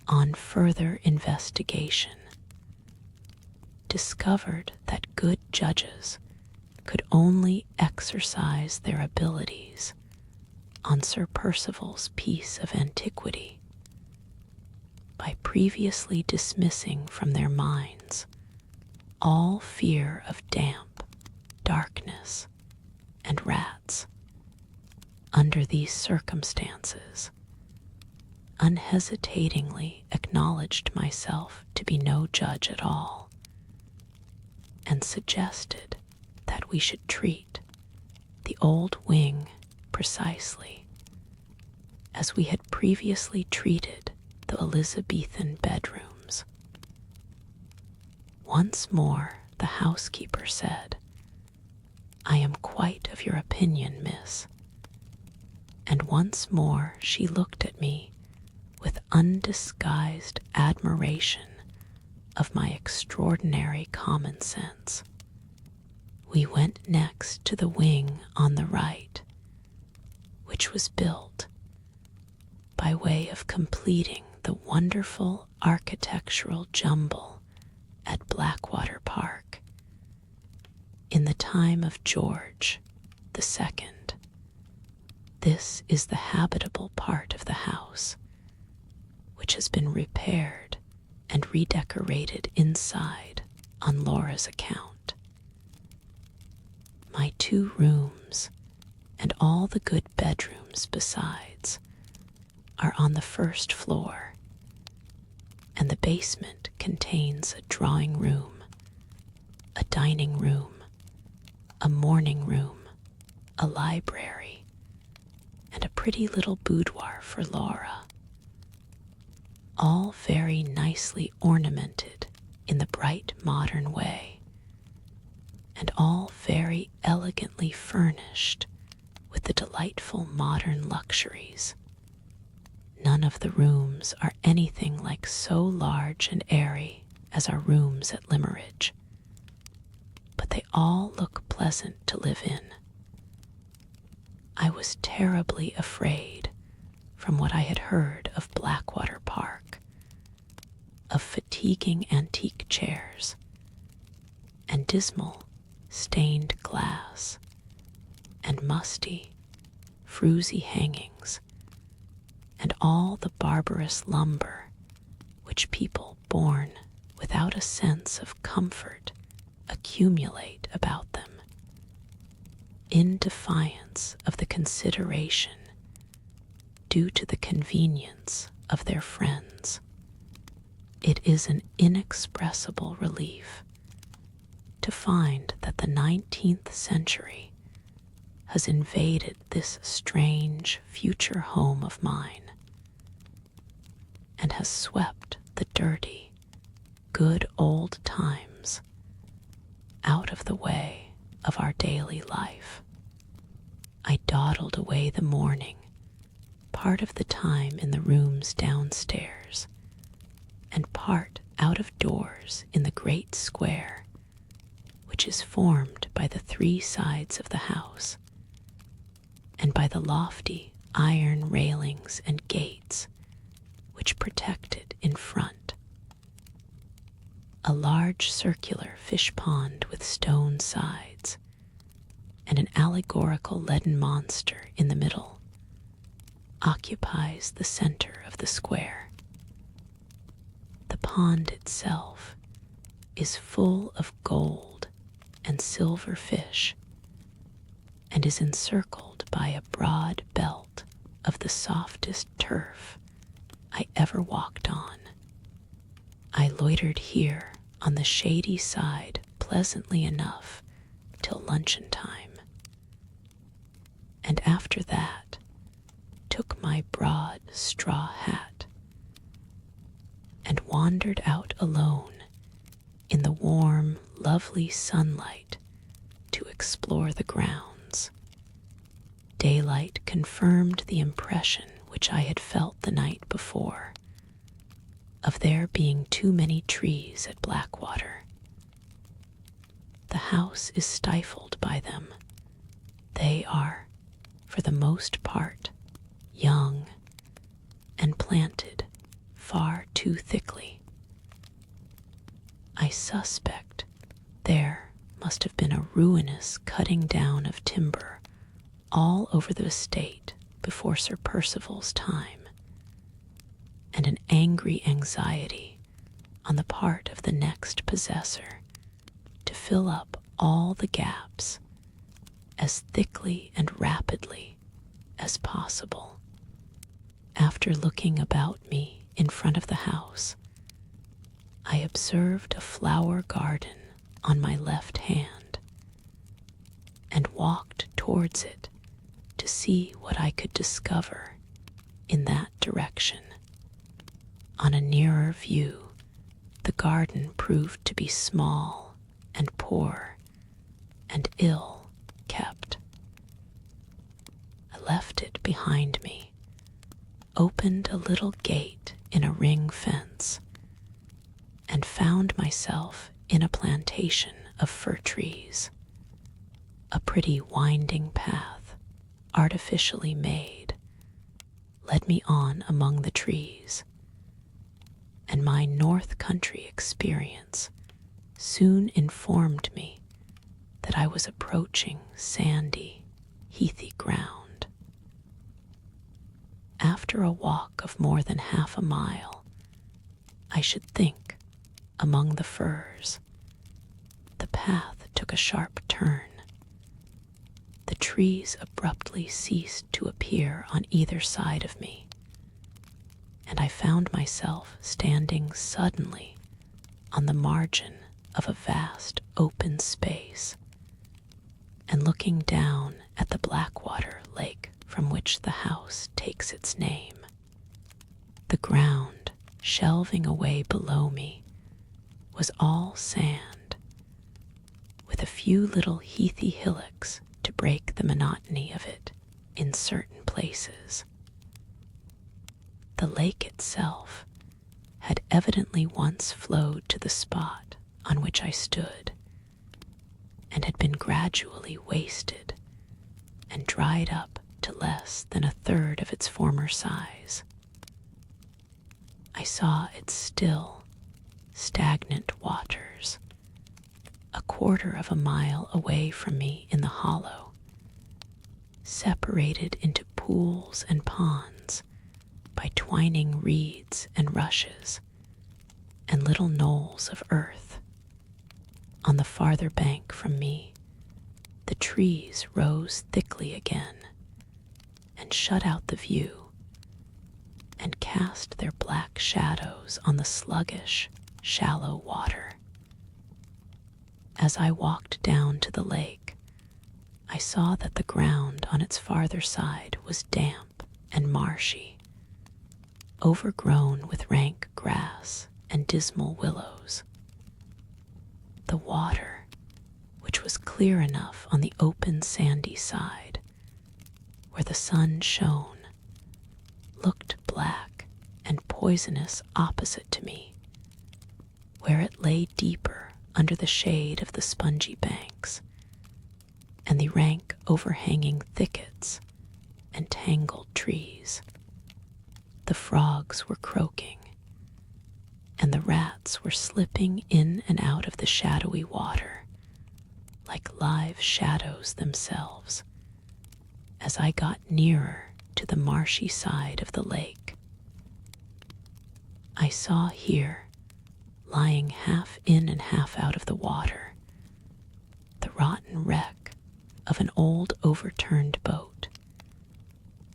On further investigation, discovered that good judges could only exercise their abilities on Sir Percival's piece of antiquity by previously dismissing from their minds all fear of damp, darkness, and rats. Under these circumstances, unhesitatingly acknowledged myself to be no judge at all, and suggested that we should treat the old wing precisely as we had previously treated the Elizabethan bedrooms. Once more the housekeeper said, "I am quite of your opinion, miss," and once more she looked at me with undisguised admiration of my extraordinary common sense. We went next to the wing on the right, which was built by way of completing the wonderful architectural jumble at Blackwater Park in the time time of George II. This is the habitable part of the house, which has been repaired and redecorated inside on Laura's account. My 2 rooms and all the good bedrooms besides are on the first floor, and the basement contains a drawing room, a dining room, a morning room, a library, and a pretty little boudoir for Laura, all very nicely ornamented in the bright modern way, and all very elegantly furnished with the delightful modern luxuries. None of the rooms are anything like so large and airy as our rooms at Limmeridge, but they all look pleasant to live in. I was terribly afraid, from what I had heard of Blackwater Park, of fatiguing antique chairs, and dismal stained glass, and musty, fruzy hangings, and all the barbarous lumber which people born without a sense of comfort accumulate about them, in defiance of the consideration due to the convenience of their friends. It is an inexpressible relief to find that the 19th century has invaded this strange future home of mine, and has swept the dirty, good old times out of the way of our daily life. I dawdled away the morning, part of the time in the rooms downstairs, and part out of doors in the great square, which is formed by the 3 sides of the house, and by the lofty iron railings and gates which protect it in front. A large circular fish pond with stone sides, and an allegorical leaden monster in the middle, occupies the center of the square. The pond itself is full of gold and silver fish, and is encircled by a broad belt of the softest turf I ever walked on. I loitered here on the shady side pleasantly enough till luncheon time, and after that took my broad straw hat and wandered out alone in the warm, lovely sunlight to explore the grounds. Daylight confirmed the impression which I had felt the night before, of there being too many trees at Blackwater. The house is stifled by them. They are, for the most part, young and planted far too thickly. I suspect there must have been a ruinous cutting down of timber all over the estate before Sir Percival's time, and an angry anxiety on the part of the next possessor to fill up all the gaps as thickly and rapidly as possible. After looking about me in front of the house, I observed a flower garden on my left hand, and walked towards it to see what I could discover in that direction. On a nearer view, the garden proved to be small and poor and ill kept. I left it behind me, opened a little gate in a ring fence, and found myself in a plantation of fir trees. A pretty winding path, artificially made, led me on among the trees, and my North Country experience soon informed me that I was approaching sandy, heathy ground. After a walk of more than half a mile, I should think, among the firs, the path took a sharp turn. The trees abruptly ceased to appear on either side of me, and I found myself standing suddenly on the margin of a vast open space and looking down at the Blackwater lake from which the house takes its name. The ground, shelving away below me, was all sand, with a few little heathy hillocks to break the monotony of it in certain places. The lake itself had evidently once flowed to the spot on which I stood, and had been gradually wasted and dried up to less than a third of its former size. I saw its still, stagnant waters, a quarter of a mile away from me in the hollow, separated into pools and ponds by twining reeds and rushes and little knolls of earth. On the farther bank from me, the trees rose thickly again and shut out the view and cast their black shadows on the sluggish, shallow water. As I walked down to the lake, I saw that the ground on its farther side was damp and marshy, overgrown with rank grass and dismal willows. The water, which was clear enough on the open sandy side, where the sun shone, looked black and poisonous opposite to me, where it lay deeper under the shade of the spongy banks and the rank overhanging thickets and tangled trees. The frogs were croaking, and the rats were slipping in and out of the shadowy water like live shadows themselves as I got nearer to the marshy side of the lake. I saw here, lying half in and half out of the water, the rotten wreck of an old overturned boat,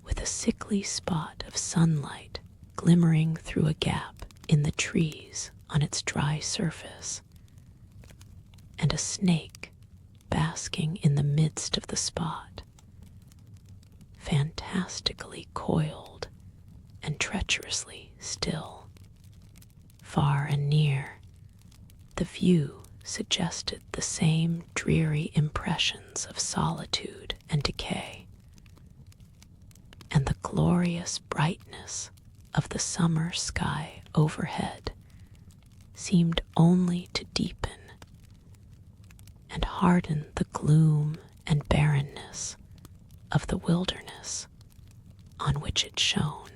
with a sickly spot of sunlight glimmering through a gap in the trees on its dry surface, and a snake basking in the midst of the spot, fantastically coiled and treacherously still. Far and near, the view suggested the same dreary impressions of solitude and decay, and the glorious brightness of the summer sky overhead seemed only to deepen and harden the gloom and barrenness of the wilderness on which it shone.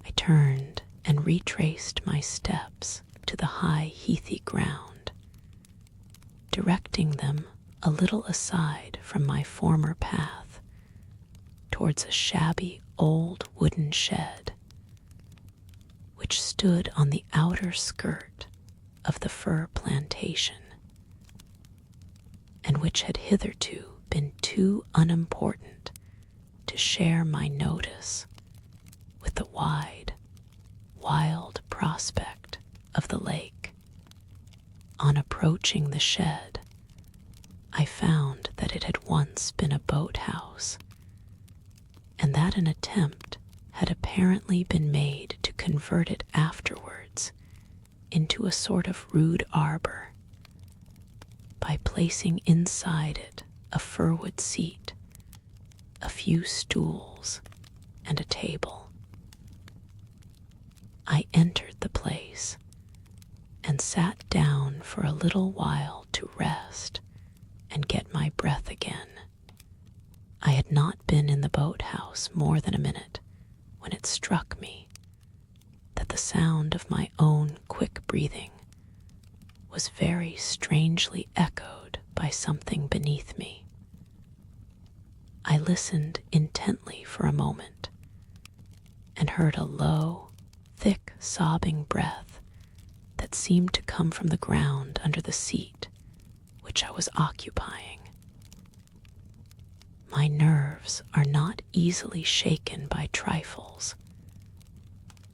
I turned and retraced my steps to the high heathy ground, directing them a little aside from my former path towards a shabby old wooden shed which stood on the outer skirt of the fir plantation, and which had hitherto been too unimportant to share my notice with the wide, wild prospect of the lake. On approaching the shed, I found that it had once been a boathouse, and that an attempt had apparently been made to convert it afterwards into a sort of rude arbor by placing inside it a firwood seat, a few stools, and a table. I entered the place and sat down for a little while to rest and get my breath again. I had not been in the boathouse more than a minute when it struck me that the sound of my own quick breathing was very strangely echoed by something beneath me. I listened intently for a moment and heard a low, thick, sobbing breath that seemed to come from the ground under the seat which I was occupying. My nerves are not easily shaken by trifles,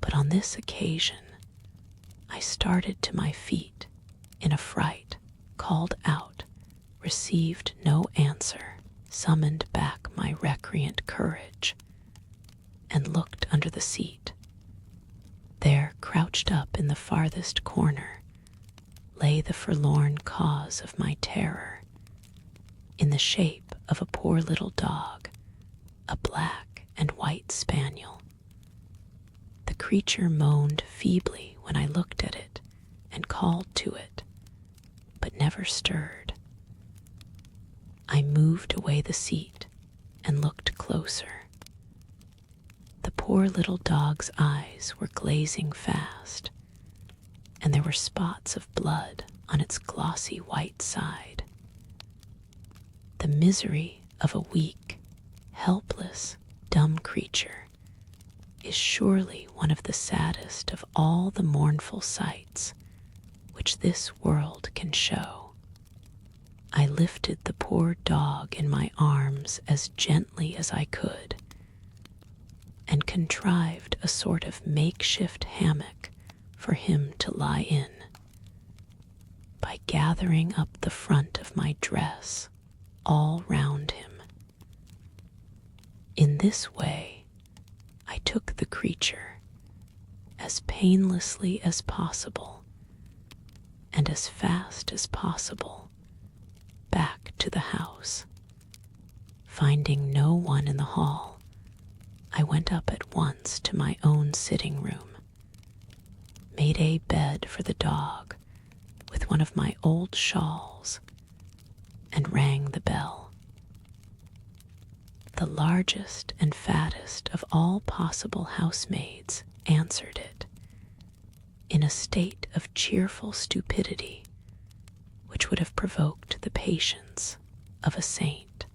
but on this occasion I started to my feet in a fright, called out, received no answer, summoned back my recreant courage, and looked under the seat. There, crouched up in the farthest corner, lay the forlorn cause of my terror, in the shape of a poor little dog, a black and white spaniel. The creature moaned feebly when I looked at it and called to it, but never stirred. I moved away the seat and looked closer. The poor little dog's eyes were glazing fast, and there were spots of blood on its glossy white side. The misery of a weak, helpless, dumb creature is surely one of the saddest of all the mournful sights which this world can show. I lifted the poor dog in my arms as gently as I could, and contrived a sort of makeshift hammock for him to lie in. By gathering up the front of my dress all round him. In this way, I took the creature as painlessly as possible and as fast as possible back to the house. Finding no one in the hall, I went up at once to my own sitting room, made a bed for the dog with one of my old shawls, and rang the bell. The largest and fattest of all possible housemaids answered it, in a state of cheerful stupidity which would have provoked the patience of a saint.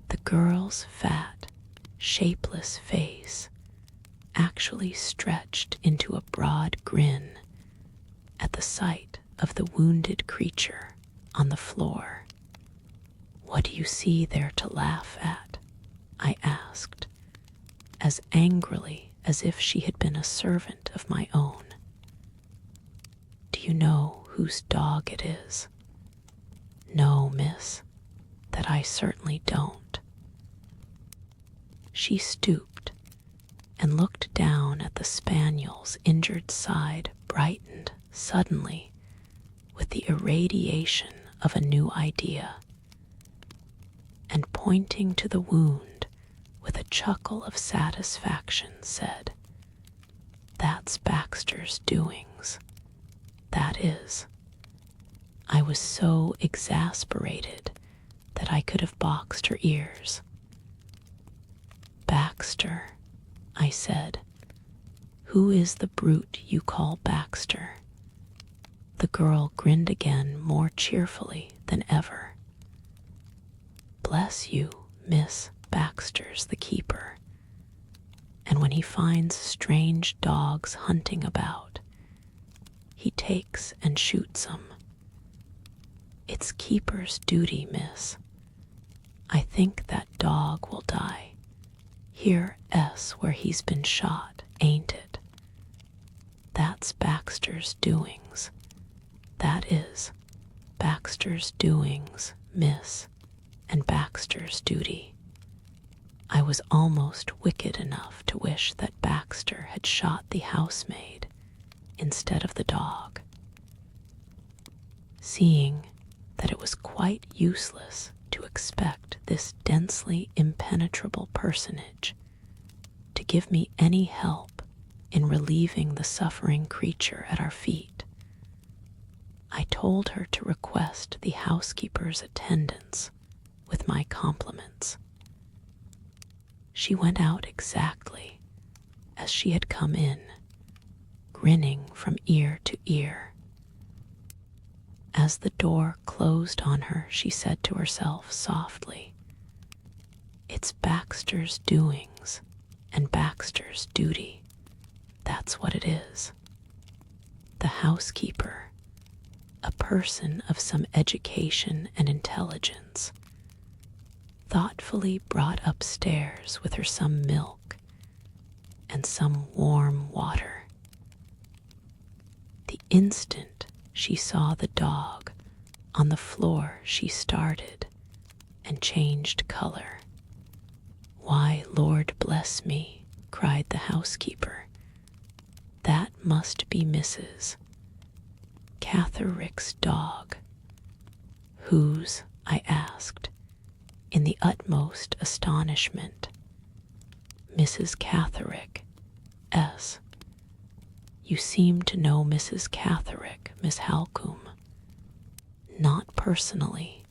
The girl's fat, shapeless face actually stretched into a broad grin at the sight of the wounded creature on the floor. "What do you see there to laugh at?" I asked, as angrily as if she had been a servant of my own. "Do you know whose dog it is?" "No, miss, that I certainly don't." She stooped and looked down at the spaniel's injured side, brightened suddenly with the irradiation of a new idea, and pointing to the wound with a chuckle of satisfaction said, "That's Baxter's doings. That is." I was so exasperated that I could have boxed her ears. "Baxter," I said. "Who is the brute you call Baxter?" The girl grinned again more cheerfully than ever. "Bless you, Miss, Baxter's the keeper, and when he finds strange dogs hunting about, he takes and shoots 'em. It's keeper's duty, miss. I think that dog will die. Here where he's been shot, ain't it? That's Baxter's doings. That is Baxter's doings, miss, and Baxter's duty." I was almost wicked enough to wish that Baxter had shot the housemaid instead of the dog. Seeing that it was quite useless to expect this densely impenetrable personage to give me any help in relieving the suffering creature at our feet, I told her to request the housekeeper's attendance with my compliments. She went out exactly as she had come in, grinning from ear to ear. As the door closed on her, she said to herself softly, "It's Baxter's doings and Baxter's duty. That's what it is." The housekeeper, a person of some education and intelligence, thoughtfully brought upstairs with her some milk and some warm water. The instant she saw the dog on the floor, she started and changed color. "Why, Lord bless me," cried the housekeeper, "that must be Mrs. Catherick's dog." "Whose?" I asked, in the utmost astonishment. "Mrs. Catherick, S. You seem to know Mrs. Catherick, Miss Halcombe." "Not personally,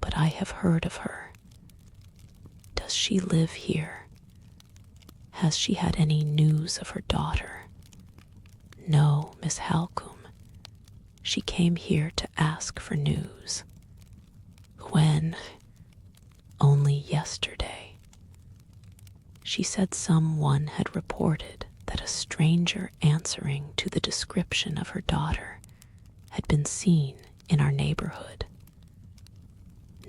but I have heard of her." "Does she live here? Has she had any news of her daughter?" "No, Miss Halcombe. She came here to ask for news." "When?" "Only yesterday. She said someone had reported that a stranger answering to the description of her daughter had been seen in our neighborhood.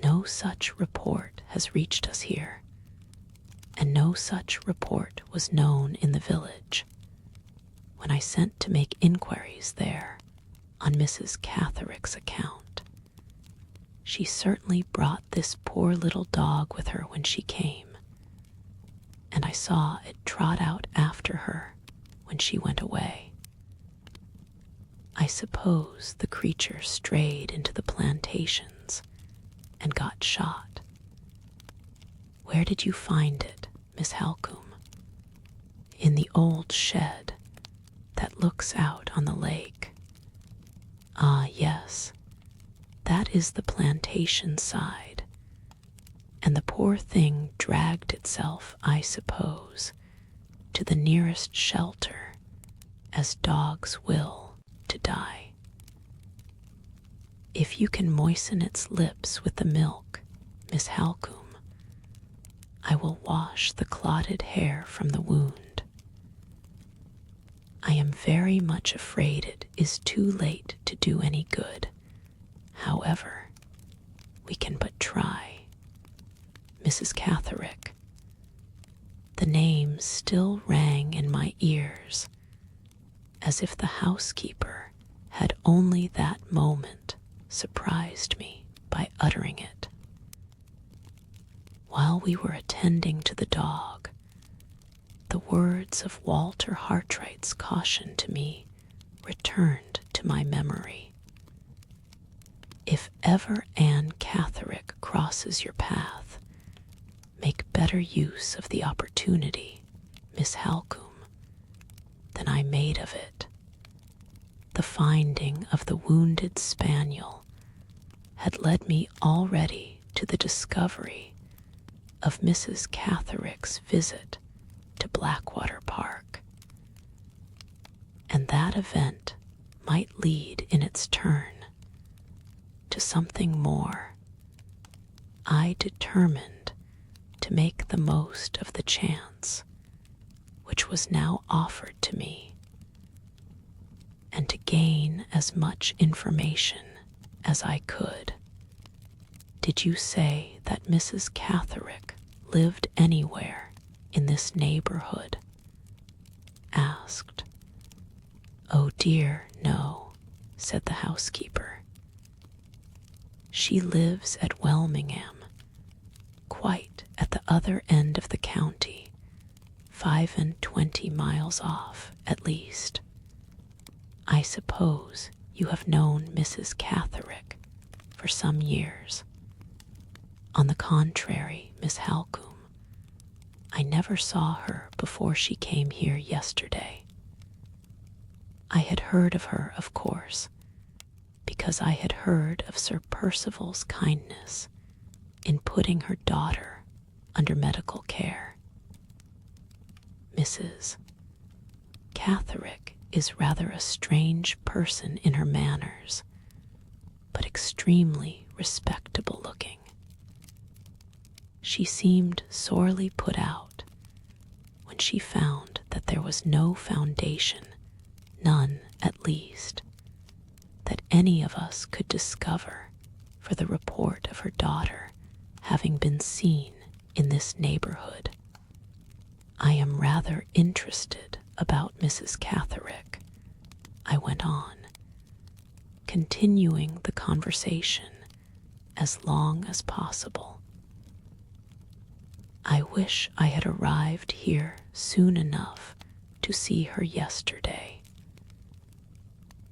No such report has reached us here, and no such report was known in the village. When I sent to make inquiries there on Mrs. Catherick's account, she certainly brought this poor little dog with her when she came, and I saw it trot out after her when she went away. I suppose the creature strayed into the plantations and got shot. Where did you find it, Miss Halcombe?" "In the old shed that looks out on the lake." "Ah, yes, that is the plantation side, and the poor thing dragged itself, I suppose, to the nearest shelter, as dogs will, to die. If you can moisten its lips with the milk, Miss Halcombe, I will wash the clotted hair from the wound. I am very much afraid it is too late to do any good. However, we can but try. Mrs. Catherick." The name still rang in my ears, as if the housekeeper had only that moment surprised me by uttering it. While we were attending to the dog, the words of Walter Hartright's caution to me returned to my memory. "If ever Anne Catherick crosses your path, make better use of the opportunity, Miss Halcombe, than I made of it." The finding of the wounded spaniel had led me already to the discovery of Mrs. Catherick's visit to Blackwater Park, and that event might lead in its turn to something more. I determined to make the most of the chance which was now offered to me, and to gain as much information as I could. "Did you say that Mrs. Catherick lived anywhere in this neighborhood?" asked. "Oh dear, no," said the housekeeper. "She lives at Welmingham, quite at the other end of the county, 25 miles off at least. I suppose you have known Mrs. Catherick for some years." "On the contrary, Miss Halcombe, I never saw her before she came here yesterday. I had heard of her, of course, because I had heard of Sir Percival's kindness in putting her daughter under medical care. Mrs. Catherick is rather a strange person in her manners, extremely respectable looking. She seemed sorely put out when she found that there was no foundation, none at least, that any of us could discover for the report of her daughter having been seen in this neighborhood. "I am rather interested about Mrs. Catterick," I went on, continuing the conversation as long as possible. "I wish I had arrived here soon enough to see her yesterday.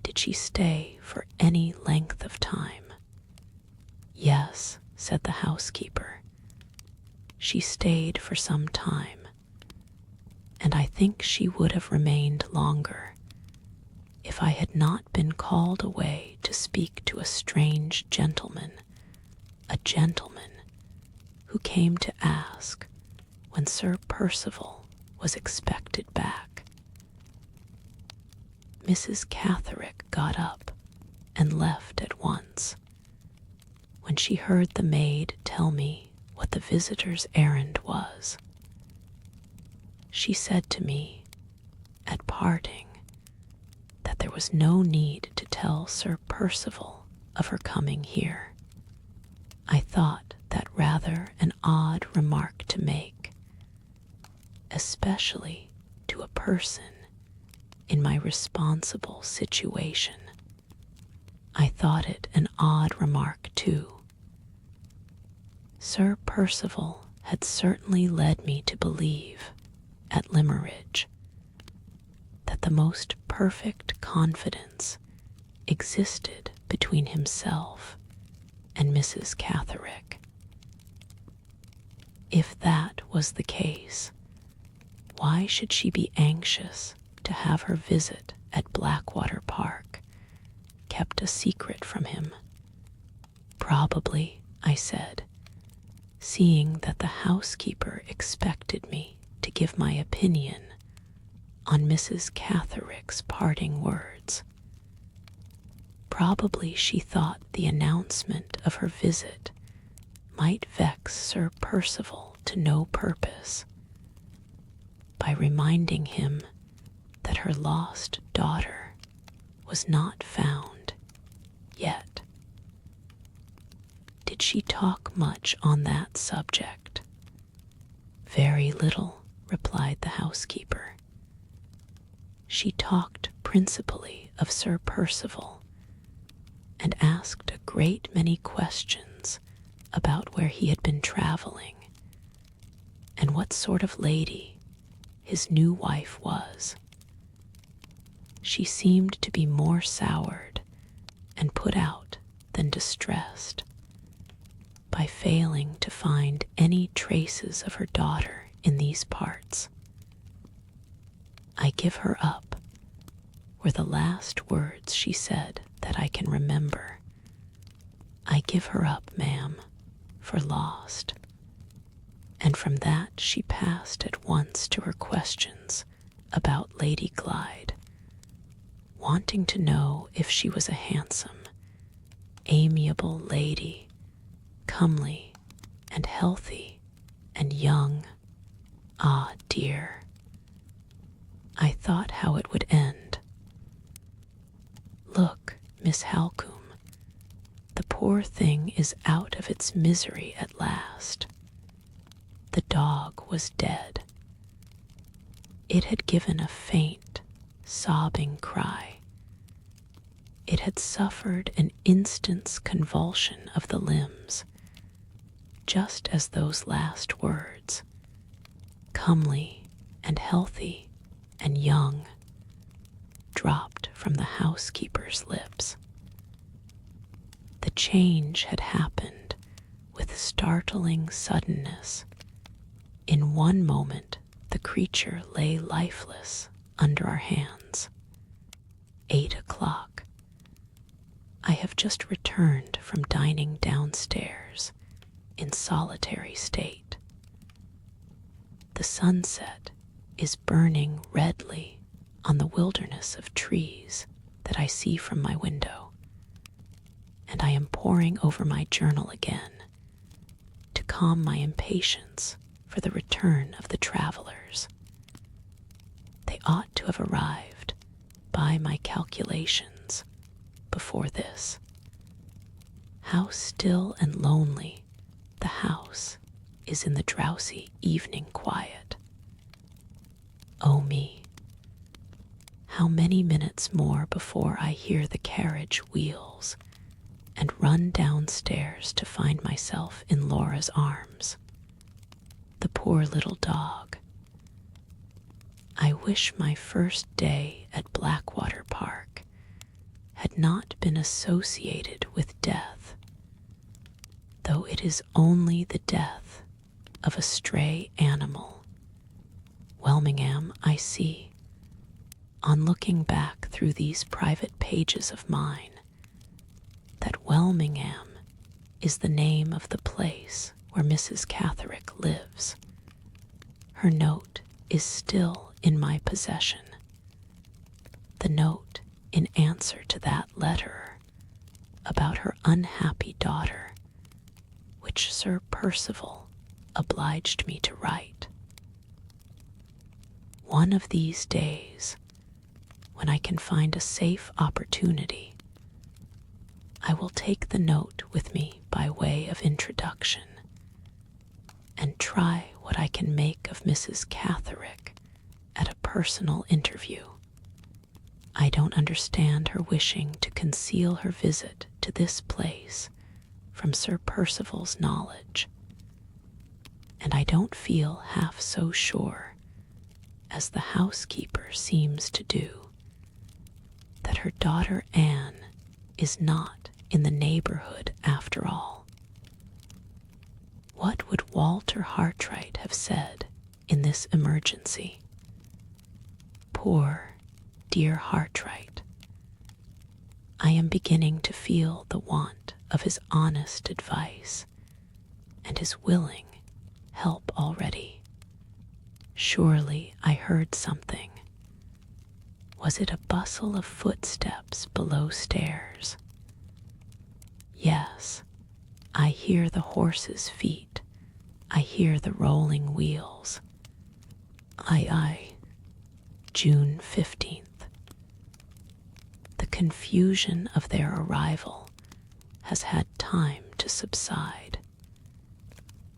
Did she stay for any length of time?" "Yes," said the housekeeper. "She stayed for some time, and I think she would have remained longer if I had not been called away to speak to a strange gentleman, a gentleman who came to ask when Sir Percival was expected back." Mrs. Catterick got up and left at once. When she heard the maid tell me what the visitor's errand was, she said to me, at parting, that there was no need to tell Sir Percival of her coming here. I thought that rather an odd remark to make, especially to a person in my responsible situation. I thought it an odd remark, too. Sir Percival had certainly led me to believe, at Limmeridge, that the most perfect confidence existed between himself and Mrs. Catterick. If that was the case, why should she be anxious to have her visit at Blackwater Park kept a secret from him? "Probably," I said, seeing that the housekeeper expected me to give my opinion on Mrs. Catterick's parting words. Probably she thought the announcement of her visit might vex Sir Percival to no purpose, by reminding him that her lost daughter was not found yet. "Did she talk much on that subject?" "Very little," replied the housekeeper. "She talked principally of Sir Percival, and asked a great many questions about where he had been traveling, and what sort of lady his new wife was. She seemed to be more soured and put out than distressed by failing to find any traces of her daughter in these parts. 'I give her up,' were the last words she said that I can remember. 'I give her up, ma'am, for lost.' And from that she passed at once to her questions about Lady Glyde, wanting to know if she was a handsome, amiable lady, comely and healthy and young. Ah, dear, I thought how it would end. Look, Miss Halcombe, the poor thing is out of its misery at last. The dog was dead. It had given a faint, sobbing cry. It had suffered an instant's convulsion of the limbs, just as those last words, comely and healthy and young, dropped from the housekeeper's lips. The change had happened with startling suddenness. In one moment, the creature lay lifeless under our hands. 8 o'clock. I have just returned from dining downstairs in solitary state. The sunset is burning redly on the wilderness of trees that I see from my window, and I am poring over my journal again to calm my impatience for the return of the travelers. They ought to have arrived, by my calculations, before this. How still and lonely the house is in the drowsy evening quiet. Oh me, how many minutes more before I hear the carriage wheels and run downstairs to find myself in Laura's arms. The poor little dog. I wish my first day at Blackwater Park had not been associated with death, though it is only the death of a stray animal. Welmingham, I see, on looking back through these private pages of mine, that Welmingham is the name of the place where Mrs. Catherick lives. Her note is still in my possession. The note in answer to that letter about her unhappy daughter, which Sir Percival obliged me to write. One of these days, when I can find a safe opportunity, I will take the note with me by way of introduction and try what I can make of Mrs. Catherick at a personal interview. I don't understand her wishing to conceal her visit to this place from Sir Percival's knowledge, and I don't feel half so sure, as the housekeeper seems to do, that her daughter Anne is not in the neighborhood after all. What would Walter Hartwright have said in this emergency? Poor, dear Hartwright. I am beginning to feel the want of his honest advice and his willing help already. Surely I heard something. Was it a bustle of footsteps below stairs? Yes, I hear the horses' feet. I hear the rolling wheels. Aye, June 15th. The confusion of their arrival has had time to subside.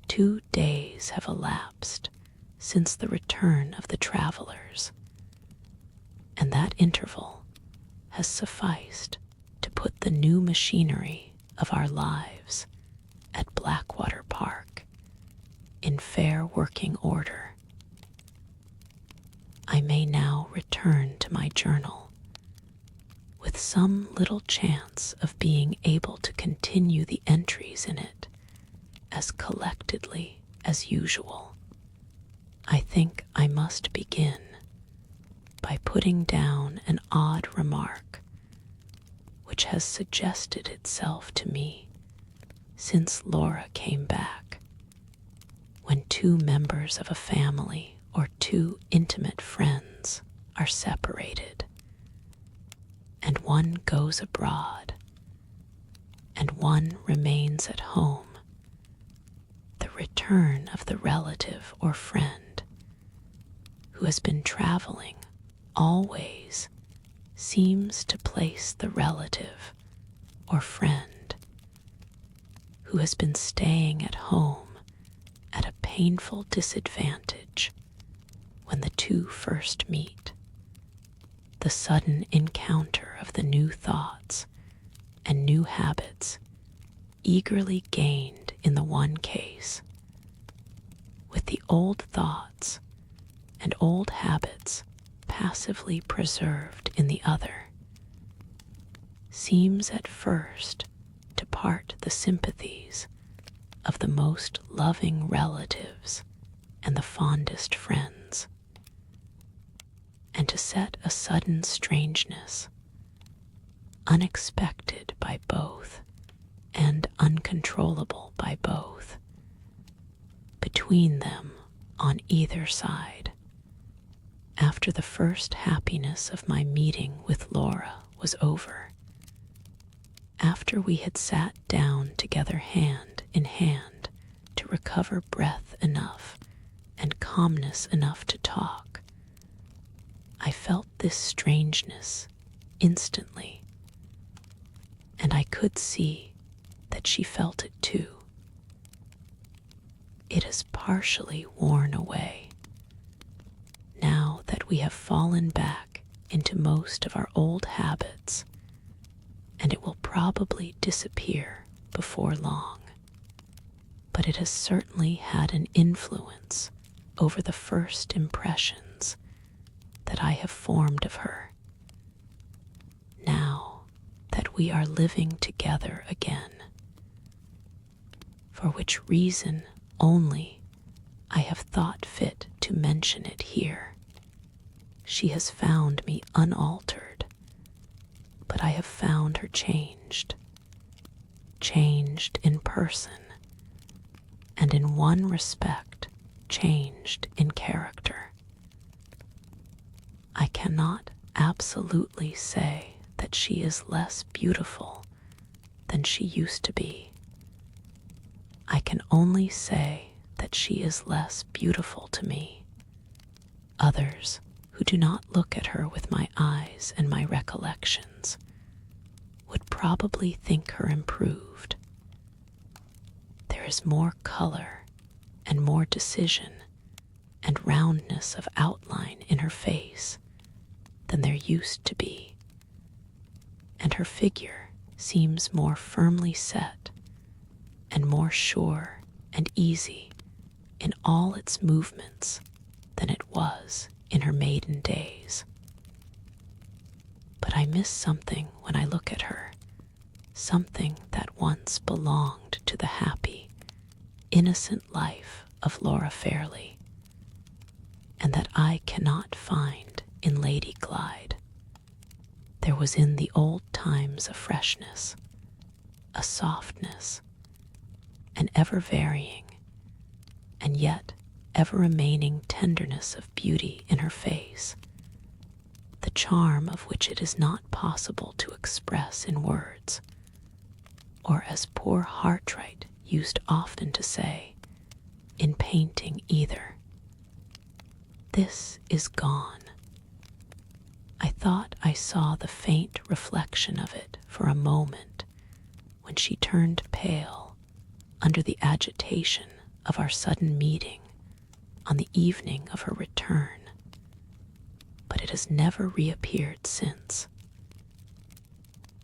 2 days have elapsed since the return of the travelers, and that interval has sufficed to put the new machinery of our lives at Blackwater Park in fair working order. I may now return to my journal with some little chance of being able to continue the entries in it as collectedly as usual. I think I must begin by putting down an odd remark which has suggested itself to me since Laura came back. When 2 members of a family or 2 intimate friends are separated, and one goes abroad, and one remains at home, the return of the relative or friend who has been traveling always seems to place the relative or friend who has been staying at home at a painful disadvantage when the 2 first meet. The sudden encounter of the new thoughts and new habits eagerly gained in the one case, with the old thoughts and old habits passively preserved in the other, seems at first to part the sympathies of the most loving relatives and the fondest friends, and to set a sudden strangeness, unexpected by both and uncontrollable by both, between them on either side. After the first happiness of my meeting with Laura was over, after we had sat down together hand in hand to recover breath enough and calmness enough to talk, I felt this strangeness instantly, and I could see that she felt it too. It has partially worn away, now that we have fallen back into most of our old habits, and it will probably disappear before long. But it has certainly had an influence over the first impressions that I have formed of her. Now that we are living together again, for which reason only I have thought fit to mention it here. She has found me unaltered, but I have found her changed in person, and in one respect changed in character. I cannot absolutely say that she is less beautiful than she used to be. I can only say that she is less beautiful to me. Others who do not look at her with my eyes and my recollections would probably think her improved. There is more color and more decision and roundness of outline in her face than there used to be, and her figure seems more firmly set and more sure and easy in all its movements than it was in her maiden days. But I miss something when I look at her, something that once belonged to the happy, innocent life of Laura Fairley, and that I cannot find in Lady Glyde. There was in the old times a freshness, a softness, an ever-varying, and yet ever-remaining tenderness of beauty in her face, the charm of which it is not possible to express in words, or, as poor Hartright used often to say, in painting either. This is gone. I thought I saw the faint reflection of it for a moment when she turned pale under the agitation of our sudden meeting on the evening of her return, but it has never reappeared since.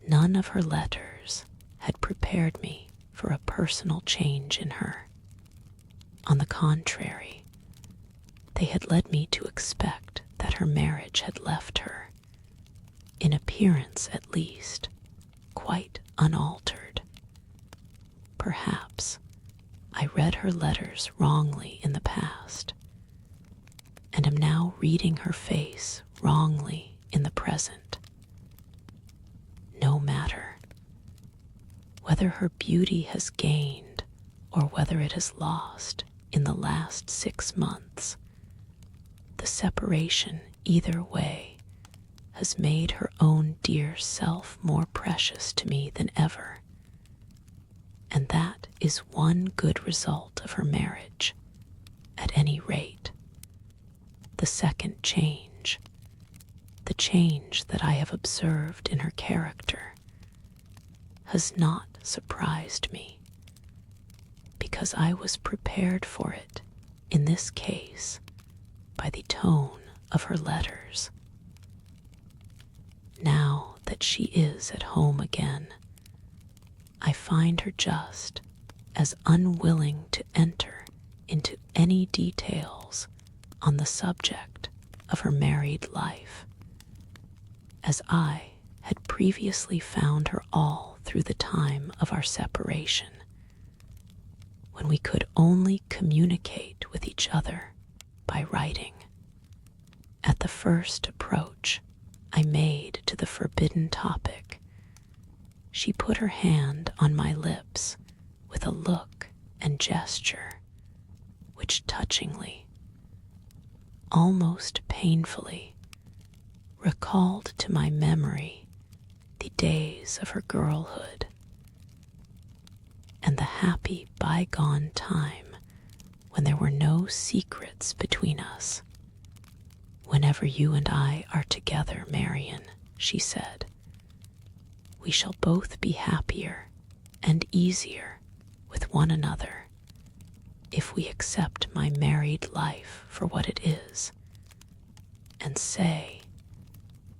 None of her letters had prepared me for a personal change in her. On the contrary, they had led me to expect that her marriage had left her, in appearance at least, quite unaltered. Perhaps I read her letters wrongly in the past, and am now reading her face wrongly in the present. No matter. Whether her beauty has gained or whether it has lost in the last 6 months, the separation either way has made her own dear self more precious to me than ever, and that is one good result of her marriage, at any rate. The second change, the change that I have observed in her character, has not surprised me, because I was prepared for it in this case by the tone of her letters. Now that she is at home again, I find her just as unwilling to enter into any details on the subject of her married life, as I had previously found her all through the time of our separation, when we could only communicate with each other by writing. At the first approach I made to the forbidden topic, she put her hand on my lips with a look and gesture which touchingly, almost painfully, recalled to my memory the days of her girlhood the happy bygone time when there were no secrets between us. Whenever you and I are together, Marian, she said, we shall both be happier and easier with one another if we accept my married life for what it is, and say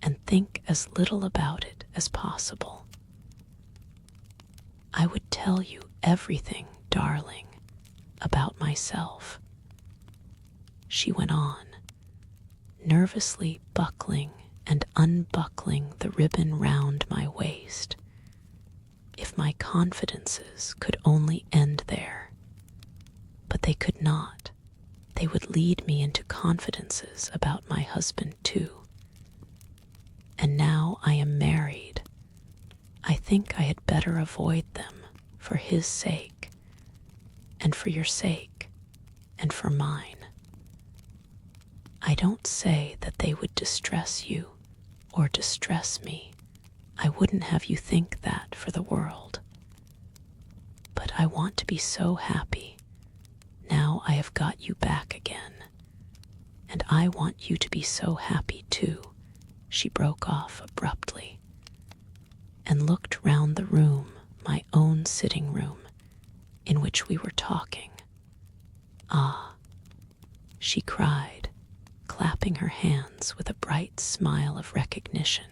and think as little about it as possible. I would tell you everything, darling, about myself, she went on, nervously buckling and unbuckling the ribbon round my waist. If my confidences could only end there. But they could not. They would lead me into confidences about my husband too. And now I am married. I think I had better avoid them for his sake, and for your sake, and for mine. I don't say that they would distress you or distress me. I wouldn't have you think that for the world. But I want to be so happy now I have got you back again. And I want you to be so happy too, she broke off abruptly, and looked round the room, my own sitting room, in which we were talking. Ah, she cried, clapping her hands with a bright smile of recognition.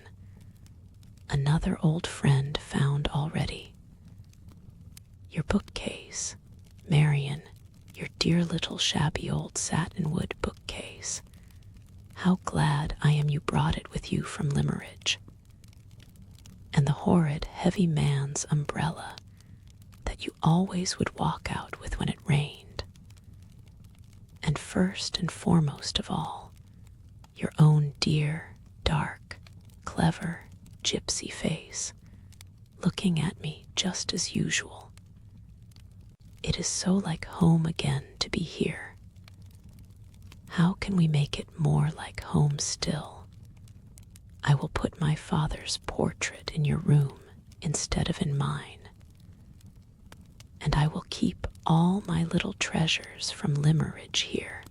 Another old friend found already. Your bookcase, Marian, your dear little shabby old satinwood bookcase. How glad I am you brought it with you from Limmeridge. And the horrid, heavy man's umbrella that you always would walk out with when it rained. And first and foremost of all, your own dear, dark, clever, gypsy face, looking at me just as usual. It is so like home again to be here. How can we make it more like home still? I will put my father's portrait in your room instead of in mine. And I will keep all my little treasures from Limmeridge here.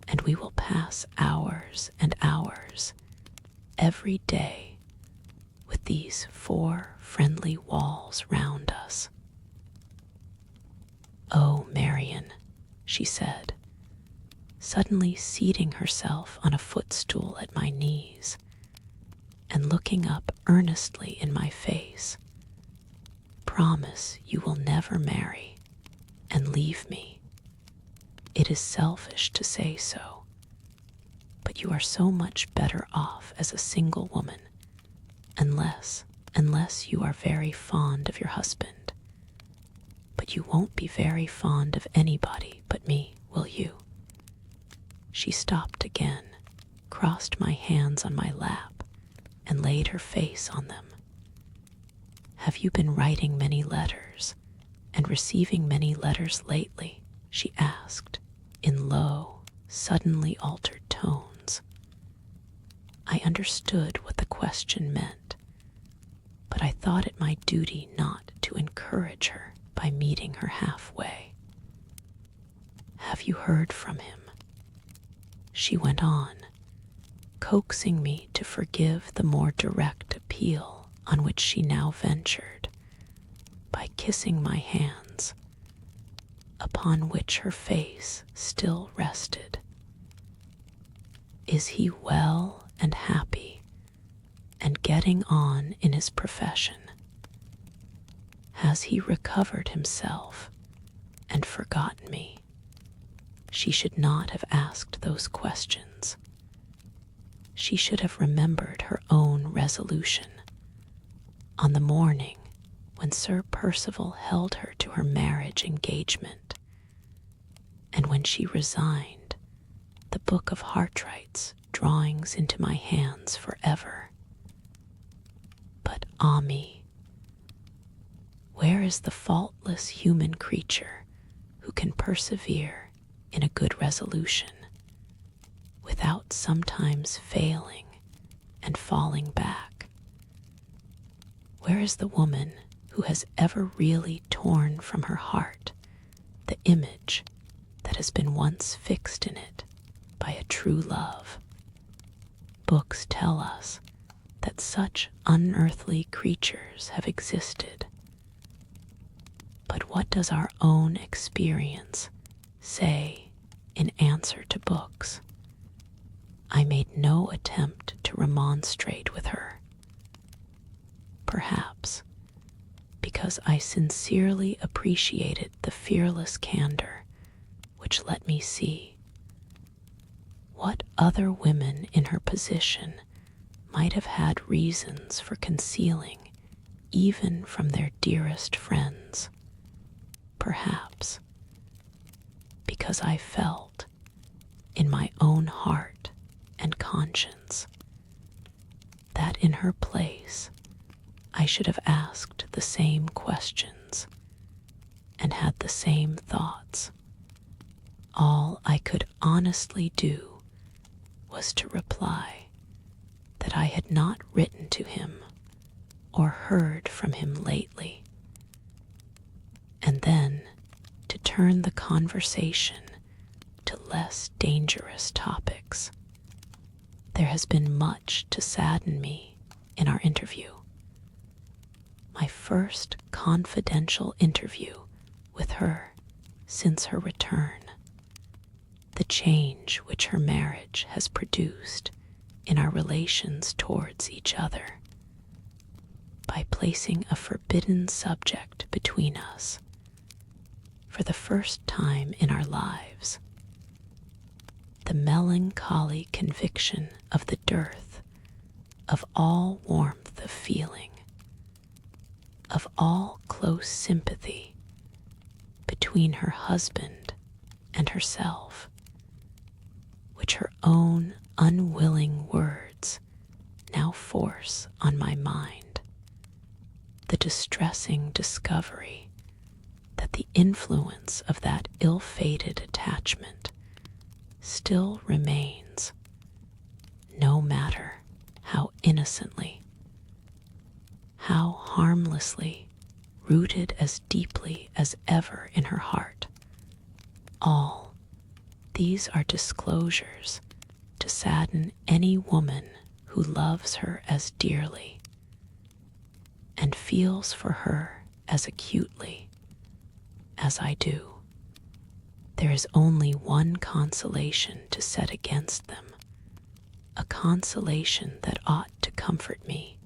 And we will pass hours and hours every day with these 4 friendly walls round us. Oh, Marian, she said, suddenly seating herself on a footstool at my knees and looking up earnestly in my face, promise you will never marry and leave me. It is selfish to say so, but you are so much better off as a single woman, unless you are very fond of your husband. But you won't be very fond of anybody but me, will you? She stopped again, crossed my hands on my lap, and laid her face on them. Have you been writing many letters and receiving many letters lately? She asked, in low, suddenly altered tones. I understood what the question meant, but I thought it my duty not to encourage her by meeting her halfway. Have you heard from him? She went on, coaxing me to forgive the more direct appeal on which she now ventured, by kissing my hands, upon which her face still rested. Is he well and happy, and getting on in his profession? Has he recovered himself and forgotten me? She should not have asked those questions. She should have remembered her own resolution on the morning when Sir Percival held her to her marriage engagement, and when she resigned the book of Hartright's drawings into my hands forever. But ah me, where is the faultless human creature who can persevere in a good resolution without sometimes failing and falling back? Where is the woman who has ever really torn from her heart the image that has been once fixed in it by a true love. Books tell us that such unearthly creatures have existed. But what does our own experience say in answer to books? I made no attempt to remonstrate with her. Perhaps because I sincerely appreciated the fearless candor which let me see what other women in her position might have had reasons for concealing even from their dearest friends. Perhaps because I felt in my own heart and conscience that in her place I should have asked the same questions and had the same thoughts. All I could honestly do was to reply that I had not written to him or heard from him lately, and then to turn the conversation to less dangerous topics. There has been much to sadden me in our interview. My first confidential interview with her since her return. The change which her marriage has produced in our relations towards each other, by placing a forbidden subject between us for the first time in our lives. The melancholy conviction of the dearth of all warmth of feeling, of all close sympathy between her husband and herself, which her own unwilling words now force on my mind. The distressing discovery that the influence of that ill-fated attachment still remains, no matter how innocently, how harmlessly, rooted as deeply as ever in her heart. All these are disclosures to sadden any woman who loves her as dearly and feels for her as acutely as I do. There is only one consolation to set against them, a consolation that ought to comfort me,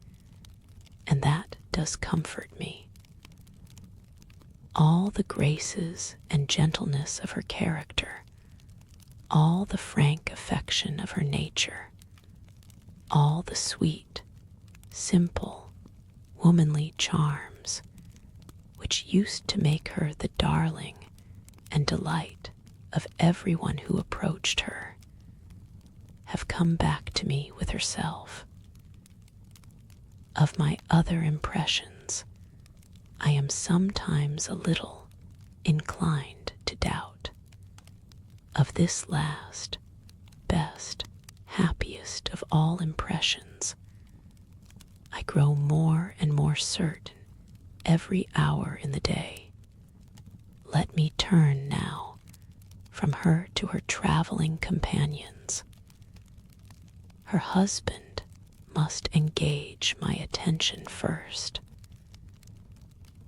and that does comfort me. All the graces and gentleness of her character, all the frank affection of her nature, all the sweet, simple, womanly charms which used to make her the darling and delight of everyone who approached her, have come back to me with herself. Of my other impressions, I am sometimes a little inclined to doubt. Of this last, best, happiest of all impressions, I grow more and more certain every hour in the day. Let me turn now from her to her traveling companions. Her husband must engage my attention first.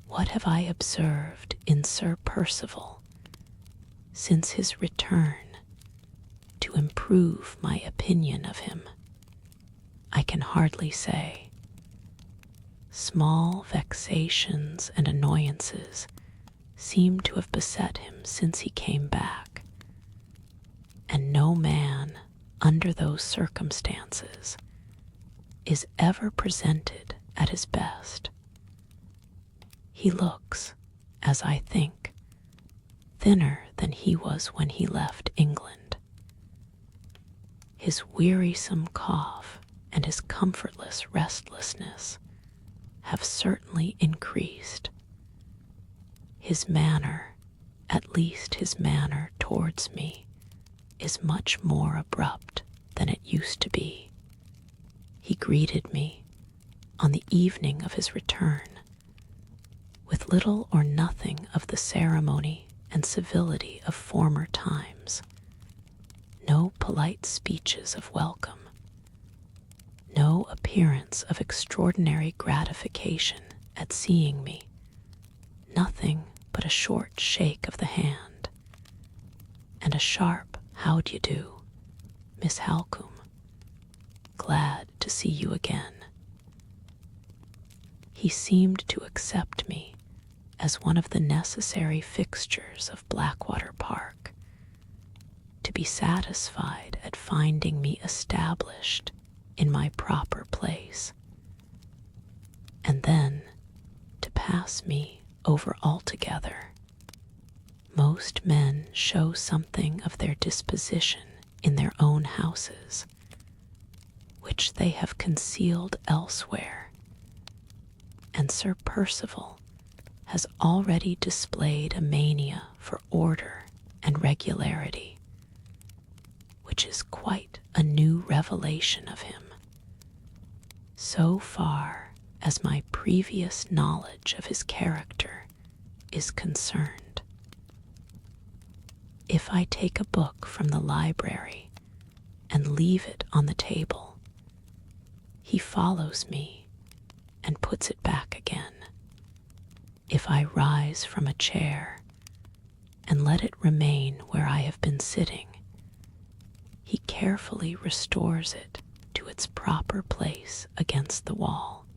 What have I observed in Sir Percival since his return to improve my opinion of him? I can hardly say. Small vexations and annoyances seem to have beset him since he came back, and no man under those circumstances is ever presented at his best. He looks, as I think, thinner than he was when he left England. His wearisome cough and his comfortless restlessness have certainly increased. His manner, at least his manner towards me, is much more abrupt than it used to be. He greeted me on the evening of his return with little or nothing of the ceremony and civility of former times. No polite speeches of welcome, no appearance of extraordinary gratification at seeing me, nothing but a short shake of the hand, and a sharp "How d'ye do, Miss Halcombe? Glad to see you again." He seemed to accept me as one of the necessary fixtures of Blackwater Park, to be satisfied at finding me established in my proper place, and then to pass me over altogether. Most men show something of their disposition in their own houses, which they have concealed elsewhere, and Sir Percival has already displayed a mania for order and regularity, which is quite a new revelation of him, so far as my previous knowledge of his character is concerned. If I take a book from the library and leave it on the table, he follows me and puts it back again. If I rise from a chair and let it remain where I have been sitting, he carefully restores it to its proper place against the wall.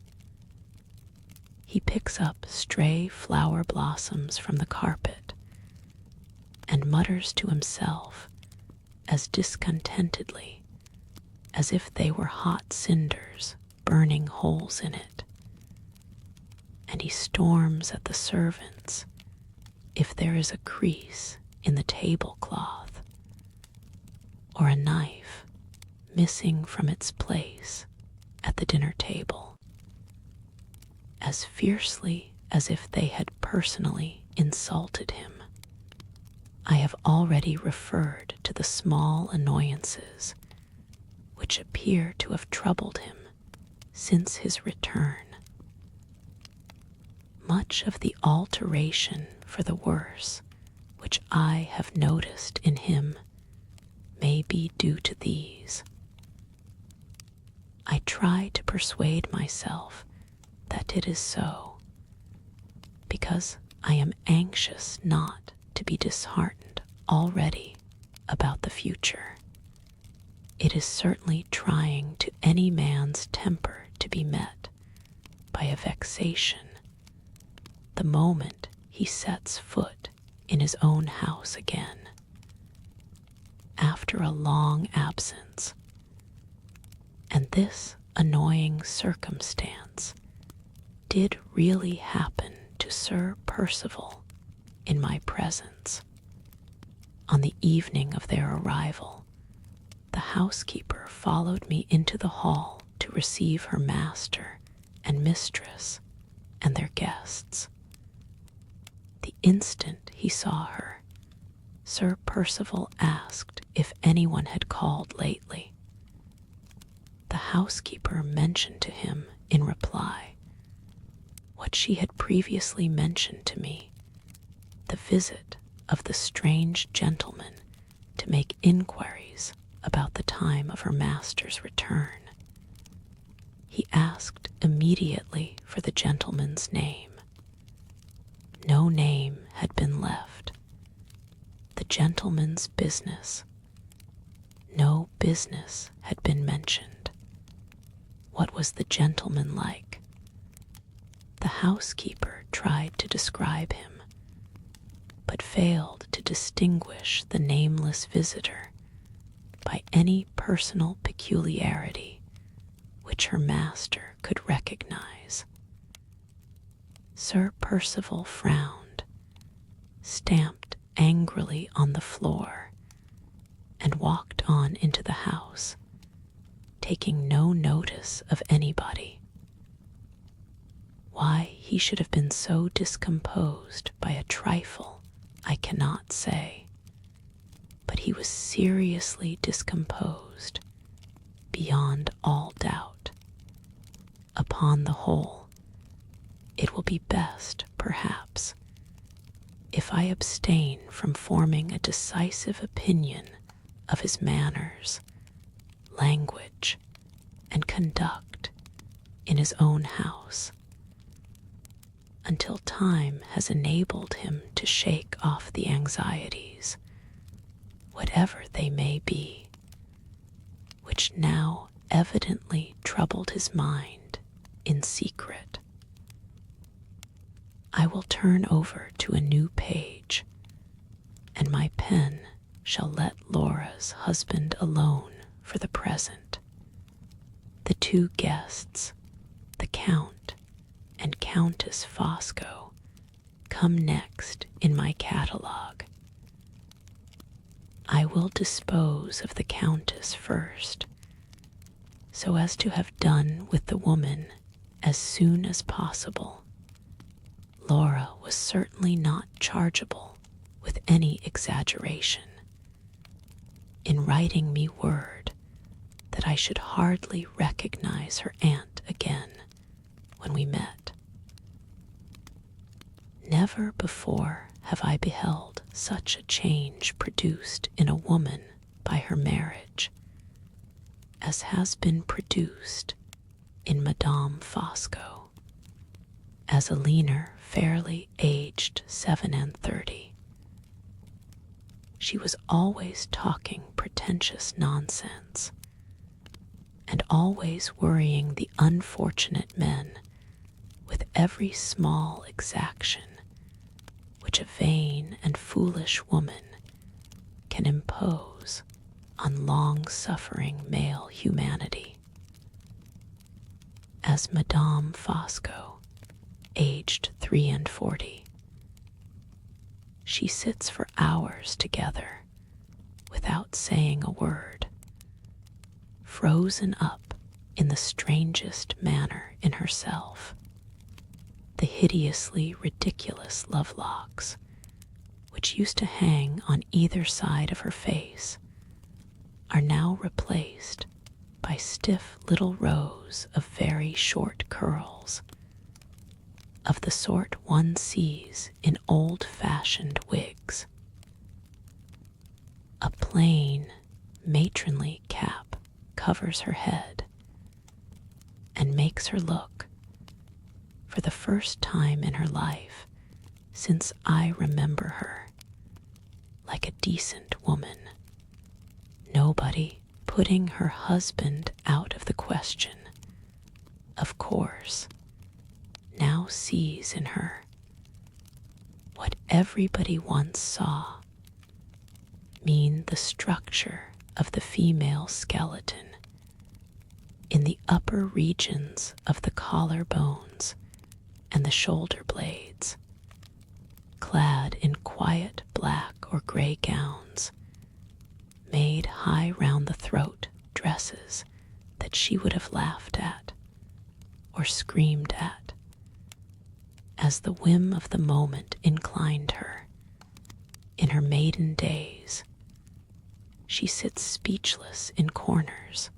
He picks up stray flower blossoms from the carpet and mutters to himself as discontentedly as if they were hot cinders burning holes in it. And he storms at the servants if there is a crease in the tablecloth or a knife missing from its place at the dinner table, as fiercely as if they had personally insulted him. I have already referred to the small annoyances which appear to have troubled him since his return. Much of the alteration for the worse which I have noticed in him may be due to these. I try to persuade myself that it is so, because I am anxious not to be disheartened already about the future. It is certainly trying to any man's temper to be met by a vexation the moment he sets foot in his own house again, after a long absence. And this annoying circumstance did really happen to Sir Percival in my presence. On the evening of their arrival, the housekeeper followed me into the hall to receive her master and mistress and their guests. The instant he saw her, Sir Percival asked if anyone had called lately. The housekeeper mentioned to him in reply what she had previously mentioned to me, the visit of the strange gentleman to make inquiries about the time of her master's return. He asked immediately for the gentleman's name. No name had been left. The gentleman's business. No business had been mentioned. What was the gentleman like? The housekeeper tried to describe him, but failed to distinguish the nameless visitor by any personal peculiarity which her master could recognize. Sir Percival frowned, stamped angrily on the floor, and walked on into the house, taking no notice of anybody. Why he should have been so discomposed by a trifle, I cannot say, but he was seriously discomposed, beyond all doubt. Upon the whole, it will be best, perhaps, if I abstain from forming a decisive opinion of his manners, language, and conduct in his own house, until time has enabled him to shake off the anxieties, whatever they may be, which now evidently troubled his mind in secret. I will turn over to a new page, and my pen shall let Laura's husband alone for the present. The two guests, the Count and Countess Fosco, come next in my catalogue. I will dispose of the Countess first, so as to have done with the woman as soon as possible. Laura was certainly not chargeable with any exaggeration in writing me word that I should hardly recognize her aunt again when we met. Never before have I beheld such a change produced in a woman by her marriage as has been produced in Madame Fosco, as a leaner fairly aged 37. She was always talking pretentious nonsense, and always worrying the unfortunate men with every small exaction which a vain and foolish woman can impose on long-suffering male humanity. As Madame Fosco, aged 43, she sits for hours together without saying a word, frozen up in the strangest manner in herself. The hideously ridiculous lovelocks, which used to hang on either side of her face, are now replaced by stiff little rows of very short curls, of the sort one sees in old-fashioned wigs. A plain, matronly cap covers her head and makes her look, for the first time in her life since I remember her, like a decent woman. Nobody putting her husband out of the question, of course, now sees in her what everybody once saw, mean the structure of the female skeleton in the upper regions of the collar bones and the shoulder blades, clad in quiet black or gray gowns, made high round the throat dresses that she would have laughed at or screamed at, as the whim of the moment inclined her. In her maiden days, she sits speechless in corners,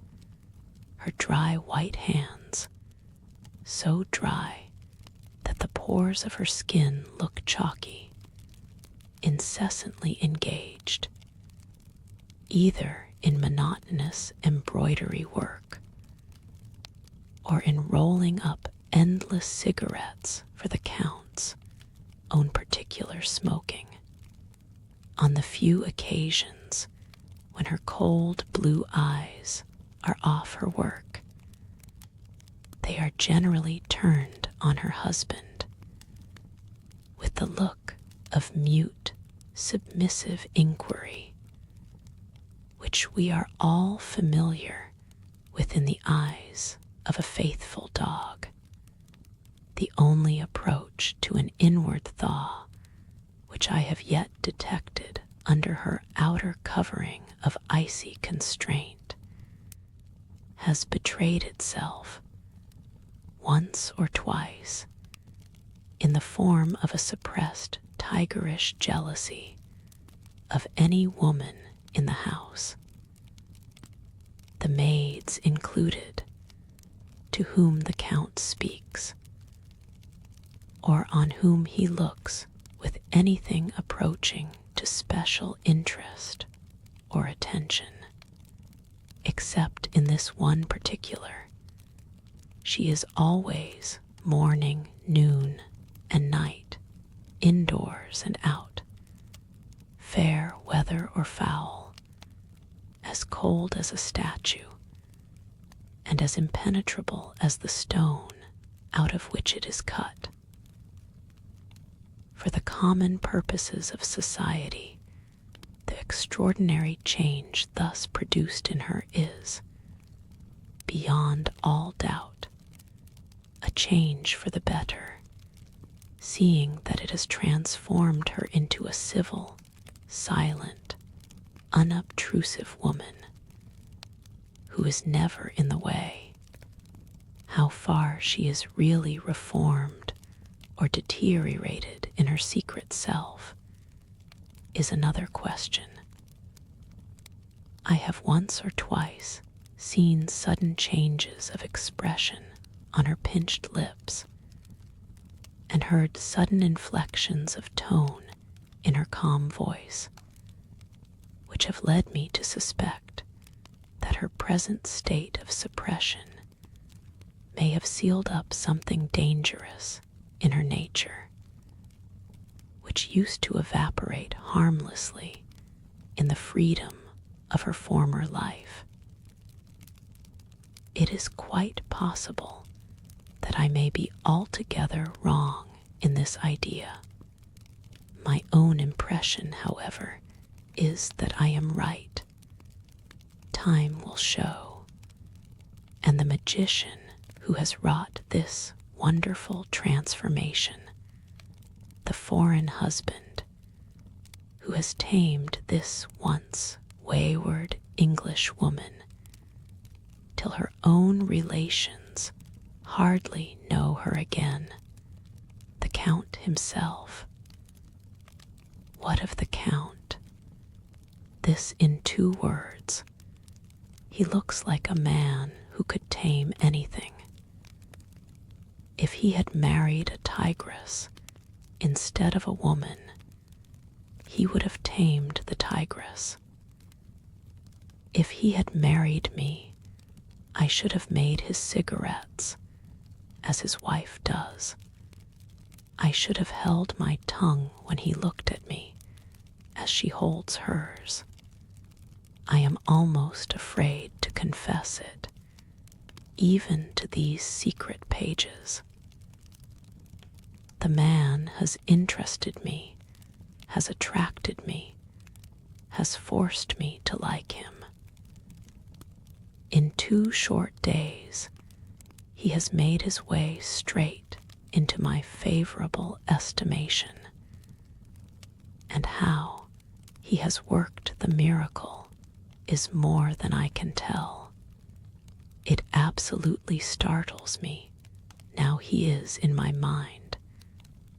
her dry white hands, so dry that the pores of her skin look chalky, incessantly engaged, either in monotonous embroidery work, or in rolling up endless cigarettes for the Count's own particular smoking. On the few occasions when her cold blue eyes are off her work, they are generally turned on her husband with the look of mute, submissive inquiry, which we are all familiar with in the eyes of a faithful dog, the only approach to an inward thaw which I have yet detected under her outer covering of icy constraint, has betrayed itself once or twice in the form of a suppressed tigerish jealousy of any woman in the house, the maids included, to whom the Count speaks, or on whom he looks with anything approaching to special interest or attention. Except in this one particular, she is always morning, noon, and night, indoors and out, fair weather or foul, as cold as a statue, and as impenetrable as the stone out of which it is cut. For the common purposes of society, the extraordinary change thus produced in her is, beyond all doubt, a change for the better, seeing that it has transformed her into a civil, silent, unobtrusive woman, who is never in the way. How far she is really reformed or deteriorated in her secret self is another question. I have once or twice seen sudden changes of expression on her pinched lips, and heard sudden inflections of tone in her calm voice, which have led me to suspect that her present state of suppression may have sealed up something dangerous in her nature, which used to evaporate harmlessly in the freedom of her former life. It is quite possible that I may be altogether wrong in this idea. My own impression, however, is that I am right. Time will show, and the magician who has wrought this wonderful transformation, the foreign husband who has tamed this once wayward English woman till her own relations hardly know her again, the Count himself. What of the Count? This in 2 words. He looks like a man who could tame anything. If he had married a tigress instead of a woman, he would have tamed the tigress. If he had married me, I should have made his cigarettes, as his wife does. I should have held my tongue when he looked at me, as she holds hers. I am almost afraid to confess it, even to these secret pages. The man has interested me, has attracted me, has forced me to like him. In 2 short days, he has made his way straight into my favorable estimation. And how he has worked the miracle is more than I can tell. It absolutely startles me, now he is in my mind,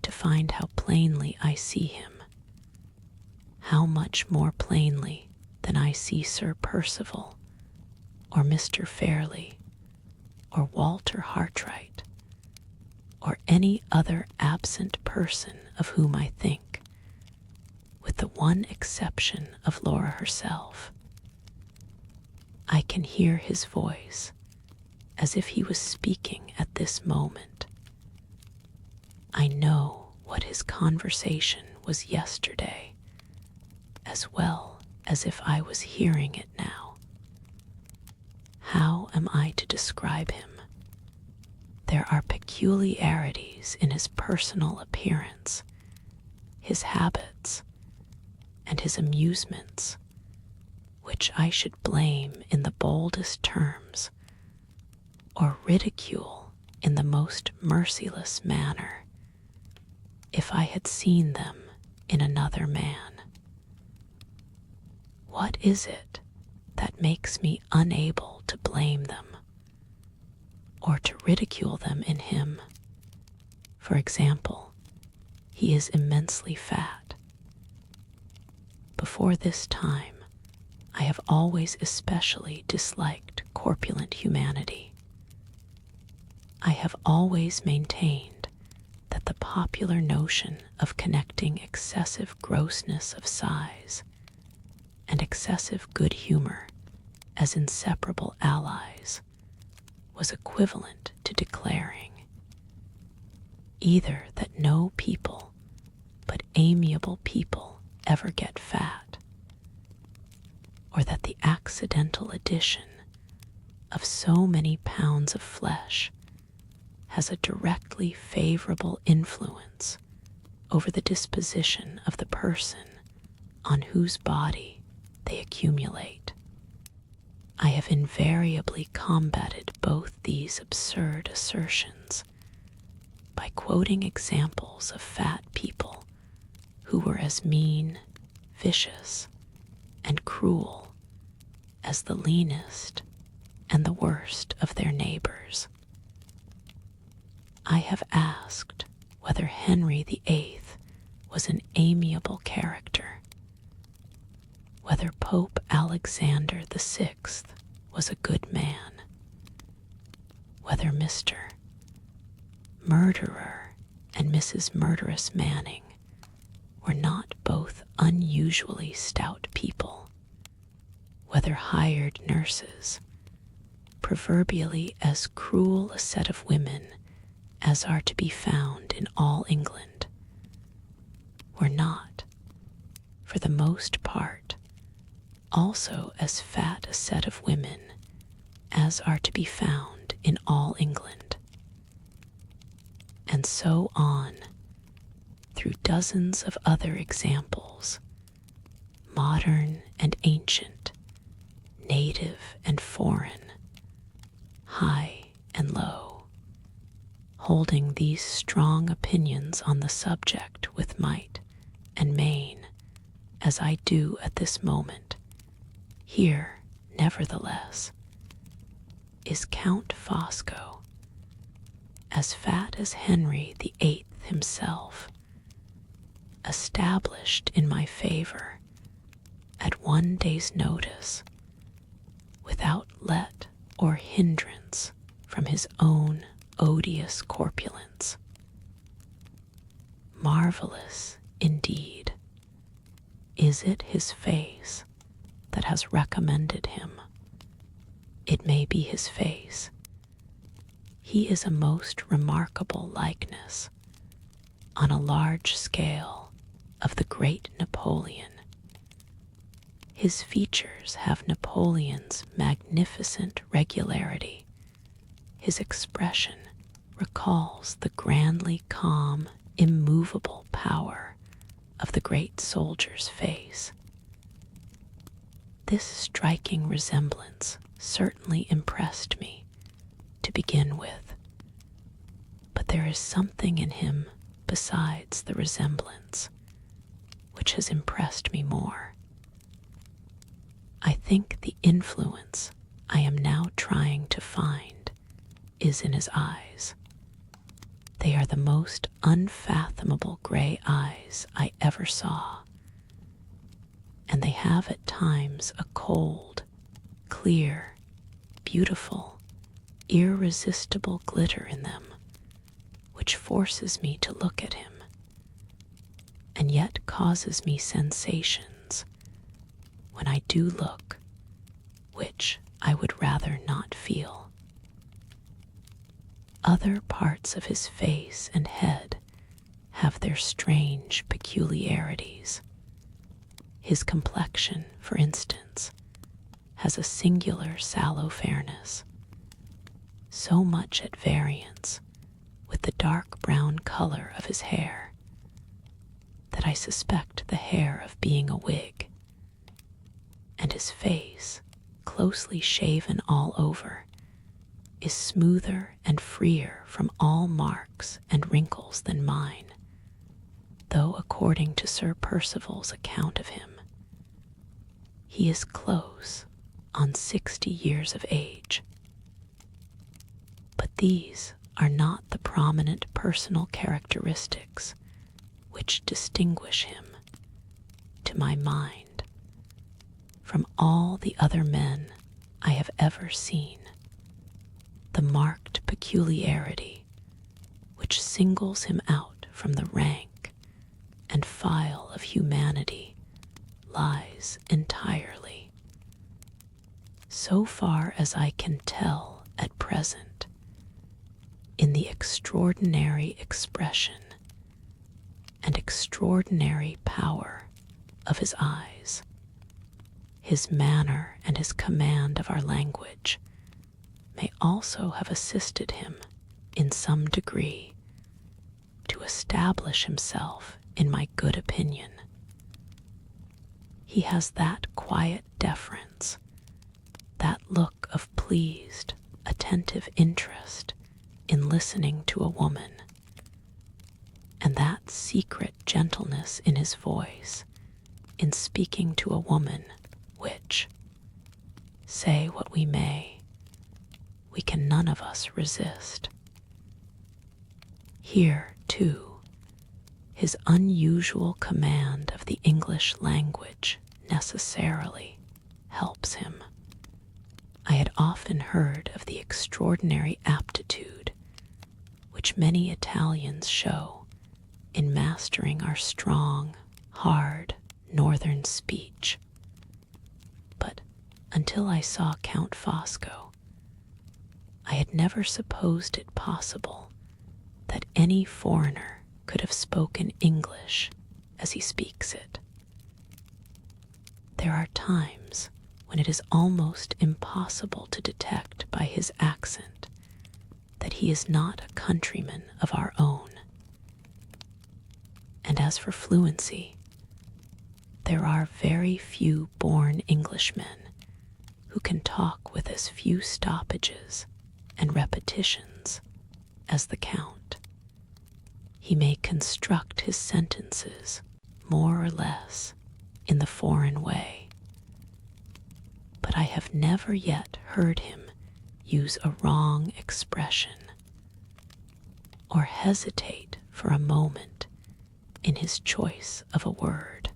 to find how plainly I see him, how much more plainly than I see Sir Percival, or Mr. Fairley, or Walter Hartwright, or any other absent person of whom I think, with the one exception of Laura herself. I can hear his voice, as if he was speaking at this moment. I know what his conversation was yesterday, as well as if I was hearing it now. How am I to describe him? There are peculiarities in his personal appearance, his habits, and his amusements, which I should blame in the boldest terms, or ridicule in the most merciless manner, if I had seen them in another man. What is it that makes me unable to blame them, or to ridicule them in him? For example, he is immensely fat. Before this time, I have always especially disliked corpulent humanity. I have always maintained that the popular notion of connecting excessive grossness of size and excessive good humor as inseparable allies was equivalent to declaring either that no people but amiable people ever get fat, or that the accidental addition of so many pounds of flesh has a directly favorable influence over the disposition of the person on whose body they accumulate. I have invariably combated both these absurd assertions by quoting examples of fat people who were as mean, vicious, and cruel as the leanest and the worst of their neighbors. I have asked whether Henry VIII was an amiable character, whether Pope Alexander VI was a good man, whether Mr. Murderer and Mrs. Murderous Manning were not both unusually stout people, whether hired nurses, proverbially as cruel a set of women as are to be found in all England, were not, for the most part, also as fat a set of women as are to be found in all England, and so on through dozens of other examples, modern and ancient, native and foreign, high and low, holding these strong opinions on the subject with might and main, as I do at this moment. Here, nevertheless, is Count Fosco, as fat as Henry VIII himself, established in my favor at one day's notice, without let or hindrance from his own odious corpulence. Marvelous, indeed, is it his face that has recommended him. It may be his face. He is a most remarkable likeness, on a large scale, of the great Napoleon. His features have Napoleon's magnificent regularity. His expression recalls the grandly calm, immovable power of the great soldier's face. This striking resemblance certainly impressed me to begin with, but there is something in him besides the resemblance which has impressed me more. I think the influence I am now trying to find is in his eyes. They are the most unfathomable gray eyes I ever saw, and they have at times a cold, clear, beautiful, irresistible glitter in them, which forces me to look at him, and yet causes me sensations when I do look, which I would rather not feel. Other parts of his face and head have their strange peculiarities. His complexion, for instance, has a singular sallow fairness, so much at variance with the dark brown color of his hair that I suspect the hair of being a wig, and his face, closely shaven all over, is smoother and freer from all marks and wrinkles than mine, though according to Sir Percival's account of him, he is close on 60 years of age. But these are not the prominent personal characteristics which distinguish him, to my mind, from all the other men I have ever seen. The marked peculiarity which which singles him out from the rank and file of humanity, lies entirely, so far as I can tell at present, in the extraordinary expression and extraordinary power of his eyes. His manner and his command of our language may also have assisted him in some degree to establish himself in my good opinion. He has that quiet deference, that look of pleased, attentive interest in listening to a woman, and that secret gentleness in his voice in speaking to a woman which, say what we may, we can none of us resist. Here, too, his unusual command of the English language necessarily helps him. I had often heard of the extraordinary aptitude which many Italians show in mastering our strong, hard, northern speech. But until I saw Count Fosco, I had never supposed it possible that any foreigner could have spoken English as he speaks it. There are times when it is almost impossible to detect by his accent that he is not a countryman of our own. And as for fluency, there are very few born Englishmen who can talk with as few stoppages and repetitions as the Count. He may construct his sentences more or less in the foreign way, but I have never yet heard him use a wrong expression or hesitate for a moment in his choice of a word.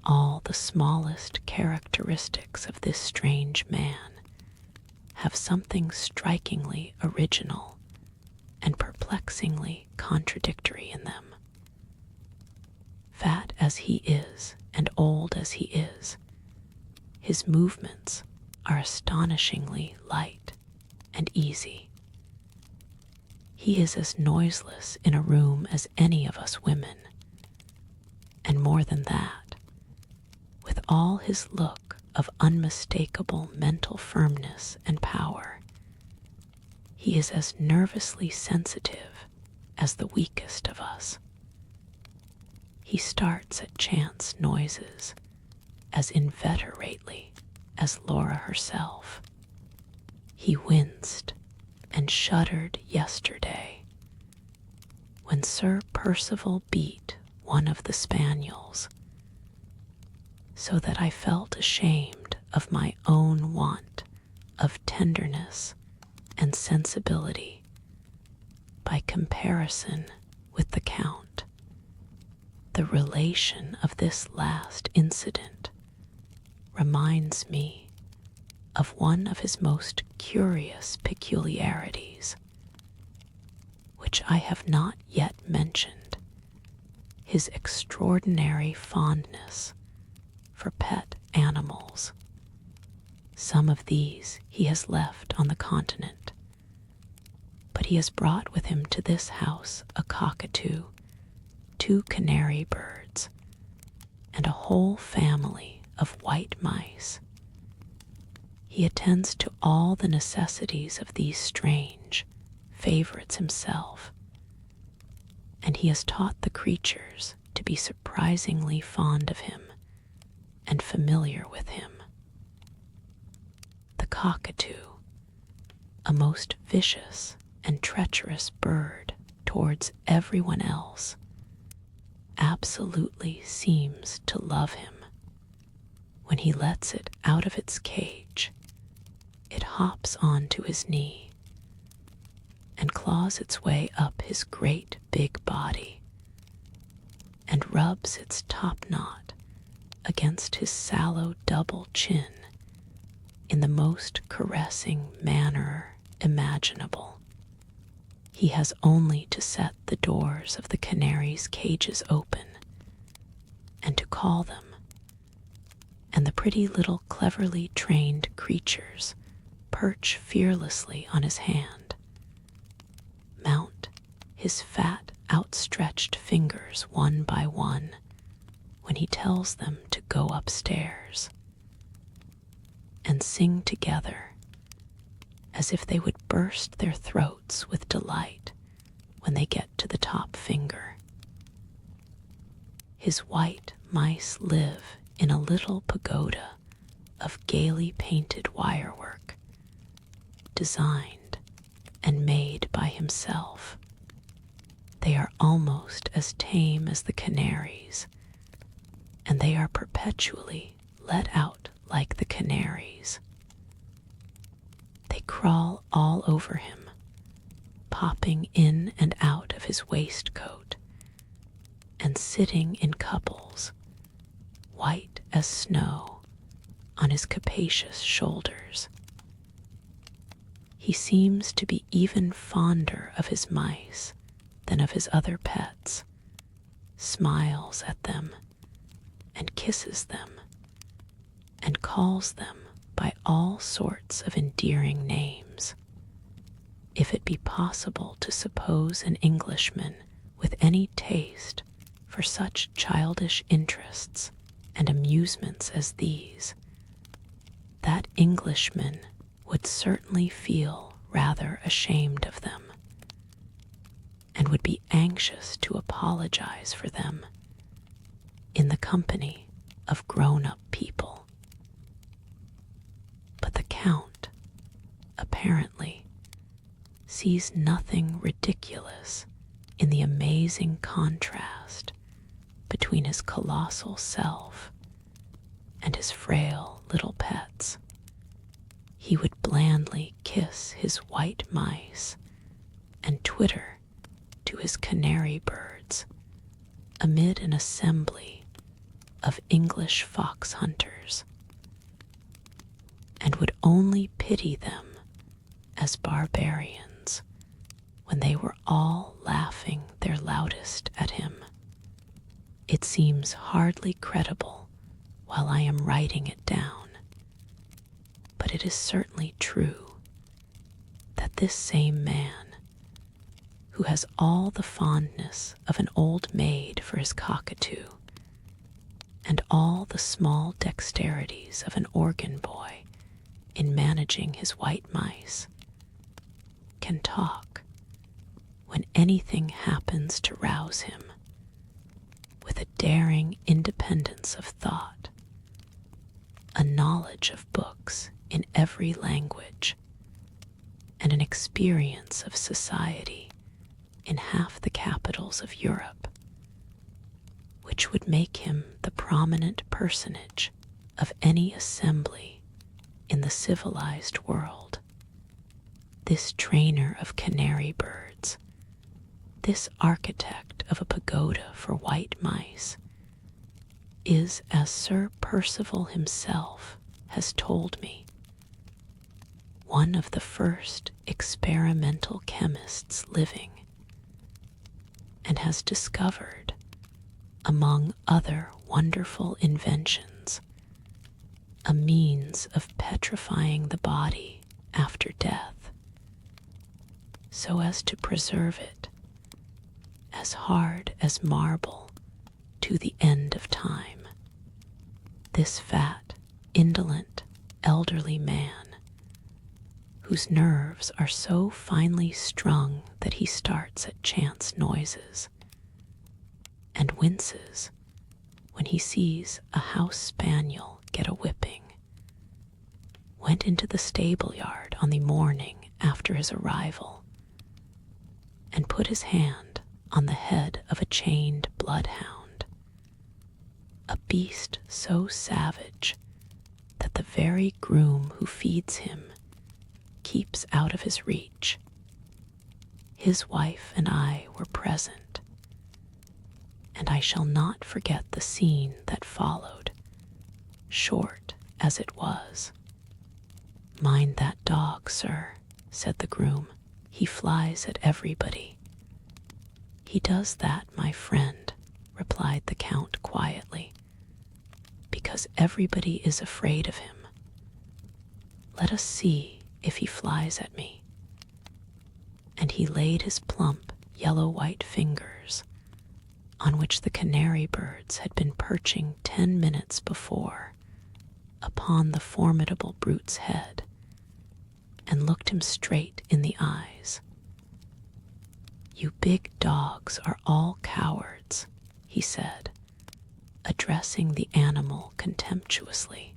All the smallest characteristics of this strange man have something strikingly original and perplexingly contradictory in them. Fat as he is and old as he is, his movements are astonishingly light and easy. He is as noiseless in a room as any of us women, and more than that, with all his look of unmistakable mental firmness and power, he is as nervously sensitive as the weakest of us. He starts at chance noises as inveterately as Laura herself. He winced and shuddered yesterday when Sir Percival beat one of the spaniels, so that I felt ashamed of my own want of tenderness and sensibility by comparison with the Count. The relation of this last incident reminds me of one of his most curious peculiarities, which I have not yet mentioned, his extraordinary fondness for pet animals. Some of these he has left on the continent, but he has brought with him to this house a cockatoo, 2 canary birds, and a whole family of white mice. He attends to all the necessities of these strange favorites himself, and he has taught the creatures to be surprisingly fond of him and familiar with him. The cockatoo, a most vicious and treacherous bird towards everyone else, absolutely seems to love him. When he lets it out of its cage, it hops onto his knee and claws its way up his great big body and rubs its top knot against his sallow double chin in the most caressing manner imaginable. He has only to set the doors of the canaries' cages open and to call them, and the pretty little cleverly trained creatures perch fearlessly on his hand, mount his fat, outstretched fingers one by one when he tells them to go upstairs, and sing together as if they would burst their throats with delight when they get to the top finger. His white mice live in a little pagoda of gaily painted wirework, designed and made by himself. They are almost as tame as the canaries, and they are perpetually let out like the canaries. They crawl all over him, popping in and out of his waistcoat, and sitting in couples, white as snow, on his capacious shoulders. He seems to be even fonder of his mice than of his other pets, smiles at them, and kisses them, and calls them by all sorts of endearing names. If it be possible to suppose an Englishman with any taste for such childish interests and amusements as these, that Englishman would certainly feel rather ashamed of them, and would be anxious to apologize for them in the company of grown-up people. But the Count, apparently, sees nothing ridiculous in the amazing contrast between his colossal self and his frail little pets. He would blandly kiss his white mice and twitter to his canary birds amid an assembly of English fox hunters, and would only pity them as barbarians when they were all laughing their loudest at him. It seems hardly credible while I am writing it down, but it is certainly true that this same man, who has all the fondness of an old maid for his cockatoo, and all the small dexterities of an organ boy in managing his white mice, can talk, when anything happens to rouse him, with a daring independence of thought, a knowledge of books in every language, and an experience of society in half the capitals of Europe, which would make him the prominent personage of any assembly in the civilized world. This trainer of canary birds, this architect of a pagoda for white mice, is, as Sir Percival himself has told me, one of the first experimental chemists living, and has discovered, among other wonderful inventions, a means of petrifying the body after death, so as to preserve it as hard as marble to the end of time. This fat, indolent, elderly man, whose nerves are so finely strung that he starts at chance noises, and winces when he sees a house spaniel get a whipping, went into the stable yard on the morning after his arrival, and put his hand on the head of a chained bloodhound, a beast so savage that the very groom who feeds him keeps out of his reach. His wife and I were present, and I shall not forget the scene that followed, short as it was. "Mind that dog, sir," said the groom. he flies at everybody. He does that, my friend, replied the Count quietly, because everybody is afraid of him. Let us see if he flies at me. And he laid his plump, yellow-white fingers, on which the canary birds had been perching 10 minutes before, upon the formidable brute's head, and looked him straight in the eyes. You big dogs are all cowards, he said, addressing the animal contemptuously,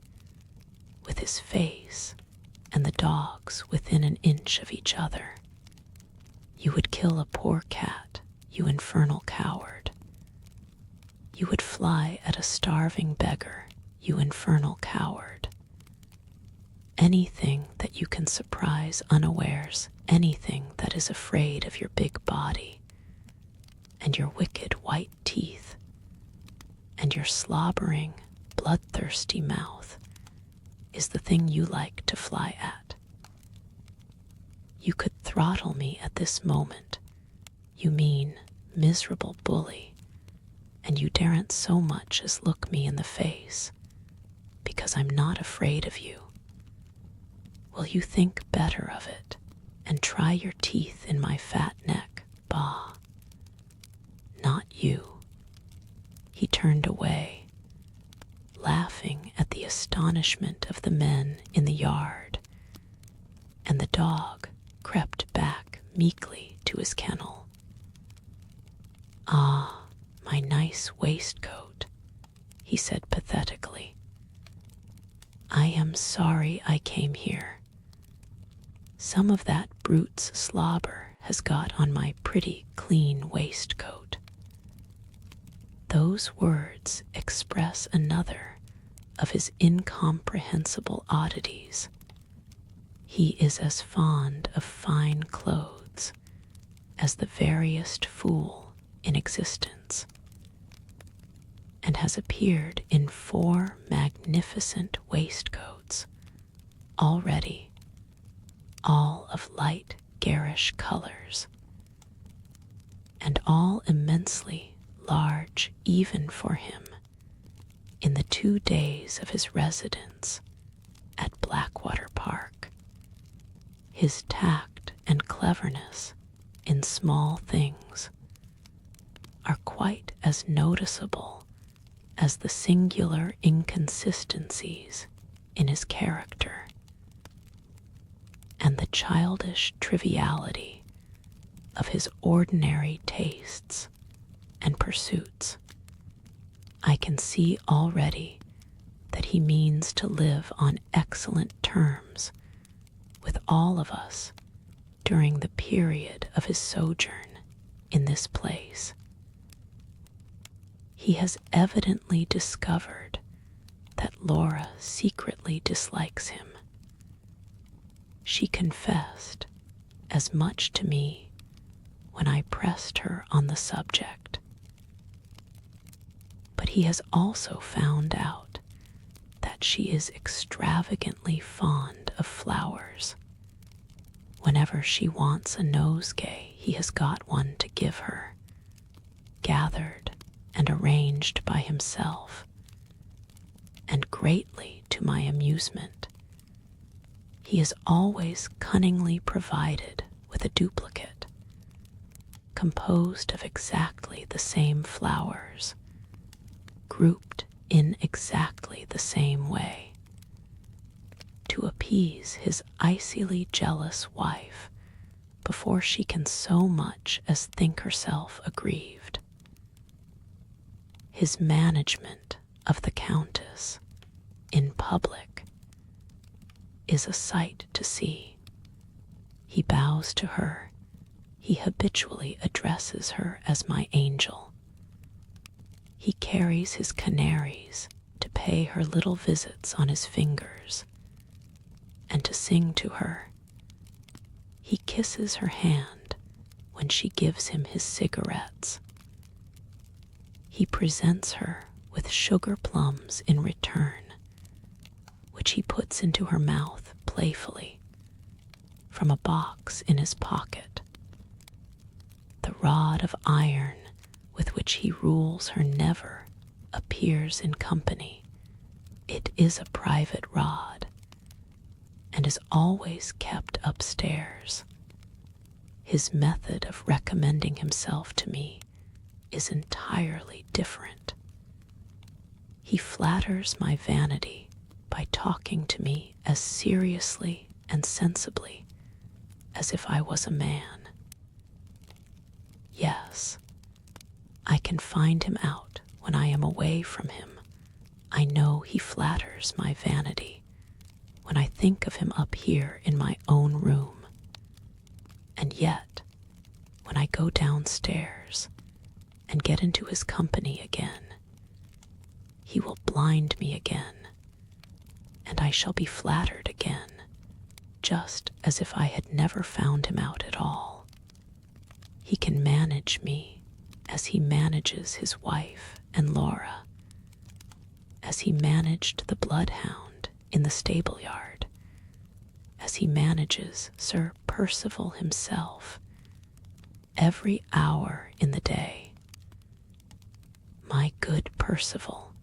with his face and the dogs within an inch of each other. You would kill a poor cat, you infernal coward. You would fly at a starving beggar, you infernal coward. Anything that you can surprise unawares, anything that is afraid of your big body, and your wicked white teeth, and your slobbering, bloodthirsty mouth, is the thing you like to fly at. You could throttle me at this moment, you mean, miserable bully, and you daren't so much as look me in the face, because I'm not afraid of you. Will you think better of it, and try your teeth in my fat neck? Bah! Not you. He turned away, laughing at the astonishment of the men in the yard, and the dog crept back meekly to his kennel. Ah, my nice waistcoat, he said pathetically. I am sorry I came here. Some of that brute's slobber has got on my pretty clean waistcoat. Those words express another of his incomprehensible oddities. He is as fond of fine clothes as the veriest fool in existence, and has appeared in 4 magnificent waistcoats already, all of light garish colors, and all immensely large even for him in the 2 days of his residence at Blackwater Park. His tact and cleverness in small things are quite as noticeable as the singular inconsistencies in his character, and the childish triviality of his ordinary tastes and pursuits. I can see already that he means to live on excellent terms with all of us during the period of his sojourn in this place. He has evidently discovered that Laura secretly dislikes him. She confessed as much to me when I pressed her on the subject. But he has also found out that she is extravagantly fond of flowers. Whenever she wants a nosegay, he has got one to give her, gathered and arranged by himself, and greatly to my amusement, he is always cunningly provided with a duplicate, composed of exactly the same flowers, grouped in exactly the same way, to appease his icily jealous wife before she can so much as think herself aggrieved. His management of the Countess in public is a sight to see. He bows to her. He habitually addresses her as my angel. He carries his canaries to pay her little visits on his fingers and to sing to her. He kisses her hand when she gives him his cigarettes. He presents her with sugar plums in return, which he puts into her mouth playfully from a box in his pocket. rod of iron with which he rules her never appears in company. It is a private rod, and is always kept upstairs. His method of recommending himself to me is entirely different. He flatters my vanity by talking to me as seriously and sensibly as if I was a man. Yes, I can find him out when I am away from him. I know he flatters my vanity when I think of him up here in my own room. And yet, when I go downstairs and get into his company again, he will blind me again, and I shall be flattered again, just as if I had never found him out at all. He can manage me as he manages his wife and Laura, as he managed the bloodhound in the stable yard, as he manages Sir Percival himself, every hour in the day. My good Percival,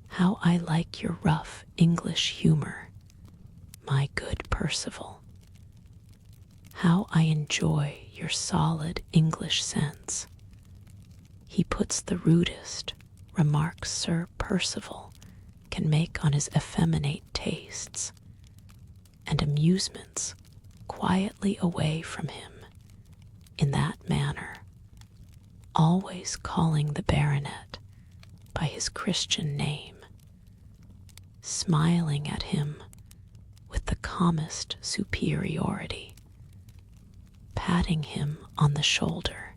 how I like your rough English humor, my good Percival. How I enjoy your solid English sense. He puts the rudest remarks Sir Percival can make on his effeminate tastes and amusements quietly away from him in that manner, always calling the baronet by his Christian name, smiling at him with the calmest superiority, patting him on the shoulder,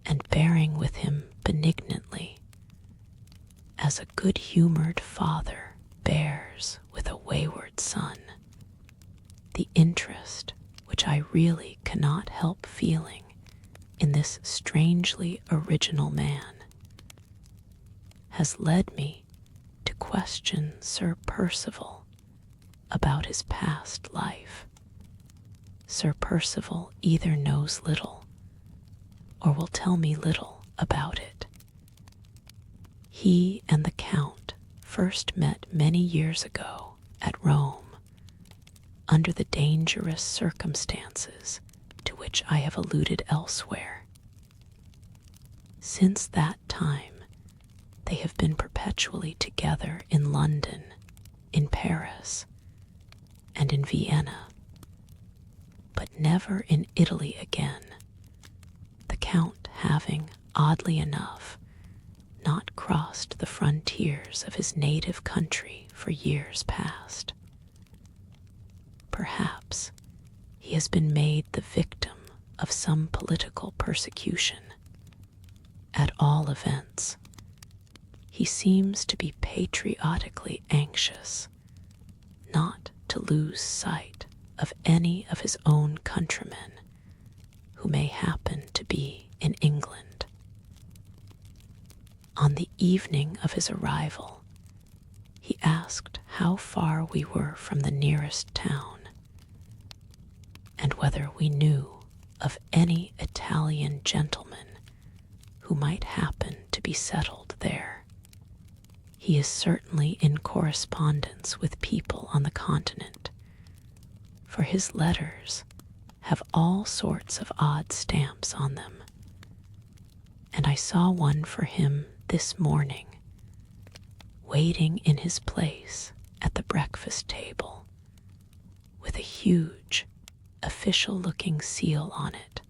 and bearing with him benignantly, as a good-humored father bears with a wayward son. The interest which I really cannot help feeling in this strangely original man has led me to question Sir Percival about his past life. Sir Percival either knows little or will tell me little about it. He and the Count first met many years ago at Rome, under the dangerous circumstances to which I have alluded elsewhere. Since that time, they have been perpetually together in London, in Paris, and in Vienna, but never in Italy again, the Count having, oddly enough, not crossed the frontiers of his native country for years past. Perhaps he has been made the victim of some political persecution. At all events, he seems to be patriotically anxious not to lose sight of any of his own countrymen who may happen to be in England. On the evening of his arrival, he asked how far we were from the nearest town, and whether we knew of any Italian gentleman who might happen to be settled there. He is certainly in correspondence with people on the continent, for his letters have all sorts of odd stamps on them, and I saw one for him this morning, waiting in his place at the breakfast table, with a huge, official-looking seal on it.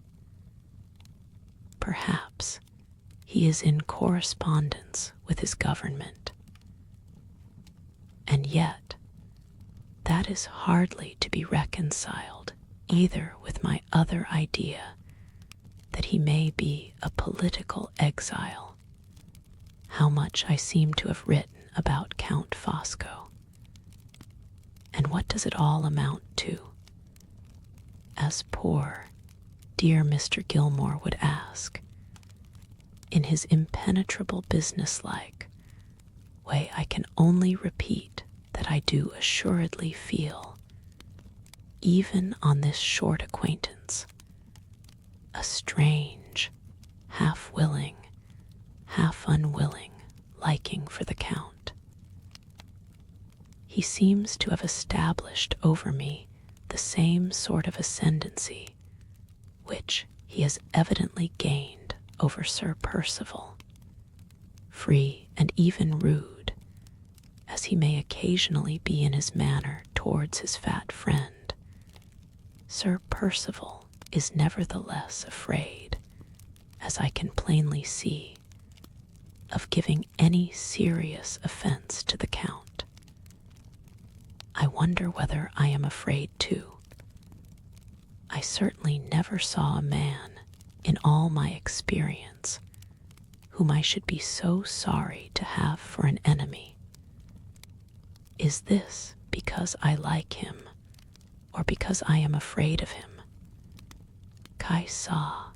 Perhaps he is in correspondence with his government. And yet, that is hardly to be reconciled either with my other idea that he may be a political exile. How much I seem to have written about Count Fosco. And what does it all amount to? As poor, dear Mr. Gilmore would ask, in his impenetrable businesslike way, I can only repeat that I do assuredly feel, even on this short acquaintance, a strange, half willing, half unwilling liking for the Count. He seems to have established over me the same sort of ascendancy which he has evidently gained over Sir Percival, free and even rude as he may occasionally be in his manner towards his fat friend. Sir Percival is nevertheless afraid, as I can plainly see, of giving any serious offense to the Count. I wonder whether I am afraid too. I certainly never saw a man in all my experience whom I should be so sorry to have for an enemy. Is this because I like him, or because I am afraid of him? Kai sa,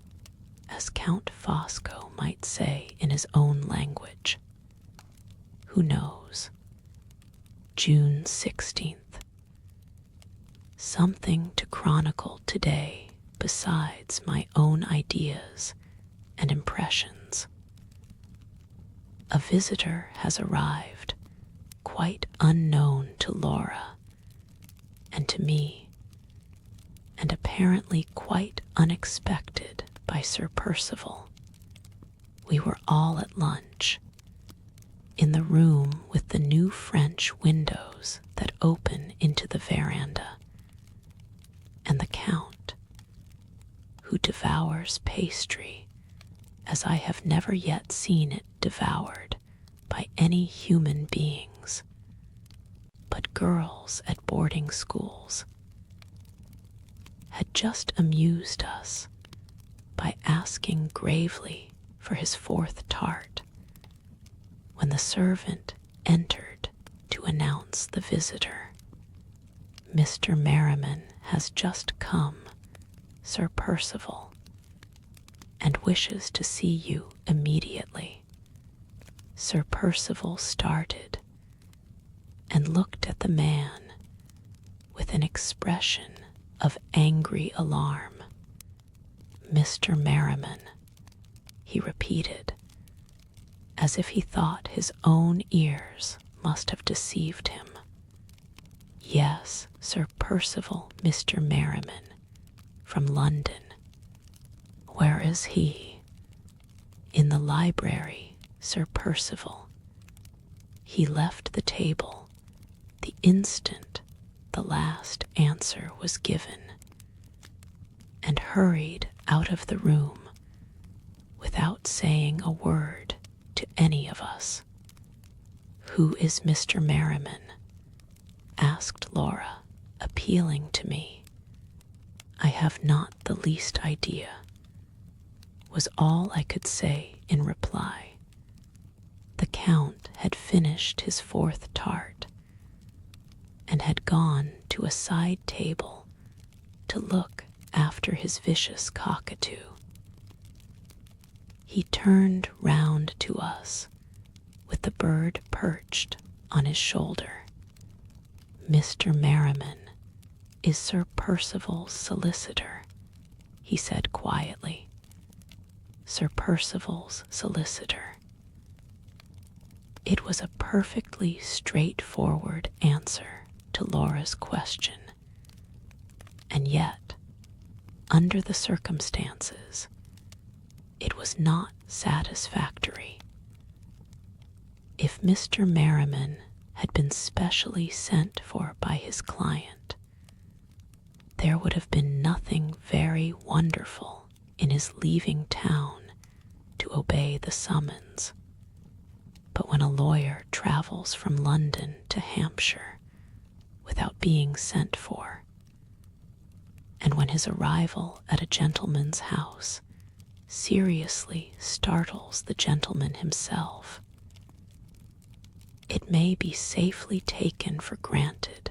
as Count Fosco might say in his own language. Who knows? June 16th. Something to chronicle today besides my own ideas and impressions. A visitor has arrived, quite unknown to Laura and to me, and apparently quite unexpected by Sir Percival. We were all at lunch, in the room with the new French windows that open into the veranda, and the Count, who devours pastry as I have never yet seen it devoured by any human beings but girls at boarding schools, had just amused us by asking gravely for his fourth tart when the servant entered to announce the visitor. Mr. Merriman has just come, Sir Percival, and wishes to see you immediately. Sir Percival started and looked at the man with an expression of angry alarm. Mr. Merriman, he repeated, as if he thought his own ears must have deceived him. Yes, Sir Percival, Mr. Merriman, from London. Where is he? In the library, Sir Percival. He left the table the instant the last answer was given, and hurried out of the room without saying a word to any of us. Who is Mr. Merriman? Asked Laura, appealing to me. I have not the least idea, was all I could say in reply. The Count had finished his fourth tart and had gone to a side table to look after his vicious cockatoo. He turned round to us with the bird perched on his shoulder. Mr. Merriman is Sir Percival's solicitor, he said quietly. Sir Percival's solicitor. It was a perfectly straightforward answer to Laura's question, and yet, under the circumstances, it was not satisfactory. If Mr. Merriman had been specially sent for by his client, there would have been nothing very wonderful in his leaving town to obey the summons. But when a lawyer travels from London to Hampshire without being sent for, and when his arrival at a gentleman's house seriously startles the gentleman himself, it may be safely taken for granted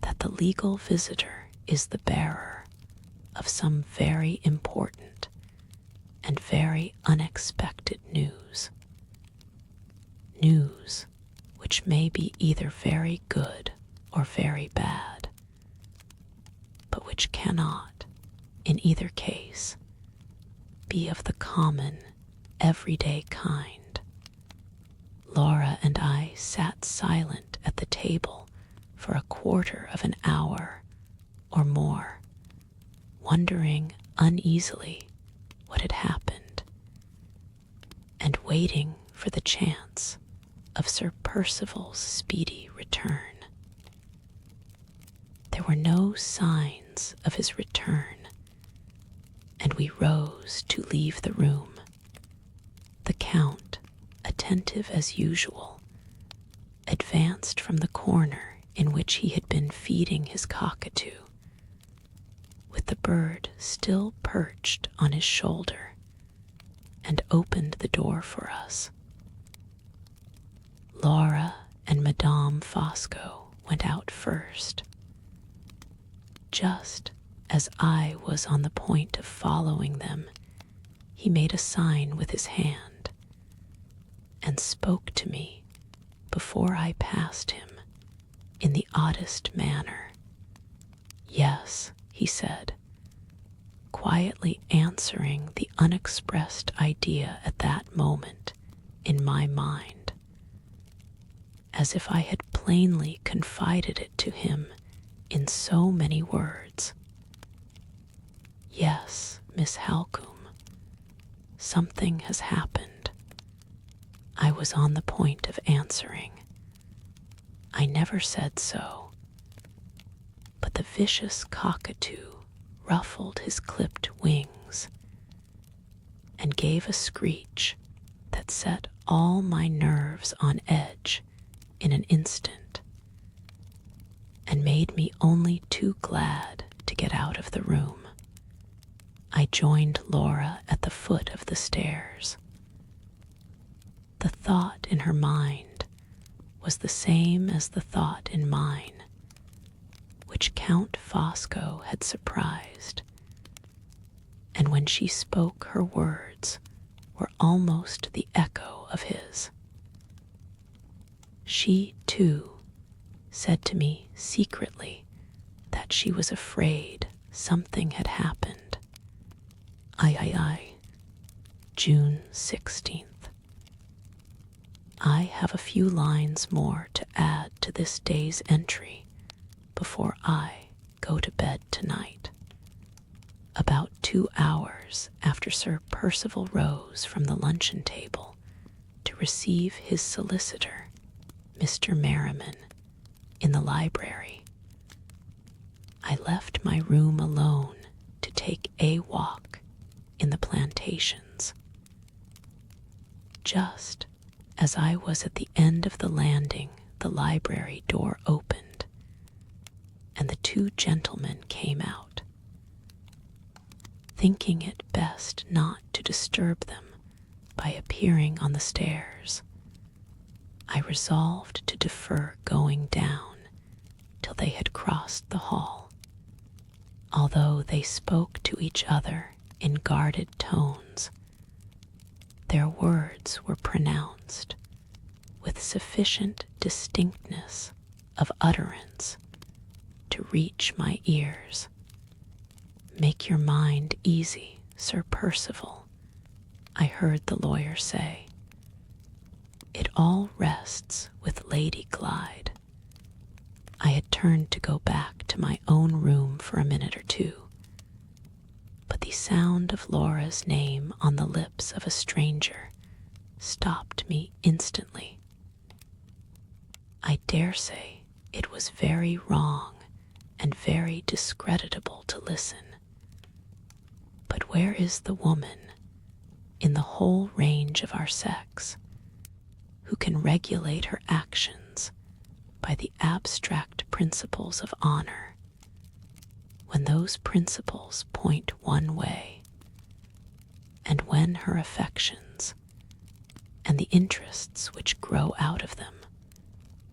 that the legal visitor is the bearer of some very important and very unexpected news. News which may be either very good or very bad, but which cannot, in either case, be of the common, everyday kind. Laura and I sat silent at the table for a quarter of an hour or more, wondering uneasily what had happened, and waiting for the chance of Sir Percival's speedy return. There were no signs of his return, and we rose to leave the room. The Count, attentive as usual, advanced from the corner in which he had been feeding his cockatoo, with the bird still perched on his shoulder, and opened the door for us. Laura and Madame Fosco went out first. Just as I was on the point of following them, he made a sign with his hand and spoke to me before I passed him in the oddest manner. Yes, he said, quietly answering the unexpressed idea at that moment in my mind, as if I had plainly confided it to him in so many words. Yes, Miss Halcombe, something has happened. I was on the point of answering. I never said so, but the vicious cockatoo ruffled his clipped wings and gave a screech that set all my nerves on edge in an instant, and made me only too glad to get out of the room. I joined Laura at the foot of the stairs. The thought in her mind was the same as the thought in mine, which Count Fosco had surprised, and when she spoke her words were almost the echo of his. She, too, said to me secretly that she was afraid something had happened. June 16th. I have a few lines more to add to this day's entry before I go to bed tonight. About 2 hours after Sir Percival rose from the luncheon table to receive his solicitor, Mr. Merriman, in the library, I left my room alone to take a walk in the plantations. Just as I was at the end of the landing, the library door opened, and the 2 gentlemen came out. Thinking it best not to disturb them by appearing on the stairs, I resolved to defer going down till they had crossed the hall, although they spoke to each other in guarded tones. Their words were pronounced with sufficient distinctness of utterance to reach my ears. "Make your mind easy, Sir Percival," I heard the lawyer say. "It all rests with Lady Glyde." I had turned to go back to my own room for a minute or two, but the sound of Laura's name on the lips of a stranger stopped me instantly. I dare say it was very wrong and very discreditable to listen, but where is the woman, in the whole range of our sex, who can regulate her actions by the abstract principles of honor, when those principles point one way, and when her affections and the interests which grow out of them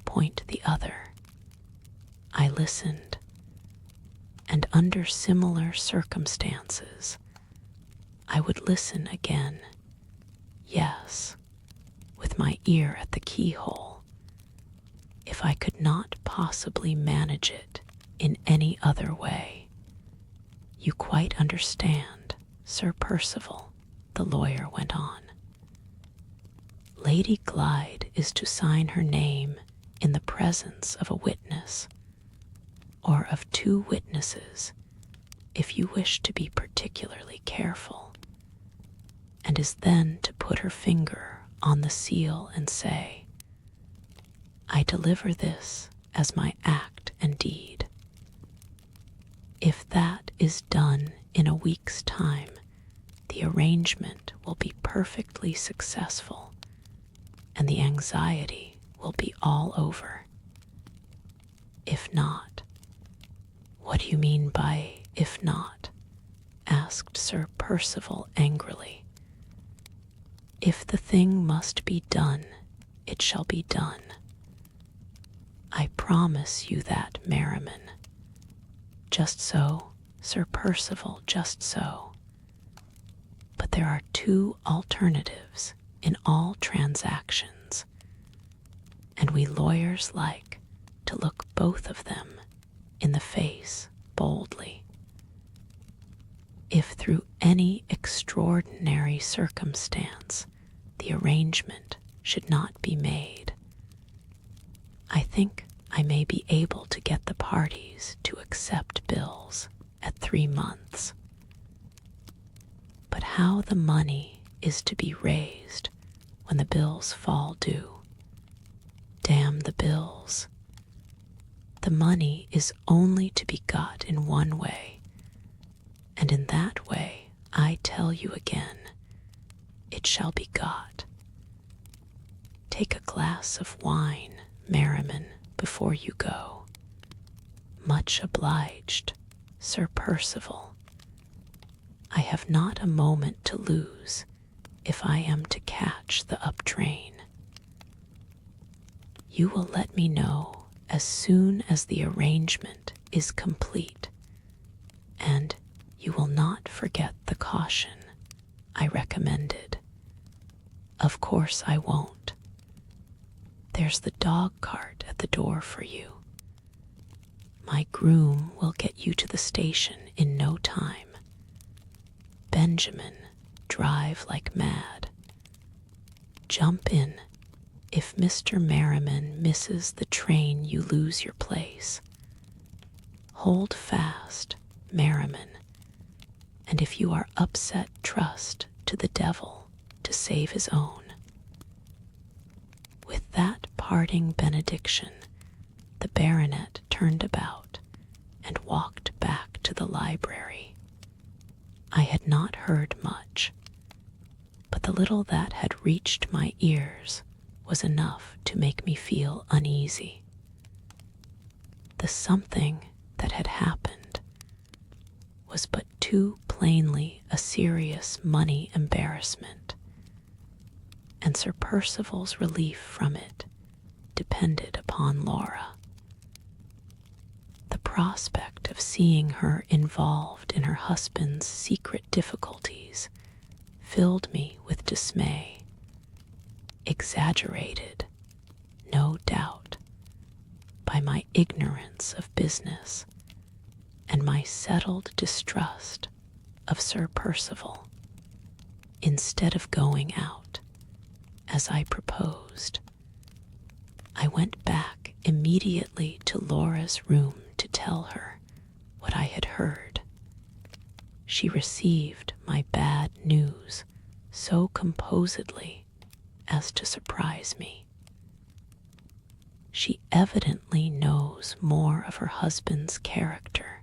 point the other? I listened, and under similar circumstances I would listen again, yes, with my ear at the keyhole, if I could not possibly manage it in any other way. You quite understand, Sir Percival, the lawyer went on. Lady Glyde is to sign her name in the presence of a witness, or of two witnesses, if you wish to be particularly careful, and is then to put her finger on the seal and say, "I deliver this as my act and deed." If that is done in a week's time, the arrangement will be perfectly successful, and the anxiety will be all over. If not— "What do you mean by if not?" asked Sir Percival angrily. "If the thing must be done, it shall be done. I promise you that, Merriman." "Just so, Sir Percival, just so. But there are two alternatives in all transactions, and we lawyers like to look both of them in the face boldly. If through any extraordinary circumstance the arrangement should not be made, I think I may be able to get the parties to accept bills at 3 months. But how the money is to be raised when the bills fall due— damn the bills. The money is only to be got in one way, and in that way, I tell you again, it shall be got. Take a glass of wine, Merriman, before you go. Much obliged, Sir Percival. I have not a moment to lose if I am to catch the up train. You will let me know as soon as the arrangement is complete, and you will not forget the caution I recommended." "Of course I won't. There's the dog cart at the door for you. My groom will get you to the station in no time. Benjamin, drive like mad. Jump in. If Mr. Merriman misses the train, you lose your place. Hold fast, Merriman, and if you are upset, trust to the devil to save his own." With that parting benediction, the baronet turned about and walked back to the library. I had not heard much, but the little that had reached my ears was enough to make me feel uneasy. The something that had happened was but too plainly a serious money embarrassment, and Sir Percival's relief from it depended upon Laura. The prospect of seeing her involved in her husband's secret difficulties filled me with dismay, exaggerated, no doubt, by my ignorance of business and my settled distrust of Sir Percival. Instead of going out, as I proposed, I went back immediately to Laura's room to tell her what I had heard. She received my bad news so composedly as to surprise me. She evidently knows more of her husband's character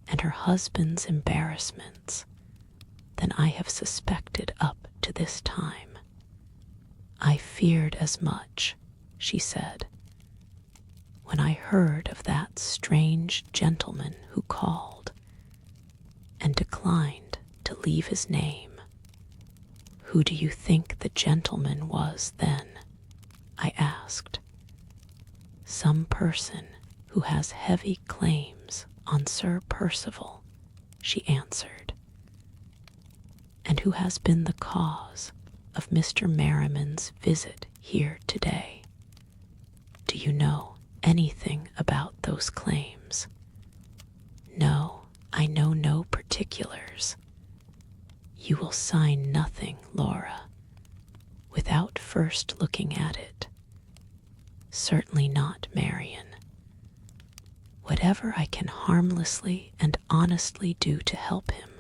and her husband's embarrassments than I have suspected up to this time. "I feared as much," she said, "when I heard of that strange gentleman who called and declined to leave his name." "Who do you think the gentleman was then?" I asked. "Some person who has heavy claims on Sir Percival," she answered, "and who has been the cause of Mr. Merriman's visit here today. Do you know anything about those claims?" "No, I know no particulars." You will sign nothing, Laura, without first looking at it. Certainly not, Marian. Whatever I can harmlessly and honestly do to help him,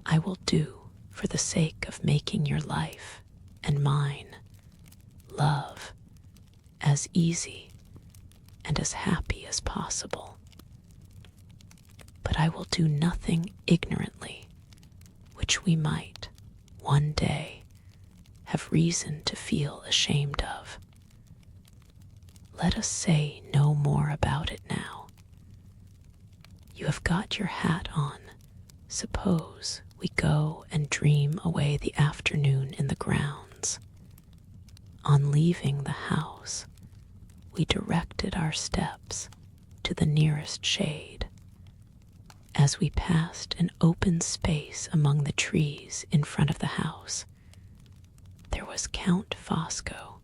I will do for the sake of making your life and mine, love, as easy and as happy as possible. But I will do nothing ignorantly, which we might, one day, have reason to feel ashamed of. Let us say no more about it now. You have got your hat on. Suppose we go and dream away the afternoon in the grounds. On leaving the house, we directed our steps to the nearest shade. As we passed an open space among the trees in front of the house, there was Count Fosco,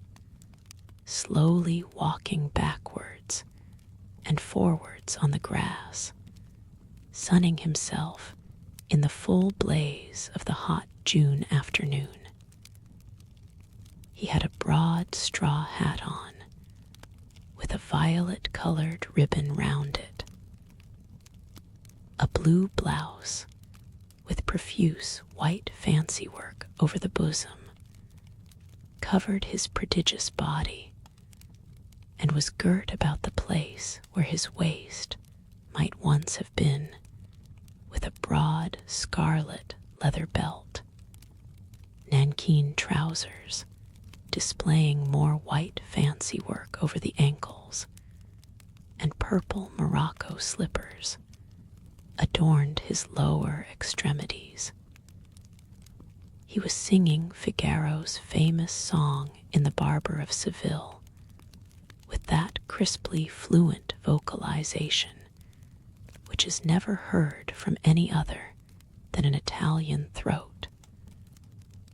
slowly walking backwards and forwards on the grass, sunning himself in the full blaze of the hot June afternoon. He had a broad straw hat on, with a violet-colored ribbon round it, a blue blouse with profuse white fancy work over the bosom covered his prodigious body and was girt about the place where his waist might once have been with a broad scarlet leather belt, nankeen trousers displaying more white fancy work over the ankles, and purple morocco slippers adorned his lower extremities. He was singing Figaro's famous song in The Barber of Seville, with that crisply fluent vocalization which is never heard from any other than an Italian throat,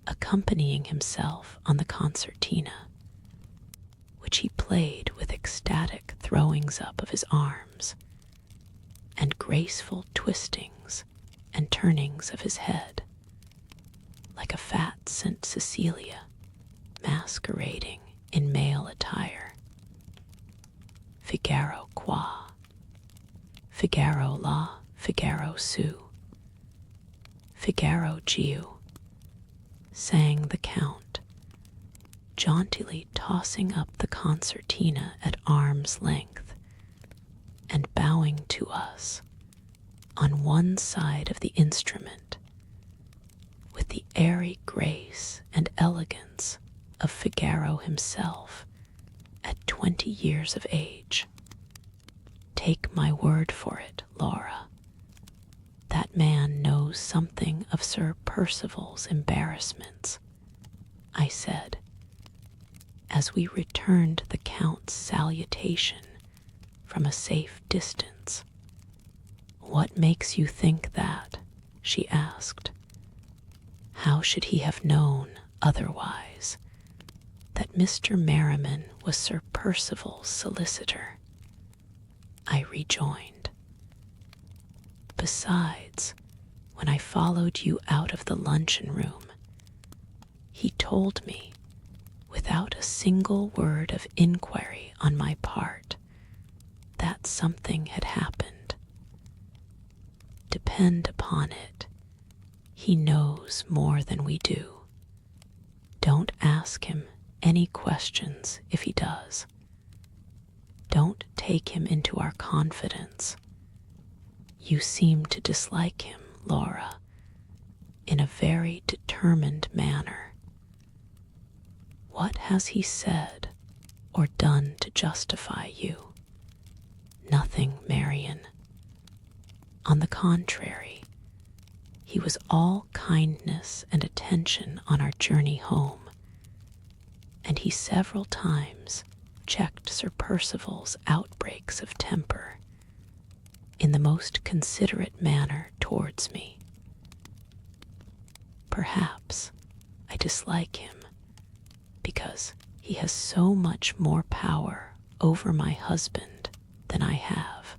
accompanying himself on the concertina, which he played with ecstatic throwings up of his arms and graceful twistings and turnings of his head, like a fat St. Cecilia masquerading in male attire. Figaro qua, Figaro la, Figaro su, Figaro giu, sang the Count, jauntily tossing up the concertina at arm's length and bowing to us on one side of the instrument with the airy grace and elegance of Figaro himself at 20 years of age. Take my word for it, Laura. That man knows something of Sir Percival's embarrassments, I said, as we returned the Count's salutation from a safe distance. What makes you think that? She asked. How should he have known otherwise that Mr. Merriman was Sir Percival's solicitor? I rejoined. Besides, when I followed you out of the luncheon-room, he told me, without a single word of inquiry on my part, that something had happened. Depend upon it, he knows more than we do. Don't ask him any questions if he does. Don't take him into our confidence. You seem to dislike him, Laura, in a very determined manner. What has he said or done to justify you? Nothing, Marian. On the contrary, he was all kindness and attention on our journey home, and he several times checked Sir Percival's outbreaks of temper in the most considerate manner towards me. Perhaps I dislike him because he has so much more power over my husband than I have.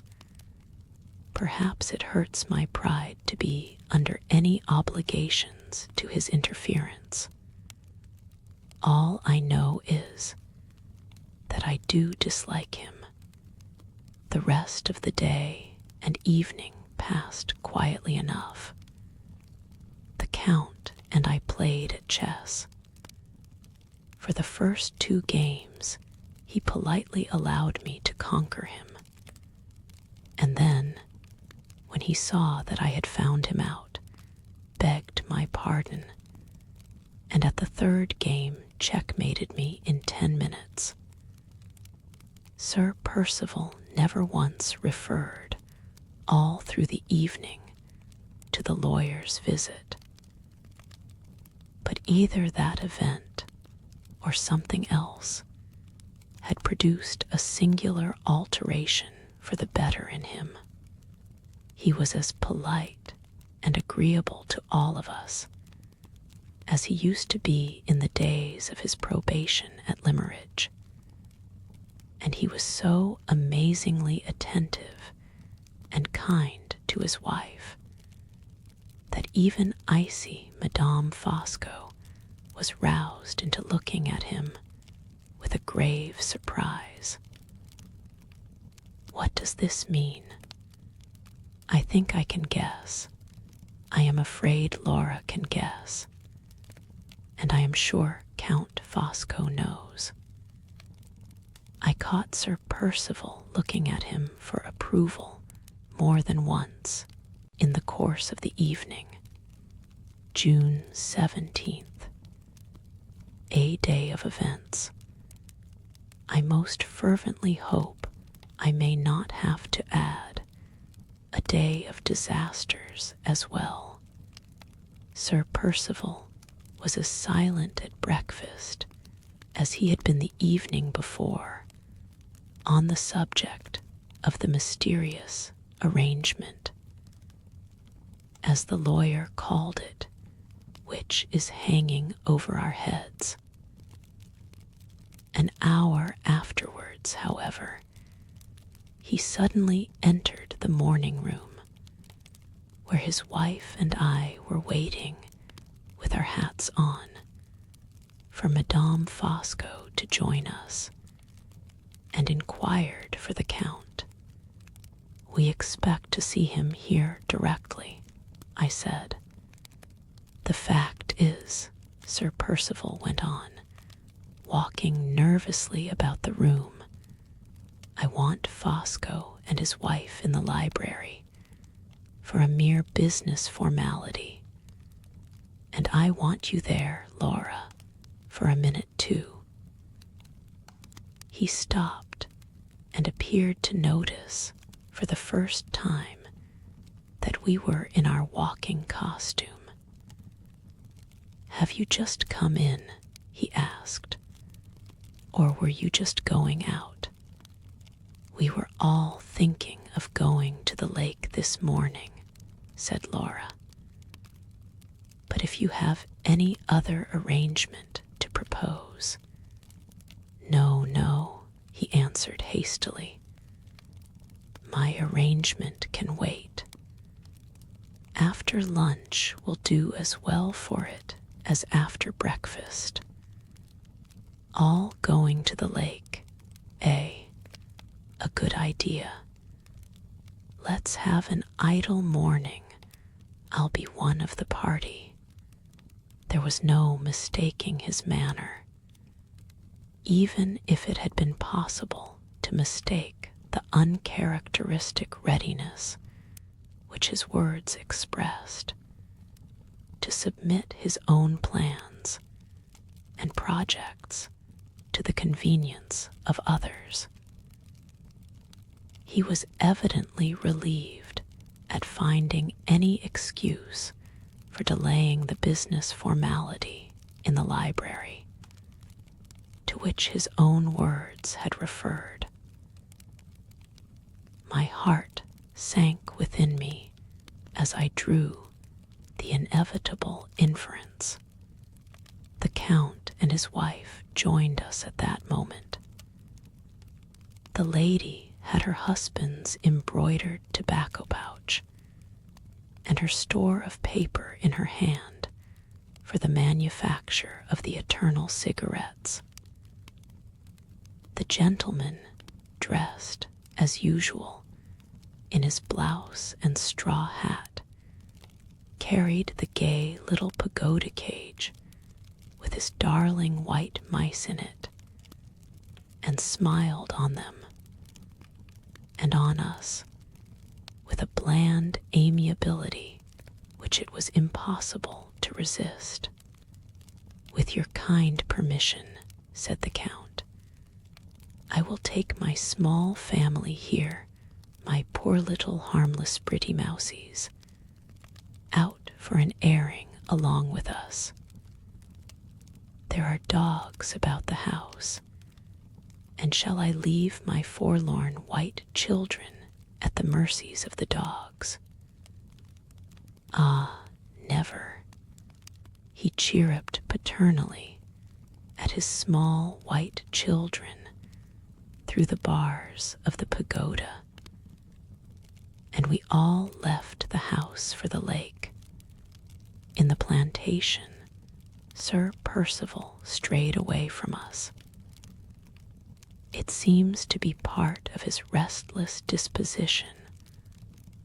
Perhaps it hurts my pride to be under any obligations reasons to his interference. All I know is that I do dislike him. The rest of the day and evening passed quietly enough. The Count and I played at chess. For the first 2 games, he politely allowed me to conquer him. And then, when he saw that I had found him out, begged my pardon, and at the 3rd game checkmated me in 10 minutes. Sir Percival never once referred, all through the evening, to the lawyer's visit. But either that event, or something else, had produced a singular alteration for the better in him. He was as polite and agreeable to all of us as he used to be in the days of his probation at Limmeridge, and he was so amazingly attentive and kind to his wife that even icy Madame Fosco was roused into looking at him with a grave surprise. What does this mean? I think I can guess. I am afraid Laura can guess. And I am sure Count Fosco knows. I caught Sir Percival looking at him for approval more than once in the course of the evening. June 17th. A day of events. I most fervently hope I may not have to add a day of disasters as well. Sir Percival was as silent at breakfast as he had been the evening before on the subject of the mysterious arrangement, as the lawyer called it, which is hanging over our heads. An hour afterwards, however, he suddenly entered the morning room, where his wife and I were waiting with our hats on for Madame Fosco to join us, and inquired for the Count. "We expect to see him here directly," I said. "The fact is," Sir Percival went on, walking nervously about the room, "I want Fosco and his wife in the library for a mere business formality, and I want you there, Laura, for a minute too." He stopped and appeared to notice for the first time that we were in our walking costume. "Have you just come in?" he asked. "Or were you just going out?" "We were all thinking of going to the lake this morning," said Laura. "But if you have any other arrangement to propose—" "No, no," he answered hastily. "My arrangement can wait. After lunch will do as well for it as after breakfast. All going to the lake, eh? A good idea. Let's have an idle morning. I'll be one of the party." There was no mistaking his manner, even if it had been possible to mistake the uncharacteristic readiness which his words expressed, to submit his own plans and projects to the convenience of others. He was evidently relieved at finding any excuse for delaying the business formality in the library, to which his own words had referred. My heart sank within me as I drew the inevitable inference. The Count and his wife joined us at that moment. The lady had her husband's embroidered tobacco pouch and her store of paper in her hand for the manufacture of the eternal cigarettes. The gentleman, dressed, as usual, in his blouse and straw hat, carried the gay little pagoda cage with his darling white mice in it, and smiled on them and on us with a bland amiability which it was impossible to resist. "With your kind permission," said the Count, "I will take my small family here, my poor little harmless pretty mousies, out for an airing along with us. There are dogs about the house, and shall I leave my forlorn white children at the mercies of the dogs? Ah, never." He chirruped paternally at his small white children through the bars of the pagoda, and we all left the house for the lake. In the plantation, Sir Percival strayed away from us. It seems to be part of his restless disposition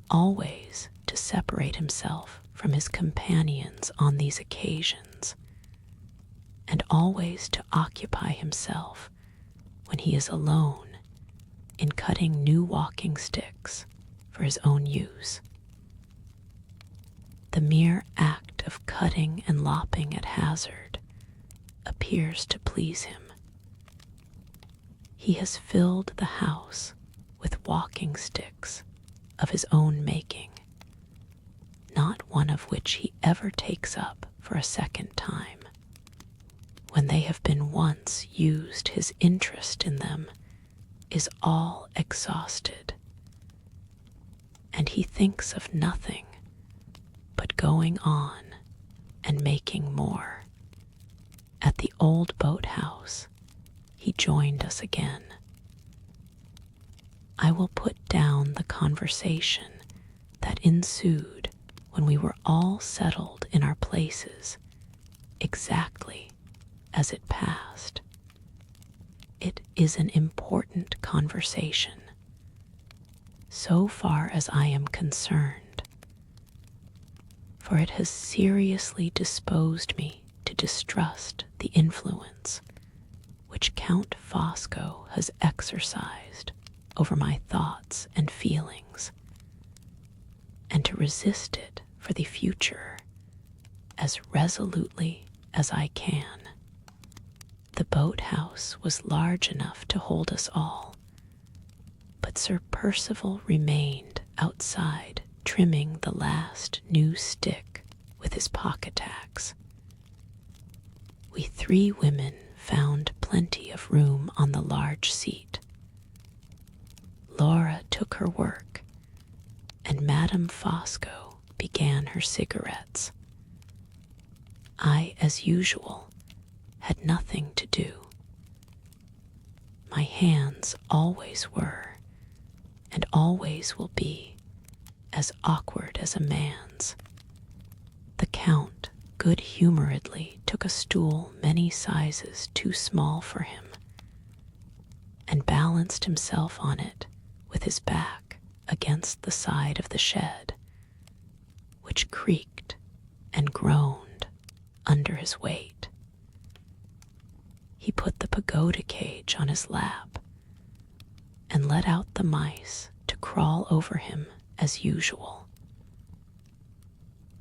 always to separate himself from his companions on these occasions, and always to occupy himself, when he is alone, in cutting new walking sticks for his own use. The mere act of cutting and lopping at hazard appears to please him. He has filled the house with walking sticks of his own making, not one of which he ever takes up for a second time. When they have been once used, his interest in them is all exhausted, and he thinks of nothing but going on and making more. At the old boathouse, he joined us again. I will put down the conversation that ensued when we were all settled in our places exactly as it passed. It is an important conversation, so far as I am concerned, for it has seriously disposed me to distrust the influence which Count Fosco has exercised over my thoughts and feelings, and to resist it for the future as resolutely as I can. The boathouse was large enough to hold us all, but Sir Percival remained outside trimming the last new stick with his pocket-axe. We three women found plenty of room on the large seat. Laura took her work, and Madame Fosco began her cigarettes. I, as usual, had nothing to do. My hands always were, and always will be, as awkward as a man's. The Count good-humoredly took a stool many sizes too small for him, and balanced himself on it with his back against the side of the shed, which creaked and groaned under his weight. He put the pagoda cage on his lap and let out the mice to crawl over him as usual.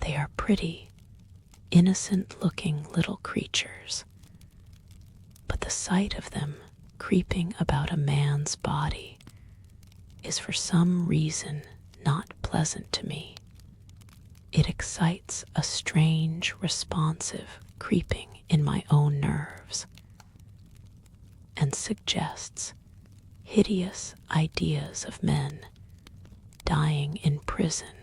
They are pretty, innocent-looking little creatures, but the sight of them creeping about a man's body is for some reason not pleasant to me. It excites a strange, responsive creeping in my own nerves, and suggests hideous ideas of men dying in prison,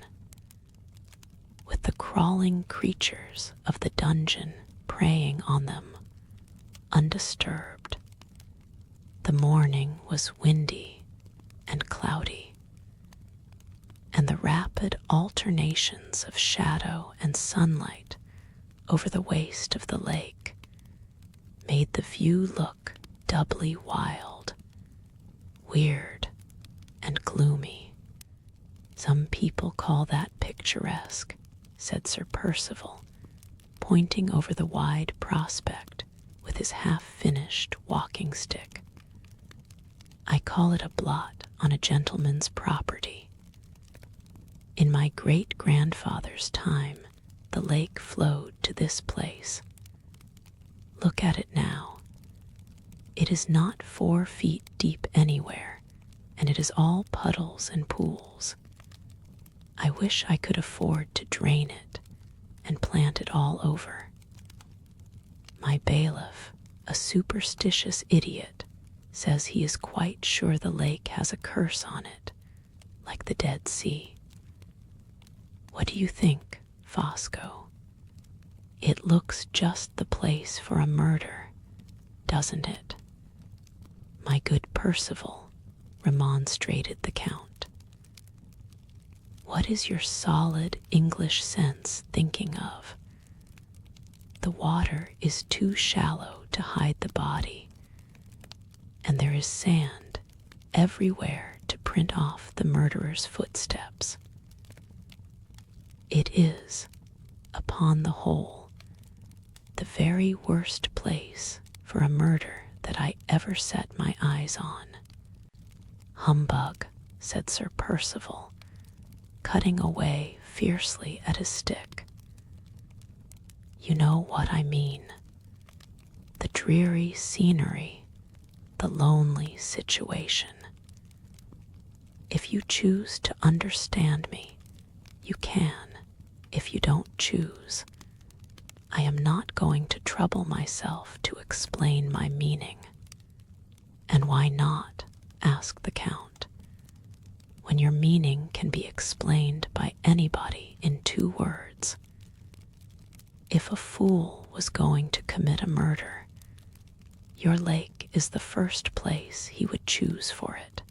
with the crawling creatures of the dungeon preying on them, undisturbed. The morning was windy and cloudy, and the rapid alternations of shadow and sunlight over the waste of the lake made the view look doubly wild, weird, and gloomy. "Some people call that picturesque," said Sir Percival, pointing over the wide prospect with his half-finished walking stick. "I call it a blot on a gentleman's property. In my great-grandfather's time, the lake flowed to this place. Look at it now. It is not 4 feet deep anywhere, and it is all puddles and pools. I wish I could afford to drain it and plant it all over. My bailiff, a superstitious idiot, says he is quite sure the lake has a curse on it, like the Dead Sea. What do you think, Fosco? It looks just the place for a murder, doesn't it?" "My good Percival," remonstrated the Count, "what is your solid English sense thinking of? The water is too shallow to hide the body, and there is sand everywhere to print off the murderer's footsteps. It is, upon the whole, the very worst place for a murder that I ever set my eyes on." "Humbug," said Sir Percival, cutting away fiercely at his stick. "You know what I mean. The dreary scenery, the lonely situation. If you choose to understand me, you can. If you don't choose, I am not going to trouble myself to explain my meaning." "And why not?" asked the Count, "when your meaning can be explained by anybody in 2 words. If a fool was going to commit a murder, your lake is the first place he would choose for it.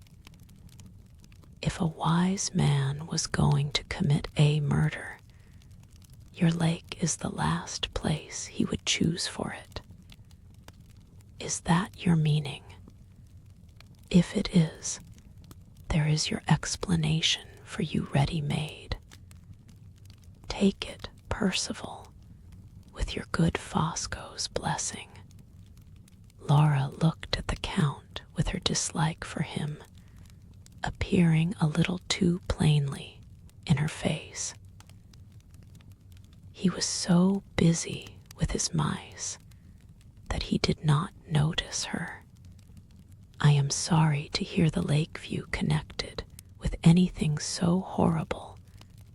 If a wise man was going to commit a murder, your lake is the last place he would choose for it. Is that your meaning? If it is, there is your explanation for you ready-made. Take it, Percival, with your good Fosco's blessing." Laura looked at the Count with her dislike for him, appearing a little too plainly in her face. He was so busy with his mice that he did not notice her. "I am sorry to hear the lake view connected with anything so horrible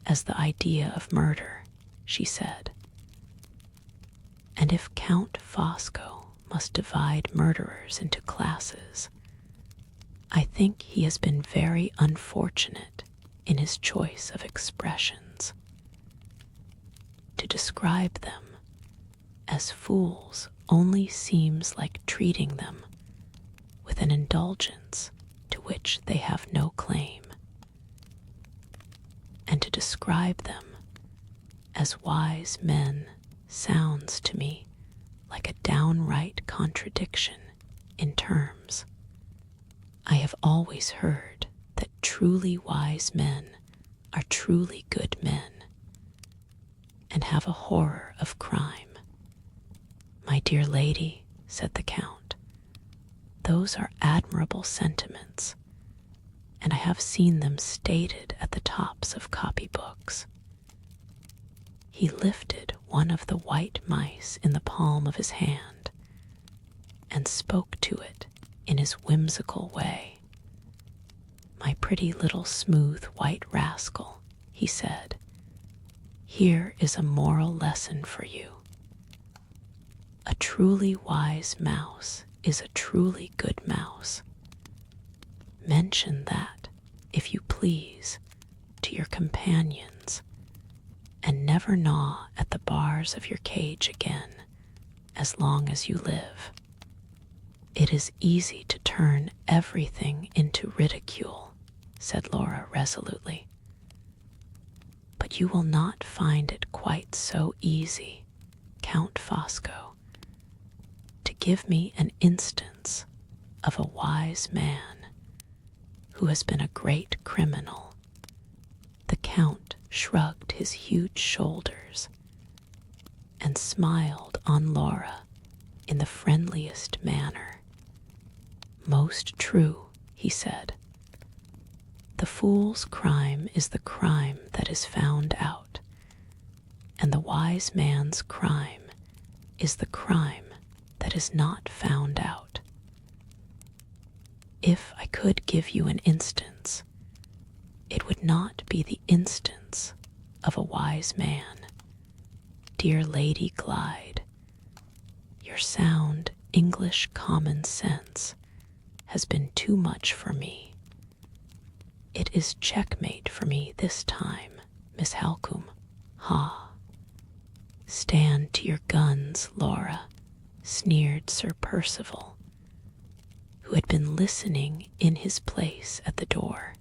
as the idea of murder," she said. "And if Count Fosco must divide murderers into classes, I think he has been very unfortunate in his choice of expressions. To describe them as fools only seems like treating them with an indulgence to which they have no claim. And to describe them as wise men sounds to me like a downright contradiction in terms. I have always heard that truly wise men are truly good men, and have a horror of crime." "My dear lady," said the Count, "those are admirable sentiments, and I have seen them stated at the tops of copybooks." He lifted one of the white mice in the palm of his hand and spoke to it in his whimsical way. "My pretty little smooth white rascal," he said, "here is a moral lesson for you. A truly wise mouse is a truly good mouse. Mention that, if you please, to your companions, and never gnaw at the bars of your cage again as long as you live. It is easy to turn everything into ridicule," said Laura resolutely. "But you will not find it quite so easy Count Fosco, to give me an instance of a wise man who has been a great criminal. The Count shrugged his huge shoulders and smiled on Laura in the friendliest manner. Most true, he said. The fool's crime is the crime that is found out, and the wise man's crime is the crime that is not found out. If I could give you an instance, it would not be the instance of a wise man. Dear Lady Glyde, your sound English common sense has been too much for me. It is checkmate for me this time, Miss Halcombe. Ha! Stand to your guns, Laura, sneered Sir Percival, who had been listening in his place at the door.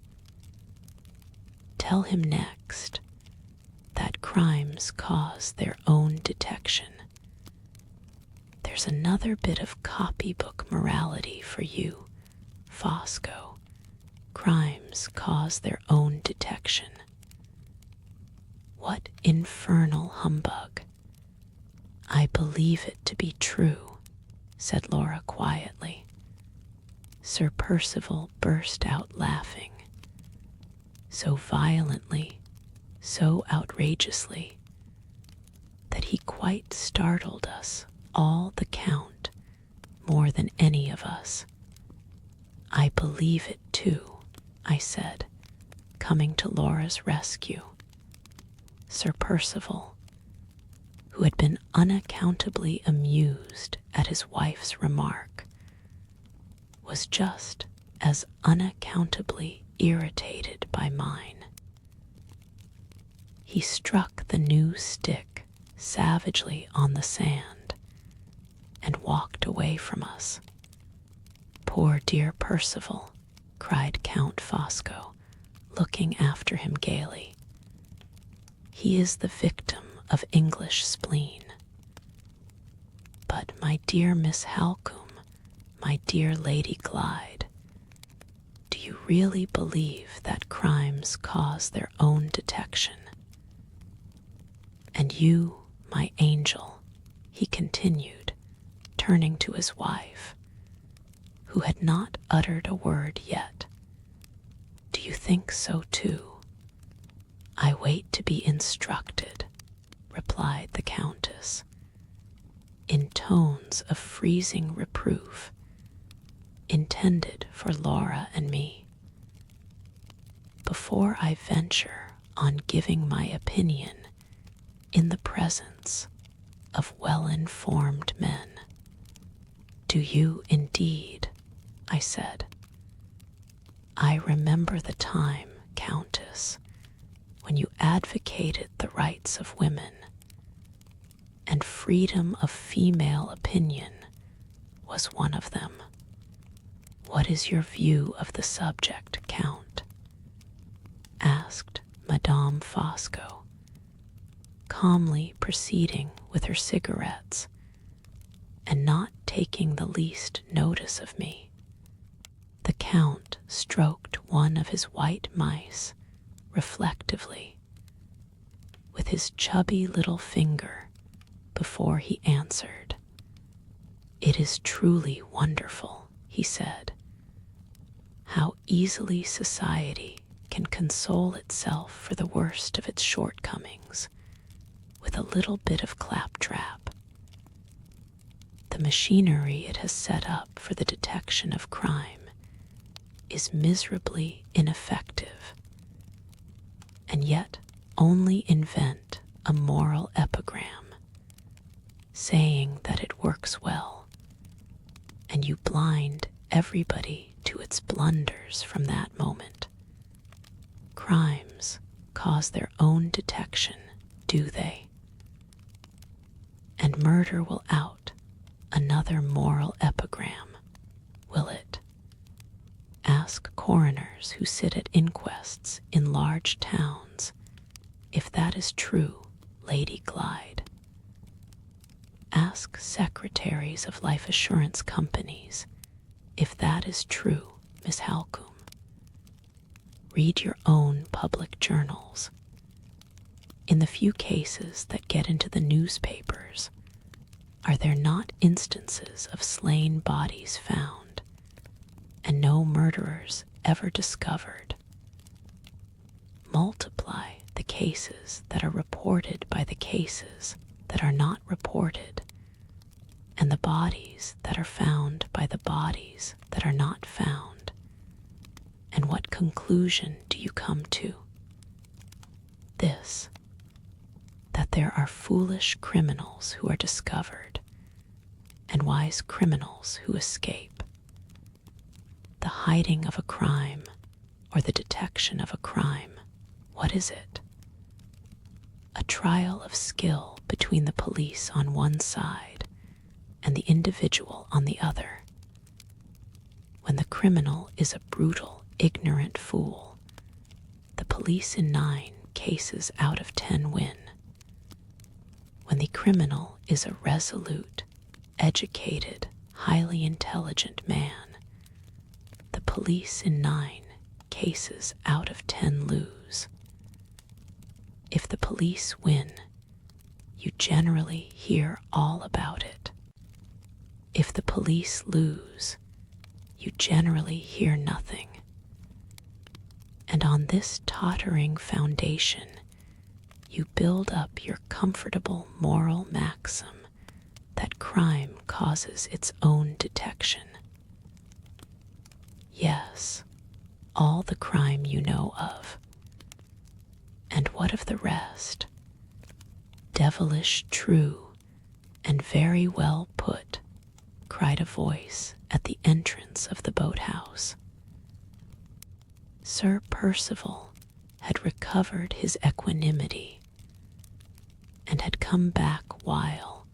Tell him next that crimes cause their own detection. There's another bit of copybook morality for you, Fosco. Crimes cause their own detection. What infernal humbug! I believe it to be true, said Laura quietly. Sir Percival burst out laughing, so violently, so outrageously, that he quite startled us all, the Count, more than any of us. I believe it too, I said, coming to Laura's rescue. Sir Percival, who had been unaccountably amused at his wife's remark, was just as unaccountably irritated by mine. He struck the new stick savagely on the sand and walked away from us. Poor dear Percival, cried Count Fosco, looking after him gaily. He is the victim of English spleen. But my dear Miss Halcombe, my dear Lady Glyde, do you really believe that crimes cause their own detection? And you, my angel, he continued, turning to his wife, who had not uttered a word yet, do you think so too? I wait to be instructed, replied the Countess, in tones of freezing reproof, intended for Laura and me. Before I venture on giving my opinion in the presence of well-informed men. Do you indeed? I said. I remember the time, Countess, when you advocated the rights of women, and freedom of female opinion was one of them. What is your view of the subject, Count? Asked Madame Fosco, calmly proceeding with her cigarettes and not taking the least notice of me. The Count stroked one of his white mice reflectively with his chubby little finger before he answered. It is truly wonderful, he said, how easily society can console itself for the worst of its shortcomings with a little bit of claptrap. The machinery it has set up for the detection of crime is miserably ineffective, and yet only invent a moral epigram, saying that it works well, and you blind everybody to its blunders from that moment. Crimes cause their own detection, do they? And murder will out another moral epigram, will it? Ask coroners who sit at inquests in large towns if that is true, Lady Glyde. Ask secretaries of life assurance companies if that is true, Miss Halcombe. Read your own public journals. In the few cases that get into the newspapers, are there not instances of slain bodies found and no murderers ever discovered? Multiply the cases that are reported by the cases that are not reported, and the bodies that are found by the bodies that are not found. And what conclusion do you come to? This: that there are foolish criminals who are discovered and wise criminals who escape. The hiding of a crime or the detection of a crime, what is it? A trial of skill between the police on one side and the individual on the other. When the criminal is a brutal, ignorant fool, the police in 9 cases out of 10 win. When the criminal is a resolute, educated, highly intelligent man, the police in 9 cases out of 10 lose. If the police win, you generally hear all about it. If the police lose, you generally hear nothing. And on this tottering foundation, you build up your comfortable moral maxim that crime causes its own detection. Yes, all the crime you know of. And what of the rest? Devilish true and very well put, cried a voice at the entrance of the boathouse. Sir Percival had recovered his equanimity and had come back while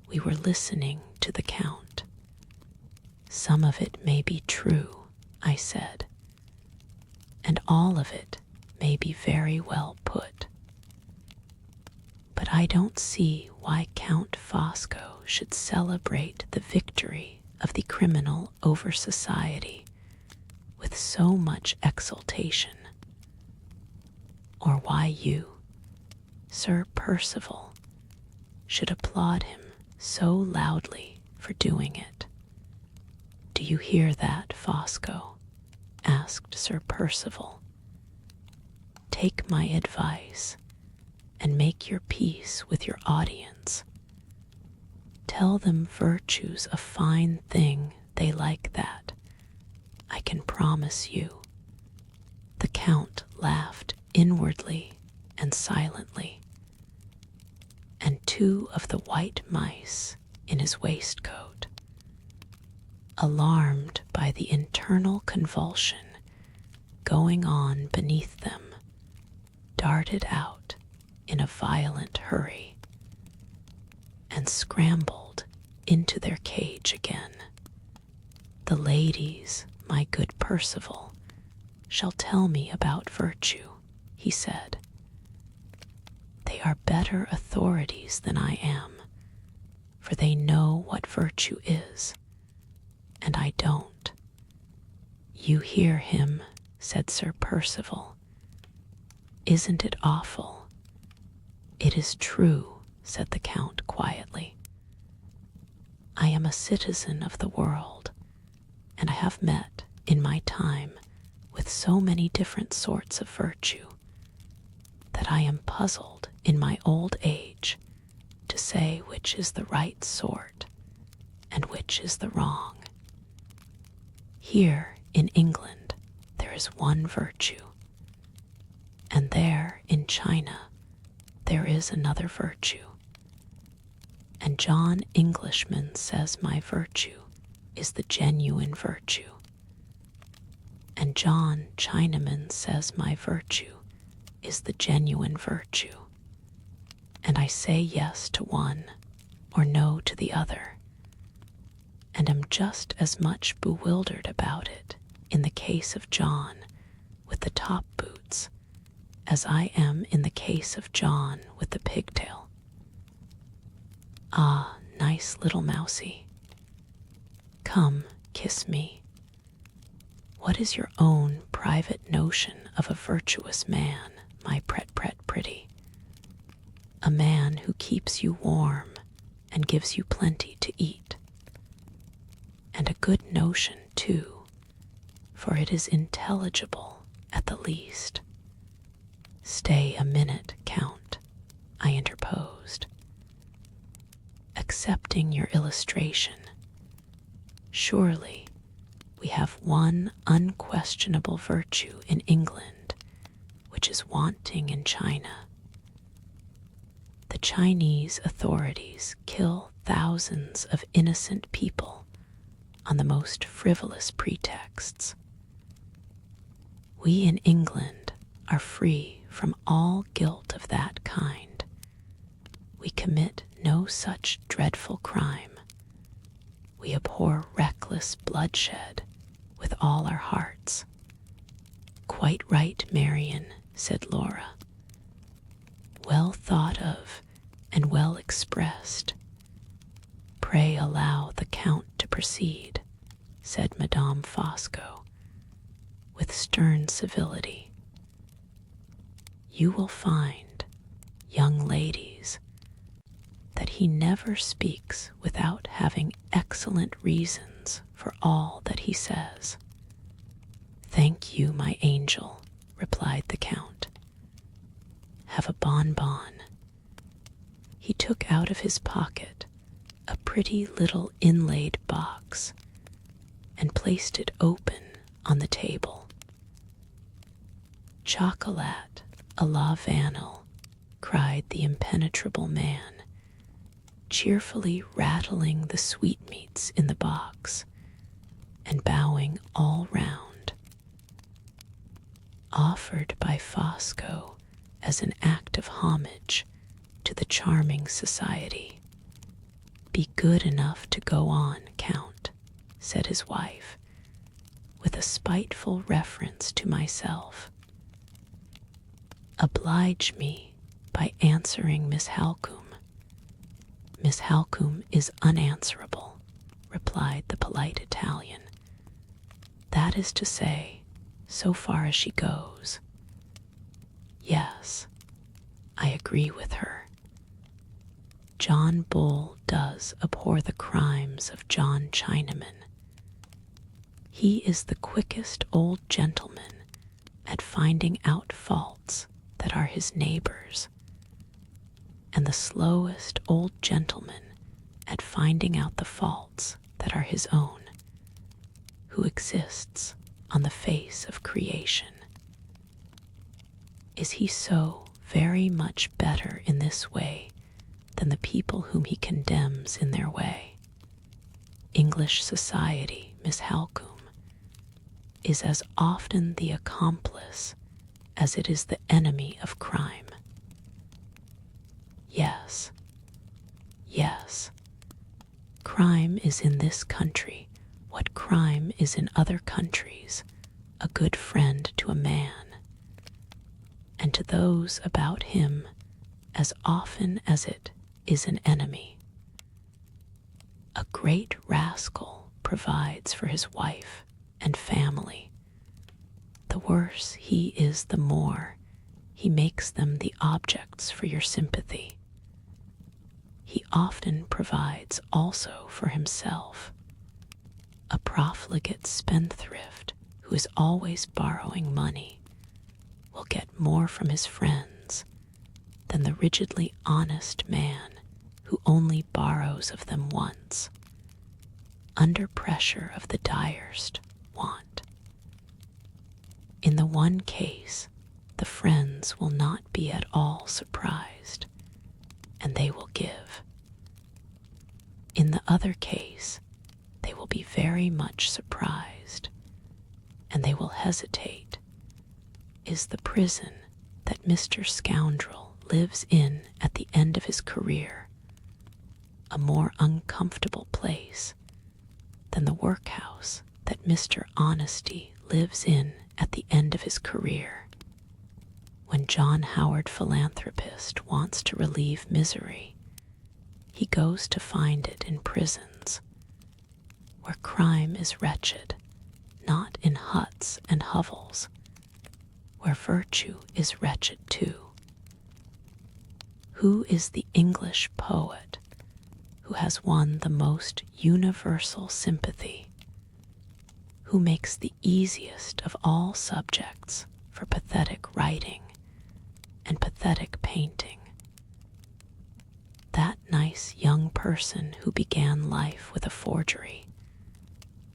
we were listening to the Count. Some of it may be true, I said, and all of it may be very well put. But I don't see why Count Fosco should celebrate the victory of the criminal over society with so much exultation, or why you, Sir Percival, should applaud him so loudly for doing it. Do you hear that, Fosco? Asked Sir Percival. Take my advice and make your peace with your audience. Tell them virtue's a fine thing they like that, I can promise you. The Count laughed inwardly and silently, and 2 of the white mice in his waistcoat, alarmed by the internal convulsion going on beneath them, darted out in a violent hurry and scrambled into their cage again. The ladies, my good Percival, shall tell me about virtue, he said. They are better authorities than I am, for they know what virtue is, and I don't. You hear him, said Sir Percival. Isn't it awful? It is true, said the Count quietly. I am a citizen of the world, and I have met, in my time, with so many different sorts of virtue, that I am puzzled in my old age to say which is the right sort and which is the wrong. Here in England there is one virtue, and there in China there is another virtue, and John Englishman says my virtue is the genuine virtue, and John Chinaman says my virtue is the genuine virtue, and I say yes to one or no to the other, and am just as much bewildered about it in the case of John with the top boots as I am in the case of John with the pigtail. Ah, nice little mousie. Come, kiss me. What is your own private notion of a virtuous man, my pretty? A man who keeps you warm and gives you plenty to eat. And a good notion, too, for it is intelligible at the least. Stay a minute, Count, I interposed. Accepting your illustration, surely we have one unquestionable virtue in England which is wanting in China. The Chinese authorities kill thousands of innocent people on the most frivolous pretexts. We in England are free from all guilt of that kind. We commit no such dreadful crime. We abhor reckless bloodshed with all our hearts. Quite right, Marian, said Laura. Well thought of and well expressed. Pray allow the Count to proceed, said Madame Fosco, with stern civility. You will find, young ladies, that he never speaks without having excellent reasons for all that he says. Thank you, my angel, replied the Count. Have a bonbon. He took out of his pocket a pretty little inlaid box and placed it open on the table. Chocolat a la Vanille, cried the impenetrable man, cheerfully rattling the sweetmeats in the box and bowing all round. Offered by Fosco as an act of homage to the charming society. Be good enough to go on, Count, said his wife, with a spiteful reference to myself. Oblige me by answering Miss Halcombe. Miss Halcombe is unanswerable, replied the polite Italian. That is to say, so far as she goes. Yes, I agree with her. John Bull does abhor the crimes of John Chinaman. He is the quickest old gentleman at finding out faults that are his neighbors, and the slowest old gentleman at finding out the faults that are his own, who exists on the face of creation. Is he so very much better in this way than the people whom he condemns in their way? English society, Miss Halcombe, is as often the accomplice as it is the enemy of crime. Yes, yes, crime is in this country what crime is in other countries, a good friend to a man, and to those about him as often as it is an enemy. A great rascal provides for his wife and family. The worse he is, the more he makes them the objects for your sympathy. He often provides also for himself. A profligate spendthrift who is always borrowing money will get more from his friends than the rigidly honest man who only borrows of them once, under pressure of the direst want. In the one case, the friends will not be at all surprised, and they will give. In the other case, they will be very much surprised, and they will hesitate. Is the prison that Mr. Scoundrel lives in at the end of his career a more uncomfortable place than the workhouse that Mr. Honesty lives in at the end of his career? When John Howard Philanthropist wants to relieve misery, he goes to find it in prisons, where crime is wretched, not in huts and hovels, where virtue is wretched too. Who is the English poet who has won the most universal sympathy, who makes the easiest of all subjects for pathetic writing and pathetic painting? That nice young person who began life with a forgery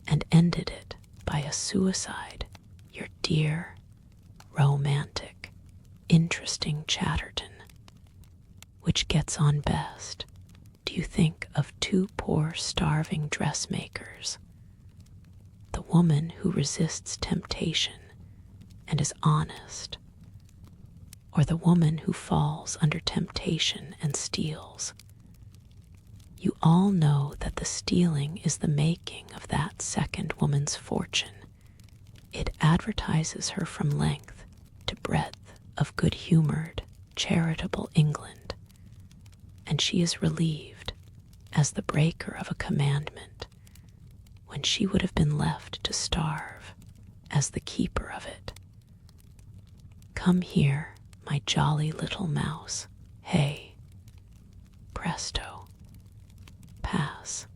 and ended it by a suicide, your dear, romantic, interesting Chatterton. Which gets on best, do you think of two poor starving dressmakers? The woman who resists temptation and is honest, or the woman who falls under temptation and steals? You all know that the stealing is the making of that second woman's fortune. It advertises her from length to breadth of good-humored, charitable England, and she is relieved as the breaker of a commandment when she would have been left to starve as the keeper of it. Come here, my jolly little mouse. Hey, presto, pass.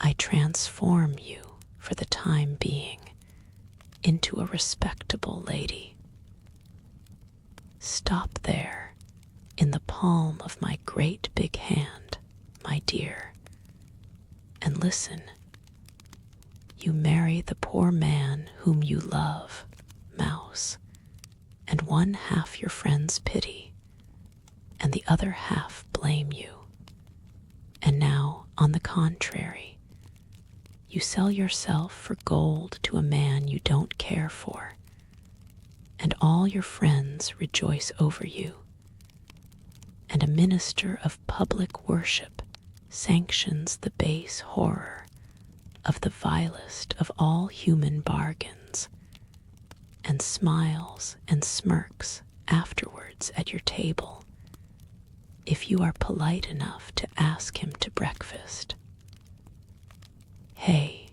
I transform you for the time being into a respectable lady. Stop there in the palm of my great big hand, my dear, and listen. You marry the poor man whom you love, mouse, and one half your friends pity, and the other half blame you. And now, on the contrary, you sell yourself for gold to a man you don't care for, and all your friends rejoice over you, and a minister of public worship sanctions the base horror of the vilest of all human bargains, and smiles and smirks afterwards at your table, if you are polite enough to ask him to breakfast. Hey,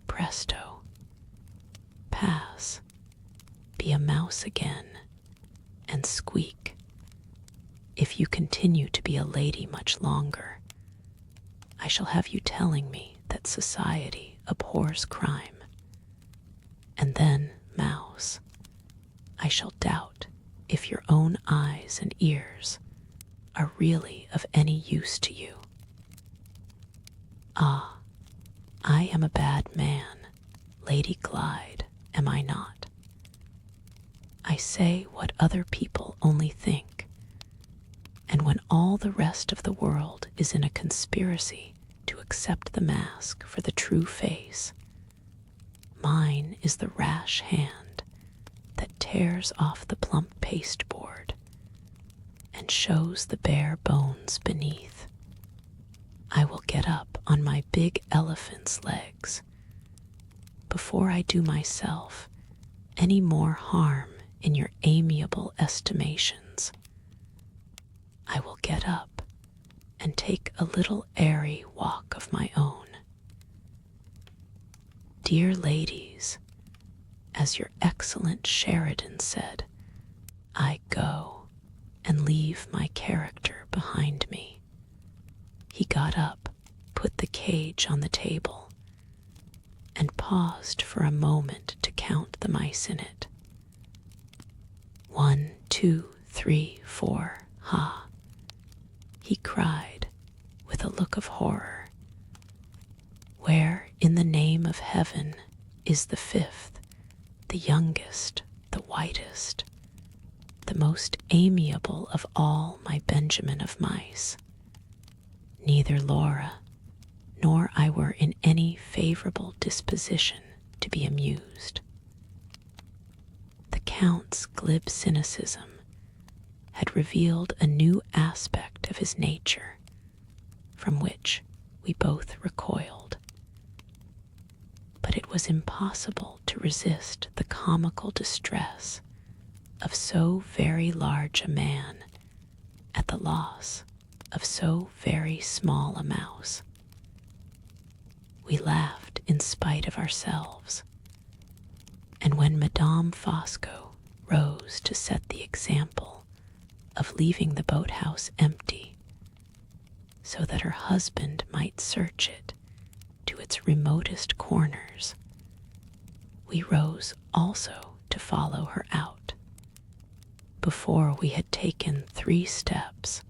presto, pass, be a mouse again, and squeak. If you continue to be a lady much longer, I shall have you telling me that society abhors crime. And then, mouse, I shall doubt if your own eyes and ears are really of any use to you. Ah, I am a bad man, Lady Glyde, am I not? I say what other people only think, and when all the rest of the world is in a conspiracy to accept the mask for the true face, mine is the rash hand that tears off the plump pasteboard and shows the bare bones beneath. I will get up on my big elephant's legs before I do myself any more harm in your amiable estimations. I will get up and take a little airy walk of my own. Dear ladies, as your excellent Sheridan said, I go and leave my character behind me. He got up, put the cage on the table, and paused for a moment to count the mice in it. 1, 2, 3, 4, ha! He cried with a look of horror. Where in the name of heaven is the fifth, the youngest, the whitest, the most amiable of all my Benjamin of mice? Neither Laura nor I were in any favorable disposition to be amused. The Count's glib cynicism had revealed a new aspect of his nature, from which we both recoiled. But it was impossible to resist the comical distress of so very large a man at the loss of so very small a mouse. We laughed in spite of ourselves, and when Madame Fosco rose to set the example of leaving the boathouse empty so that her husband might search it to its remotest corners, we rose also to follow her out. Before we had taken 3 steps,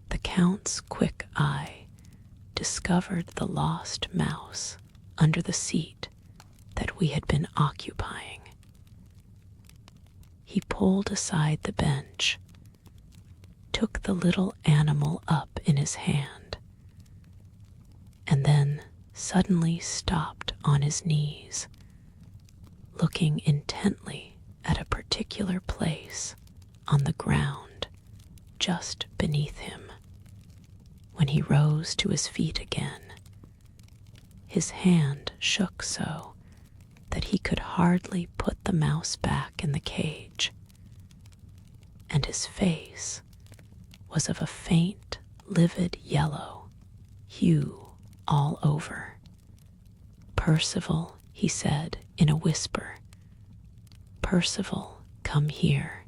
the Count's quick eye discovered the lost mouse under the seat that we had been occupying. He pulled aside the bench, took the little animal up in his hand, and then suddenly stopped on his knees, looking intently at a particular place on the ground just beneath him. When he rose to his feet again, his hand shook so that he could hardly put the mouse back in the cage, and his face was of a faint, livid yellow hue all over. "Percival," he said in a whisper, "Percival, come here."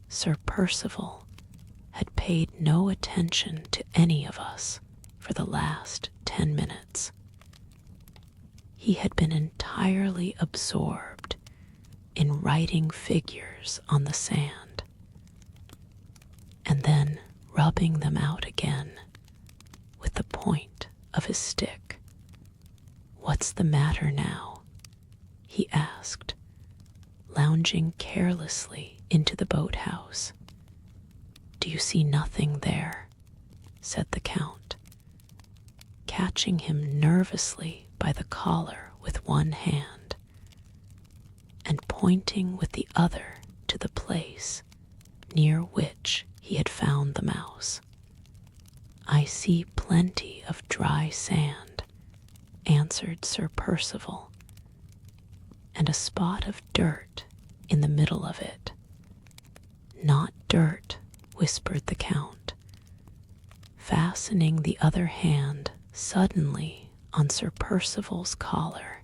Sir Percival had paid no attention to any of us for the last 10 minutes. He had been entirely absorbed in writing figures on the sand, and then rubbing them out again with the point of his stick. "What's the matter now?" he asked, lounging carelessly into the boathouse. "Do you see nothing there?" said the Count, catching him nervously by the collar with one hand, and pointing with the other to the place near which he had found the mouse. "I see plenty of dry sand," answered Sir Percival, "and a spot of dirt in the middle of it." "Not dirt," whispered the Count, fastening the other hand suddenly on Sir Percival's collar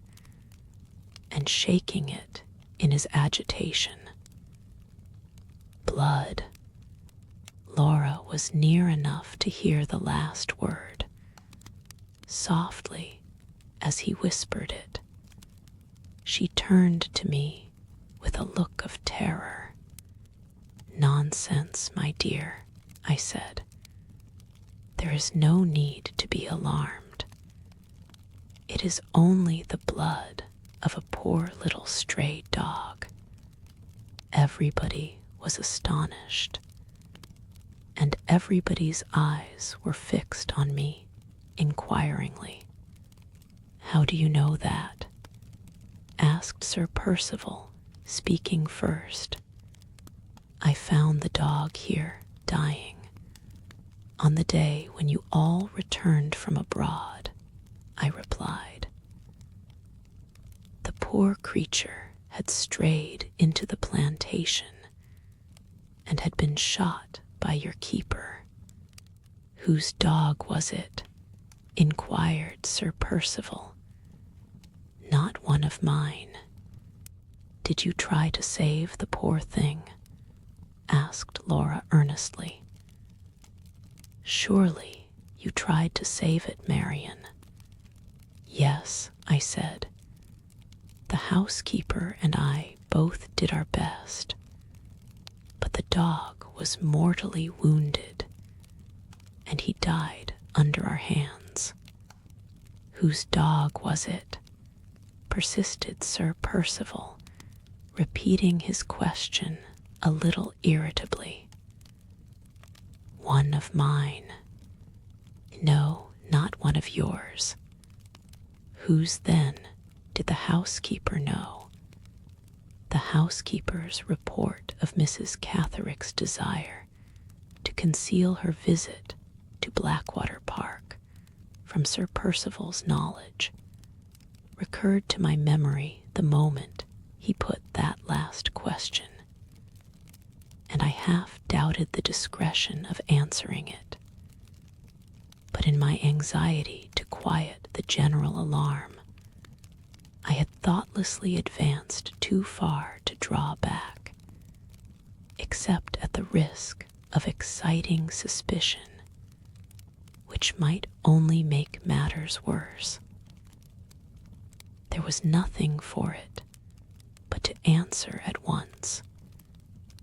and shaking it in his agitation. "Blood." Laura was near enough to hear the last word. Softly, as he whispered it, she turned to me with a look of terror. "Nonsense, my dear," I said. "There is no need to be alarmed. It is only the blood of a poor little stray dog." Everybody was astonished, and everybody's eyes were fixed on me inquiringly. "How do you know that?" asked Sir Percival, speaking first. "I found the dog here dying on the day when you all returned from abroad," I replied. "The poor creature had strayed into the plantation and had been shot by your keeper." "Whose dog was it?" inquired Sir Percival. "Not one of mine." "Did you try to save the poor thing?" asked Laura earnestly. "Surely you tried to save it, Marian." "Yes," I said. "The housekeeper and I both did our best, but the dog was mortally wounded, and he died under our hands." "Whose dog was it?" persisted Sir Percival, repeating his question a little irritably. "One of mine." "No, not one of yours." "Whose then? Did the housekeeper know?" "The housekeeper's report of Mrs. Catherick's desire to conceal her visit to Blackwater Park from Sir Percival's knowledge recurred to my memory the moment he put that last question, and I half doubted the discretion of answering it. But in my anxiety to quiet the general alarm, I had thoughtlessly advanced too far to draw back, except at the risk of exciting suspicion, which might only make matters worse. There was nothing for it but to answer at once,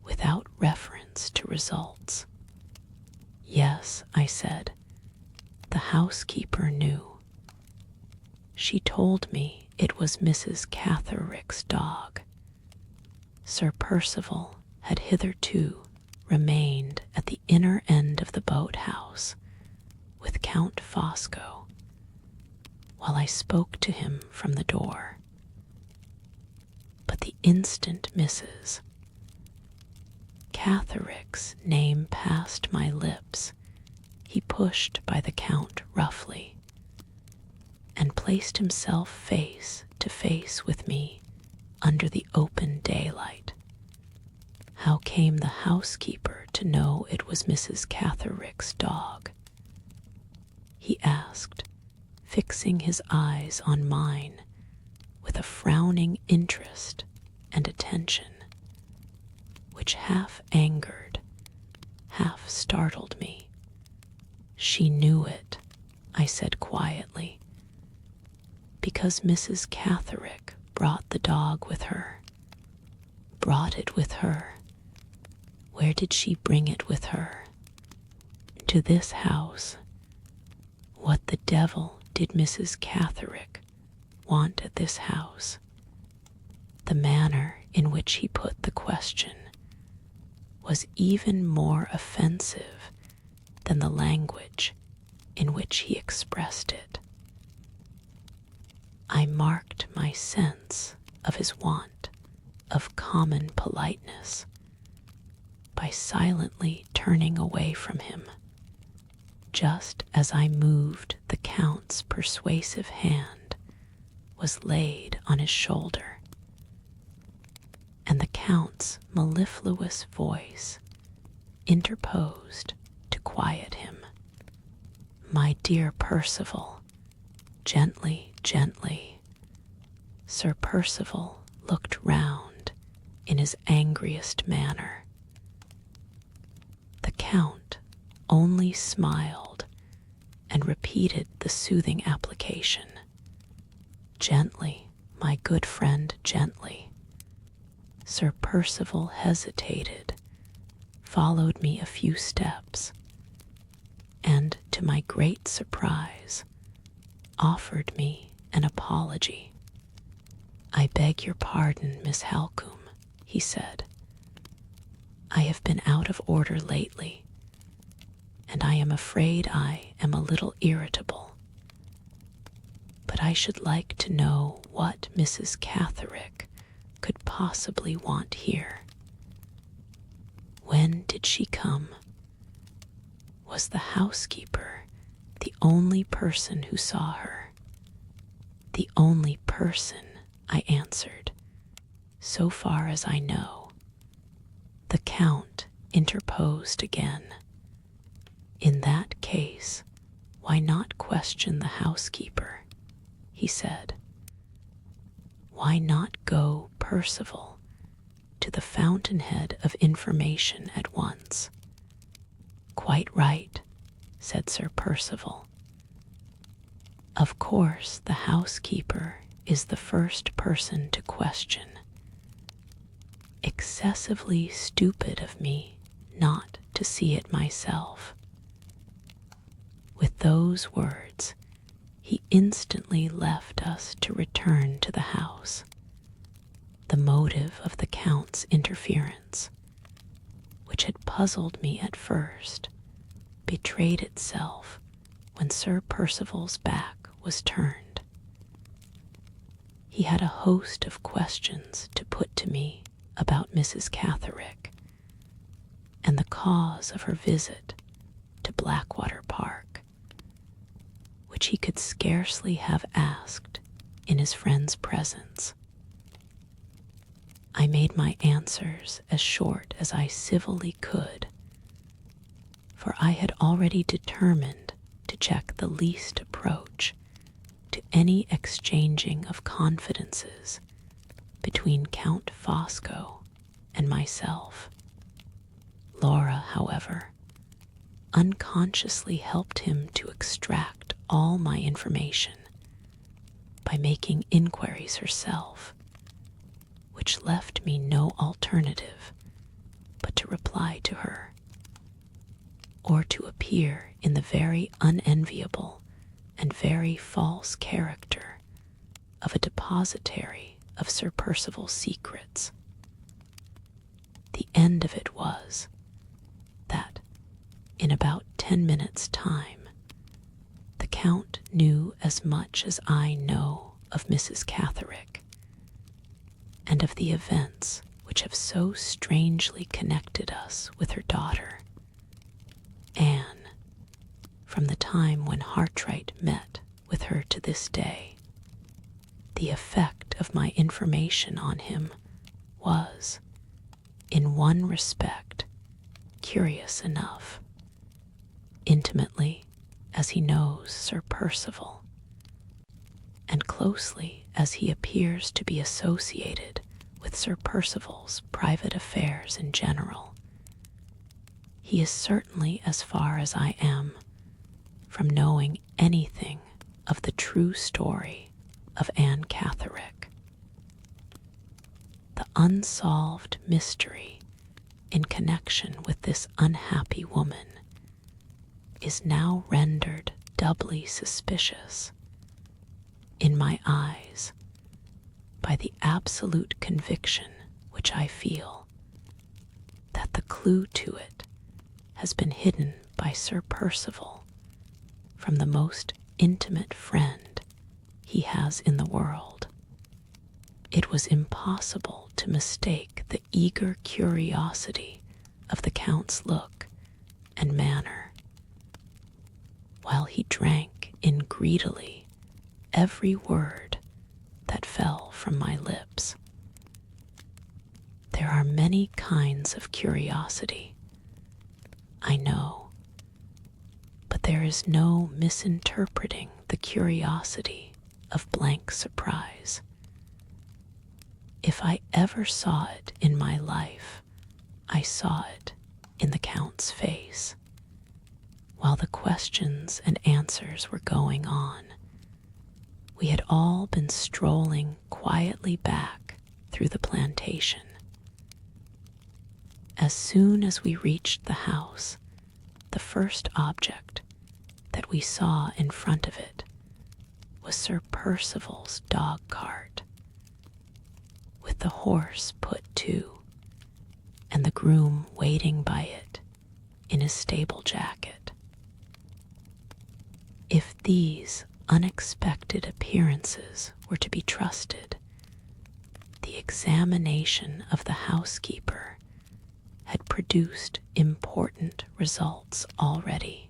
without reference to results. Yes, I said, the housekeeper knew. She told me it was Mrs. Catherrick's dog. Sir Percival had hitherto remained at the inner end of the boathouse with Count Fosco, while I spoke to him from the door. But the instant Mrs. Catherrick's name passed my lips, he pushed by the Count roughly, and placed himself face to face with me under the open daylight. How came the housekeeper to know it was Mrs. Catherrick's dog? He asked, fixing his eyes on mine with a frowning interest and attention, which half angered, half startled me. She knew it, I said quietly, because Mrs. Catherrick brought the dog with her. Brought it with her? Where did she bring it with her? To this house. What the devil did Mrs. Catherrick want at this house? The manner in which he put the question was even more offensive than the language in which he expressed it. I marked my sense of his want of common politeness by silently turning away from him, just as I moved. The Count's persuasive hand was laid on his shoulder, and the Count's mellifluous voice interposed to quiet him. My dear Percival, gently, gently. Sir Percival looked round in his angriest manner. The Count only smiled and repeated the soothing application. Gently, my good friend, gently. Sir Percival hesitated, followed me a few steps, and, to my great surprise, offered me an apology. I beg your pardon, Miss Halcombe, he said. I have been out of order lately, and I am afraid I am a little irritable. But I should like to know what Mrs. Catherrick could possibly want here. When did she come? Was the housekeeper the only person who saw her? The only person, I answered, so far as I know. The Count interposed again. In that case, why not question the housekeeper? He said. Why not go, Percival, to the fountainhead of information at once? Quite right, said Sir Percival. Of course, the housekeeper is the first person to question. Excessively stupid of me not to see it myself. With those words, he instantly left us to return to the house. The motive of the Count's interference, which had puzzled me at first, betrayed itself when Sir Percival's back was turned. He had a host of questions to put to me about Mrs. Catherrick and the cause of her visit to Blackwater Park, which he could scarcely have asked in his friend's presence. I made my answers as short as I civilly could, for I had already determined to check the least approach to any exchanging of confidences between Count Fosco and myself. Laura, however, unconsciously helped him to extract all my information by making inquiries herself, which left me no alternative but to reply to her, or to appear in the very unenviable and very false character of a depositary of Sir Percival's secrets. The end of it was that, in about 10 minutes' time, the Count knew as much as I know of Mrs. Catherick, and of the events which have so strangely connected us with her daughter, Anne, from the time when Hartright met with her to this day. The effect of my information on him was, in one respect, curious enough. Intimately as he knows Sir Percival, and closely as he appears to be associated with Sir Percival's private affairs in general, he is certainly as far as I am from knowing anything of the true story of Anne Catherick. The unsolved mystery in connection with this unhappy woman is now rendered doubly suspicious in my eyes by the absolute conviction which I feel that the clue to it has been hidden by Sir Percival from the most intimate friend he has in the world. It was impossible to mistake the eager curiosity of the Count's look and manner, while he drank in greedily every word that fell from my lips. There are many kinds of curiosity, I know, but there is no misinterpreting the curiosity of blank surprise. If I ever saw it in my life, I saw it in the Count's face. While the questions and answers were going on, we had all been strolling quietly back through the plantation. As soon as we reached the house, the first object that we saw in front of it was Sir Percival's dog-cart, with the horse put to, and the groom waiting by it in his stable jacket. If these unexpected appearances were to be trusted, the examination of the housekeeper had produced important results already.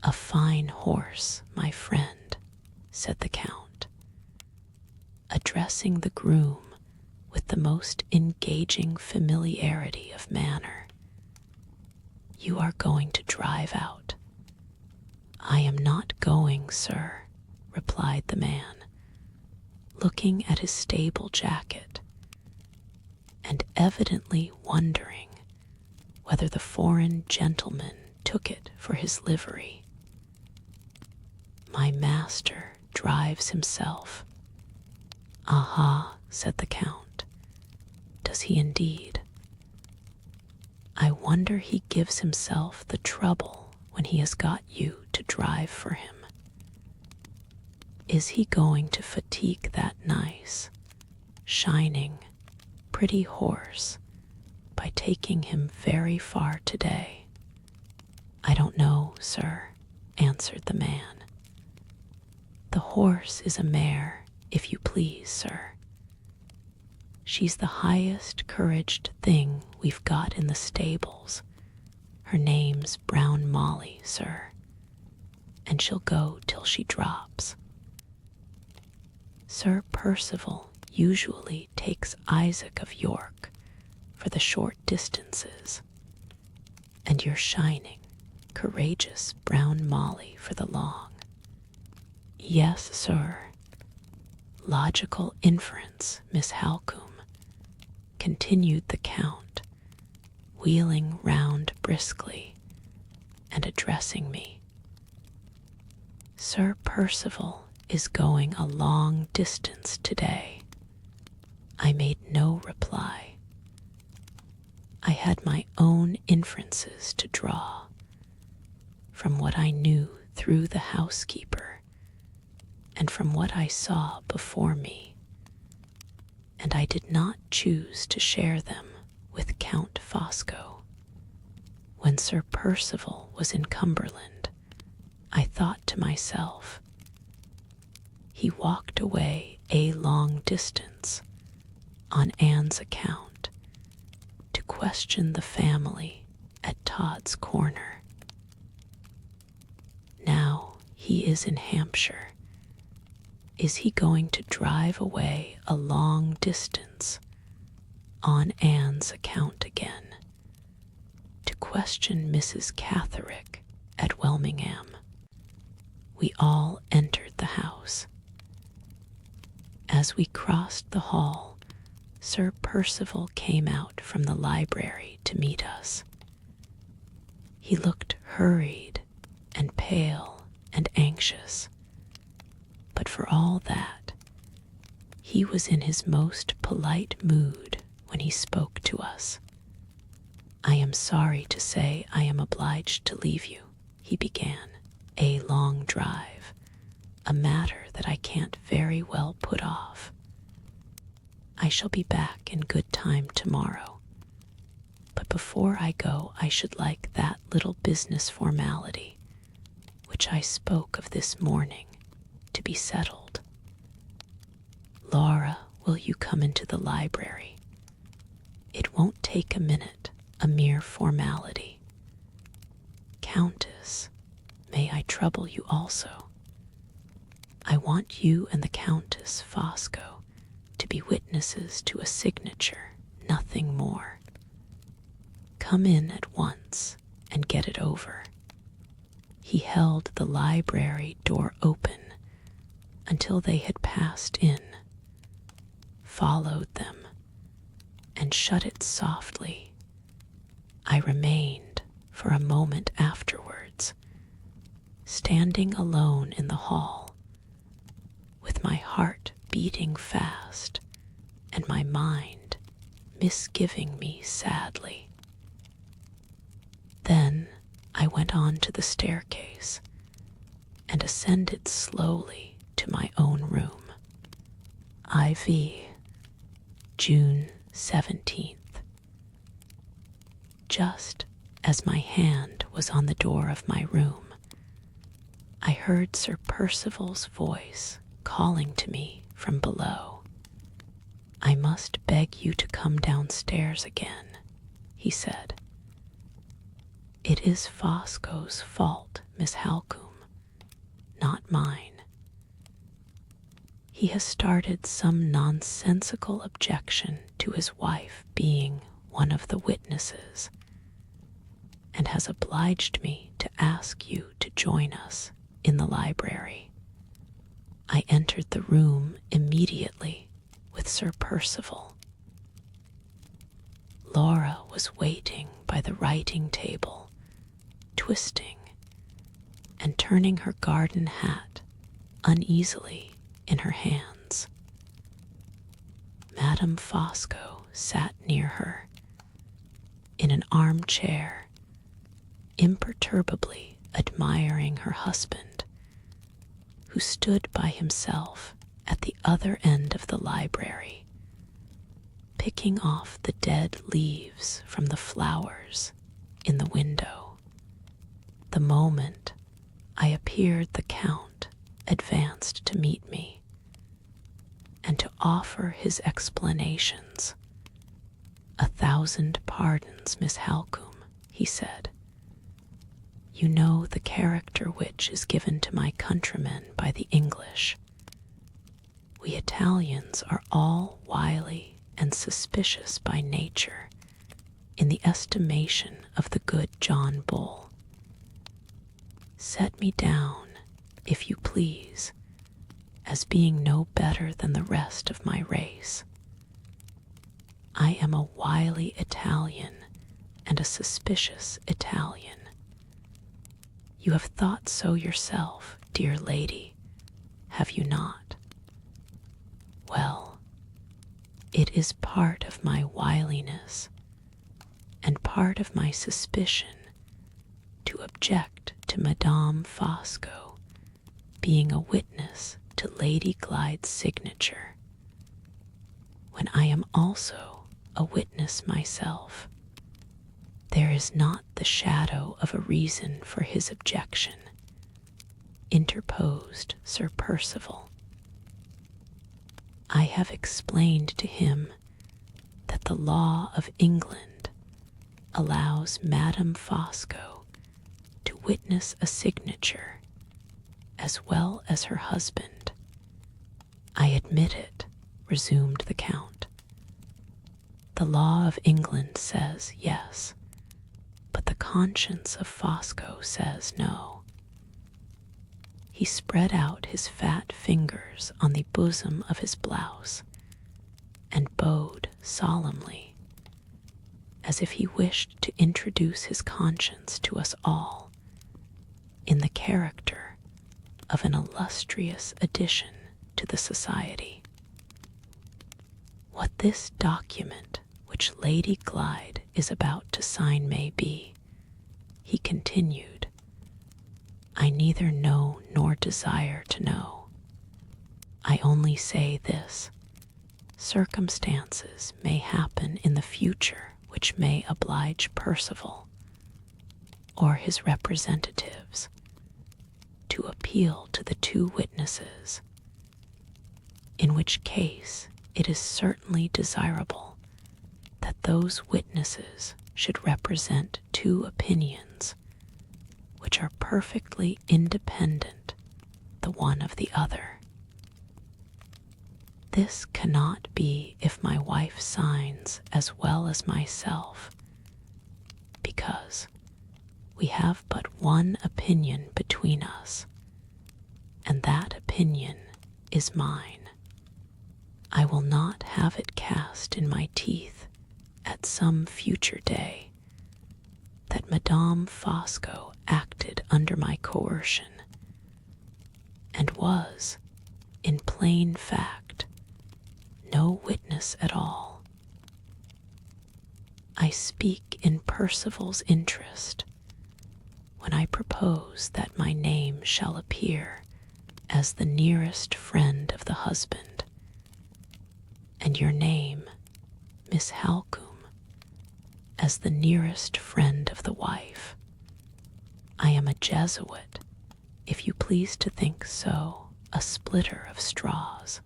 "A fine horse, my friend," said the Count, addressing the groom with the most engaging familiarity of manner. "You are going to drive out." "I am not going, sir," replied the man, looking at his stable jacket, and evidently wondering whether the foreign gentleman took it for his livery. "My master drives himself." "Aha," said the Count. "Does he indeed? I wonder he gives himself the trouble when he has got you to drive for him. Is he going to fatigue that nice, shining, pretty horse by taking him very far today?" "I don't know, sir," answered the man. "The horse is a mare, if you please, sir. She's the highest couraged thing we've got in the stables. Her name's Brown Molly, sir, and she'll go till she drops. Sir Percival usually takes Isaac of York for the short distances, and your shining, courageous brown Molly for the long. Yes, sir. Logical inference, Miss Halcombe, continued the Count, wheeling round briskly and addressing me. Sir Percival is going a long distance today. I made no reply. I had my own inferences to draw from what I knew through the housekeeper and from what I saw before me, and I did not choose to share them with Count Fosco. When Sir Percival was in Cumberland, I thought to myself, he walked away a long distance on Anne's account to question the family at Todd's Corner. Now he is in Hampshire. Is he going to drive away a long distance on Anne's account again to question Mrs. Catherick at Welmingham? We all entered the house. As we crossed the hall, Sir Percival came out from the library to meet us. He looked hurried and pale and anxious, but for all that, he was in his most polite mood when he spoke to us. I am sorry to say I am obliged to leave you, he began. A long drive, a matter that I can't very well put off. I shall be back in good time tomorrow, but before I go I should like that little business formality which I spoke of this morning to be settled. Laura, will you come into the library? It won't take a minute, a mere formality. Countess, may I trouble you also? I want you and the Countess Fosco to be witnesses to a signature, nothing more. Come in at once and get it over. He held the library door open until they had passed in, followed them, and shut it softly. I remained for a moment afterwards, standing alone in the hall, with my heart beating fast and my mind misgiving me sadly. Then I went on to the staircase and ascended slowly to my own room. IV, June 17th. Just as my hand was on the door of my room, I heard Sir Percival's voice calling to me from below. I must beg you to come downstairs again, he said. It is Fosco's fault, Miss Halcombe, not mine. He has started some nonsensical objection to his wife being one of the witnesses, and has obliged me to ask you to join us in the library. I entered the room immediately with Sir Percival. Laura was waiting by the writing table, twisting and turning her garden hat uneasily in her hands. Madame Fosco sat near her, in an armchair, imperturbably admiring her husband, who stood by himself at the other end of the library, picking off the dead leaves from the flowers in the window. The moment I appeared, the Count advanced to meet me and to offer his explanations. 1,000 pardons, Miss Halcombe, he said. You know the character which is given to my countrymen by the English, We Italians are all wily and suspicious by nature in the estimation of the good John Bull. Set me down, if you please, as being no better than the rest of my race. I am a wily Italian and a suspicious Italian. You have thought so yourself, dear lady, have you not? Well, it is part of my wiliness and part of my suspicion to object to Madame Fosco being a witness to Lady Glyde's signature, when I am also a witness myself. There is not the shadow of a reason for his objection, interposed Sir Percival. I have explained to him that the law of England allows Madame Fosco to witness a signature as well as her husband. I admit it, resumed the Count. The law of England says yes, but the conscience of Fosco says no. He spread out his fat fingers on the bosom of his blouse and bowed solemnly, as if he wished to introduce his conscience to us all in the character of an illustrious addition to the society. What this document which Lady Glyde is about to sign may be, he continued, I neither know nor desire to know. I only say this: circumstances may happen in the future which may oblige Percival or his representatives to appeal to the two witnesses, in which case it is certainly desirable that those witnesses should represent two opinions which are perfectly independent the one of the other. This cannot be if my wife signs as well as myself, because we have but one opinion between us, and that opinion is mine. I will not have it cast in my teeth at some future day that Madame Fosco acted under my coercion, and was, in plain fact, no witness at all. I speak in Percival's interest when I propose that my name shall appear as the nearest friend of the husband, and your name, Miss Halcombe, as the nearest friend of the wife. I am a Jesuit, if you please to think so, a splitter of straws,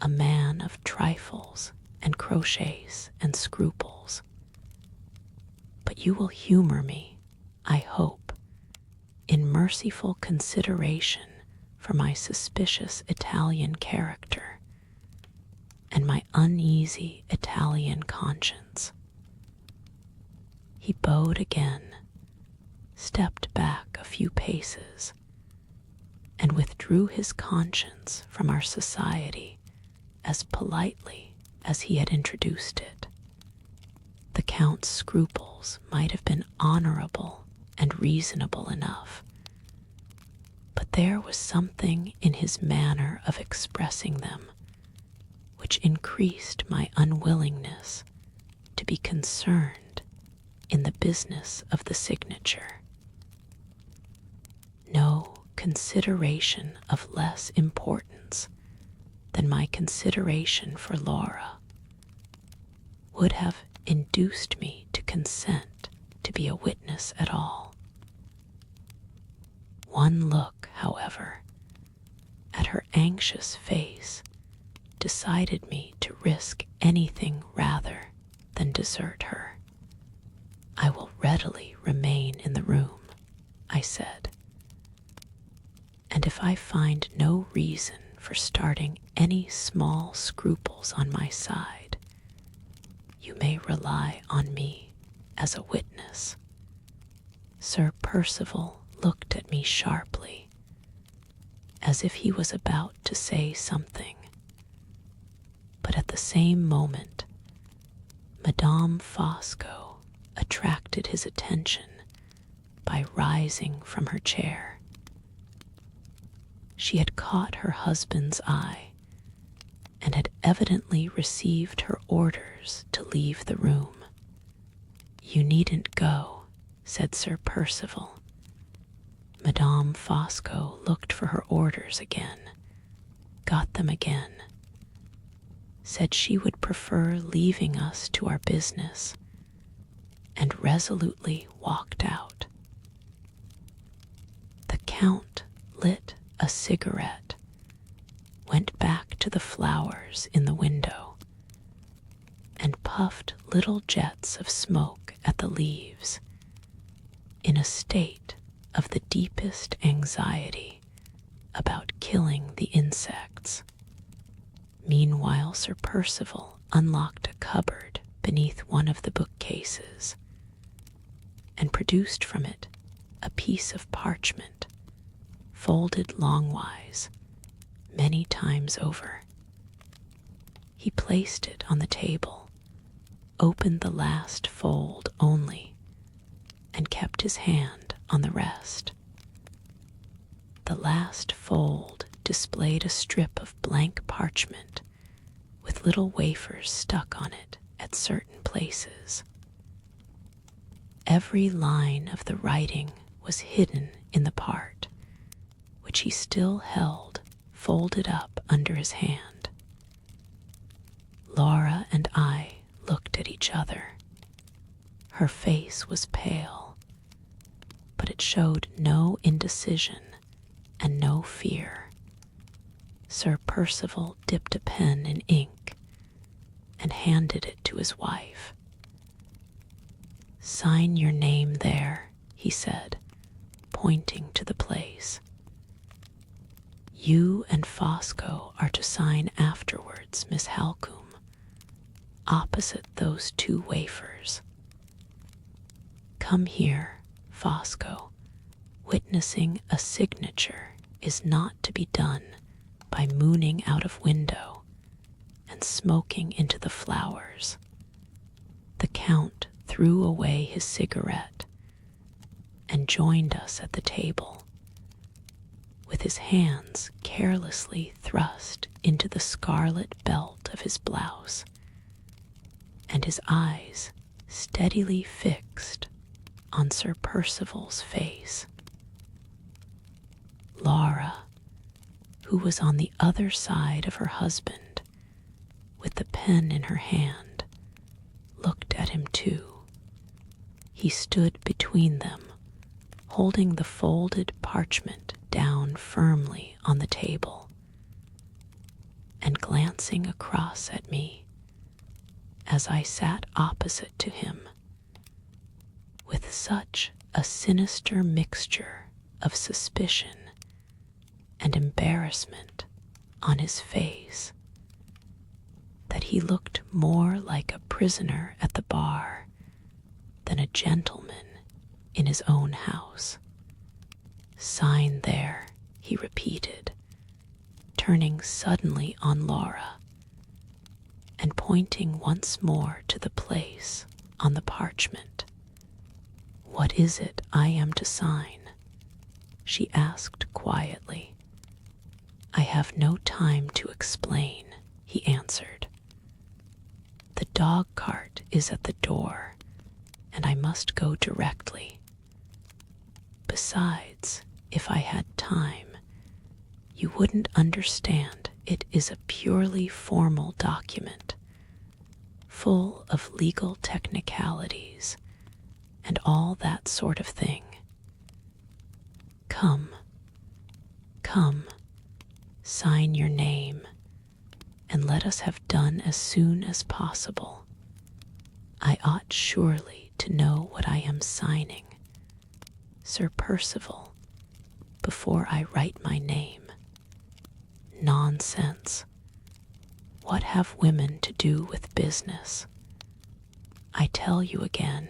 a man of trifles and crotchets and scruples. But you will humor me, I hope, in merciful consideration for my suspicious Italian character and my uneasy Italian conscience. He bowed again, stepped back a few paces, and withdrew his conscience from our society as politely as he had introduced it. The Count's scruples might have been honorable and reasonable enough, but there was something in his manner of expressing them which increased my unwillingness to be concerned in the business of the signature. No consideration of less importance than my consideration for Laura would have induced me to consent to be a witness at all. One look, however, at her anxious face decided me to risk anything rather than desert her. I will readily remain in the room, I said, and if I find no reason for starting any small scruples on my side. You may rely on me as a witness." Sir Percival looked at me sharply, as if he was about to say something. But at the same moment, Madame Fosco attracted his attention by rising from her chair. She had caught her husband's eye and had evidently received her orders to leave the room. "You needn't go," said Sir Percival. Madame Fosco looked for her orders again, got them again, said she would prefer leaving us to our business, and resolutely walked out. The Count lit a cigarette, went back to the flowers in the window, and puffed little jets of smoke at the leaves, in a state of the deepest anxiety about killing the insects. Meanwhile, Sir Percival unlocked a cupboard beneath one of the bookcases and produced from it a piece of parchment, folded longwise, many times over. He placed it on the table, opened the last fold only, and kept his hand on the rest. The last fold displayed a strip of blank parchment with little wafers stuck on it at certain places. Every line of the writing was hidden in the part which he still held folded up under his hand. Laura and I looked at each other. Her face was pale, but it showed no indecision and no fear. Sir Percival dipped a pen in ink and handed it to his wife. "Sign your name there," he said, pointing to the place. "You and Fosco are to sign afterwards, Miss Halcombe, opposite those two wafers. Come here, Fosco. Witnessing a signature is not to be done by mooning out of window and smoking into the flowers." The Count threw away his cigarette and joined us at the table, with his hands carelessly thrust into the scarlet belt of his blouse, and his eyes steadily fixed on Sir Percival's face. Laura, who was on the other side of her husband, with the pen in her hand, looked at him too. He stood between them, holding the folded parchment down firmly on the table, and glancing across at me as I sat opposite to him, with such a sinister mixture of suspicion and embarrassment on his face that he looked more like a prisoner at the bar than a gentleman in his own house. "Sign there," he repeated, turning suddenly on Laura and pointing once more to the place on the parchment. "What is it I am to sign?" she asked quietly. "I have no time to explain," he answered. "The dog cart is at the door, and I must go directly. Besides, if I had time, you wouldn't understand. It is a purely formal document, full of legal technicalities and all that sort of thing. Come, come, sign your name, and let us have done as soon as possible. I ought surely to know what I am signing, Sir Percival, before I write my name. Nonsense. What have women to do with business? I tell you again,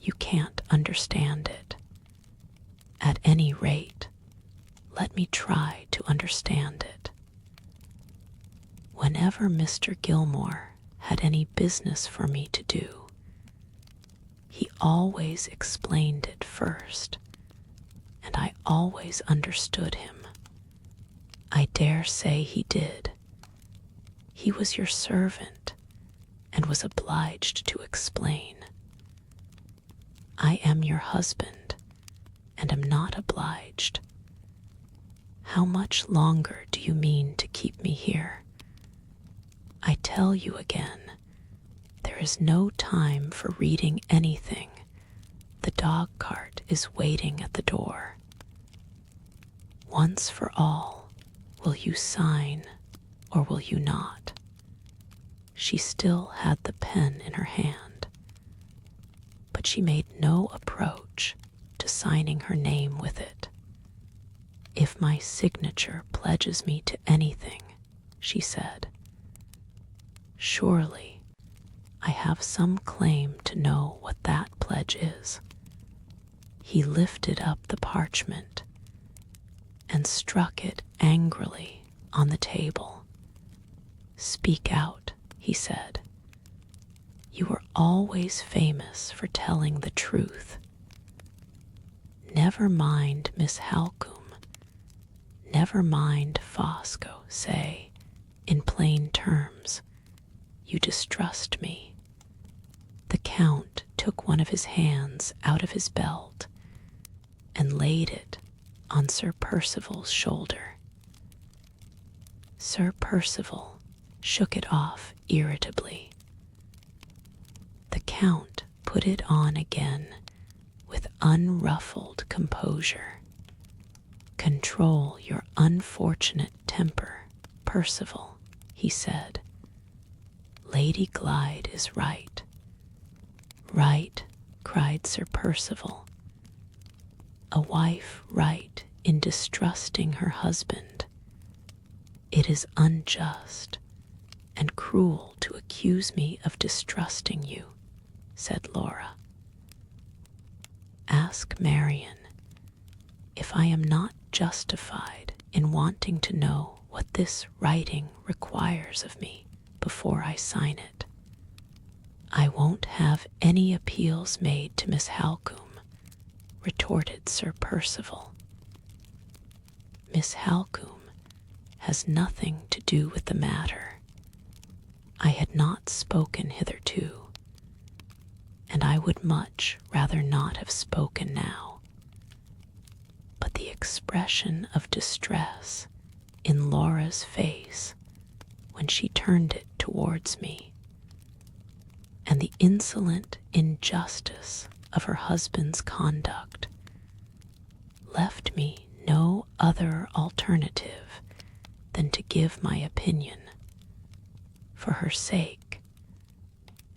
you can't understand it. At any rate, let me try to understand it. Whenever Mr. Gilmore had any business for me to do, he always explained it first, and I always understood him. I dare say he did. He was your servant and was obliged to explain. I am your husband and am not obliged. How much longer do you mean to keep me here? I tell you again, there is no time for reading anything. The dog cart is waiting at the door. Once for all, will you sign or will you not? She still had the pen in her hand, but she made no approach to signing her name with it. If my signature pledges me to anything, she said, surely I have some claim to know what that pledge is. He lifted up the parchment and struck it angrily on the table. Speak out, he said. You were always famous for telling the truth. Never mind Miss Halcombe. Never mind Fosco. Say, in plain terms, you distrust me. The Count took one of his hands out of his belt and laid it on Sir Percival's shoulder. Sir Percival shook it off irritably. The Count put it on again with unruffled composure. Control your unfortunate temper, Percival, he said. Lady Glyde is right. Right, cried Sir Percival. A wife right in distrusting her husband. It is unjust and cruel to accuse me of distrusting you, said Laura. Ask Marian if I am not justified in wanting to know what this writing requires of me before I sign it. I won't have any appeals made to Miss Halcombe, retorted Sir Percival. Miss Halcombe has nothing to do with the matter. I had not spoken hitherto, and I would much rather not have spoken now. But the expression of distress in Laura's face when she turned it towards me, and the insolent injustice of her husband's conduct, left me no other alternative than to give my opinion, for her sake,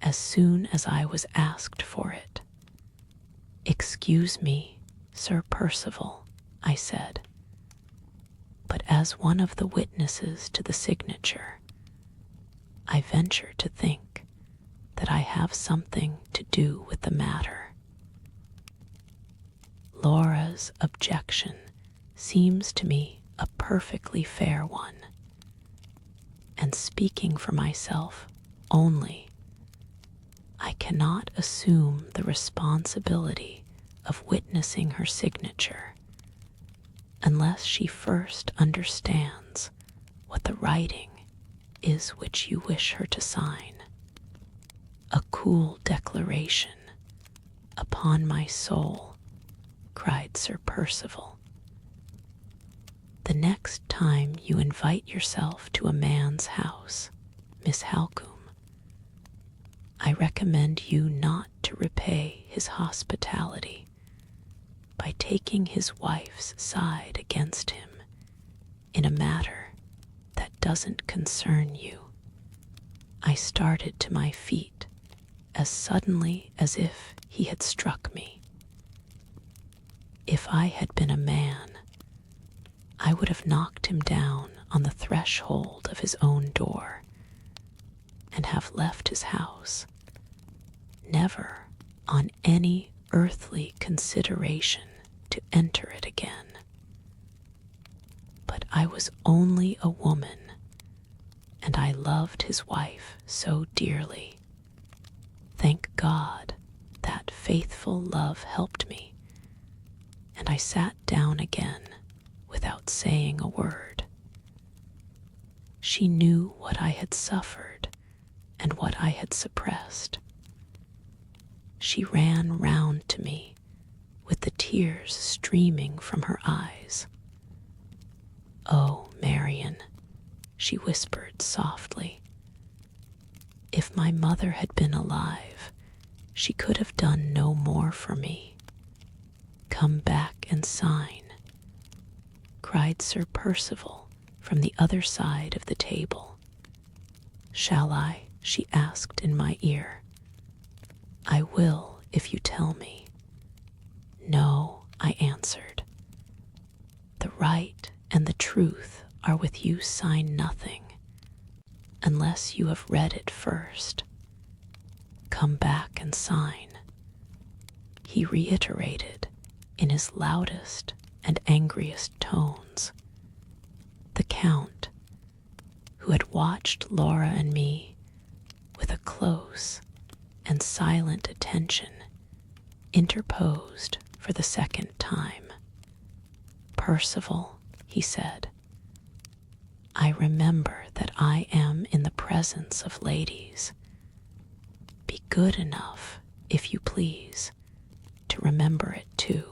as soon as I was asked for it. Excuse me, Sir Percival, I said, but as one of the witnesses to the signature, I venture to think that I have something to do with the matter. Laura's objection seems to me a perfectly fair one, and speaking for myself only, I cannot assume the responsibility of witnessing her signature unless she first understands what the writing is which you wish her to sign. A cool declaration, upon my soul, cried Sir Percival. The next time you invite yourself to a man's house, Miss Halcombe, I recommend you not to repay his hospitality by taking his wife's side against him in a matter that doesn't concern you. I started to my feet as suddenly as if he had struck me. If I had been a man, I would have knocked him down on the threshold of his own door and have left his house, never on any earthly consideration to enter it again. But I was only a woman, and I loved his wife so dearly. Thank God that faithful love helped me, and I sat down again without saying a word. She knew what I had suffered and what I had suppressed. She ran round to me with the tears streaming from her eyes. "Oh, Marian," she whispered softly, "if my mother had been alive, she could have done no more for me. Come back and sign," cried Sir Percival from the other side of the table. "Shall I?" she asked in my ear. "I will if you tell me." "No," I answered. "The right and the truth are with you. Sign nothing unless you have read it first. Come back and sign," he reiterated in his loudest and angriest tones. The Count, who had watched Laura and me with a close and silent attention, interposed for the second time. "Percival," he said, "I remember that I am in the presence of ladies. Be good enough, if you please, to remember it too."